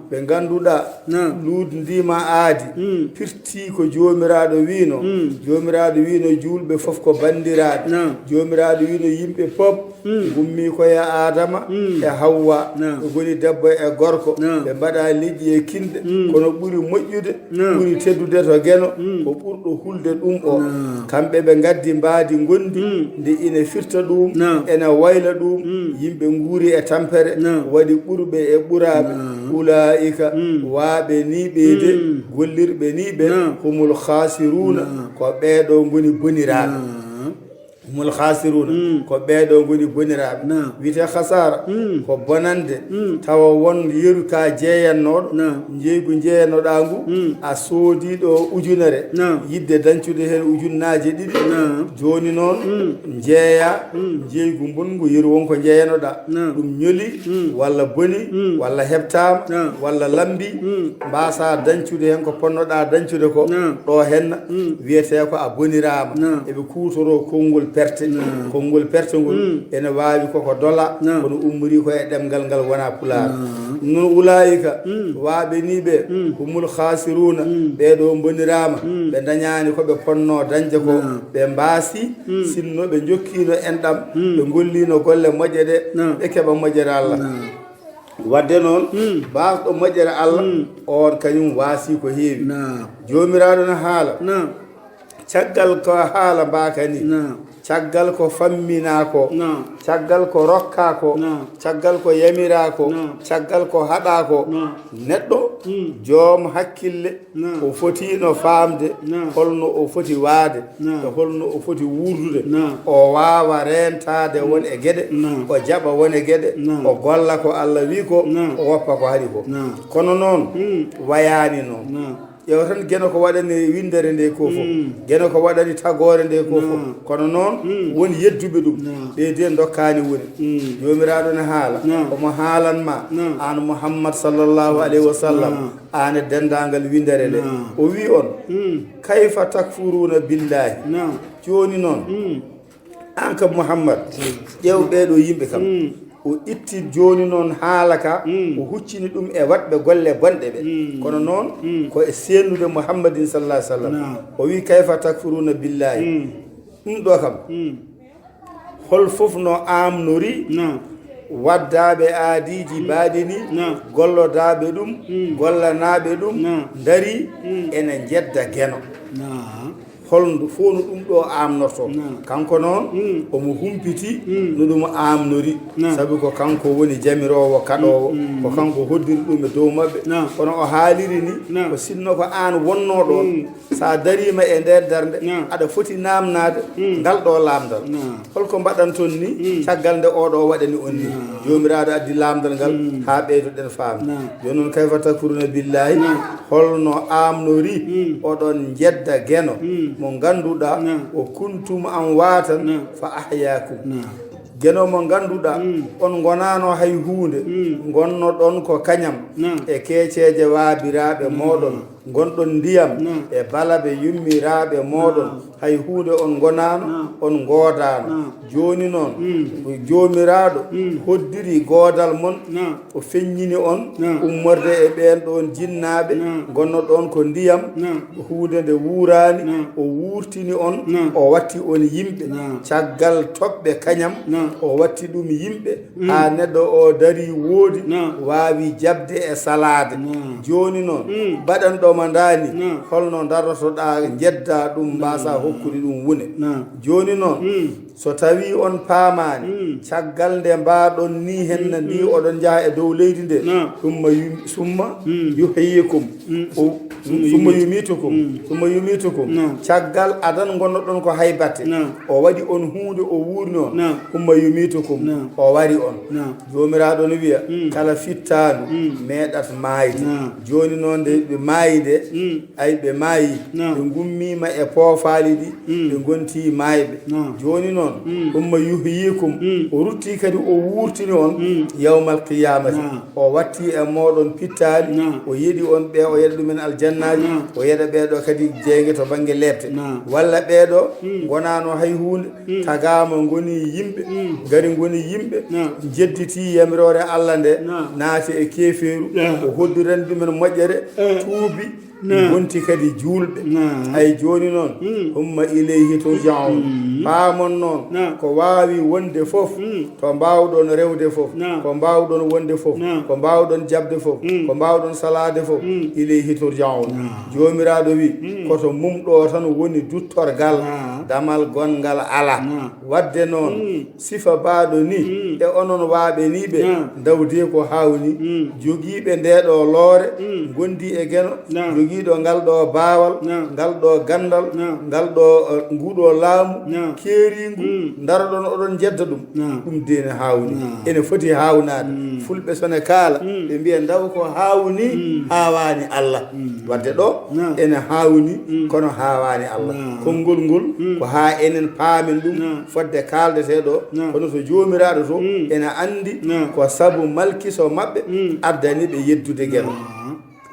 S2: ɓe ganduɗa luudu ndima aadi firti ko jomiraɗo wino jomiraɗo wino julɓe foof ko bandiraɓe jomiraɗo wino yimɓe pop gummi koye adama e hawwa ɓe goni debbo e gorko ɓe mbaɗa liƴƴi e kinde kono ɓuuri moƴƴude ɓuuri teddude to gueno ko ɓurɗo hulde ɗum o kamɓe ɓe gaddi mbaadi gondi nde ina firta ɗum ene wayla ɗum yimɓe guuri e tampere waɗi ɓurɓe e ɓuraɓe ulaika waaɓe ni ɓeyde gollirɓe ni ɓe humul khasiruna ko ɓeɗo goni boniraɓe humul khasiruna ko ɓeɗo goni boniraɓe wiyete khasara ko bonande tawa won yeru ka jeeyannoɗo jeygu jeeyanoɗa ngu a soodiɗo ujunere yidde dancude hen ujunnaje ɗiɗi joni noon jeeya jeygu bongu yeru wonko jeeyanoɗa ɗum ñoli walla boni walla heɓtama walla lambi mbasa dancude hen ko ponnoɗa dancude ko ɗo henna wiyete ko a bonirama eɓe kutoro konngol perte konngol perte ngol ene wawi koko dola kono ummori ko e ɗemgal ngal wona pulaar non ulaika waaɓe ni ɓe humul khasiruna ɓeɗo bonirama ɓe dañani koɓe ponno dañde ko ɓe mbaasi sinno ɓe jokkino enɗam ɓe gollino golle moƴƴe ɗe ɓe keeɓa moƴƴere Allah wadde noon mbasɗo moƴƴere Allah on kañum waasi ko heewi jomiraɗo no haala caggal ko haala mbakani caggal ko fammina ko caggal ko rokka ko caggal ko yamira ko caggal ko haɗa ko neɗɗo joom hakkille o fotino famde holno o foti waade e holno o foti wurdude o wawa rentade won e gueɗe o jaɓa won e gueɗe o golla ko Allah wi ko o woppa ko haɗi ko kono noon wayani noon ƴeewa tan geno ko waɗani windere nde ko fof geno ko waɗani tagore nde ko fof kono noon woni yedduɓe ɗum ɓeyde dokkani woni jomiraɗo ne haala omo haalanma an Muhammad sallllahu alayhi wa sallam an e dendagal windere nde o wi on kayfa takfuruna billahi joni noon an ka Muhammad ƴeew ɓeɗo yimɓe kam o itti joni noon haala ka o huccini ɗum e waɗɓe golle bonɗe ɓe kono noon ko e sennude Muhammadin sallallahu alaihi wasallam o wi kayfa takfuruna billahi ɗum ɗo kam hol fof no amnori waddaɓe aadiji baɗini gollodaɓe ɗum gollanaɓe ɗum dari ene jedda geno holno fof no ɗum ɗo amnorto kanko noon omo humpiti no ɗum amnori sabi ko kanko woni jamirowo kaɗowo ko kanko hoddiri ɗum e dow mabɓe kono o haaliri ni ko sinno ko an wonno ɗon sa darima e nder darde aɗa foti namnade ngal ɗo lamdal holko mbaɗan toon ni caggal nde oɗo waɗani on ni jomiraɗo addi lamdal ngal ha ɓeydoɗen faamde joni noon kayfa takfuruna billahi holno amnori oɗon jedda geno mo ganduɗa o kuntum an watan fa ahyakum geno mo ganduɗa on gonano hay hunde gonno ɗon ko kañam e keeceje waabiraɓe moɗon gonɗon ndiyam e balaɓe yummiraɓe moɗon hay hunde on gonano on godano joni noon jomiraɗo hoddiri godal mon o feññini on ummorde e ɓen ɗon jinnaɓe gonnoɗon ko ndiyam hunde nde wurani o wurtini on o watti on yimɓe caggal toɓɓe kañam o watti ɗum yimɓe ha neɗɗo o dari woodi wawi jabde e salade joni noon baɗanɗoma ndani holno darrotoɗa jedda ɗum mbasa hokkude ɗum wune joni noon so tawi on paamani caggal nde mbaɗon ni henna ni oɗon jaaha e dow leydi nde summa yuhyikum summa yumitukum caggal adan gonnoɗon ko haybatte o waɗi on hunde o wurni on summa yumitukum o wari on jomiraɗo no wiya kala fittanu meeɗat maayde joni noon nde ɓe maayide ay ɓe maayi ɓe gummima e poofali ɗi ɓe gonti maayɓe joni noon summa yuhyikum o rutti kadi o wurtini on yawmal qiyamati o watti e moɗon pittali o yeɗi on ɓe o yeɗa ɗumen aljannaji o yeɗa ɓeɗo kadi jeygue to banggue lebte walla ɓeɗo gonano hay hunde tagama goni yimɓe gari goni yimɓe jedditi yamirore Allah nde naati e keferu o hoddirani ɗumen moƴƴere tuubi gonti kadi julɓe ay joni noon humma ilayhi turjaun paamon noon ko wawi wonde foof to mbawɗon rewde foof ko mbawɗon wonde foof ko mbawɗon jabde foof ko mbawɗon salade foof ilayhi turjaun jomiraɗo wi koto mumɗo tan woni duttorgal damal gongal ala wadde noon sifa baɗo ni e onon waaɓe ni ɓe dawde ko hawni jogiiɓe ndeɗo loore gondi e geno jogiiɗo ngal ɗo baawal ngal ɗo gandal ngal ɗo nguɗo laamu keeringu daroɗon oɗon jedda ɗum ɗum dene hawni ene foti hawnade fulɓe sone kaala ɓe mbiya ndaw ko hawni hawani Allah wadde ɗo ene hawni kono hawani Allah konngol ngol ko ha enen paamen ɗum fodde kaldeteɗo kono so jomiraɗo to ene andi ko sabu malkiso mabɓe addani ɓe yeddude geno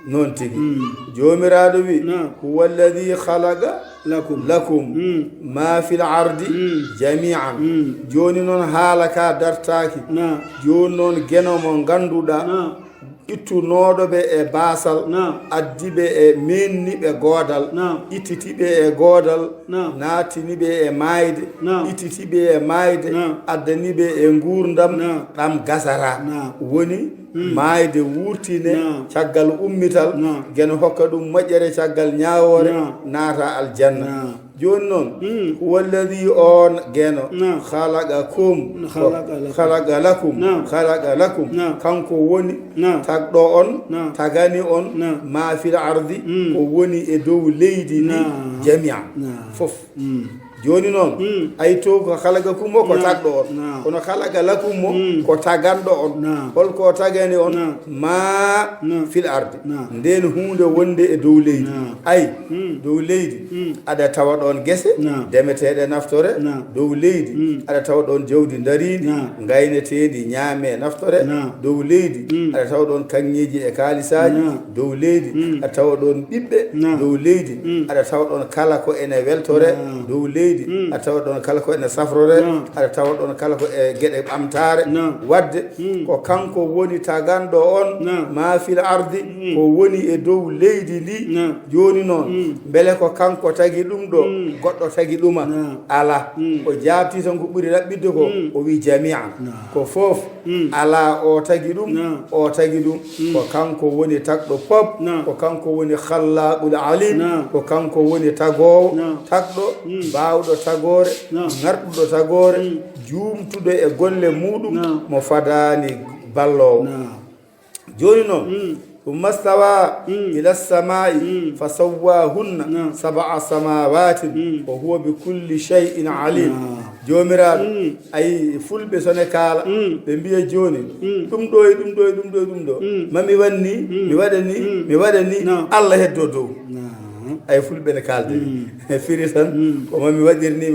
S2: noon tigi jomiraɗo wi huwa alladi halaga lakum ma fil ardi jami'an joni noon haala ka dartaki joni noon geno mo ganduɗa ittunoɗoɓe e basal addiɓe e menniɓe godal ittitiɓe e godal natiniɓe e mayde ittitiɓe e mayde addaniɓe e gurdam ɗam gasara woni mayde wurtine caggal ummital geno hokka ɗum moƴƴere caggal ñawore naata aljanna joni noon walladi on geno khalaqa lakum kanko woni tagɗo on tagani on ma fil ardi ko woni e dow leydi ni jamia fof joni noon ay to ko khalaqa kummo ko tagɗo on kono khalaqa lakum mo ko taganɗo on holko tagani on ma fil ardi nden hunde wonde e dow leydi ay dow leydi aɗa tawa ɗon gese demeteɗe naftore dow leydi aɗa tawa ɗon jawdi daridi gayneteɗi ñaame naftore dow leydi aɗa tawa ɗon kanŋeji e kalisaji dow leydi aɗa tawa ɗon ɓiɓɓe dow leydi aɗa tawa ɗon kala ko ene weltore dow leydi aɗa tawa ɗon kala ko ene safrore aɗa tawa ɗon kala ko e gueɗe ɓamtare wadde ko kanko woni taganɗo on ma fil ardi ko woni e dow leydi ndi joni noon beele ko kanko tagui ɗum ɗo goɗɗo tagui ɗuma ala o jabti tan ko ɓuuri raɓɓidde ko o wi jami'an ko foof ala o tagui ɗum o tagui ɗum ko kanko woni tagɗo pop ko kanko woni khallaqul alim ko kanko woni tagowo tagɗo bawɗo tagore garɗuɗo tagore jumtuɗo e golle muɗum mo fadani ballowo joni noon ثم استوى إلى السماء فسواهن 7 سماوات وهو بكل شيء عليم جوميرال أي فول بسنة كالا بمبيه جوني دم دوي مامي وني مي ودني الله هدو ay fulɓe ne kalde firi tan komomi waɗirni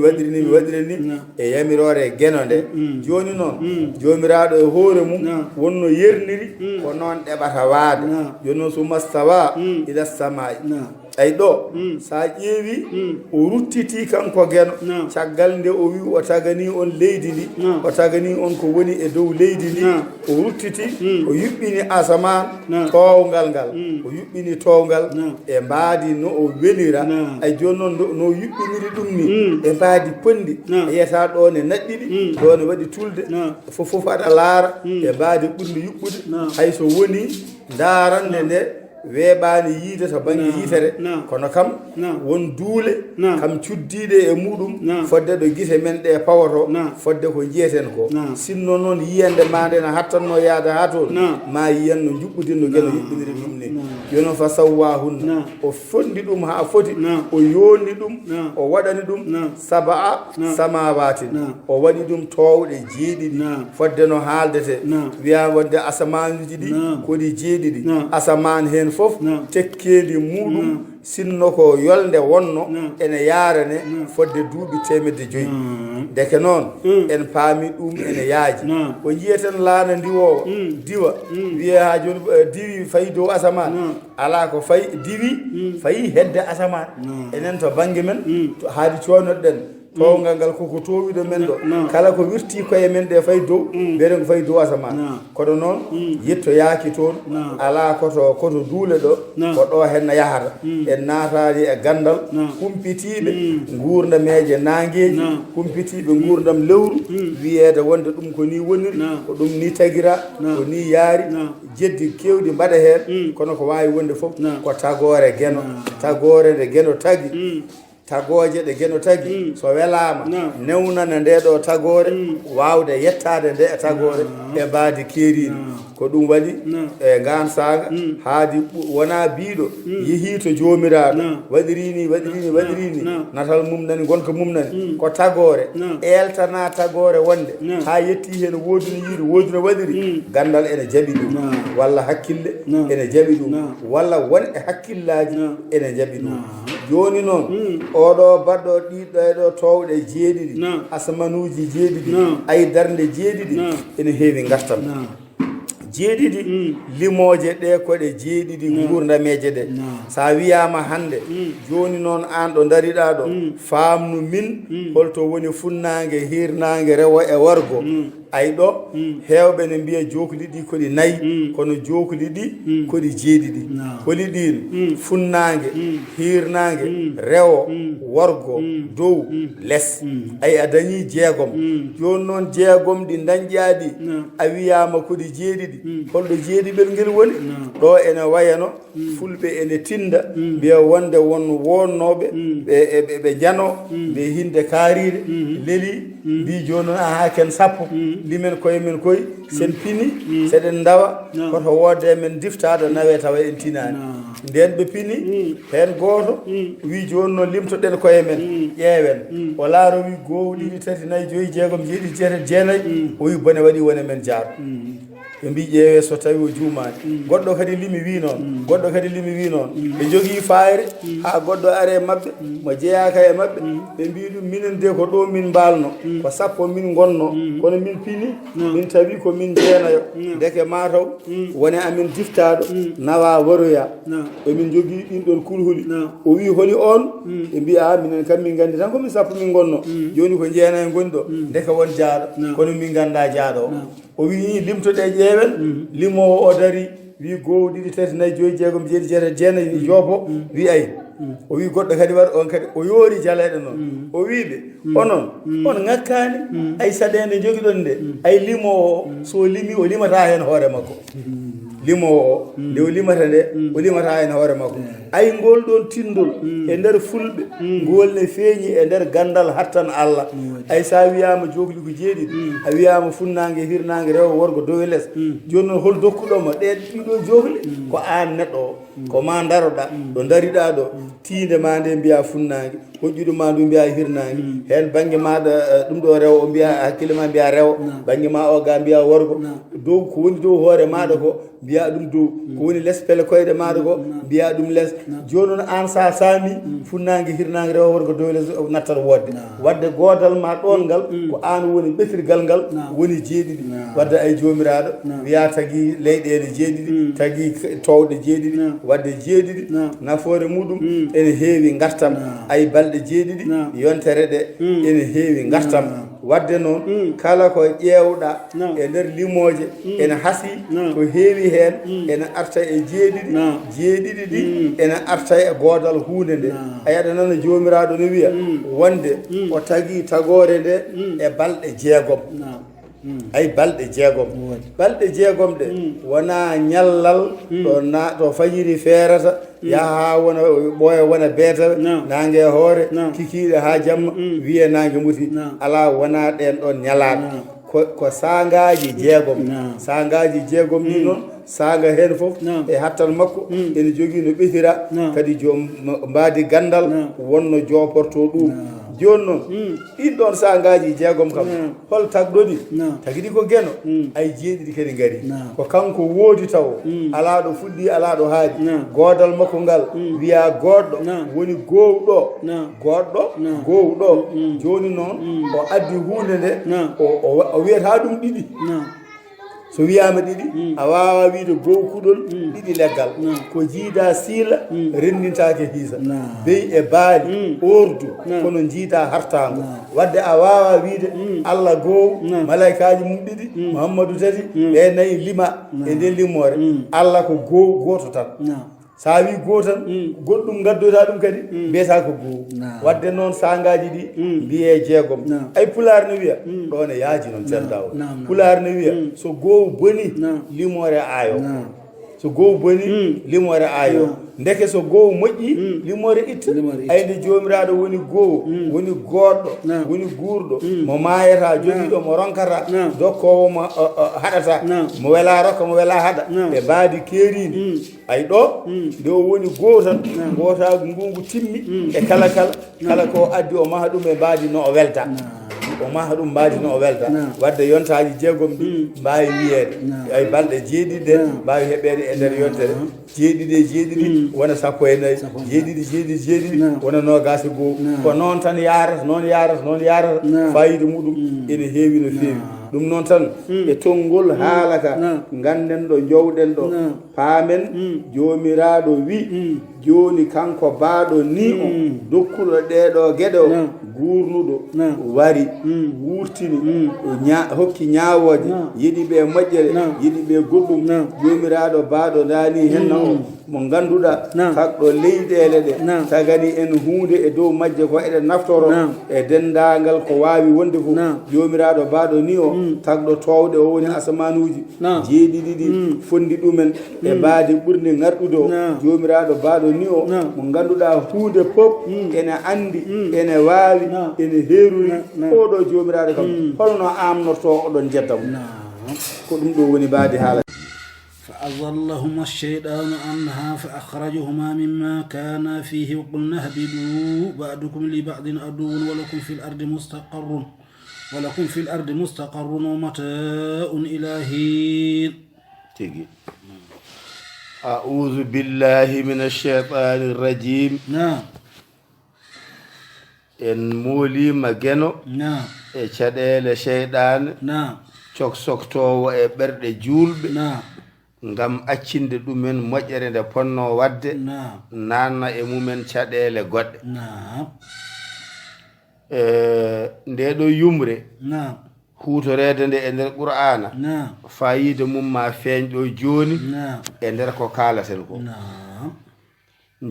S2: e yamirore geno nde joni noon jomiraɗo e hoore mum wonno yerniri ko noon ɗeɓata waade joni noon so mastawa ila samai ay ɗo sa ƴeewi o ruttiti kanko geno caggal nde o wi o tagani on leydi ndi o tagani on ko woni e dow leydi ndi o ruttiti o yuɓɓini asaman towgal ngal o yuɓɓini towgal e mbaadi no o welira ay joni noon no yuɓɓiniri ɗum ni e mbaadi ponndi yiyata ɗo ne naɗɗiɗi ɗo ne waɗi tulde fof aɗa laara e mbaadi ɓurde yuɓɓude hayso woni daarande nde weeɓaani yiide to baŋnge yitere kono kam won duule kam cuddiiɗe e muɗum fodde ɗo gite men ɗe pawoto fodde ko jiyeten ko sinno noon yiyande ma nde no hattanno yaade ha toon ma yiyan no juɓɓudinno geno yuɓɓiniri ɗum ni jono fa sawwahunna o fondi ɗum ha foti o yonni ɗum o waɗani ɗum sabaa samawatin o waɗi ɗum towɗe jeeɗiɗi fodde no haaldete wiya wonde asamanuji ɗi koɗi jeeɗiɗi asaman hen fof tekkeeli muɗum sinno ko yolde wonno ene yarane fodde duuɓi 500 deke noon en paami ɗum ene yaaji ko jiyeten laana ndiwowo diwa wiya ha joni diwi fayi dow asaman ala ko fayi diwi fayi hedde asaman enen to banggue men to haadi conoɗen towgal ngal koko towiɗo men ɗo kala ko wirti koye men ɗe fay dow mbiyeten ko fayi dow asaman kono noon yetto yaaki toon ala koto duule ɗo ko ɗo henna yahata en naatani e gandal humpitiɓe gurdameje nangueji humpitiɓe gurdam lewru wiyede wonde ɗum ko ni woniri ko ɗum ni taguira ko ni yaari jeddi kewɗi mbaɗa hen kono ko wawi wonde foof ko tagore geno tagore nde geno tagui tagoje ɗe geno tagui so welama newnana nde ɗo tagore wawde yettade nde e tagore e mbaadi keeriɗi ko ɗum waɗi e ngan saga haadi wona biiɗo yeehi to jomiraɗo waɗirini natal mum nani gonka mum nani ko tagore eltana tagore wonde ha yetti hen woduni yiiɗo woduna waɗiri gandal ene jaaɓi ɗum walla hakkille ene jaaɓi ɗum walla won e hakkillaji ene jaaɓi ɗum joni noon oɗo baɗɗo ɗiɗɗo e ɗo towɗe jeeɗiɗi asamanuji jeeɗiɗi ay darde jeeɗiɗi ene heewi gartam jeeɗiɗi limoje ɗe koɗe jeeɗiɗi gurdameje ɗe sa wiyama hande joni noon an ɗo dariɗa ɗo famnu min holto woni funnangue hirnangue rewo e wargo ay ɗo hewɓe ne mbiya jokuli ɗi koɗi nayyi kono jokuli ɗi koɗi jeeɗiɗi holi ɗin funnangue hirnangue rewo worgo dow less ay a dañi jeegom joni noon jeegom ɗi dañƴaɗi a wiyama koɗi jeeɗiɗi holɗo jeeɗiɓel ngel woni ɗo ene wayano fulɓe ene tinda mbiya wonde won wonnoɓe ɓe jano ɓe hinde kaariɗe leeli mbi joni noon aha ken sappo limen koye men koye sen pini seɗen dawa koto wodde men diftade nawe tawa en tinani nden ɓe pini hen goto wi joni noon limtoɗen koye men ƴeewen o laaro wi 1 2 3 4 5 6 7 8 9 jeenayyi o wi bone waɗi wone men jaaɗo ɓe mbi ƴeewe so tawi o juumani goɗɗo kadi limi wi noon ɓe jogii fayre ha goɗɗo are mabɓe mo jeeyaka e mabɓe ɓe mbi ɗum minen de ko ɗo min mbalno ko sappo min gonno kono min pini min tawi ko min jeenayo deke mataw wone amin diftaɗo nawa waroya emin jogii ɗin ɗon kulhuli o wi holi on ɓe mbi a minen kam min gandi tan komin sappo min gonno joni ko jeenayo goni ɗo deke won jaaɗo kono min ganda jaaɗo o wi limtoɗe ƴeewen limowo o dari wi 1 2 3 4 5 6 7 8 9 jeenayi joobo wi ay o wi goɗɗo kadi waɗa on kadi o yoori jaleɗe noon o wiɓe onon on ŋakkani ay saɗede jogiɗon nde ay limowo so limi o limata hen hoore makko limowo o nde o limata nde o limata hen hoore makko ay ngol ɗon tindol e nder fulɓe ngol ne feeñi e nder gandal hattan Allah ay sa wiyama jogli ko jeeɗiɗi a wiyama funnangue hirnangue rewo worgo dow less joni noon hol dokkuɗoma ɗe ɗiɗo jogli ko an neɗɗo o ko ma daroɗa ɗo dariɗa ɗo tiinde ma nde mbiya funnangue moƴƴuɗo ma ndu mbiya hirnani hen banggue maɗa ɗum ɗo rew o mbiya hakkille ma mbiya rew banggue ma o ga mbiya worgo dow ko woni dow hoore maɗa ko mbiya ɗum dow ko woni less pelle koyɗe maɗa ko mbiya ɗum less joni noon an sa saami funnague hirnague rewo worgo dow less nattat wadde godal ma ɗon ngal ko an woni ɓetirgal ngal woni jeeɗiɗi wadde ay jomiraɗo wiya tagui leyɗele jeeɗiɗi tagui towɗe jeeɗiɗi wadde jeeɗiɗi nafoore muɗum ene heewi gartam ay balɗe jeeɗiɗi yontere ɗe ene heewi gartam wadde noon kala ko ƴeewɗa e nder limoje ene haasi ko heewi hen ene arta e jeeɗiɗi ɗi ene arta e godal hunde nde a yaɗa nana jomiraɗo no wiya wonde o tagui tagore nde e balɗe jeegom ay balɗe jeegom ɗe wona ñallal to fajiri feerata yaha wona ɓooya wona beetawe nangue e hoore kikiɗe ha jamma wiye nangue muti ala wona ɗen ɗon ñalaɗo ko sangaji jeegom ɗi noon saga hen foof e hattal makko ene jogui no ɓetira kadi joom mbadi gandal wonno joporto ɗum joni noon ɗin ɗon sangaji jeegom kam hol tagɗoɗi tagiɗi ko gueno ay jeeɗiɗi kadi gaari ko kanko woodi taw ala ɗo fuɗɗi ala ɗo haaji godal makko ngal wiya goɗɗo woni gowɗo joni noon o addi hunde nde o wiyata ɗum ɗiɗi so wiyama ɗiɗi a wawa wiide gow kuɗol ɗiɗi leggal ko jiida siila renndintake hiisa beyi e baali ordu kono jiida hartago wadde a wawa wiide Allah gow malaikaji mum ɗiɗi Muhammadu tati ɓe nayyi lima e nden limmore Allah ko goto tan sa wi goo tan goɗɗum gaddoyta ɗum kadi mbiyata ko goo wadde noon sangaji ɗi mbiye jeegom ay pular ne wiya ɗon e yaaji noon ceerdawo pular ne wiya so gow boni limore ayo so gow boni limore ayo ndeke so gow moƴƴi limore itta ayde jomiraɗo woni gow woni goɗɗo woni guurɗo mo mayata jogiɗo mo ronkata dokkowo mo haɗata mo wela rokka mo wela haɗa ɓe mbaadi keerini ay ɗo nde o woni gow tan gotagu ngungu timmi e kala ko addi o maha ɗum e mbaadi no o welta o maha ɗum mbaadi no o welta wadde yontaji jeegom ɗi mbawi wiyede ay balɗe jeeɗiɗe mbawi heɓede e nder yontere jeeɗiɗi wona sappo e nayyi jeeɗiɗi wona nogas e goho ko noon tan yarata noon yarata fayida muɗum ene heewi no feewi ɗum noon tan e tonngol haalaka ganden ɗo jowɗen ɗo paamen jomiraɗo wi joni kanko baaɗo ni o dokkuɗo ɗeɗo gueɗe o gurnuɗo wari wurtini hokki ñawoje yiɗiɓe moƴƴere yiɗiɓe goɗɗum jomiraɗo baaɗo dani henna o mo ganduɗa kakɗo leyɗele ɗe tagani en hunde e dow majje ko eɗen naftoro e dendagal ko wawi wonde fof jomiraɗo baaɗo ni o tagɗo towɗe o woni asamanuji jeeɗiɗi ɗi fondi ɗumen e baadi ɓurni garɗude o jomiraɗo baaɗo ni o mo ganduɗa hunde pop ene andi ene wawi ene heeruni oɗo jomiraɗo kam holno amnorto oɗon jeddam ko ɗum ɗo woni baadi haala
S1: فأضلهما الشيطان عنها فأخرجهما مما كانا فيه وقلنا اهبطوا بعضكم لبعض عدو ولكم في الأرض مستقر ومتاع إلى حين
S2: أعوذ بالله من الشيطان الرجيم en molima geno e caɗele sheyɗane coksoktowo e ɓerɗe julɓe ngam accinde ɗumen moƴƴere nde ponno wadde nanna e mumen caɗele goɗɗe nde ɗo yumre hutorede nde e nder qur'ana fayida mum ma feeñ ɗo joni e nder ko kalaten ko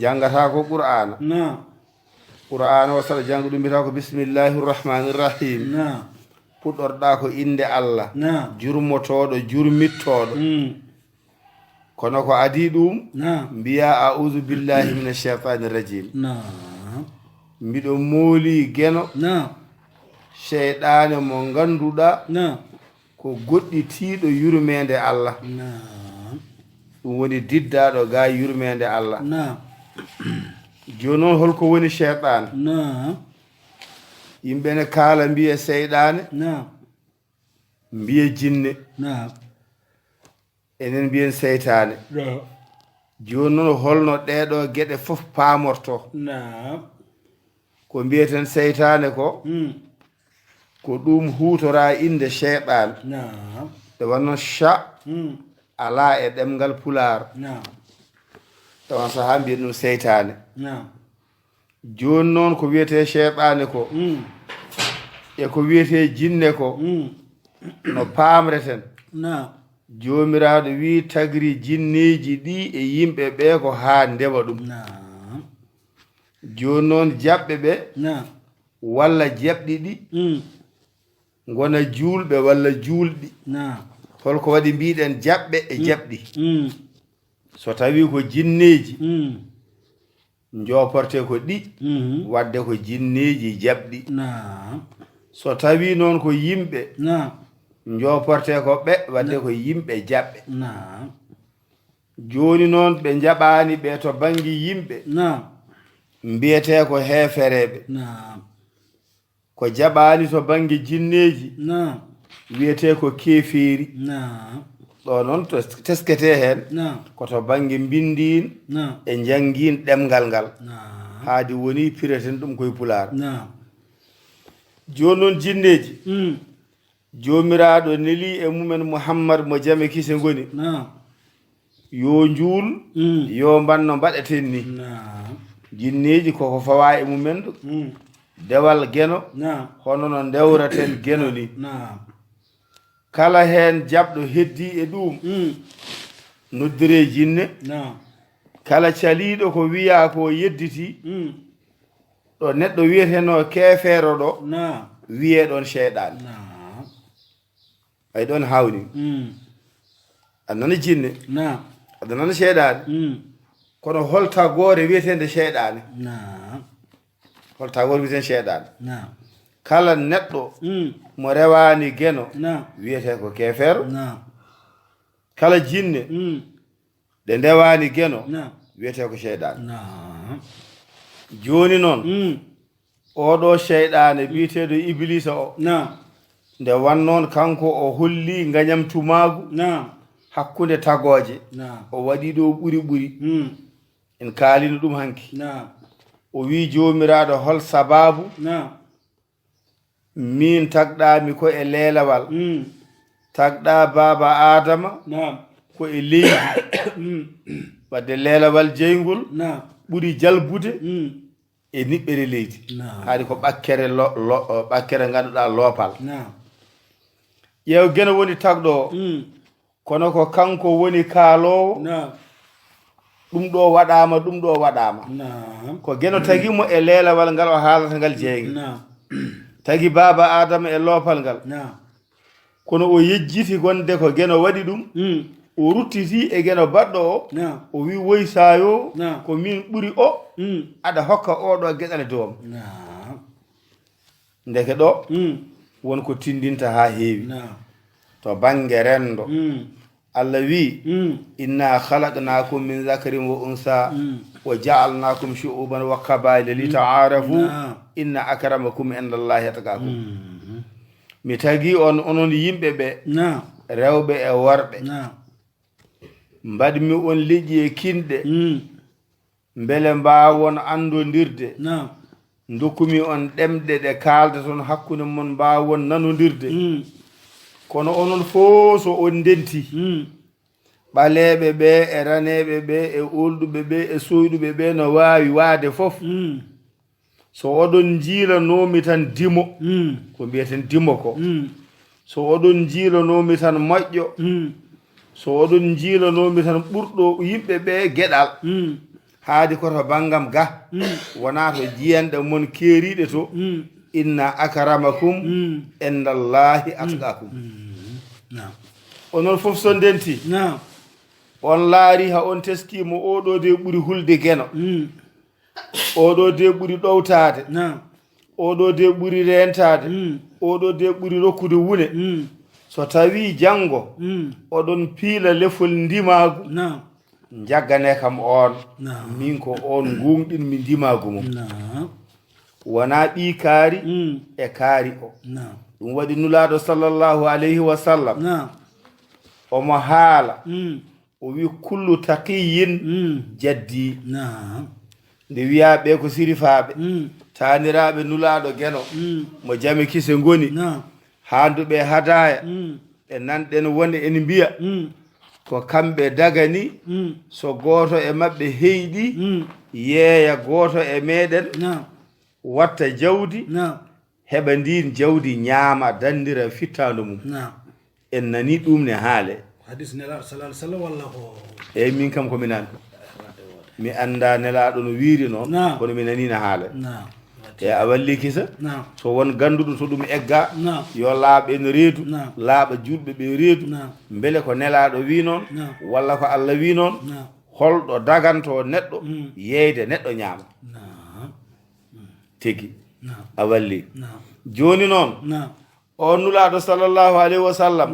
S2: jangata ko qur'ana qur'ana o saɗa janga ɗum mbiyata ko bismillahi rrahmani rrahim puɗɗorɗa ko inde Allah jurmotoɗo jurmittoɗo kono ko adi ɗum mbiya a'udhu billahi minash shaitani rajim mbiɗo mooli geno sheyɗane mo ganduɗa ko goɗɗitiɗo yurmede Allah ɗum woni diddaɗo ga yurmede Allah joni noon holko woni cheyɗan
S1: Naam.
S2: yimɓe ne kaala mbiye seyɗane
S1: Naam.
S2: mbiye jinne
S1: Naam.
S2: enen mbiyen seytane
S1: Naam.
S2: joni noon holno ɗeɗo gueɗe fof paamorto
S1: Naam.
S2: ko mbiyeten seytane ko ko ɗum hutora inde cheyɗan
S1: Naam.
S2: ɗe wanno cha ala e ɗemgal pular
S1: Naam.
S2: tawan saha mbiyen ɗum seytane
S1: Naam.
S2: joni noon ko wiyete cheyɗane ko e ko wiyete jinne ko no paamreten
S1: Naam.
S2: jomiraɗo wi tagri jinneji ɗi e yimɓe ɓe ko ha ndewa ɗum
S1: Naam.
S2: joni noon jaɓɓe ɓe
S1: Naam.
S2: walla jaɓɗi ɗi gona julɓe walla julɗi
S1: Naam.
S2: holko waɗi mbiɗen jaɓɓe e jaɓɗi so tawi ko jinneji joporte ko ɗi wadde ko jinneji jaɓɗi
S1: Naam.
S2: so tawi noon ko yimɓe
S1: Naam.
S2: joporte ko ɓe wadde ko yimɓe jaɓɓe
S1: Naam.
S2: joni noon ɓe jaɓani ɓe to banggue yimɓe
S1: Naam.
S2: mbiyete ko heefereɓe
S1: Naam.
S2: ko jaɓani to banggue jinneji
S1: Naam.
S2: wiyete ko keefeeri
S1: Naam.
S2: ɗo noon to teskete hen
S1: Naam.
S2: koto banggue mbindin
S1: Naam.
S2: e jangguin ɗemgal ngal
S1: Naam.
S2: haadi woni pireten ɗum koye pular
S1: Naam.
S2: joni noon jinneji jomiraɗo neeli e mumen mouhammad mo jame kise goni
S1: Naam.
S2: yo juul yo mbanno mbaɗeten ni
S1: Naam.
S2: jinneji koko fawa e mumen ɗo dewal geno
S1: Naam.
S2: hono no dewraten geno ni
S1: Naam.
S2: kala hen jaɓɗo heddi e ɗum noddire jinne
S1: Naam.
S2: kala caliɗo ko wiya ko yedditi ɗo neɗɗo wiyeteno keefeero ɗo
S1: Naam.
S2: wiye ɗon cheyɗan
S1: Naam.
S2: ay ɗon hawni aɗa nana jinne
S1: Naam.
S2: aɗa nana cheyɗane kono holtagore wiyetende cheyɗane
S1: Naam.
S2: holtagore wiyeten cheyɗane
S1: Naam.
S2: kala neɗɗo mo rewani geno
S1: Naam.
S2: wiyete ko keefeero
S1: Naam.
S2: kala jinne ɗe ndewani geno
S1: Naam.
S2: wiyete ko cheyɗane
S1: Naam.
S2: joni noon oɗo cheyɗane biyeteɗo iblisa o
S1: Naam.
S2: nde wannoon kanko o holli gañamtumagu
S1: Naam.
S2: hakkude tagoje
S1: Naam.
S2: o waɗi ɗo ɓuri en kaalino ɗum hanki
S1: Naam.
S2: o wi jomiraɗo hol sababu
S1: Naam.
S2: min tagɗami ko e leelawal tagɗa baba adama
S1: Naam.
S2: ko e leydi wadde leelawal jeygol
S1: Naam.
S2: ɓuri jalbude e niɓɓere leydi
S1: Naam.
S2: haadi ko ɓakkere ɓakkere ganduɗa loopal
S1: Naam.
S2: ƴeew geno woni tagɗo o kono ko kanko woni kaalowo
S1: Naam.
S2: ɗum ɗo waɗama ɗum ɗo waɗama
S1: Naam.
S2: ko geno tagimo e leelawal ngal o haalata ngal jeeyge
S1: Naam.
S2: tagi baba adama e loopal ngal
S1: Naam.
S2: kono o yejjiti gonde ko geno waɗi ɗum o ruttiti e geno baɗɗo o
S1: Naam.
S2: o wi woysayo
S1: Naam.
S2: ko min ɓuri o aɗa hokka oɗo geɗal doom
S1: Naam.
S2: ndeke ɗo wonko tindinta ha heewi
S1: Naam.
S2: to banggue rendo Allah wi inna khalaqnakum min zakarin wa unsa wa ja'alnakum shu'uban wa qabaila li ta'arafu inna akramakum indallahi atqakum mi tagi on onon yimɓe ɓe rewɓe e worɓe mbaɗmi on liƴƴi e kinɗe mbele mbawon andodirde dokkumi on ɗemɗe ɗe kalda toon hakkude mon mbawon nanodirde kono onon fof so on ndenti ɓaleɓe ɓe e raneɓe ɓe e olduɓe ɓe e soyɗuɓe ɓe no wawi waade fof so oɗon jiilanomi tan dimo ko mbiyeten dimo ko so oɗon jiilanomi tan moƴƴo so oɗon jiilanomi tan ɓurɗo yimɓe ɓe gueɗal haadi koto banggam ga wona to jiyanɗe mon keeriɗe to inna akramakum indallahi atqakum onon fof so ndenti on laari ha on teskimo oɗo de ɓuri hulde geno oɗo de ɓuri ɗowtade oɗo de ɓuri rentade oɗo de ɓuri rokkude wune so tawi janggo oɗon piila lefol ndimagu jaggane kam on min ko on gunɗin mi ndimagu mum wona ɓi kaari e kaari o ɗum waɗi nulaaɗo sallllahu alayhi wa sallam omo haala o wi kullu taqiyin jaddi nde wiya ɓe ko sirifaaɓe taaniraaɓe nulaaɗo geno mo jame kise ngoni haanduɓe hadaya ɓe nanɗen wonde ene mbiya ko kamɓe dagani so gooto e maɓɓe heyɗi yeeya gooto e meɗen watta jawdi heɓa ndin jawdi ñaama dandira fittandu mum en nani ɗum ne haale
S1: hadis nelaɗo sallah sallam walla ko
S2: eyyi min kam komi nani mi anda nelaɗo no wiiri noon kono mi nani ne haale e a walli kisa so won ganduɗo to ɗum egga yo laaɓe no reedu laaɓa julɓe ɓe reedu beele ko nelaɗo wi noon walla ko Allah wi noon holɗo daganto neɗɗo yeyde neɗɗo ñaama tigi a walli joni noon o nulaɗo sallllahu alayhi wa sallam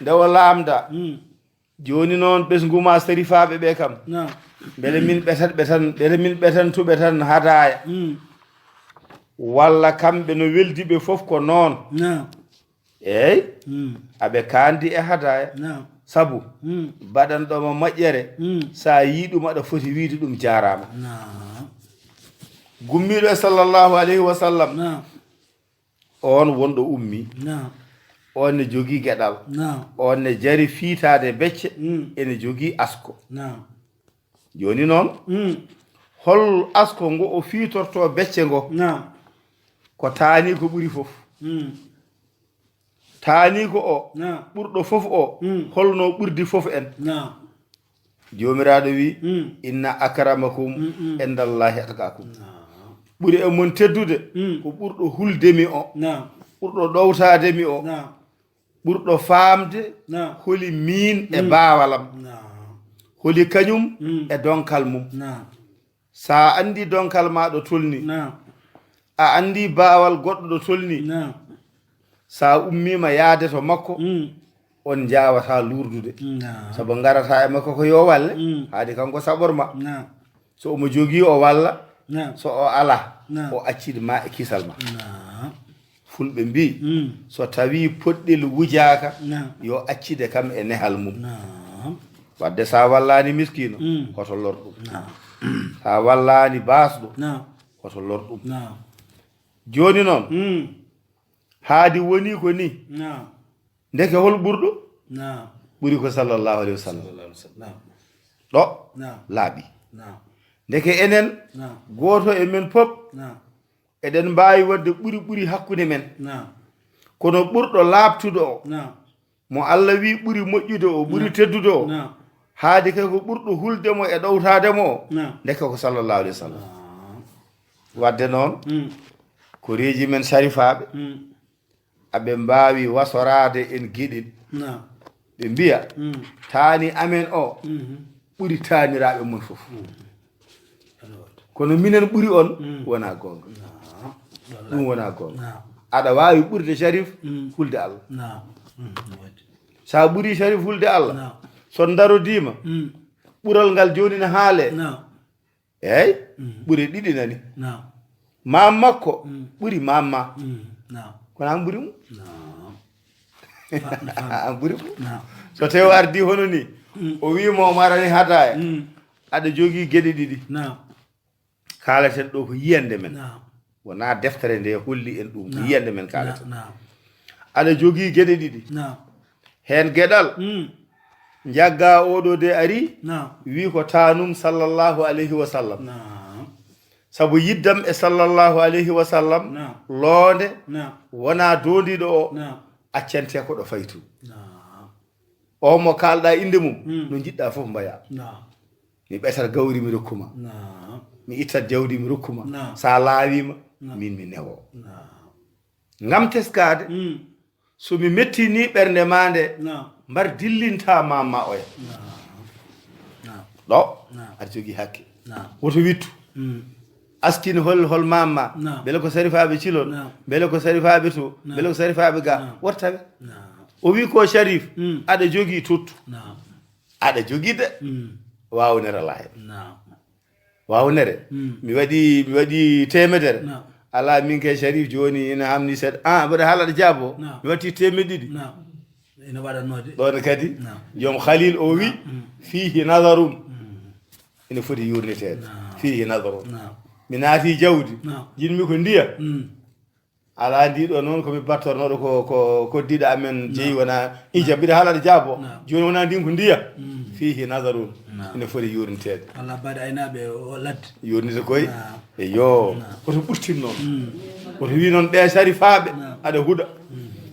S2: nde o laamda joni noon ɓesguma sarifaɓe ɓe kam beele min ɓetatɓe tan beele min ɓetantuɓe tan hadaya walla kamɓe no weldiɓe fof ko noon eyyi aɓe kandi e hadaya sabu baɗanɗoma moƴƴere sa yi ɗum aɗa foti wiide ɗum jarama gummiɗo e sallllahu alayhi wa sallam on wonɗo ummi on ne jogui gueɗal on ne jari fiitade becce ene jogui asko joni noon hol asko ngo o fiitorto becce ngo ko taani ko ɓuri fof taani ko o ɓurɗo fof o holno ɓurdi fof en jomiraɗo wi inna akramakum indallahi atqakum ɓuri e mon teddude ko ɓurɗo huldemi o ɓurɗo ɗowtademi o ɓurɗo faamde holi min e baawalam holi kañum e donkal mum sa andi donkal ma ɗo tolni a andi baawal goɗɗo ɗo tolni sa ummima yaade to makko on jawata lurdude sabu garata e makko ko yo walle haade kanko saɓorma so omo jogii o walla so o ala o accide ma e kisal ma fulɓe mbi so tawi poɗɗel wujaka yo accide kam e nehal mum wadde sa wallani miskino hoto lor ɗum sa wallani basɗo hoto lor ɗum joni noon haadi woni ko ni ndeke hol ɓurɗo ɓuri ko sallllahu alayhi wa sallam ɗo laaɓi ndeke enen goto e men pop eɗen mbawi wadde ɓuri hakkude men kono ɓurɗo laaɓtude o mo Allah wi ɓuri moƴƴude o ɓuri teddude o haadi kay ko ɓurɗo huldemo e ɗowtademo o ndeke ko sallllahu alayhi wa sallam wadde noon ko reeji men sarifaɓe aɓe mbawi wasorade en gueɗel ɓe mbiya taani amen o ɓuri taaniraɓe mon fof kono minen ɓuri on wona gonga ɗum wona gonga aɗa wawi ɓurde sharif hulde Allah sa ɓuri sharif hulde Allah so darodima ɓural ngal joni ne haale eyyi ɓuri ɗiɗi nani mam makko ɓuri mamma kono an ɓuri mum an ɓuri mum so tawi ardi hono ni o wima o marani hadaya aɗa jogui gueɗe ɗiɗi kalaten ɗo ko yiyande men wona deftere nde holli en ɗum ko yiyande men kalaten aɗa jogui gueɗe ɗiɗi hen gueɗal jagga oɗo de ari wi ko tanum sallllahu alayhi wa sallam sabu yiddam e sallllahu alayhi wa sallam loonde wona dondiɗo o accante ko ɗo faytu o mo kalɗa inde mum no jiɗɗa fof mbaya mi ɓetat gawri mi rokkuma mi ittat jawdi mi rokkuma sa laawima min mi newo ngam teskade somi mettini ɓernde ma nde mbar dillinta mamma oya ɗo aɗa jogui hakke woto wittu askini hol mamma beele ko sarifaɓe cilol beele ko sarifaɓe to beele ko sarifaɓe ga wottaɓe o wi ko sharif aɗa jogui tuttu aɗa jogui de waawnere alaa hen
S1: نعم
S2: waawnere mi waɗi temedere
S1: نعم
S2: ala min kay sharif joni ina hamni seeɗa mbaɗa haalaɗa jaabo mi watti temedde ɗiɗi
S1: نعم ina waɗanode
S2: ɗon kadi
S1: نعم
S2: joom khalil o wi fihi nadarum ina foti yurniteede fihi nadarum
S1: نعم
S2: mi naati jawdi
S1: نعم
S2: jinmi ko ndiya ala ndiɗo noon komi battornoɗo ko diɗa amen jeeyi wona ija mbiɗa haalaɗa jaabo joni wona ndin ko ndiya fihi nadarum ina foti yurniteede
S1: walla mbaɗa aynaɓe o ladde
S2: yurnita koye eyo oto ɓurtin noon oto wi noon ɓe sarifaɓe aɗa huuɗa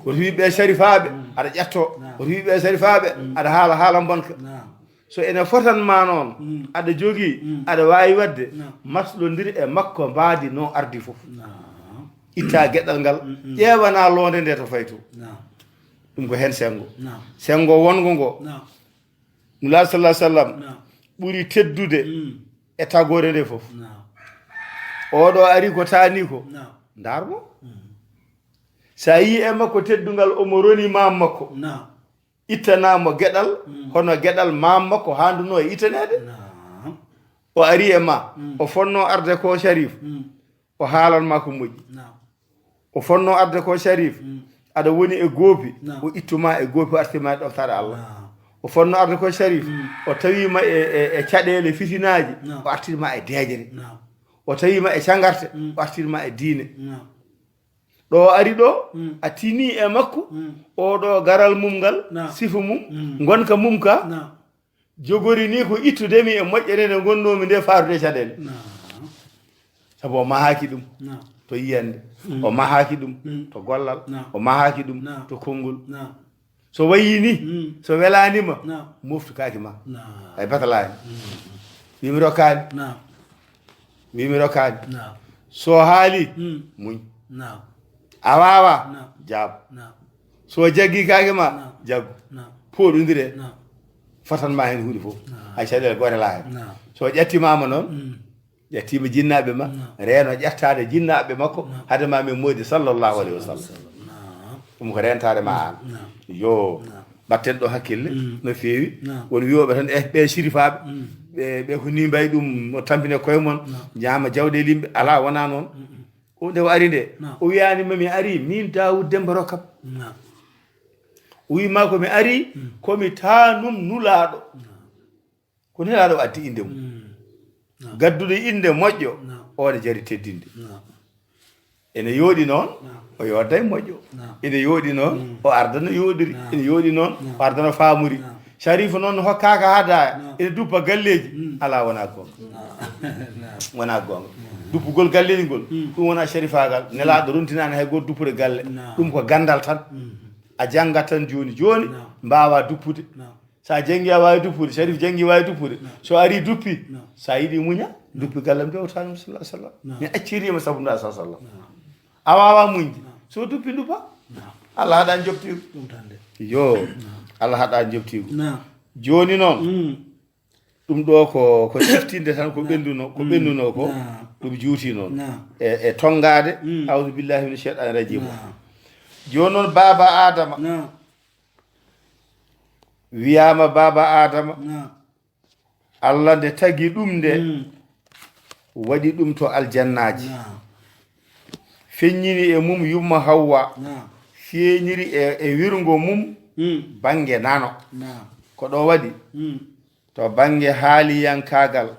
S2: oto wi ɓe sarifaɓe aɗa ƴetto oto wi ɓe sarifaɓe aɗa haala bonka so ene fotanma noon aɗa jogii aɗa wawi wadde maslodiri e makko mbaadi no ardi fof itta gueɗɗal ngal ƴeewana londe nde to fayto ɗum ko hen senngo senngo wongo ngo nulaaɗo sallah sallam ɓuri teddude e tagore nde fof oɗo ari ko taani ko darmo sa yi e makko teddungal omo roni mam makko ittanamo gueɗal hono gueɗal mam makko handuno e ittanede o ari e ma o fonno arde ko sharif o haalanma ko moƴƴi o fonno arde ko sharif aɗa woni e goopi o ittuma e goopi o artima e ɗoftare Allah o fonno arde ko sharif o tawima e caɗele fitinaji o artirma e deejere o tawima e cangarte o artirma e diine ɗo ari ɗo a tini e makko oɗo garal mum ngal sifa mum gonka mum ka jogori ni ko ittudemi e moƴƴere nde gonnomi nde faarude caɗele sabu o mahaki ɗum to yiyande o mahaki ɗum to gollal o mahaki ɗum to konngol so wayi ni so welanima moftu kaki ma ay batalani wimi rokkani so haali muñ a wawa jaabo so jaggi kake ma jaggu poɗodire fatanma hen huuɗi fof hay caɗele gote la hen so ƴettimama noon ƴettima jinnaɓe ma reeno ƴettade jinnaɓe makko hadema min moodi sallllahu alayhi wa sallam ɗum ko rentade ma an yo batten ɗo hakkille no feewi won wiyoɓe tan ɓe sirifaɓe ɓe ko ni mbayi ɗum o tampine koye mon ñaama jawɗele yimɓe ala wona noon o nde o ari nde o wiyanima mi ari min Dawud Demba Rokkam o wima komi ari komi tanum nulaɗo ko nelaɗo addi inde mum gadduɗo inde moƴƴo oɗe jari teddinde ene yooɗi noon o yodday moƴƴo ene yooɗi noon o ardano yoɗiri ene yooɗi noon o ardano famuri sharif noon hokkaka haadaya ene duppa galleji ala wona gonga duppugol galleji ngol ɗum wona sharifagal nelaɗo runtinani hay goto duppude galle ɗum ko gandal tan a janggat tan joni mbawa duppude sa jangi a wawi duppude sharif jangi wawi duppude so ari duppi sa yiiɗi muña duppi gallam de o tanum sallah sallam mi accirima sabunɗa sa sallam a wawa muñde so duppi duppa Allah haɗani jobtigo yo Allah haɗani jobtigo joni noon ɗum ɗo ko ceftinde tan ko ɓenduno ko ɗum juuti noon e tongade awdu billahi min cheyɗani rajim joni noon baba adama wiyama baba adama Allah nde tagi ɗum nde waɗi ɗum to aljannaji feññini e mum yumma hawwa feeñiri e wirgo mum bange nano ko ɗo waɗi to bange haaliyankagal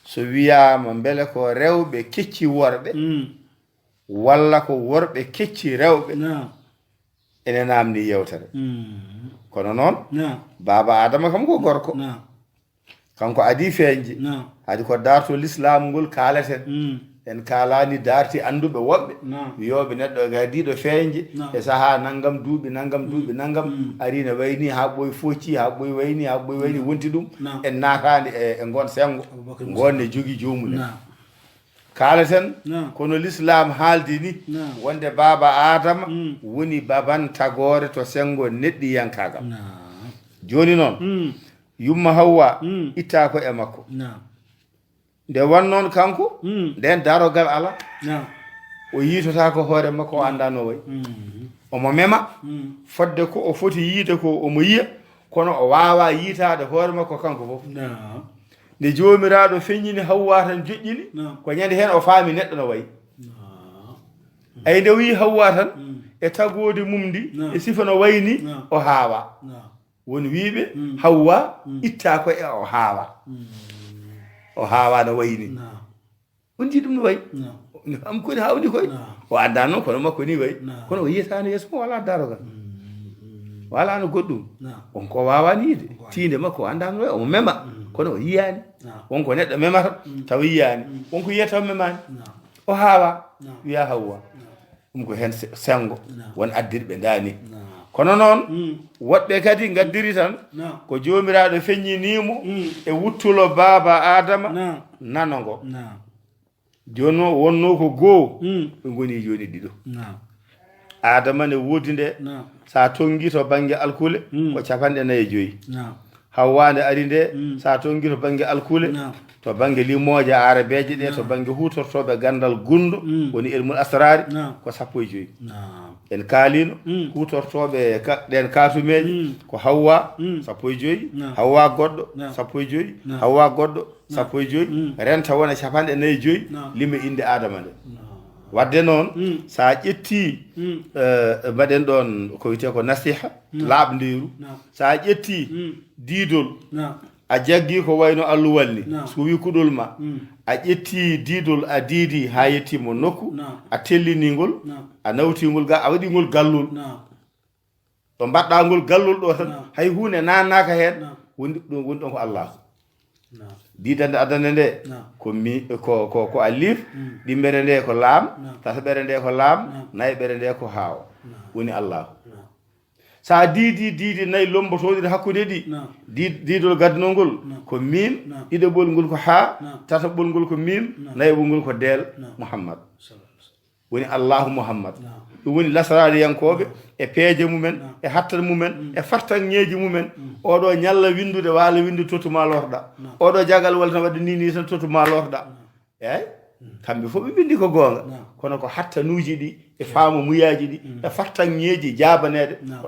S2: so wiyama mbele ko rewɓe kecci worɓe walla ko worɓe kecci rewɓe ene namdi yewtere kono noon baba adama kam ko gorko kanko adi feeñje hadi ko darto l'islam ngol kaleten en kalani darti anduɓe woɓɓe wiyoɓe neɗɗo gadiɗo feeñje e saaha naggam duuɓi naggam ari ne wayni ha ɓooyi focci ha ɓooyi wayni wonti ɗum en natani e gon senngo gonne jogui jomum en kaleten kono l'islam haaldi ni wonde baba adama woni babantagore to senngo neɗɗiyankagal joni noon yumma hawwa itta ko e makko nde wonnoon kanko nden darogal ala o yiitota ko hoore makko o anda no wayi omo mema fodde ko o foti yiide ko omo yiya kono o waawa yiitaade hoore makko kanko fof nde joomiraaɗo feññini Hawwa tan joƴƴini ko ñande heen o faami neɗɗo no wayi ay nde wii Hawwa tan e tagoode mum ndi e sifa no wayi ni o haawa woni wiiɓe Hawwa ittaa ko e o haawa no wayi ni on jii ɗum no wayi am koni hawni koye o anndaa noon kono makko ni wayi kono o yiyataano yeeso mo walaa daarogal walaano goɗɗum wonko waawani yiide tiinde makko o anndaano wayi omo mema kono o yiyaani wonko neɗɗo memata taw yiyaani wonko yiya taw memaani o haawa wiya Hawwa ɗum ko heen senngo won addirɓe ndaani kono noon woɓɓe kadi ngaddiri tan ko joomiraaɗo feññiniimo e wuttulo baaba Adama nanongo jooni noon wonnoo ko goo ɓe ngoni jooni ɗiɗo Adama ne woodi nde so a tongii to baŋnge alkule ko 45 Hawwa nde ari nde so a tongii to baŋnge alkule to baŋnge limooje arabeeje ɗe to baŋnge huutortooɓe ganndal gunndo woni ilmul asrari ko 15 en kaaliino huutortooɓe ɗen kaatumeeje ko Hawwa 15 Hawwa goɗɗo 15 Hawwa goɗɗo 15 renta wona 45 lime innde Adama nde wadde noon so a ƴettii mbaɗen ɗon ko wiyetee ko nasiha laaɓndiiru so a ƴettii diidol a jaggii ko wayno alluwal ni so wii kuɗol ma a ƴettii diidol a diidii haa yettiimo nokku a telliningol a nawtingol ga a waɗingol gallol ɗo mbaɗɗaa ngol gallol ɗo tan hay huunde naannaaka heen woni ɗon ko Allahu diidande adande nde ko alif ɗimmere nde ko laam tataɓere nde ko laam nayiɓere nde ko haawa woni Allahu so a diidi nayi lombotooɗi hakkude ɗi diidol gaddanol ngol ko mim ɗiɗoɓol ngol ko haa tataɓol ngol ko mim nayiɓol ngol ko deel Muhammad woni Allahu Muhammad ɗum woni lasaraɗiyankooɓe e peeje mumen e hattan mumen e fartanŋeeji mumen oɗo ñalla windude waala windu totuma lorɗa oɗo jagal walla tan wadde ni tan totuma lorɗa eyi kamɓe fof ɓe bindi ko goonga kono ko hattanuuji ɗi e faamu muyaaji ɗi e fartanŋeeji jaabaneede ko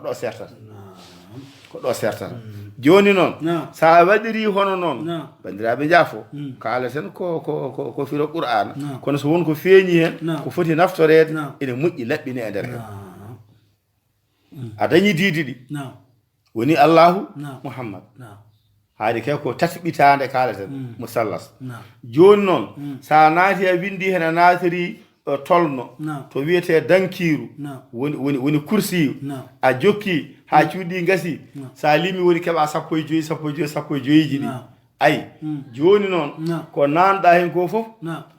S2: ɗo sertata jooni noon so a waɗirii hono noon banndiraaɓe njaafo kaalaten ko firo Quraana kono so won ko feeñi heen ko foti naftoreede ene moƴƴi laɓɓini e nder heen a dañi diidi ɗi woni Allahu Muhammad haade kay ko tatɓitaande kaalaten musallas jooni noon so a naati a winndii heen a naatirii tolno to wiyetee dankiiru woni kursiyu a jokkii haa cuuɗii ngasi so a limi woni keɓa 15 ji ɗi ayi jooni noon ko naanɗaa heen ko fof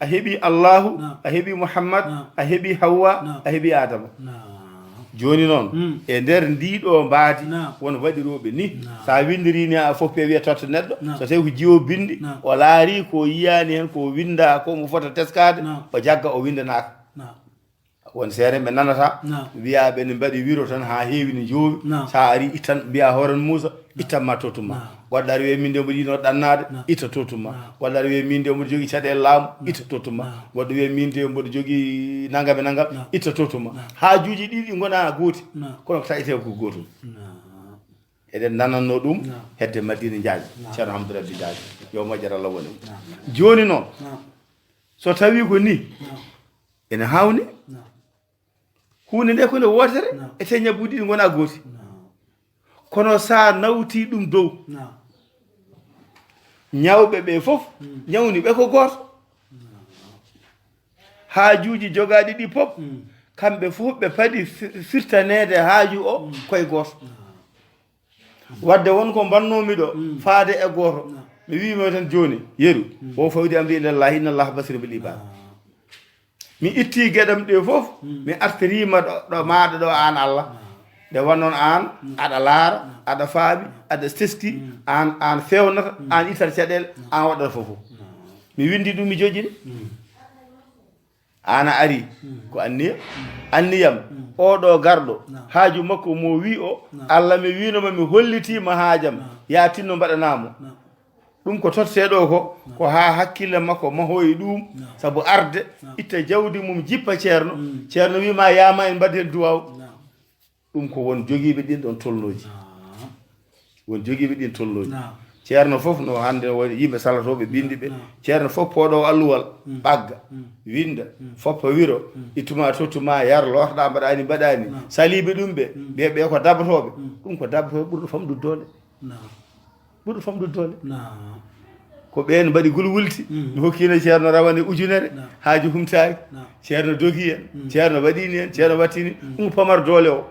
S2: a heɓii Allahu a heɓii Muhammad a heɓii Hawwa a heɓii Adama jooni noon e nder ndiiɗo mbaadi won waɗirooɓe ni so a winndirii ni a fof pe wiya totta neɗɗo so tawi ko jiwo bindi o laarii ko yiyaani heen ko winndaa ko mo fota teskaade o jagga o winndanaaka won seere ɓe nanata wiyaaɓe ne mbaɗi wiro tan haa heewi ne joowi so a arii ittan mbiya horen Muusa ittanma tottuma goɗɗo ari wiye min de mboɗo yino ɗannaade itta tottuma goɗɗo ari wiye min de mboɗo jogii caɗeele laamu itta tottuma goɗɗo wiye min de mboɗo jogii nangam e nangam itta tottuma haajuuji ɗiɗi ngonaa gooti kono ko taƴetee ko gootum eɗen nanatno ɗum hedde Madina Njaaji ceerno Hamdou Rabbi Njaaji yo moƴƴere Allah woni jooni noon so tawii ko ni ene hawni huunde nde ko nde wootere e teññabbuɗi ɗi ngonaa gooti kono sa nawtii ɗum dow ñawɓe ɓe fof ñawni ɓe ko gooto haajuuji jogaaɗi ɗi fof kamɓe fof ɓe padi firtaneede haaju o koye gooto wadde wonko mbannoomi ɗo faade e gooto mi wiimo tan jooni yeru o fawdi amri ilallah inna allah basiru bil ibad mi ittii geɗam ɗe fof mi artiriima ɗo maaɗa ɗo aan Allah nde wonnoon aan aɗa laara aɗa faami aɗa teski aan fewnata aan ittata caɗeele aan waɗata fof mi windi ɗum mi joƴƴini aan a arii ko anniyam oɗo garɗo haaju makko mo wi o Allah mi wiinoma mi hollitiima haajam yaa tinno mbaɗanaamo ɗum ko totteeɗo ko haa hakkille makko mahoyi ɗum sabu arde itta jawdi mum jippa ceerno wiima yaama en mbaɗi heen duwaw ɗum ko won jogiiɓe ɗin ɗon tolnooji won jogiiɓe ɗin tolloji ceerno fof no hannde woni yimɓe salatoɓe bindi ɓe ceerno fof pooɗo alluwal ɓagga winda foppa wiro ittuma tottuma yar lortoɗa mbaɗani mbaɗani saliɓe ɗum ɓe ko dabatoɓe ɗum ko dabatoɓe ɓurɗo famɗude doole ɓurɗo famɗude doole ko ɓen mbaɗi gulwulti mi hokkino ceerno rawane ujunere haaji humtaki ceerno dogi en ceerno waɗini en ceerno wattini ɗum pamar doole o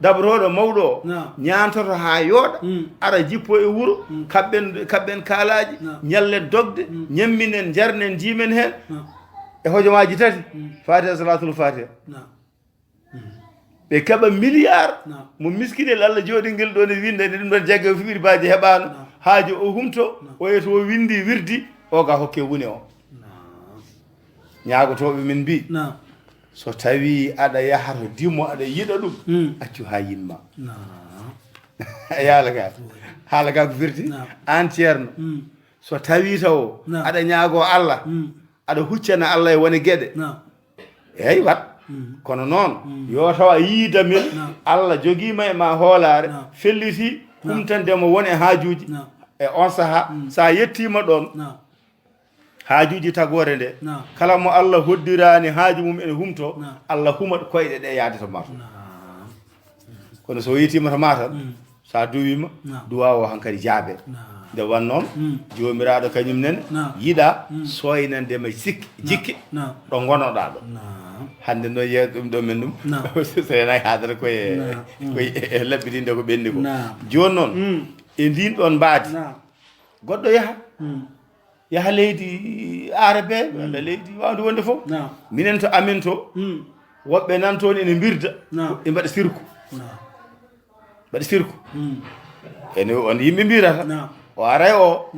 S2: dabroɗo mawɗo o ñantoto ha yooɗa ara jippo e wuuro kaɓɓen kaalaji ñallen dogde ñamminen jarnen jimen hen e hojomaji tati fatiha salatul fatiha ɓe keɓa milliard mo miskinel Allah jooɗingel ɗo ne winda ne ɗum ɗon jagge fibiri baji heɓano haaji o humto o yeto o windi wirdi o ga hokke wune o ñagotoɓe min mbi so tawi aɗa yaha to dimmo aɗa yiɗa ɗum accu ha yinma haala ka ko firti an ceerno so tawi taw aɗa ñaago Allah aɗa huccana Allah e woni gueɗe eyyi wat kono noon yo taw a yiida min Allah joguima e ma hoolare felliti humtandemo woni e haajuji e on saaha sa yettima ɗon haajuji tagore nde kala mo Allah hoddirani haaju mum ene humto Allah humat koyɗe ɗe yaade to ma kono so yitima to ma tan sa duwima duwa o hankadi jaabe nde wan noon jomiraɗo kañum nene yiɗa soynandema jikki ɗo gonoɗa ɗo hande no yeeya ɗum ɗo men ɗum so renayi haadata koye laɓɓitinde ko ɓenni ko joni noon e ndin ɗon mbaadi goɗɗo yaha leydi arabe walla leydi wawde wonde fof minen to amin to woɓɓe nan toon ene mbirda e mbaɗa sirku ene on yimɓe mbirata o aray o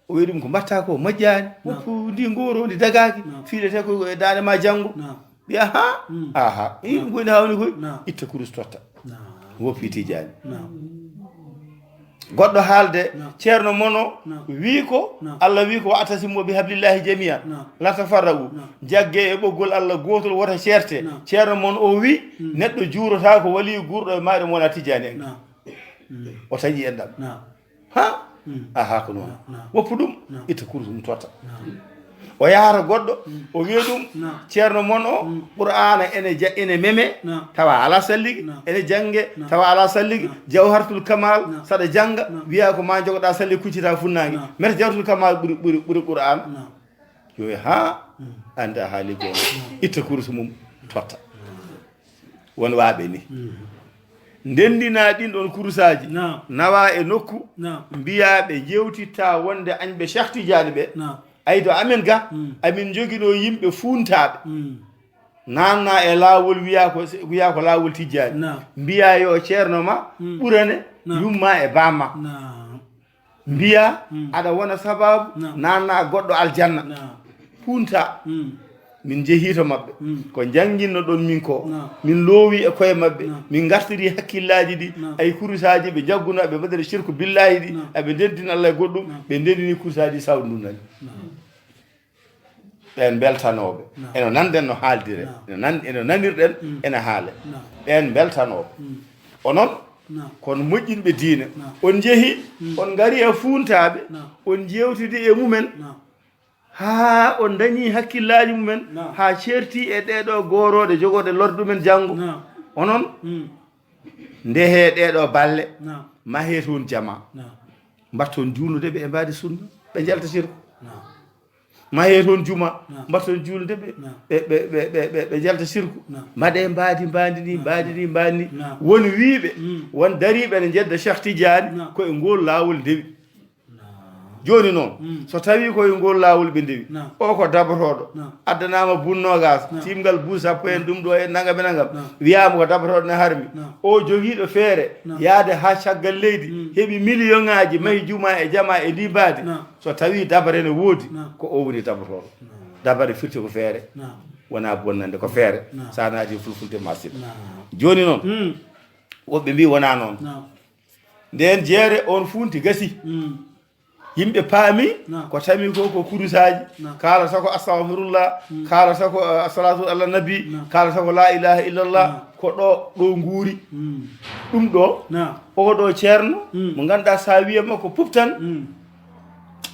S2: wi ɗum ko mbatta ko moƴƴani woppu ndi ngoro ndi dagaki fiilete ko e dande ma janggo mbiya aha ɗum koyne hawni koy itta kurus totta woppi tijani goɗɗo haalde ceerno mono wi ko Allah wi ko wa atasimu bi hablillahi jami'an la tafarraqu jagge e ɓoggol Allah gotol wota certe ceerno mon o wi neɗɗo juurota ko wali gurɗo e maɗe mona tijani en o taƴi en ɗam aha ko noon woppu ɗum itta kurus ɗum totta o yaara goɗɗo o wiya ɗum ceerno mon o qur'ana ene meme tawa ala salligi ene jange tawa ala salligi jawhartul kamal saɗa janga wiya ko ma jogoɗa salli kuccita funnangi mete jawhartul kamal ɓuri qur'an yo ha ande a haali gono itta kurus mum totta won waaɓe ni ndendina ɗin ɗon kurusaji nawa e nokku mbiyaɓe jewtitta wonde añɓe Cheikh Tidiane ɓe aydo amin ga amin joguino yimɓe funtaɓe nanna e laawol wiya ko laawol Tidiane mbiya yo ceerno ma ɓurane yumma e bamma mbiya aɗa wona sababu nanna goɗɗo aljanna funta min jeehi to mabɓe ko janginno ɗon min ko min loowi e koye mabɓe min gartiri hakkillaji ɗi ay kurusaji ɓe jagguno ɓe mbaɗere shirku billahi ɗi eɓe ndenndina Allah e goɗɗum ɓe ndendini kurusaji sawdunani ɓen beltanoɓe eno nanɗen no haaldire eno nanirɗen ene haale ɓen beltanoɓe onon kono moƴƴinɓe diine on jeehi on gari e funtaɓe on jewtidi e mumen ha on dañi hakkillaji mumen ha certi e ɗeɗo goroɗe jogoɗe lordumen janggo onon ndehe ɗeɗo balle mahe toon jama mbatton juulnude ɓe e mbadi sunna ɓe jalta sirko mahe toon juma mbatton juulnude ɓe jalta sirku mbaɗe mbadi ni won wiiɓe won dariɓe ne jedda Cheikh Tidiane koye ngol lawol ndewi joni noon so tawi koye ngol lawol ɓe ndewi o ko dabotoɗo addanama bunnogas timgal buu sappo en ɗum ɗo e nagam e nagam wiyama ko dabotoɗo ne harmi o joguiɗo feere yaade ha caggal leydi heeɓi million ngaji mahi juma e jama e ndi mbadi so tawi dabare ne woodi ko o woni dabotoɗo dabare firti ko feere wona bonnande ko feere sa naati fulfulde masina joni noon woɓɓe mbi wona noon nden jeere on funti gasi yimɓe paami ko tami ko kurusaji kalata ko astahfirullah kalata ko assalatu ala nabi kalata ko la ilaha illallah ko ɗo nguuri ɗum ɗo oɗo ceerno mo ganduɗa sa wiyama ko puptan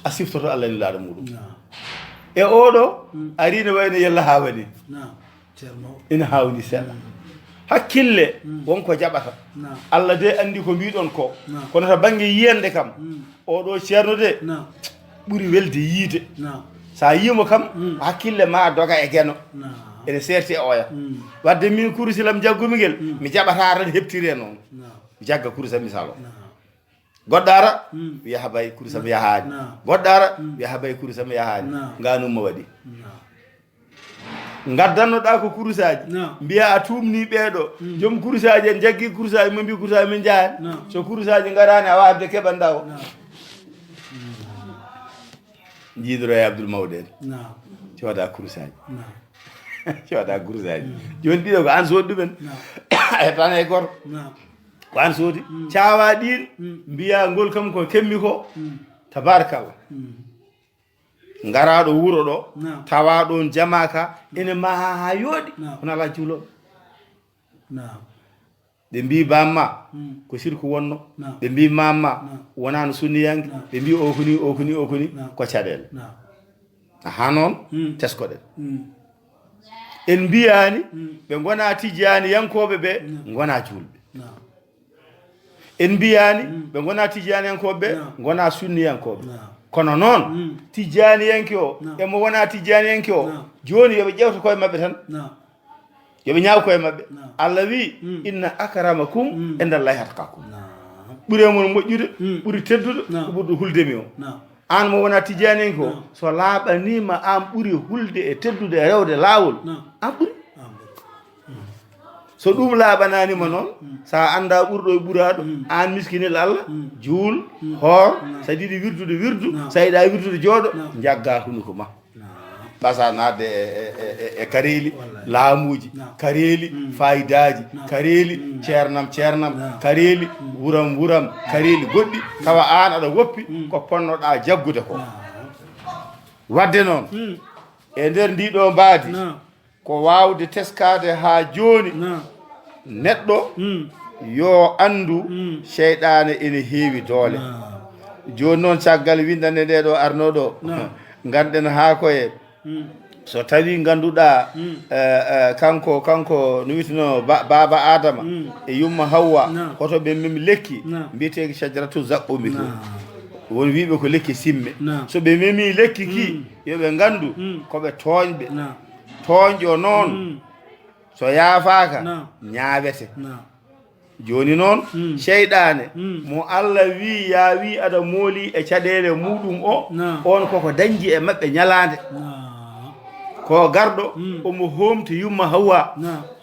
S2: a siftoto Allah ni laaɗo muɗum e oɗo arino wayno yalla ha waɗi ina hawni seeɗa hakkille wonko jaɓata Allah de andi ko mbiɗon ko kono to banggue yiyande kam oɗo ceerno de ɓuuri welde yiide sa yimo kam hakkille ma doga e gueno ene serti e oya wadde min kurusilam jaggumi guel mi jaɓata tan heɓtiri noon mi jagga kurusam misal o goɗɗo ara wiya habay kurusam yahani goɗɗo ara wiya habay kurusam yahani ganumma waɗi gaddannoɗa ko kurusaji mbiya a tumni ɓeeɗo joom kurusaji en jaggi kurusaji mo mbi kurusaji min jahani so kurusaji garani a wawde keɓanɗa o jiidoro e abdoul mawɗe en coda kurusaji coda kurusaji joni ɗiɗo ko an soodi ɗumen a hettani hay goto ko an soodi cawa ɗin mbiya ngol kam ko kemmi ko tabarakallah ngaraɗo wuro ɗo tawa ɗon jamaka ene maha ha yooɗi hono ala juuloɓe ɓe mbi bamma ko sirku wonno ɓe mbi mamma wonano sunniyanke ɓe mbi okuni ko caɗele ha noon teskoɗen en mbiyani ɓe gona tijani yankoɓe ɓe gona julɓe en mbiyani ɓe gona tijani yankoɓe ɓe gona sunniyankoɓe kono noon tijjaniyanke o emo wona tijjaniyanke o joni yoɓe ƴewta koye mabɓe tan yoɓe ñaaw koye mabɓe Allah wi inna akramakum indallahi atqakum ɓuuri mon moƴƴude ɓuuri teddude ko ɓurɗo huldemi o an mo wona tijjaniyanke o so laaɓanima an ɓuuri hulde e teddude e rewde laawol an ɓuuri so ɗum laaɓananima noon sa anda ɓurɗo e ɓuraɗo an miskinel Allah juul hoor sa yiɗi wirdude wirdu sa yiɗa wirdude jooɗo jagga hunuko ma ɓasa nadde e kareeli laamuji kareeli fayidaji kareeli ceernam kareeli wuram kareeli goɗɗi tawa an aɗa woppi ko ponnoɗa jaggude ko wadde noon e nder ndiɗo mbaadi ko wawde teskade ha joni neɗɗo yo andu cheyɗane ene heewi doole joni noon caggal windande nde ɗo arnoɗo ganden ha koye so tawi ganduɗa kanko no witino baba adama e yumma hawwa hoto ɓe memi lekki mbiyeteki sajaratu zaqqumi ko won wiɓe ko lekki simme so ɓe memi lekki ki yoɓe gandu koɓe toñɓe toñƴo noon so yaafaka ñaawete joni noon cheyɗane mo Allah wi ya wi aɗa mooli e caɗele muɗum o on koko dañji e maɓɓe ñalande ko garɗo omo homti yumma hawwa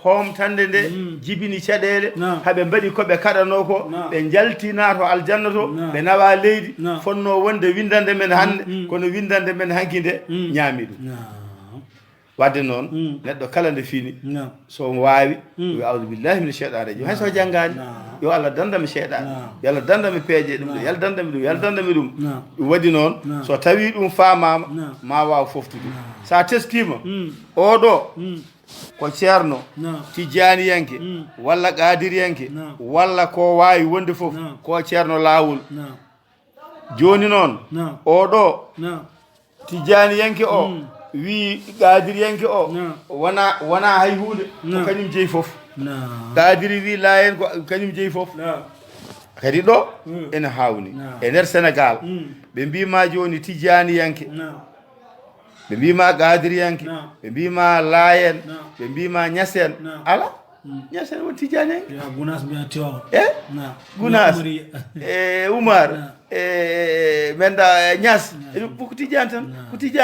S2: homtande nde jibini caɗele haɓe mbaɗi koɓe kaɗano ko ɓe jaltina to aljanna to ɓe nawa leydi fonno wonde windande men hande kono windande men hanki nde ñaami ɗum wadde noon neɗɗo kala nde fini so waawi yo awdu billahi min cheyɗan rajim hay so janngani yo Allah dandami cheyɗan yo Allah dandami peeje ɗum ɗo yo Allah dandami ɗum ɗum waɗi noon so tawi ɗum famama ma waw foftude sa teskima oɗo ko ceerno tijjaniyanke walla qadiriyanke walla ko wawi wonde foof ko ceerno lawol joni noon oɗo tijjaniyanke o wi qadiriyanke o wona hay hunde ko kañum jeeyi foof qadiri wi layen ko kañum jeeyi foof kadi ɗo ene hawni e nder Sénégal ɓe mbima joni tijjaniyanke ɓe mbima qadiriyanke ɓe mbima layen ɓe mbima ñasen ala ñasen won tijjaniyanke gunas e Oumar menda ñas ko tijjani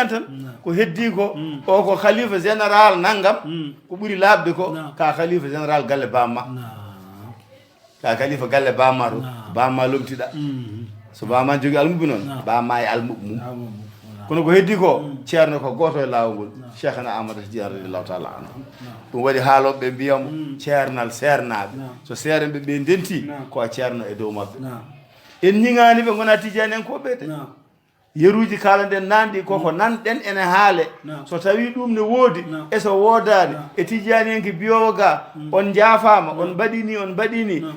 S2: tan ko heddi ko o ko khalifa général nangam ko ɓuuri labde ko ka khalifa général galle bamma ka khalifa galle bamma to bamma lomtiɗa so bamma jogui almuɓe noon bamma e almuɓe mum kono ko heddi ko ceerno ko goto e lawol ngol cheikhana amadou tidiane radiallahu taala anhu ɗum waɗi haaloɓe mbiyamo ceernal sernaɓe so seerenɓe ɓe ndenti ko ceerno e dow mabɓe en ñingani ɓe gona tijani en koɓe de yeruji kalanden nandi koko nanɗen ene haale so tawi ɗum ne woodi e so woodani e tijani en ki biyowo ga on jaafama on mbaɗini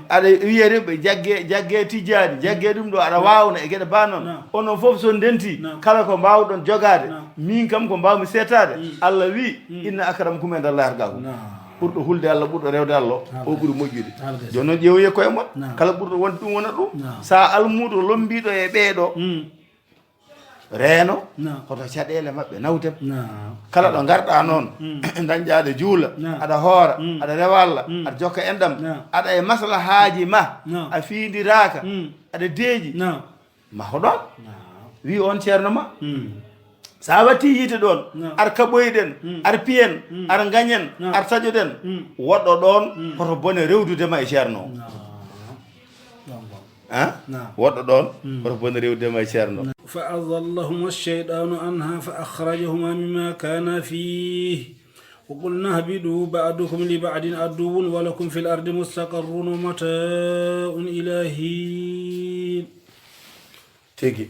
S2: aɗa wiya rewɓe jagge tijani jagge ɗum ɗo aɗa wawna e gueɗe ba noon onon foof so ndenti kala ko mbawɗon jogade min kam ko mbawmi setade Allah wi inna akramakum indallahi atqakum ɓurɗo hulde Allah ɓurɗo rewde Allah o ɓuuri moƴƴude joni noon ƴeewoye koye mon kala ɓurɗo wonde ɗum wona ɗum sa almuɗo lombiɗo e ɓeeɗo reeno hoto caɗele maɓɓe nawtem kala ɗo garɗa noon dañƴaɗo juula aɗa hoora aɗa rewa Allah aɗa jokka enɗam aɗa e maslahaji ma a fiidiraka aɗa deeƴi ma hoɗon wi on ceerno ma sa watti yiite ɗon ar kaɓoyɗen ar piyen ar gañen ar taƴoɗen woɗɗo ɗon hoto bone rewdudema e ceerno woɗɗo ɗon hoto bone rewdudema e ceerno
S1: فأضلهما الشيطان عنها فأخرجهما مما كان فيه وقلنا اهبطوا بعضكم لبعض عدو ولكم في الأرض مستقر ومتاع إلى حين
S2: تيجي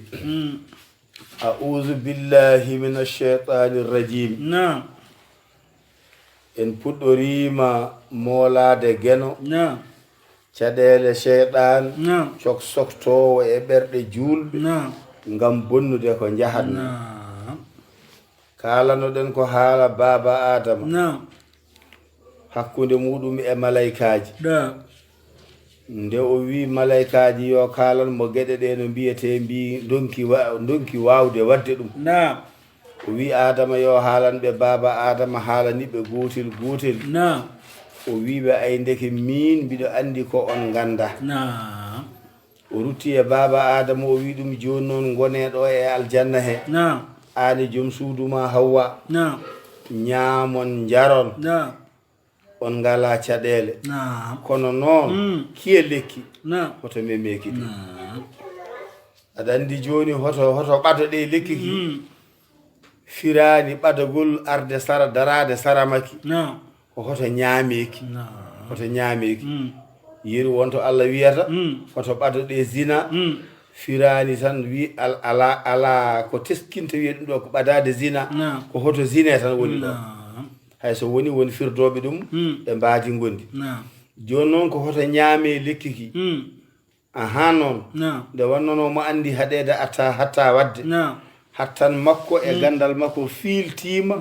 S2: أعوذ بالله من الشيطان الرجيم
S1: نعم
S2: إن بدريما مولاد جنو
S1: نعم
S2: caɗele sheyɗan
S1: نعم
S2: cok soktowo e ɓerɗe julɓe
S1: نعم
S2: ngam bonnude ko jahatno kalanoɗen ko haala baba adama hakkude muɗum e malaikaji nde o wi malaikaji yo kalan mo gueɗe ɗe no mbiyete mbi donki wawde wadde ɗum o wi adama yo haalanɓe baba adama haalaniɓe gotel o wiɓe ay ndeke min mbiɗo andi ko on ganda o rutti e baba adama o wi ɗum joni noon goneɗo e aljanna he ani joom suuduma Hawwa ñaamon jaron on ngala caɗele kono noon kiye lekki hoto memekide aɗa andi joni hoto ɓado ɗe lekki ki firani ɓadagol arde sara darade saramaki ko hoto ñaameki yeri wonto Allah wiyata hoto ɓadoɗe zina firani tan wi ala ko teskinta wiya ɗum ɗo ko ɓadade zina ko hoto zine tan woni ɗo hay so woni firdoɓe ɗum ɓe mbaadi gondi joni noon ko hoto ñaame lekki ki aha noon nde wannonomo andi haɗede hatta wadde hattan makko e gandal makko fiiltima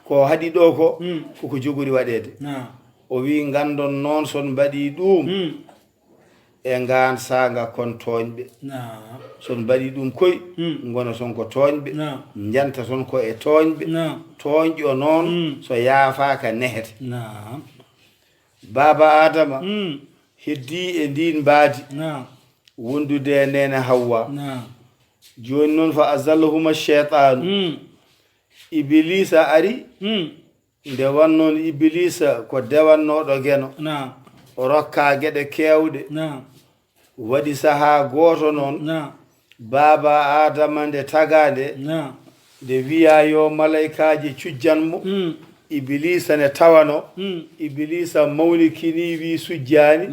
S2: ko haɗi ɗo ko koko jogori waɗede o wi gandon noon son mbaɗi ɗum e ngan saga kon toñɓe son mbaɗi ɗum koy gona son ko toñɓe janta son ko e toñɓe toñƴo noon so yaafaka nehete baba adama heddi e ndin mbaadi wondude e nene Hawwa joni noon fa azallahuma cheytanu iblisa ari nde wannoon iblisa ko dewannoɗo geno o rokka gueɗe kewɗe waɗi saha goto noon baba adama nde tagade nde wiya yo malaikaji cujjanmo iblisa ne tawano iblisa mawnikini wi sujjani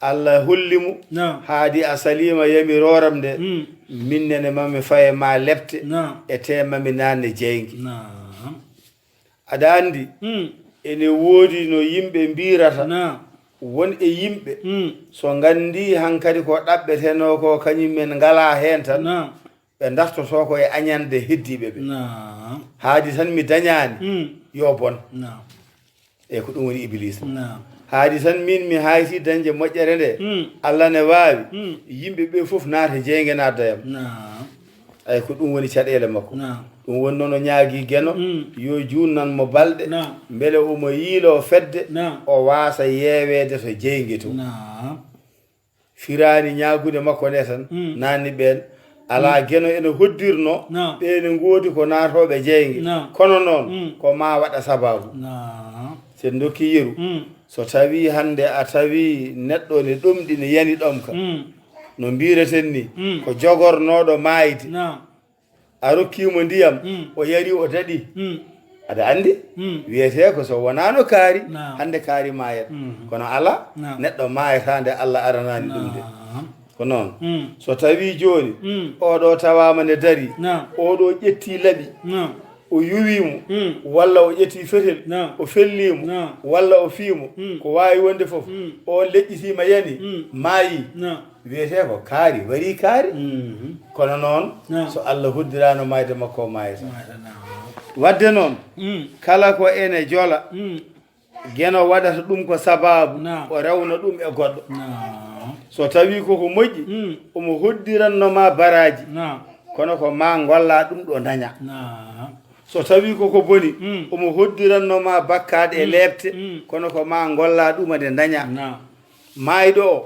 S2: Allah hollimo haadi a salima yamiroram nde minnene mami faye ma lepte e temami nanne jeygi aɗa andi ene woodi no yimɓe mbirata won e yimɓe so gandi hankadi ko ɗaɓɓeteno ko kañummen ngala hen tan ɓe dartoto ko e añande heddiɓe ɓe haadi tan mi dañani yo bon e ko ɗum woni iblisa haadi tan min mi hayti dañde moƴƴere nde Allah ne wawi yimɓe ɓe foof naata jeyge naddayam ay ko ɗum woni caɗele makko ɗum woni noon o ñaagui gueno yo junnanmo balɗe beele omo yiilo fedde o wasa yewede to jeygue to firani ñaagude makko nde tan nanni ɓen ala gueno ene hoddirno ɓene goodi ko naatoɓe jeygue kono noon ko ma waɗa sababu sen dokki yeru so tawi hande a tawi neɗɗo ne ɗomɗi ne yani ɗom ka no mbireten ni ko jogornoɗo mayde a rokkimo ndiyam o yari o daɗi aɗa andi wiyete ko so wonano kaari hande kaari mayat kono ala neɗɗo mayata nde Allah aranani ɗum de ko noon so tawi jooni oɗo tawama ne dari oɗo ƴetti laaɓi o yuwimo walla o ƴetti fetel o fellimo walla o fiimo ko wawi wonde foof o leƴƴitima yani maayi wiyete ko kaari wari kaari kono noon so Allah hoddirano mayde makko o mayata wadde noon kala ko ene jola geno waɗata ɗum ko sababu o rewna ɗum e goɗɗo so tawi koko moƴƴi omo hoddirannoma baraji kono ko ma golla ɗum ɗo daña so tawi koko boni omo hoddirannoma bakkaɗe e lebte kono ko ma golla ɗuma de daña mayɗo o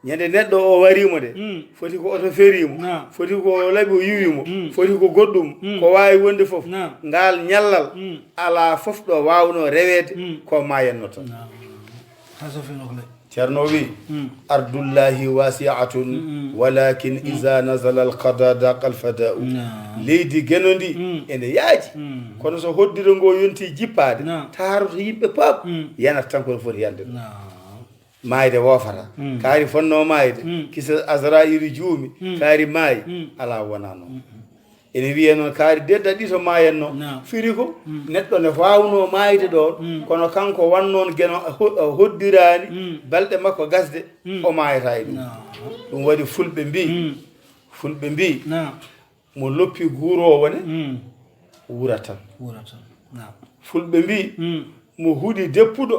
S2: ñande neɗɗo o warimo de foti ko oto ferimo foti ko laaɓi o yiwimo foti ko goɗɗum ko wawi wonde foof ngal ñallal ala foof ɗo wawno rewede ko mayenno tan ceerno wi ardullahi wasiatun walakin isa nasala alqada daqa alfadau leydi geno ndi ene yaaji kono so hoddiro ngo yonti jippade taroto yimɓe paap yanata tan kono foti yande mayde woofata kaari fonno mayde kisa asraili juumi kaari maayi ala wona noon ene wiye noon kaari dedda ɗi to mayenno firi ko neɗɗo ne wawno mayde ɗon kono kanko wannoon geno hoddirani balɗe makko gasde o mayata e ɗum ɗum waɗi fulɓe mbi mo loppi guurowo ne wuratan fulɓe mbi mo huuɗi deppuɗo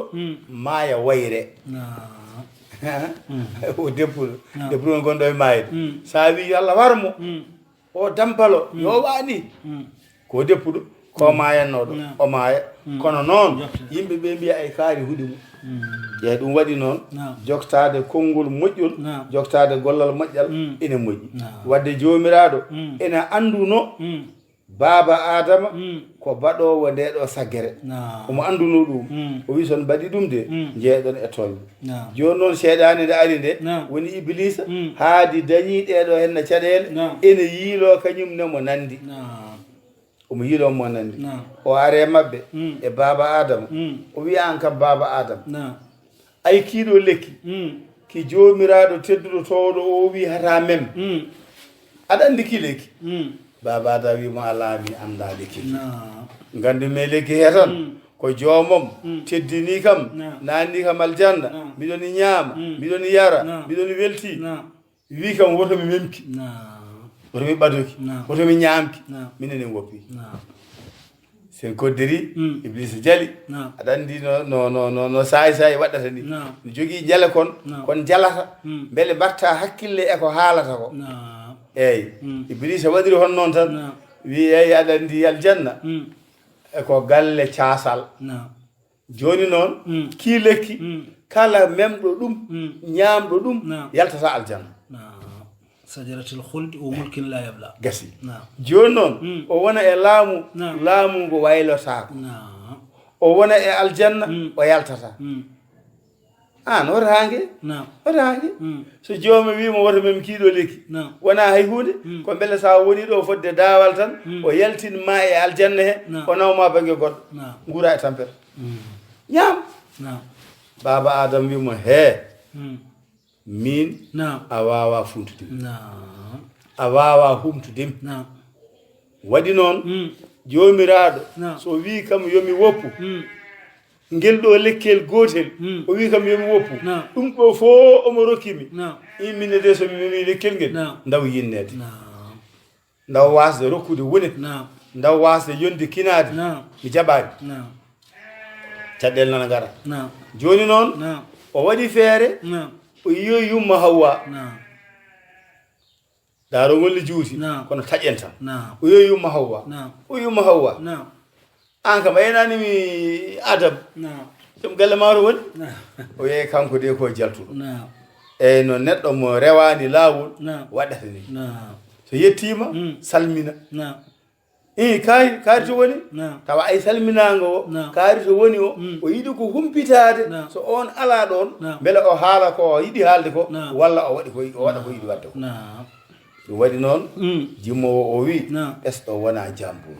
S2: maaya wayre o deppuɗo gonɗo e mayde sa wi Allah warmo o dampalo yo wani ko deppuɗo ko mayannoɗo o maaya kono noon yimɓe ɓe mbiya ay kaari huuɗi mum yeyi ɗum waɗi noon joktade konngol moƴƴol joktade gollal moƴƴal ene moƴƴi wadde jomiraɗo ene anduno baba adama ko baɗowo ndeɗo saggere omo anduno ɗum o wi son mbaɗi ɗum de jeeɗon e toño joni noon seeɗani nde ari nde woni iblisa haadi dañi ɗeɗo henne caɗele ene yiilo kañumne mo nandi omo yiilo mo nandi o are mabɓe e baba adama o wiya an kam baba adama ay kiiɗo lekki ki jomiraɗo tedduɗo towɗo o wi hata mem aɗa andi ki lekki baba ada wimo ala mi anda lekki gandi me lekki he tan ko joomom teddini kam nanni kam aljanna miɗon ñaama miɗon yara miɗon welti wi kam woto mi memki woto mi ɓadoki woto mi ñaamki minen en woppi sen koddiri iblis jali aɗa andi no sayi waɗata ni no jogui jale kon jalata beele mbatta hakkille e ko haalata ko eyyi iblis waɗiri hon noon tan wi eyi aɗa andi aljanna eko galle caasal joni noon ki lekki kala memɗo ɗum ñamɗo ɗum yaltata aljanna
S1: sajaratul khuld o mulkin la yabla
S2: gasi joni noon o wona e laamu ngo waylotako o wona e aljanna o yaltata an wota hange wota hange so joomi wimo woto mem kiiɗo lekki wona hay hunde ko beele sa woni ɗo fodde dawal tan o yaltinma e aljanna he o nawma banggue goɗɗo guura e tampere ñaam baba adam wimo he min a wawa funtude a wawa humtude waɗi noon jomiraɗo so wi kam yomi woppu ngel ɗo lekkel gotel o wi kam yomi woppu ɗum ɗo fo omo rokkimi immine de somi memi lekkel ngel ndaw yinnede ndaw wasde rokkude wone ndaw wasde yonde kinade mi jaɓani caɗɗel nana gara joni noon o waɗi feere o yiyoy yumma hawwa daaro ngolli juuti kono taƴen tan o yiyoy yumma hawwa o yumma hawwa an kam ayenanimi adam joom galle maaro woni o yeeyi kanko de ko jaltuɗo eyyi no neɗɗo mo rewani laawol waɗata ni so yettima salmina kaari to woni tawa ay salminago o kaari to woni o yiɗi ko humpitade so on ala ɗon beele o haala ko o yiɗi haalde ko walla o waɗa ko yiɗi wadde ko ɗum waɗi noon jimmowo o wi ɓesɗo wona jambo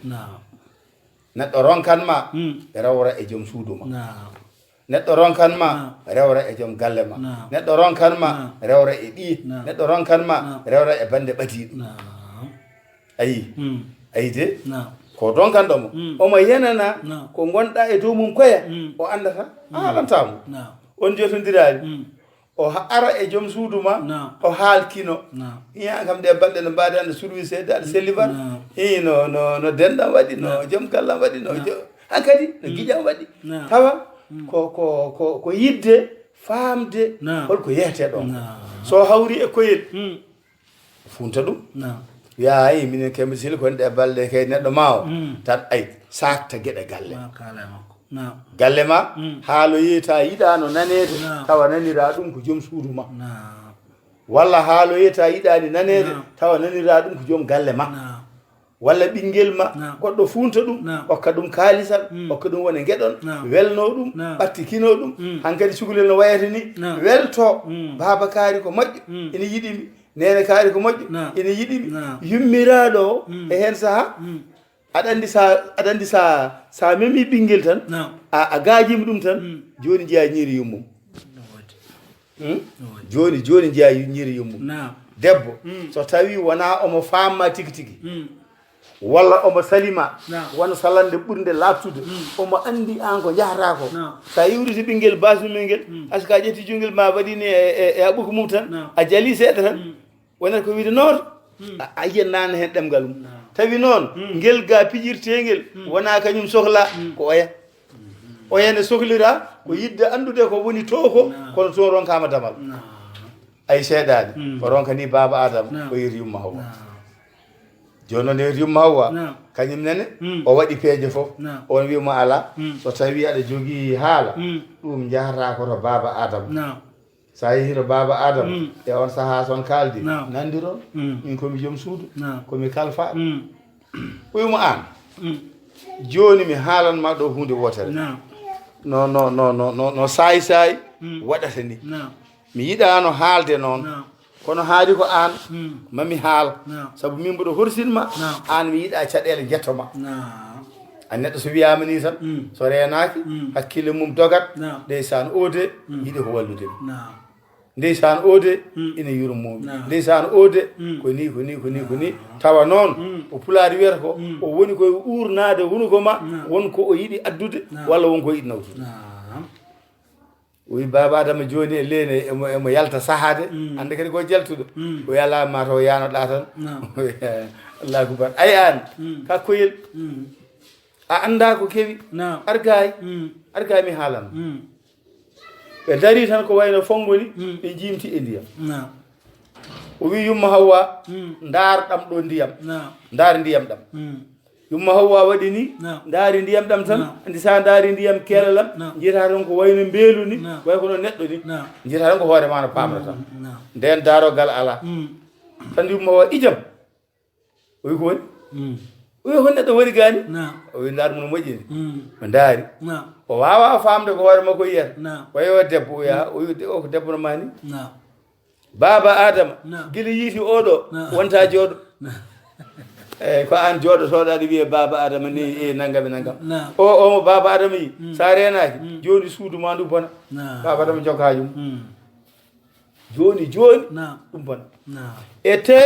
S2: neɗɗo ronkanma ɓe rawra e joom suudu ma neɗɗo ronkanma rewra e joom galle ma neɗɗo ronkanma rewra e ɗi neɗɗo ronkanma rewra e bande ɓatiɗo ayi ayi de ko ronkanɗomo omo yenana ko gonɗa e dow mum koya o andata a halantamo on jotodirani o ara e joom suudu ma o haalkino iya kam ɗe balɗe no mbaɗi ande surwi seedde aɗa sellibat i no denɗam waɗi no joom gallam waɗi no hankkadi no guiƴam waɗi tawa ko yidde faamde holko yeyete ɗon so hawri e koyel funta ɗum wiya ayi minen kembe sili ko ɗe balɗe kay neɗɗo ma o tan ay sakta gueɗe galle galle ma haaloyi ta yiɗano nanede tawa nanira ɗum ko joom suudu ma walla haaloyi ta yiɗani nanede tawa nanira ɗum ko joom galle ma walla ɓinguel ma goɗɗo funta ɗum hokka ɗum kaalisal hokka ɗum wona gueɗon welno ɗum ɓattikino ɗum hankkadi cukalel no wayata ni welto baba kaari ko moƴƴo ina yiɗimi nene kaari ko moƴƴo ina yiɗimi yummiraɗo o e hen saaha aɗa andi sa memi ɓinguel tan a gajima ɗum tan joni jeeya ñiiri yummum joni jeeya ñiiri yummum debbo so tawi wona omo famma tigi tigi walla omo salima wona salande ɓurde labtude omo andi an ko jahata ko sa iwriti ɓinguel basumel ngel aska a ƴetti jungel ma waɗini e haɓuko mum tan a jali seeɗa tan wonata ko wiide noon a yiyan nane hen ɗemgal mum tawi noon ngel ga pijirtengel wona kañum sohla ko oya nde sohlira ko yidde andude ko woni to ko kono toon ronkama damal ay seeɗani o ronkani baba adama o yiri yumma hawa joni noon yiri yumma hawa kañum nene o waɗi peeje foof on wiyuma ala so tawi aɗa jogui haala ɗum jahata koto baba adama sa yehi to baba adama e on saaha son kaldi nandiron min komi joom suudu komi kalfa ɓoymo an joni mi haalanma ɗo hunde wotere no sayi waɗata ni mi yiɗano haalde noon kono haali ko an mami haal saabu min mboɗo horsinma an mi yiiɗa caɗele jettoma a neɗɗo so wiyama ni tan so renaki hakkille mum dogat ndeysan ode yiɗi ko walludemi ndeysan ode ina yurmomi ndeysan ode koni tawa noon o pulaari wiyata ko o woni koye urnade hunuko ma wonko o yiɗi addude walla wonko o yiɗi nawtude o wi baba adama joni e lene emo yalta sahade ande kadi ko jaltuɗo o yalama to yanoɗa tan allah kubar ay an ka koyel a anda ko kewi argay mi haalan ɓe dari tan ko wayno fongoni ɓe jimti e ndiyam o wi yumma hawwa daarɗam ɗo ndiyam ndaari ndiyam ɗam yumma hawwa waɗi ni ndaari ndiyam ɗam tan andi sa ndaari ndiyam keelalam jiyata tan ko wayno mbeelu ni way kono neɗɗo ni jiyata tan ko hoore ma no pamra tan nden daarogal ala tan yumma hawwa ijam o wi ko woni o wi ko neɗɗo woni gani o wi ndaar mum moƴƴini o ndaari o wawa famde ko hoore makko yiyata wayo debbo o yaha o wi o ko debbo no mani baba adama guila yiiti oɗo wonta jooɗo eyyi ko an jooɗotoɗo aɗa wiye baba adama ni e naggam e naggam omo baba adama yi sa renaki joni suudu ma ndu bona baba adama jokka yum joni ɗum bona e te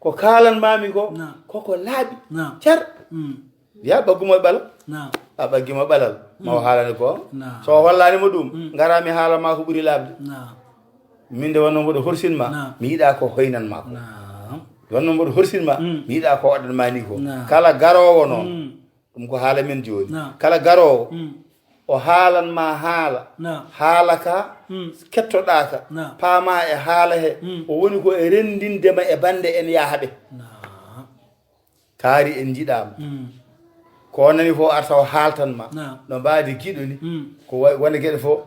S2: ko kalanmami ko koko laaɓi cer ya ɓagguma e ɓala a ɓaggima ɓalal mawo haalani ko so hollanima ɗum garami haalama ko ɓuuri laabde min de wonno mboɗo horsinma mi yiiɗa ko hoynanma ko wonno mboɗo horsinma mi yiiɗa ko waɗanma ni ko kala garowo noon ɗum ko haala men joni kala garowo o haalanma haala ka kettoɗa ka paama e haala he o woni ko e rendindema e bande en yahaɓe kaari en jiɗama ko nani fof arta o haaltanma no mbaadi giɗo ni ko wona gueɗe fof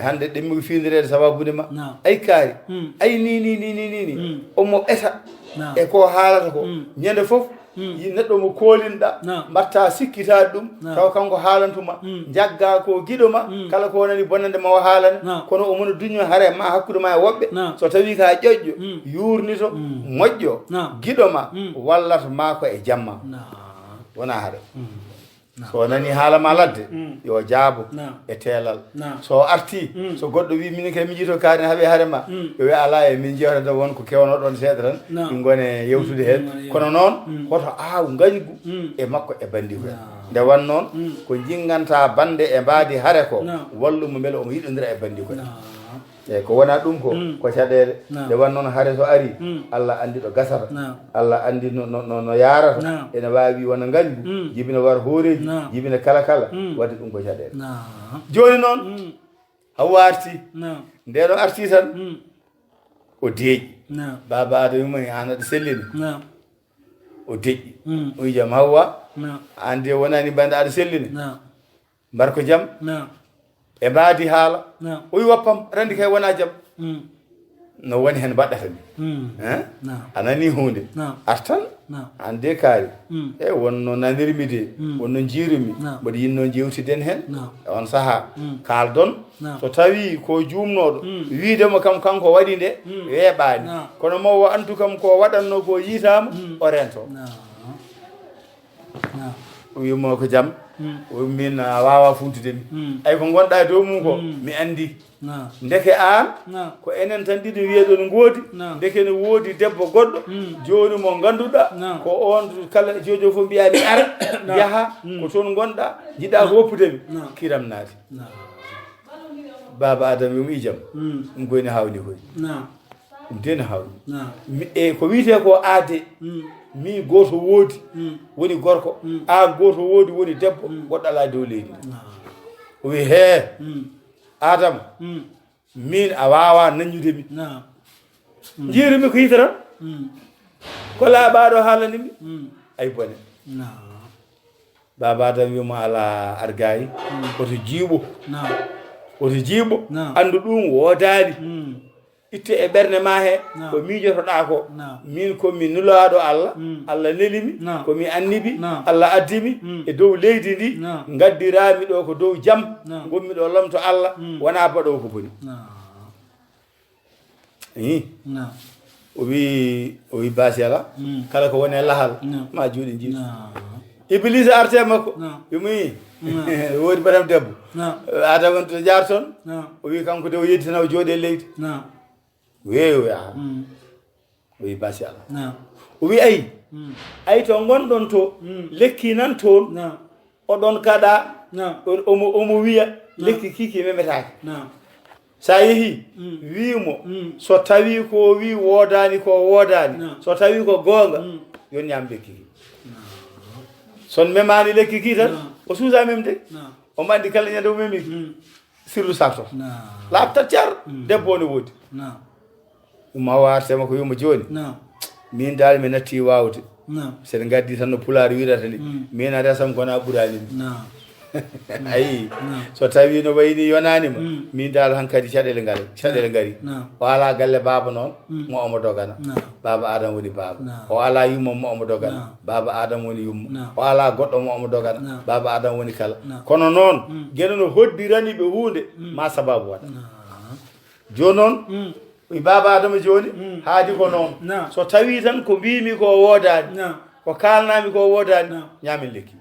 S2: hande ɗemmiko findirede sababude ma ay kaari ay ni omo ɓeta e ko haalata ko ñande fof neɗɗo mo koolinɗa mbatta sikkitade ɗum taw kanko haalantuma jagga ko giɗo ma kala ko nani bonnande ma o haalane kono omona duño haare ma hakkude ma e woɓɓe so tawi ka ƴoƴƴo yurnito moƴƴo giɗo ma wallata ma ko e jamma wona haare so nani haala ma ladde yo jaabo e teelal so arti so goɗɗo wi min kay mi jito kaani haɓe haare ma yo wi ala e min jewtata won ko kewno ɗon seeɗa tan min gone yewtude heen kono noon hoto aaw ngañgu e makko e bandi ko nde wan noon ko jinganta bande e mbaadi hare ko wallumo beele omo yiɗodira e bandi ko eyyi ko wona ɗum ko caɗele nde wan noon haare so ari Allah andi ɗo gasata Allah andi no yarata ene wawi wona ngañgu jibina war hooreji jibina kala kala wadde ɗum ko caɗele joni noon hawa arti nde ɗo arti tan o deeƴi baba Adama wimani an aɗa sellini o deƴƴi o wi jaam Hawwa an de wonani bande aɗa sellini mbarko jaam e mbaadi haala o wi woppam randi kay wona jaam no woni hen mbaɗɗata ni a nani hunde artan an de kaari e wonno nanirmi de wonno jiirumi mboɗo yinno jewtiden hen e on saaha kaaldon so tawi ko jumnoɗo wiidemo kam kanko waɗi nde weeɓani kono mo o andu kam ko waɗanno ko yiitama o rento o wimo ko jaam o min a wawa funtudemi ay ko gonɗa e dow mum ko mi andi ndeke an ko enen tan ɗiɗi wiyeɗon ngoodi ndeke ne woodi debbo goɗɗo joni mo ganduɗa ko on kala jojo fof mbiya mi ara jaaha ko toon gonɗa jiɗɗa ko woppudemi kiram naati baba Adama wimi jaam ɗum koyni hawni koy ɗum de ne hawni e ko wiyete ko aade mi goto woodi woni gorko a goto woodi woni debbo goɗɗo ala dow leydi o wi he Adama min a wawa nañudemi jiirumi ko yitata ko laaɓaɗo haalanimi ay bone baba Adama wima ala argayi oto jiiɓo andu ɗum woodani itte e ɓernde ma he ko miijotoɗa ko min komi nulaɗo Allah Allah nelimi komi annibi Allah addimi e dow leydi ndi gaddirami ɗo ko dow jaam gommi ɗo lomto Allah wona baɗo ko boni o wi basi ala kala ko woni e lahal ma juuɗe jiiɗi Iblisa arte makko wimi woodi baɗam debbo Adama to jaar toon o wi kanko de o yedditana o jooɗe leydi weewi a o wi basi ala o wi ayi to gonɗon to lekki nan toon oɗon kaɗa omo wiya lekki kiki memetake sa yeehi wimo so tawi ko wi woodani ko woodani so tawi ko goonga yon ñam lekki ki son memani lekki ki tan o suusa memde o mandi kala ñande o memi sirlu sarto laabta car debbo ne woodi ɗum hawa artema ko wimo joni min dal mi natti wawde seɗe gaddi tan no pulaar wirata ni min a resam kona ɓuranimi ayi so tawi no wayni yonanima min dal hankkadi caɗele ngari o ala galle baba noon mo omo dogana baba Adama woni baba o ala yummo mo omo dogana baba Adama woni yummo o ala goɗɗo mo omo dogana baba Adama woni kala kono noon gueɗe no hoddirani ɓe hunde ma sababu waɗa joni noon baba Adama joni haadi ko noon so tawi tan ko mbimi ko woodani ko kalnami ko woodani ñamin lekki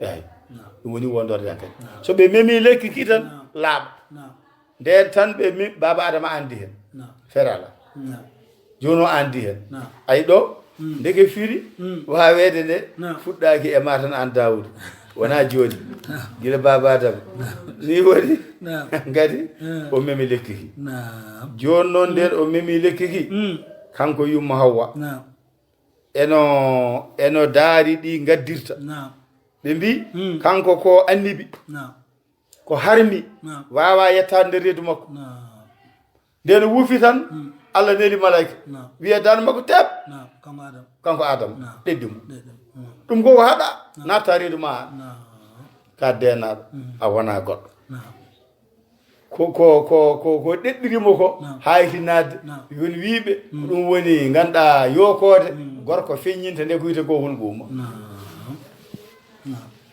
S2: eyi ɗum woni wondorde han kadi so ɓe memi lekki ki tan laaɓa nden tan ɓe baba Adama andi hen feere ala joni o andi hen ayi ɗo ndeke firi wawede nde fuɗɗaki e ma tan an Dawuda wona joni gila baba Adama ni woni gadi o memi lekki ki joni noon nden o memi lekki ki kanko yummo Hawwa eno daari ɗi gaddirta ɓe mbi kanko ko annibi ko harmi wawa yettade nder reedu makko nden wuufi tan Allah neli malayika wiya daan makko teɓ kanko Adama ɗeddi mo ɗum ko haɗa natta reedu ma ka denaɗo a wona goɗɗo ko ɗeɗɗirimo ko haytinade yoni wiiɓe ɗum woni ganduɗa yokode gorko feññinta nde ko wiyete ko hulɓuma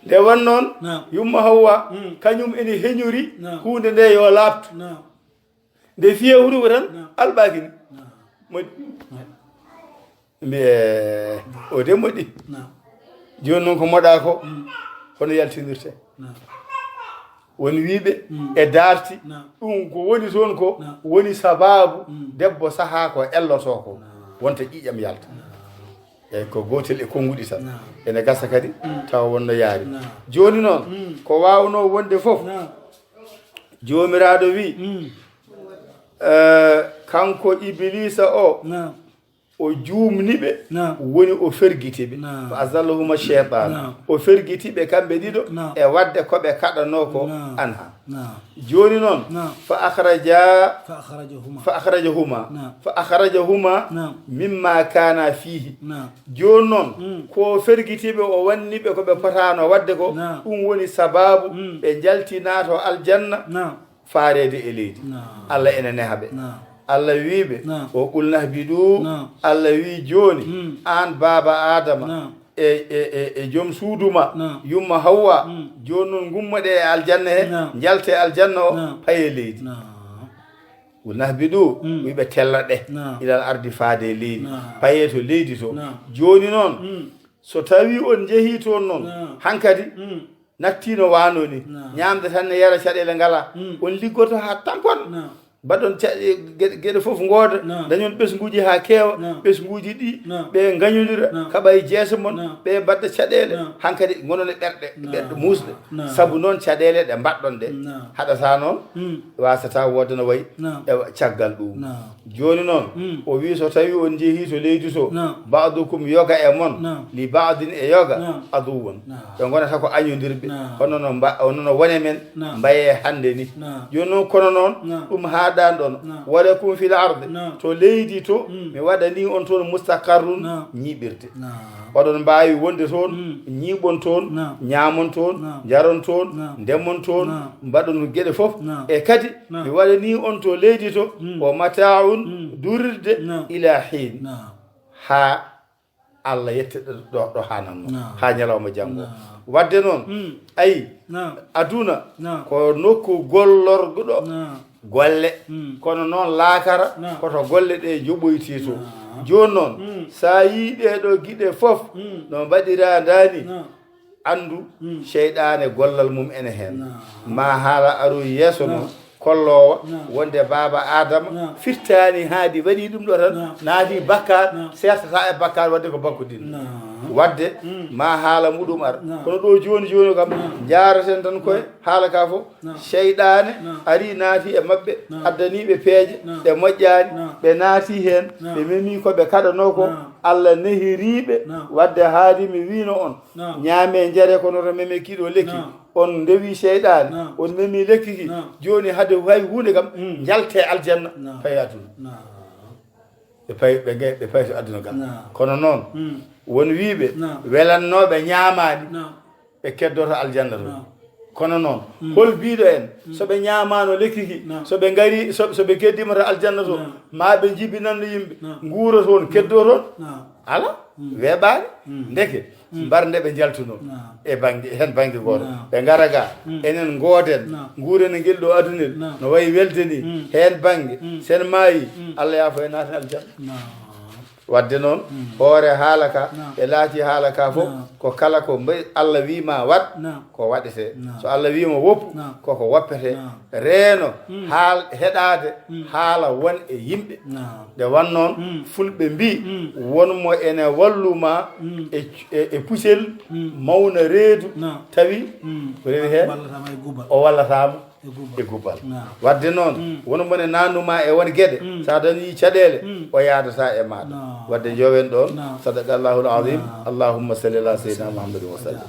S2: nde wan noon yumma Hawwa kañum ene heñori hunde nde yo laabtu nde fiye huruko tan alɓakini moƴƴi mbiye o de moƴƴi joni noon ko moɗa ko hono yaltinirte woni wiiɓe e darti ɗum ko woni toon ko woni sababu debbo saaha ko elloto ko wonta ƴiƴam yalta eyyi ko gotel e konguɗi tan ene gasa kadi tawa wonno yaari joni noon ko wawno wonde foof jomiraɗo wi kanko iblisa o juumniɓe woni o fergitiɓe fa azallahuma cheytan o fergitiɓe kamɓe ɗiɗo e wadde koɓe kaɗano ko anha joni noon fa akhrajahuma mimma kana fihi joni noon ko fergitiɓe o wanniɓe koɓe potano wadde ko ɗum woni sababu ɓe jaltinato aljanna faarede e leydi allah ene nehaɓe Allah wiiɓe o qulna biɗu Allah wi joni an baba adama e joom suuduma yumma hawwa joni noon gummoɗe e aljanna he jalte aljanna o paye leydi qulna biɗu wiɓe tellaɗe ilal ardi faade leydi paye to leydi to joni noon so tawi on jeehi toon noon hankadi nattino wano ni ñamde tan ne yara caɗele ngala on liggoto ha tampon baɗon geɗe fof gooda dañon ɓesguji ha keewa ɓesguji ɗi ɓe gañodira kaɓa e jeesa mon ɓe badda caɗele hankkadi gonon e ɓerɗe musɗe saabu noon caɗele ɗe mbaɗɗon ɗe haɗata noon wasata wodde no wayi e caggal ɗum joni noon o wi so tawi on jeehi to leydi to badukum yoga e mon li badin e yoga aduwon ɓe gonata ko añodirɓe hono no wone men mbaye hande ni joni noon kono noon ɗum haɗan ɗon waɗa kum fil arde to leydi to mi waɗani on toon mustaqarrun ñiɓirde oɗon mbawi wonde toon ñiiɓon toon ñamon toon jaron toon ndemon toon mbaɗon gueɗe foof e kadi mi waɗani on to leydi to o mataun durirde ila hin ha Allah yette ɗo hananno ha ñalawma janggo wadde noon ayi aduna ko nokku gollorgoɗo golle kono noon laakara koto golle ɗe joɓoyti to joni noon sa yi ɗeɗo guiɗe foof no mbaɗira dani andu cheyɗane gollal mum ene hen ma haala aroy yeeso noon kollowo wonde baba adama firtani haadi waɗi ɗum ɗo tan naati bakkar sertata e bakkar wadde ko bakkudin wadde ma haala muɗum ar kono ɗo joni kam jaraten tan koye haala ka fof cheyɗane ari naati e mabɓe addaniɓe peeje ɗe moƴƴani ɓe naati hen ɓe memi koɓe kaɗano ko Allah nehiriɓe wadde haadi mi wino on ñaame jare kono to meme kiɗo lekki on ndewi cheyɗane on memi lekki ki joni hade hay hunde kam jalte aljanna paye aduna ɓe payi to aduna kam kono noon won wiiɓe welannoɓe ñaamani ɓe keddoto aljanna to kono noon hol biɗo en soɓe ñamano lekki ki soɓe gari soɓe keddima to aljanna to ma ɓe jibinanno yimɓe guura toon keddo toon ala weeɓani ndeke mbarde ɓe jaltuno e banggue hen banggue goto ɓe gara ga enen gooden guurene guel ɗo adunel no wayi welde ni hen banggue sen maayi Allah yaafo e naten aljanna wadde noon hoore haala ka e laati haala ka fof ko kala ko Allah wima waɗ ko waɗete so Allah wima woppu koko woppete reeno heɗade haala won e yimɓe nde wan noon fulɓe mbi wonmo ene walluma e pusel mawna reedu tawi ko rewi hen o wallatama e gubbal wadde noon wono mone nannuma e won gueɗe sa dañi caɗele o yaadata e maɗa wadde jowen ɗon sadaqa Allahul azim allahumma salli ala sayyidina Muhammadin wa sallam